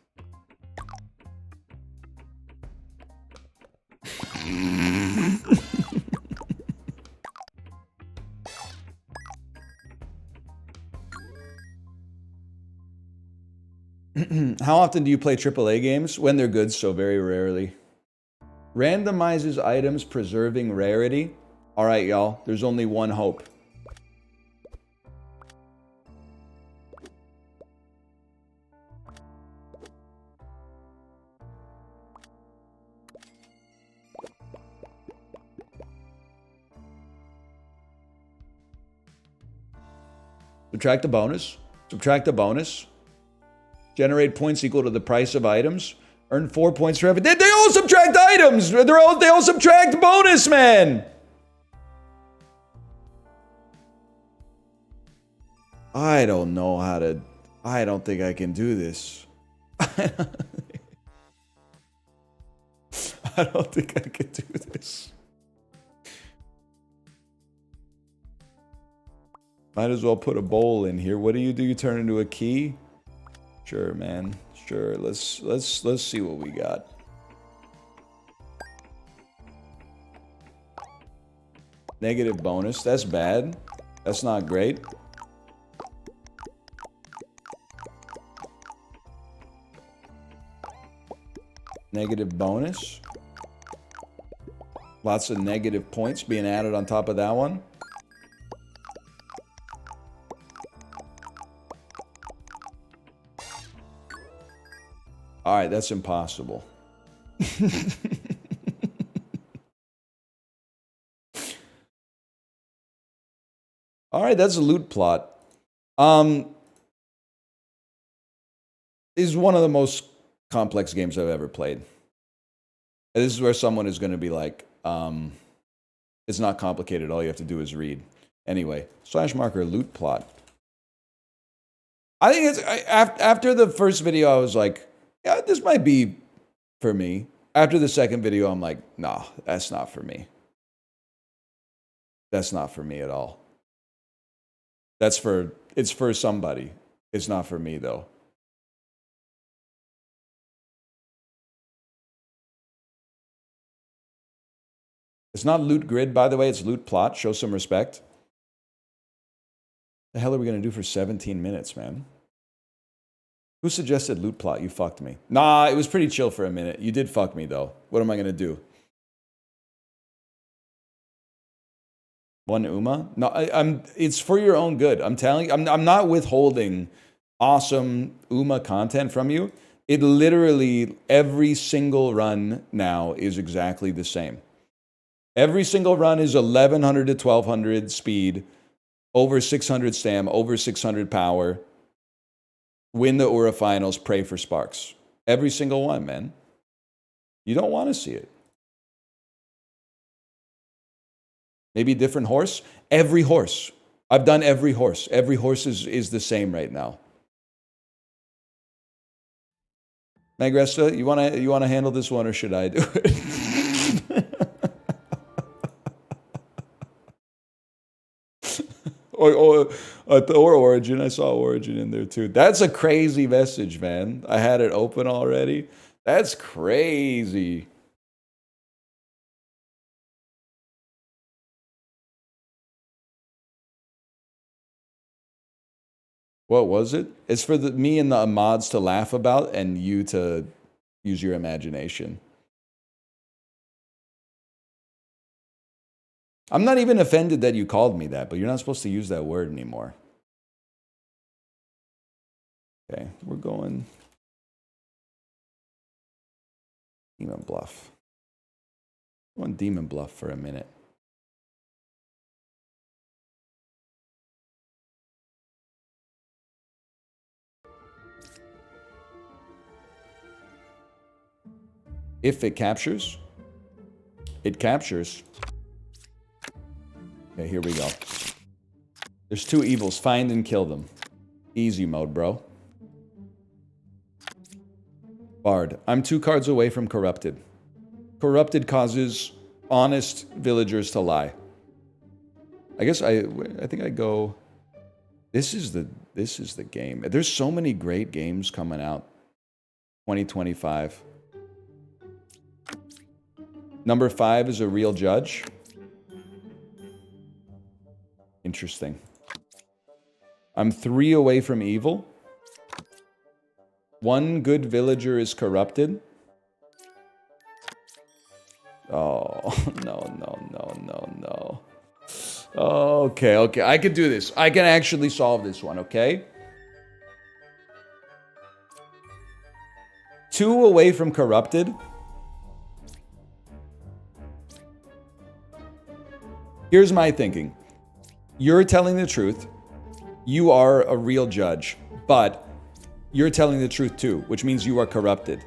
How often do you play AAA games? When they're good, so very rarely. Randomizes items, preserving rarity. Alright, y'all. There's only one hope. Subtract a bonus. Subtract a bonus. Generate points equal to the price of items. Earn 4 points for every... They all subtract items! They all subtract bonus, man! I don't know how to... I don't think I can do this. I don't think I can do this. Might as well put a bowl in here. What do? You turn into a key? Sure, man. Sure. Let's see what we got. Negative bonus. That's bad. That's not great. Negative bonus. Lots of negative points being added on top of that one. Alright, that's impossible. All right, that's a loot plot. Is one of the most complex games I've ever played. And this is where someone is going to be like, it's not complicated. All you have to do is read. Anyway, /marker loot plot. I think it's after the first video, I was like, yeah, this might be for me. After the second video, I'm like, nah, that's not for me. That's not for me at all. It's for somebody. It's not for me though. It's not loot grid, by the way. It's loot plot. Show some respect. The hell are we going to do for 17 minutes, man? Who suggested loot plot? You fucked me. Nah, it was pretty chill for a minute. You did fuck me, though. What am I going to do? One Uma? No, it's for your own good. I'm telling you, I'm not withholding awesome Uma content from you. It literally, every single run now is exactly the same. Every single run is 1100 to 1200 speed, over 600 stam, over 600 power. Win the Ura finals, pray for sparks. Every single one, man. You don't want to see it. Maybe a different horse? Every horse. I've done every horse. Every horse is the same right now. Magresta, you wanna handle this one or should I do it? or Origin. I saw Origin in there too. That's a crazy message, man. I had it open already. That's crazy. What was it? It's for me and the mods to laugh about and you to use your imagination. I'm not even offended that you called me that, but you're not supposed to use that word anymore. Okay, we're going Demon Bluff. We're on Demon Bluff for a minute. If it captures, it captures. Okay, here we go. There's two evils. Find and kill them. Easy mode, bro. Bard. I'm 2 cards away from Corrupted. Corrupted causes honest villagers to lie. I guess I think I go... This is the game. There's so many great games coming out. 2025. Number 5 is a real judge. Interesting. I'm 3 away from evil. 1 good villager is corrupted. Oh, no. Okay. I can do this. I can actually solve this one, okay? 2 away from corrupted. Here's my thinking. You're telling the truth. You are a real judge, but you're telling the truth too, which means you are corrupted.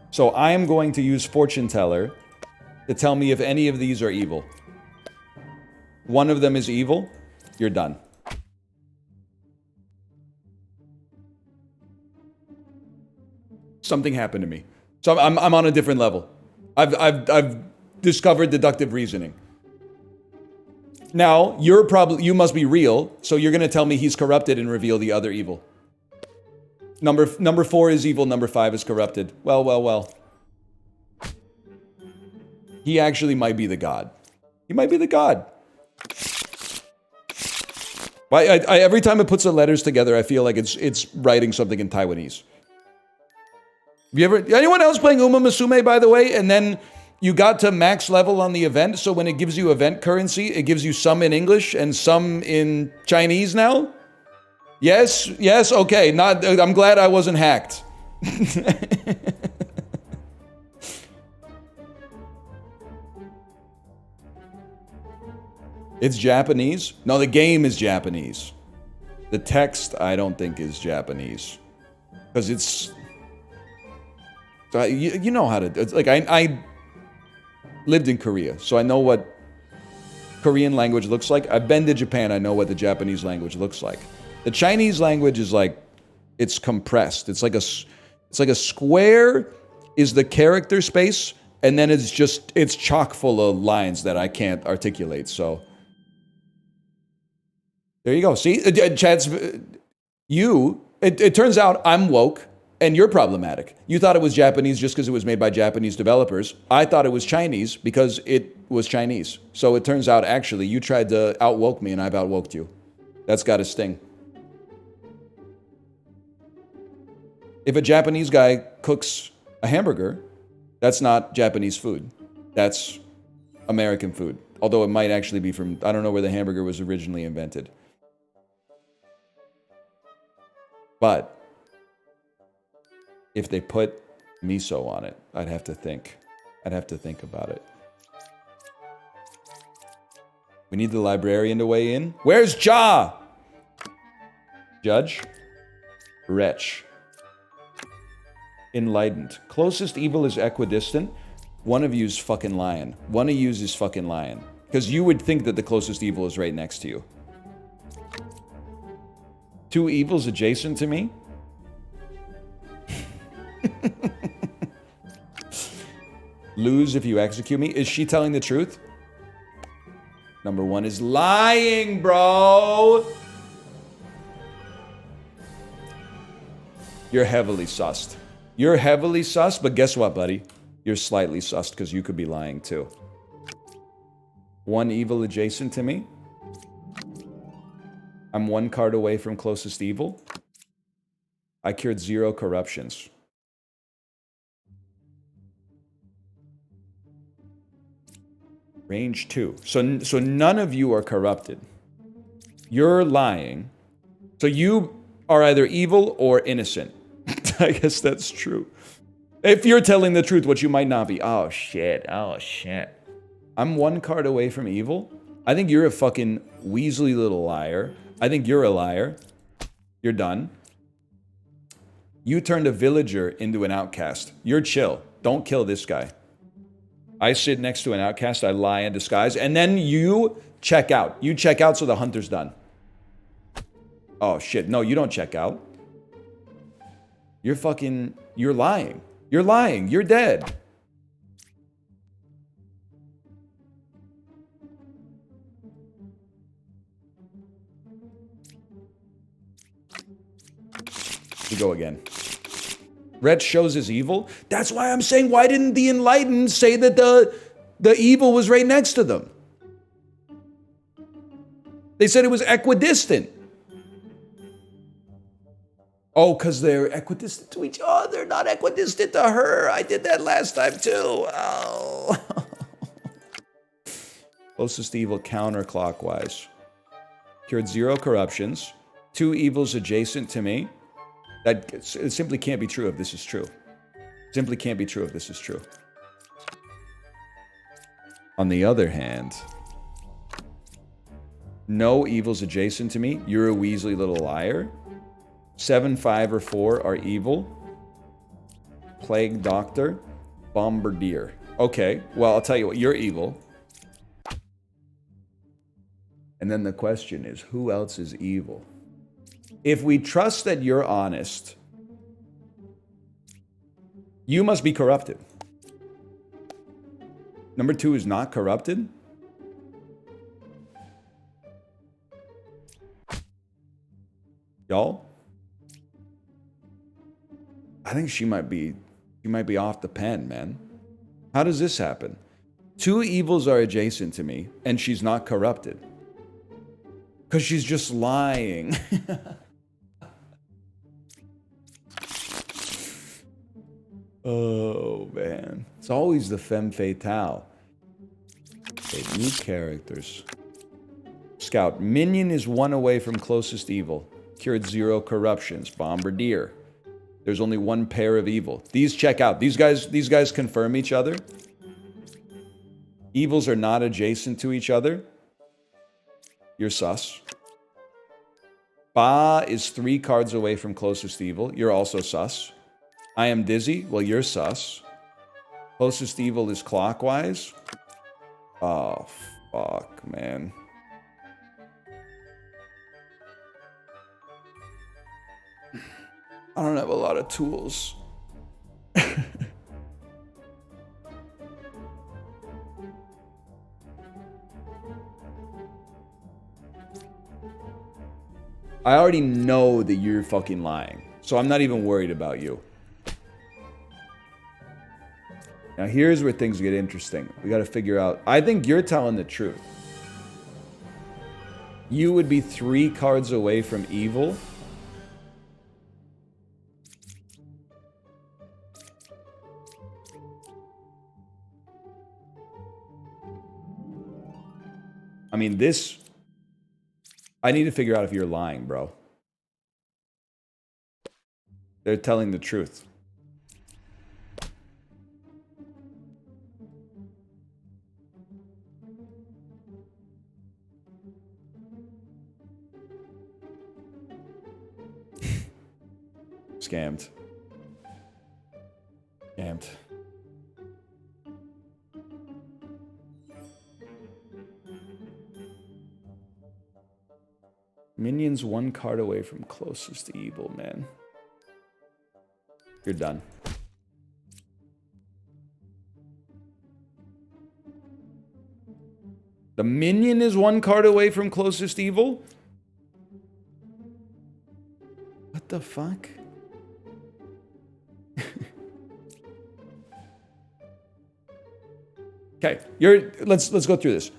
So I am going to use Fortune Teller to tell me if any of these are evil. 1 of them is evil, you're done. Something happened to me. So I'm on a different level. I've discovered deductive reasoning. Now, you must be real, so you're going to tell me he's corrupted and reveal the other evil. Number 4 is evil, number 5 is corrupted. Well. He actually might be the god. He might be the god. Every time it puts the letters together, I feel like it's writing something in Taiwanese. Anyone else playing Uma Musume, by the way? And then you got to max level on the event, so when it gives you event currency, it gives you some in English and some in Chinese now? Yes, okay. I'm glad I wasn't hacked. It's Japanese? No, the game is Japanese. The text, I don't think, is Japanese. Because it's... You know how to... It's like, I lived in Korea, so I know what Korean language looks like. I've been to Japan, I know what the Japanese language looks like. The Chinese language is like... It's compressed. It's like a square is the character space, and then it's chock full of lines that I can't articulate, so... There you go. See, Chad's, it turns out I'm woke and you're problematic. You thought it was Japanese just because it was made by Japanese developers. I thought it was Chinese because it was Chinese. So it turns out, actually, you tried to out-woke me and I've out-woked you. That's got to sting. If a Japanese guy cooks a hamburger, that's not Japanese food. That's American food. Although it might actually be from, I don't know where the hamburger was originally invented. But if they put miso on it, I'd have to think. I'd have to think about it. We need the librarian to weigh in. Where's Ja? Judge? Wretch. Enlightened. Closest evil is equidistant. One of you's fucking lying. One of you's is fucking lying. Because you would think that the closest evil is right next to you. Two evils adjacent to me? Lose if you execute me. Is she telling the truth? Number one is lying, bro. You're heavily sussed. You're heavily sussed, but guess what, buddy? You're slightly sussed because you could be lying too. One evil adjacent to me. I'm one card away from closest evil. I cured 0 corruptions. Range 2. So none of you are corrupted. You're lying. So you are either evil or innocent. I guess that's true. If you're telling the truth, which you might not be. Oh, shit. Oh, shit. I'm one card away from evil. I think you're a fucking Weasley little liar. I think you're a liar. You're done. You turned a villager into an outcast. You're chill. Don't kill this guy. I sit next to an outcast. I lie in disguise. And then you check out. You check out so the hunter's done. Oh, shit. No, you don't check out. You're fucking... You're lying. You're lying. You're dead. We go again. Red shows his evil. That's why I'm saying, why didn't the enlightened say that the evil was right next to them? They said it was equidistant. Oh, because they're equidistant to each other, not equidistant to her. I did that last time too. Oh. Closest evil counterclockwise. Cured 0 corruptions. 2 evils adjacent to me. That it simply can't be true if this is true. Simply can't be true if this is true. On the other hand, no evils adjacent to me. You're a Weasley little liar. 7, 5, or 4 are evil. Plague Doctor. Bombardier. Okay, well, I'll tell you what. You're evil. And then the question is, who else is evil? If we trust that you're honest, you must be corrupted. Number 2 is not corrupted. Y'all? I think she might be off the pen, man. How does this happen? 2 evils are adjacent to me, and she's not corrupted. Because she's just lying. Oh, man. It's always the femme fatale. Okay, new characters. Scout. Minion is 1 away from closest evil. Cured 0 corruptions. Bombardier. There's only 1 pair of evil. These check out. These guys confirm each other. Evils are not adjacent to each other. You're sus. Ba is 3 cards away from closest evil. You're also sus. I am dizzy. Well, you're sus. Closest evil is clockwise. Oh, fuck, man. I don't have a lot of tools. I already know that you're fucking lying, so I'm not even worried about you. Now here's where things get interesting. We gotta figure out... I think you're telling the truth. You would be 3 cards away from evil. I mean, this... I need to figure out if you're lying, bro. They're telling the truth. Scammed. Scammed. Minions 1 card away from closest evil, man. You're done. The minion is 1 card away from closest evil? What the fuck? Okay, let's go through this.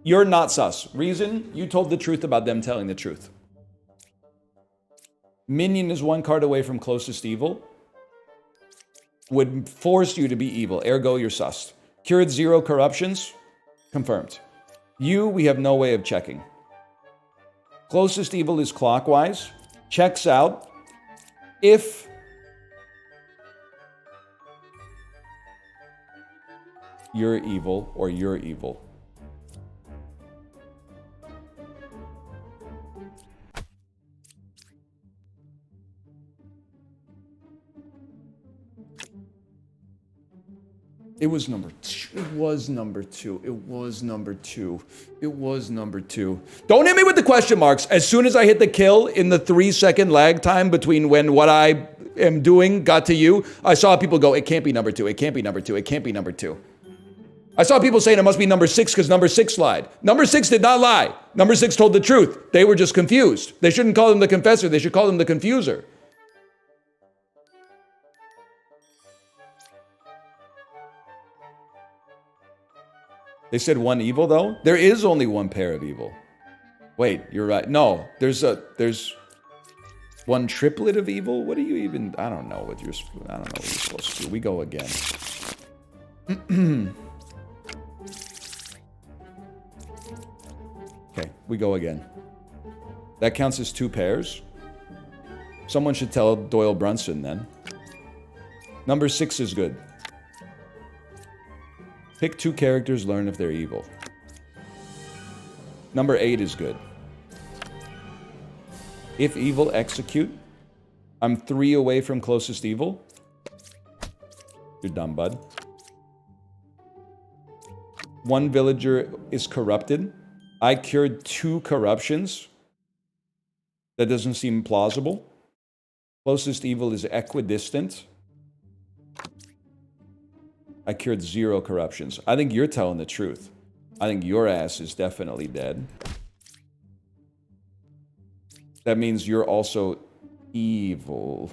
You're not sus. Reason, you told the truth about them telling the truth. Minion is 1 card away from closest evil. Would force you to be evil, ergo you're sus. Cured 0 corruptions, confirmed. You, we have no way of checking. Closest evil is clockwise, checks out if you're evil or you're evil. It was number 2. It was number 2. It was number 2. It was number 2. Don't hit me with the question marks. As soon as I hit the kill in the 3-second lag time between when what I am doing got to you, I saw people go, it can't be number 2. It can't be number 2. It can't be number 2. I saw people saying it must be number 6 because number 6 lied. Number 6 did not lie. Number 6 told the truth. They were just confused. They shouldn't call him the confessor. They should call him the confuser. They said 1 evil, though? There is only 1 pair of evil. Wait, you're right. No, there's 1 triplet of evil? What are you even... I don't know what you're supposed to do. We go again. Okay, we go again. That counts as 2 pairs. Someone should tell Doyle Brunson, then. Number 6 is good. Pick 2 characters, learn if they're evil. Number 8 is good. If evil, execute. I'm 3 away from closest evil. You're dumb, bud. 1 villager is corrupted. I cured 2 corruptions. That doesn't seem plausible. Closest evil is equidistant. I cured 0 corruptions. I think you're telling the truth. I think your ass is definitely dead. That means you're also evil.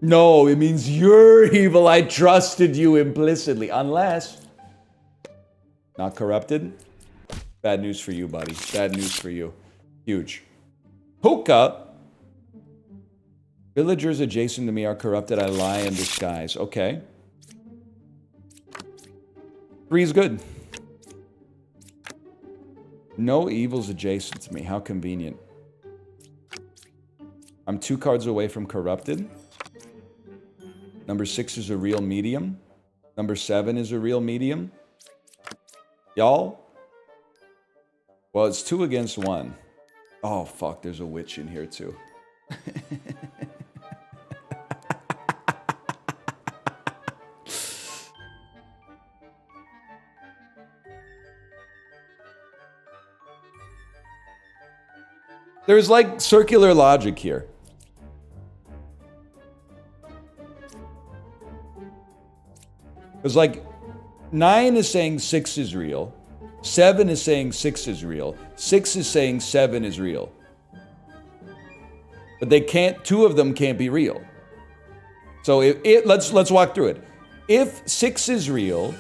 No, it means you're evil. I trusted you implicitly. Unless... Not corrupted? Bad news for you, buddy. Bad news for you. Huge. Hookah! Villagers adjacent to me are corrupted. I lie in disguise. Okay. 3 is good. No evils adjacent to me. How convenient. I'm 2 cards away from corrupted. Number 6 is a real medium. Number 7 is a real medium. Y'all? Well, it's 2 against 1. Oh, fuck, there's a witch in here, too. There's, like, circular logic here. Because, like, 9 is saying 6 is real. 7 is saying 6 is real. 6 is saying 7 is real. But they can't, 2 of them can't be real. So let's walk through it. If 6 is real,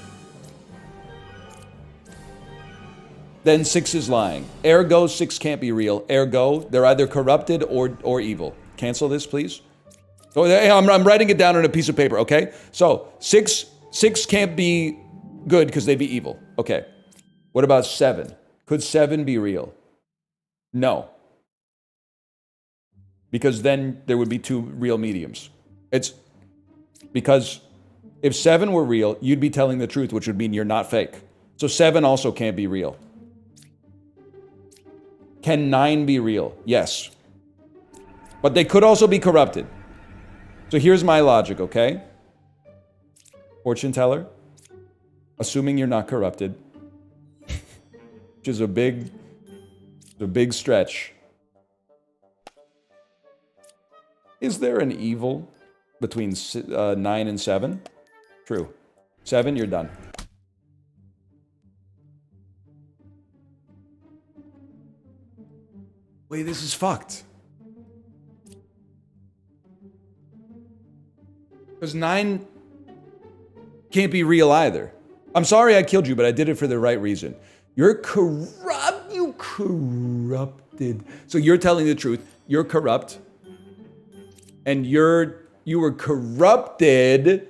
then 6 is lying. Ergo, 6 can't be real. Ergo, they're either corrupted or evil. Cancel this, please. So I'm writing it down on a piece of paper, okay? So 6 can't be good because they'd be evil. Okay. What about 7? Could 7 be real? No. Because then there would be 2 real mediums. It's because if 7 were real, you'd be telling the truth, which would mean you're not fake. So 7 also can't be real. Can 9 be real? Yes. But they could also be corrupted. So here's my logic, okay? Fortune teller, assuming you're not corrupted, which is a big stretch. Is there an evil between 9 and 7? True. 7, you're done. Wait, this is fucked. Because 9 can't be real either. I'm sorry I killed you, but I did it for the right reason. You're corrupt. You corrupted. So you're telling the truth. You're corrupt. And you were corrupted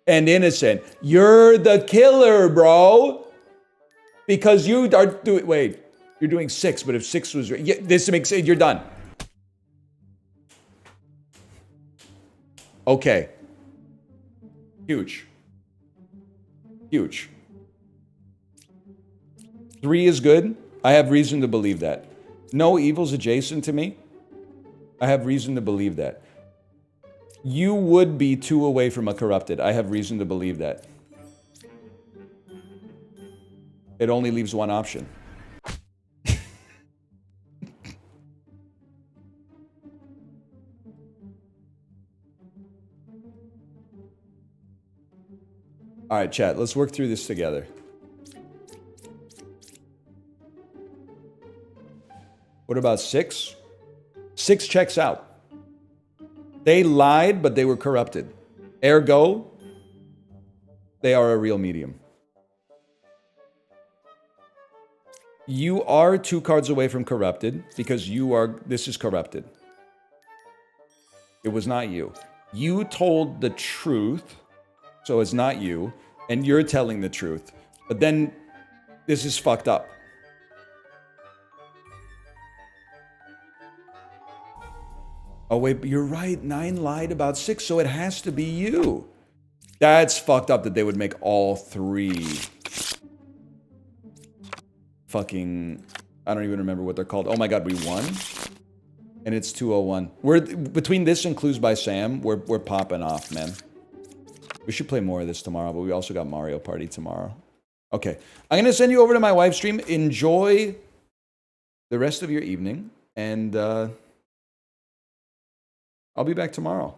and innocent. You're the killer, bro. Because you are doing... Wait. You're doing 6, but if 6 was... Yeah, this makes it... You're done. Okay. Huge. Huge. 3 is good. I have reason to believe that. No evil's adjacent to me. I have reason to believe that. You would be 2 away from a corrupted. I have reason to believe that. It only leaves one option. All right, chat, let's work through this together. What about 6? 6 checks out. They lied, but they were corrupted. Ergo, they are a real medium. You are 2 cards away from corrupted because this is corrupted. It was not you. You told the truth, so it's not you, and you're telling the truth. But then this is fucked up. Oh, wait, but you're right. 9 lied about 6, so it has to be you. That's fucked up that they would make all 3 fucking... I don't even remember what they're called. Oh my god, we won? And it's 201. We're between this and Clues by Sam, we're popping off, man. We should play more of this tomorrow, but we also got Mario Party tomorrow. Okay. I'm going to send you over to my wife's stream. Enjoy the rest of your evening, and I'll be back tomorrow.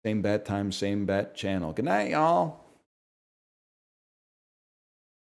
Same bat time, same bat channel. Good night, y'all.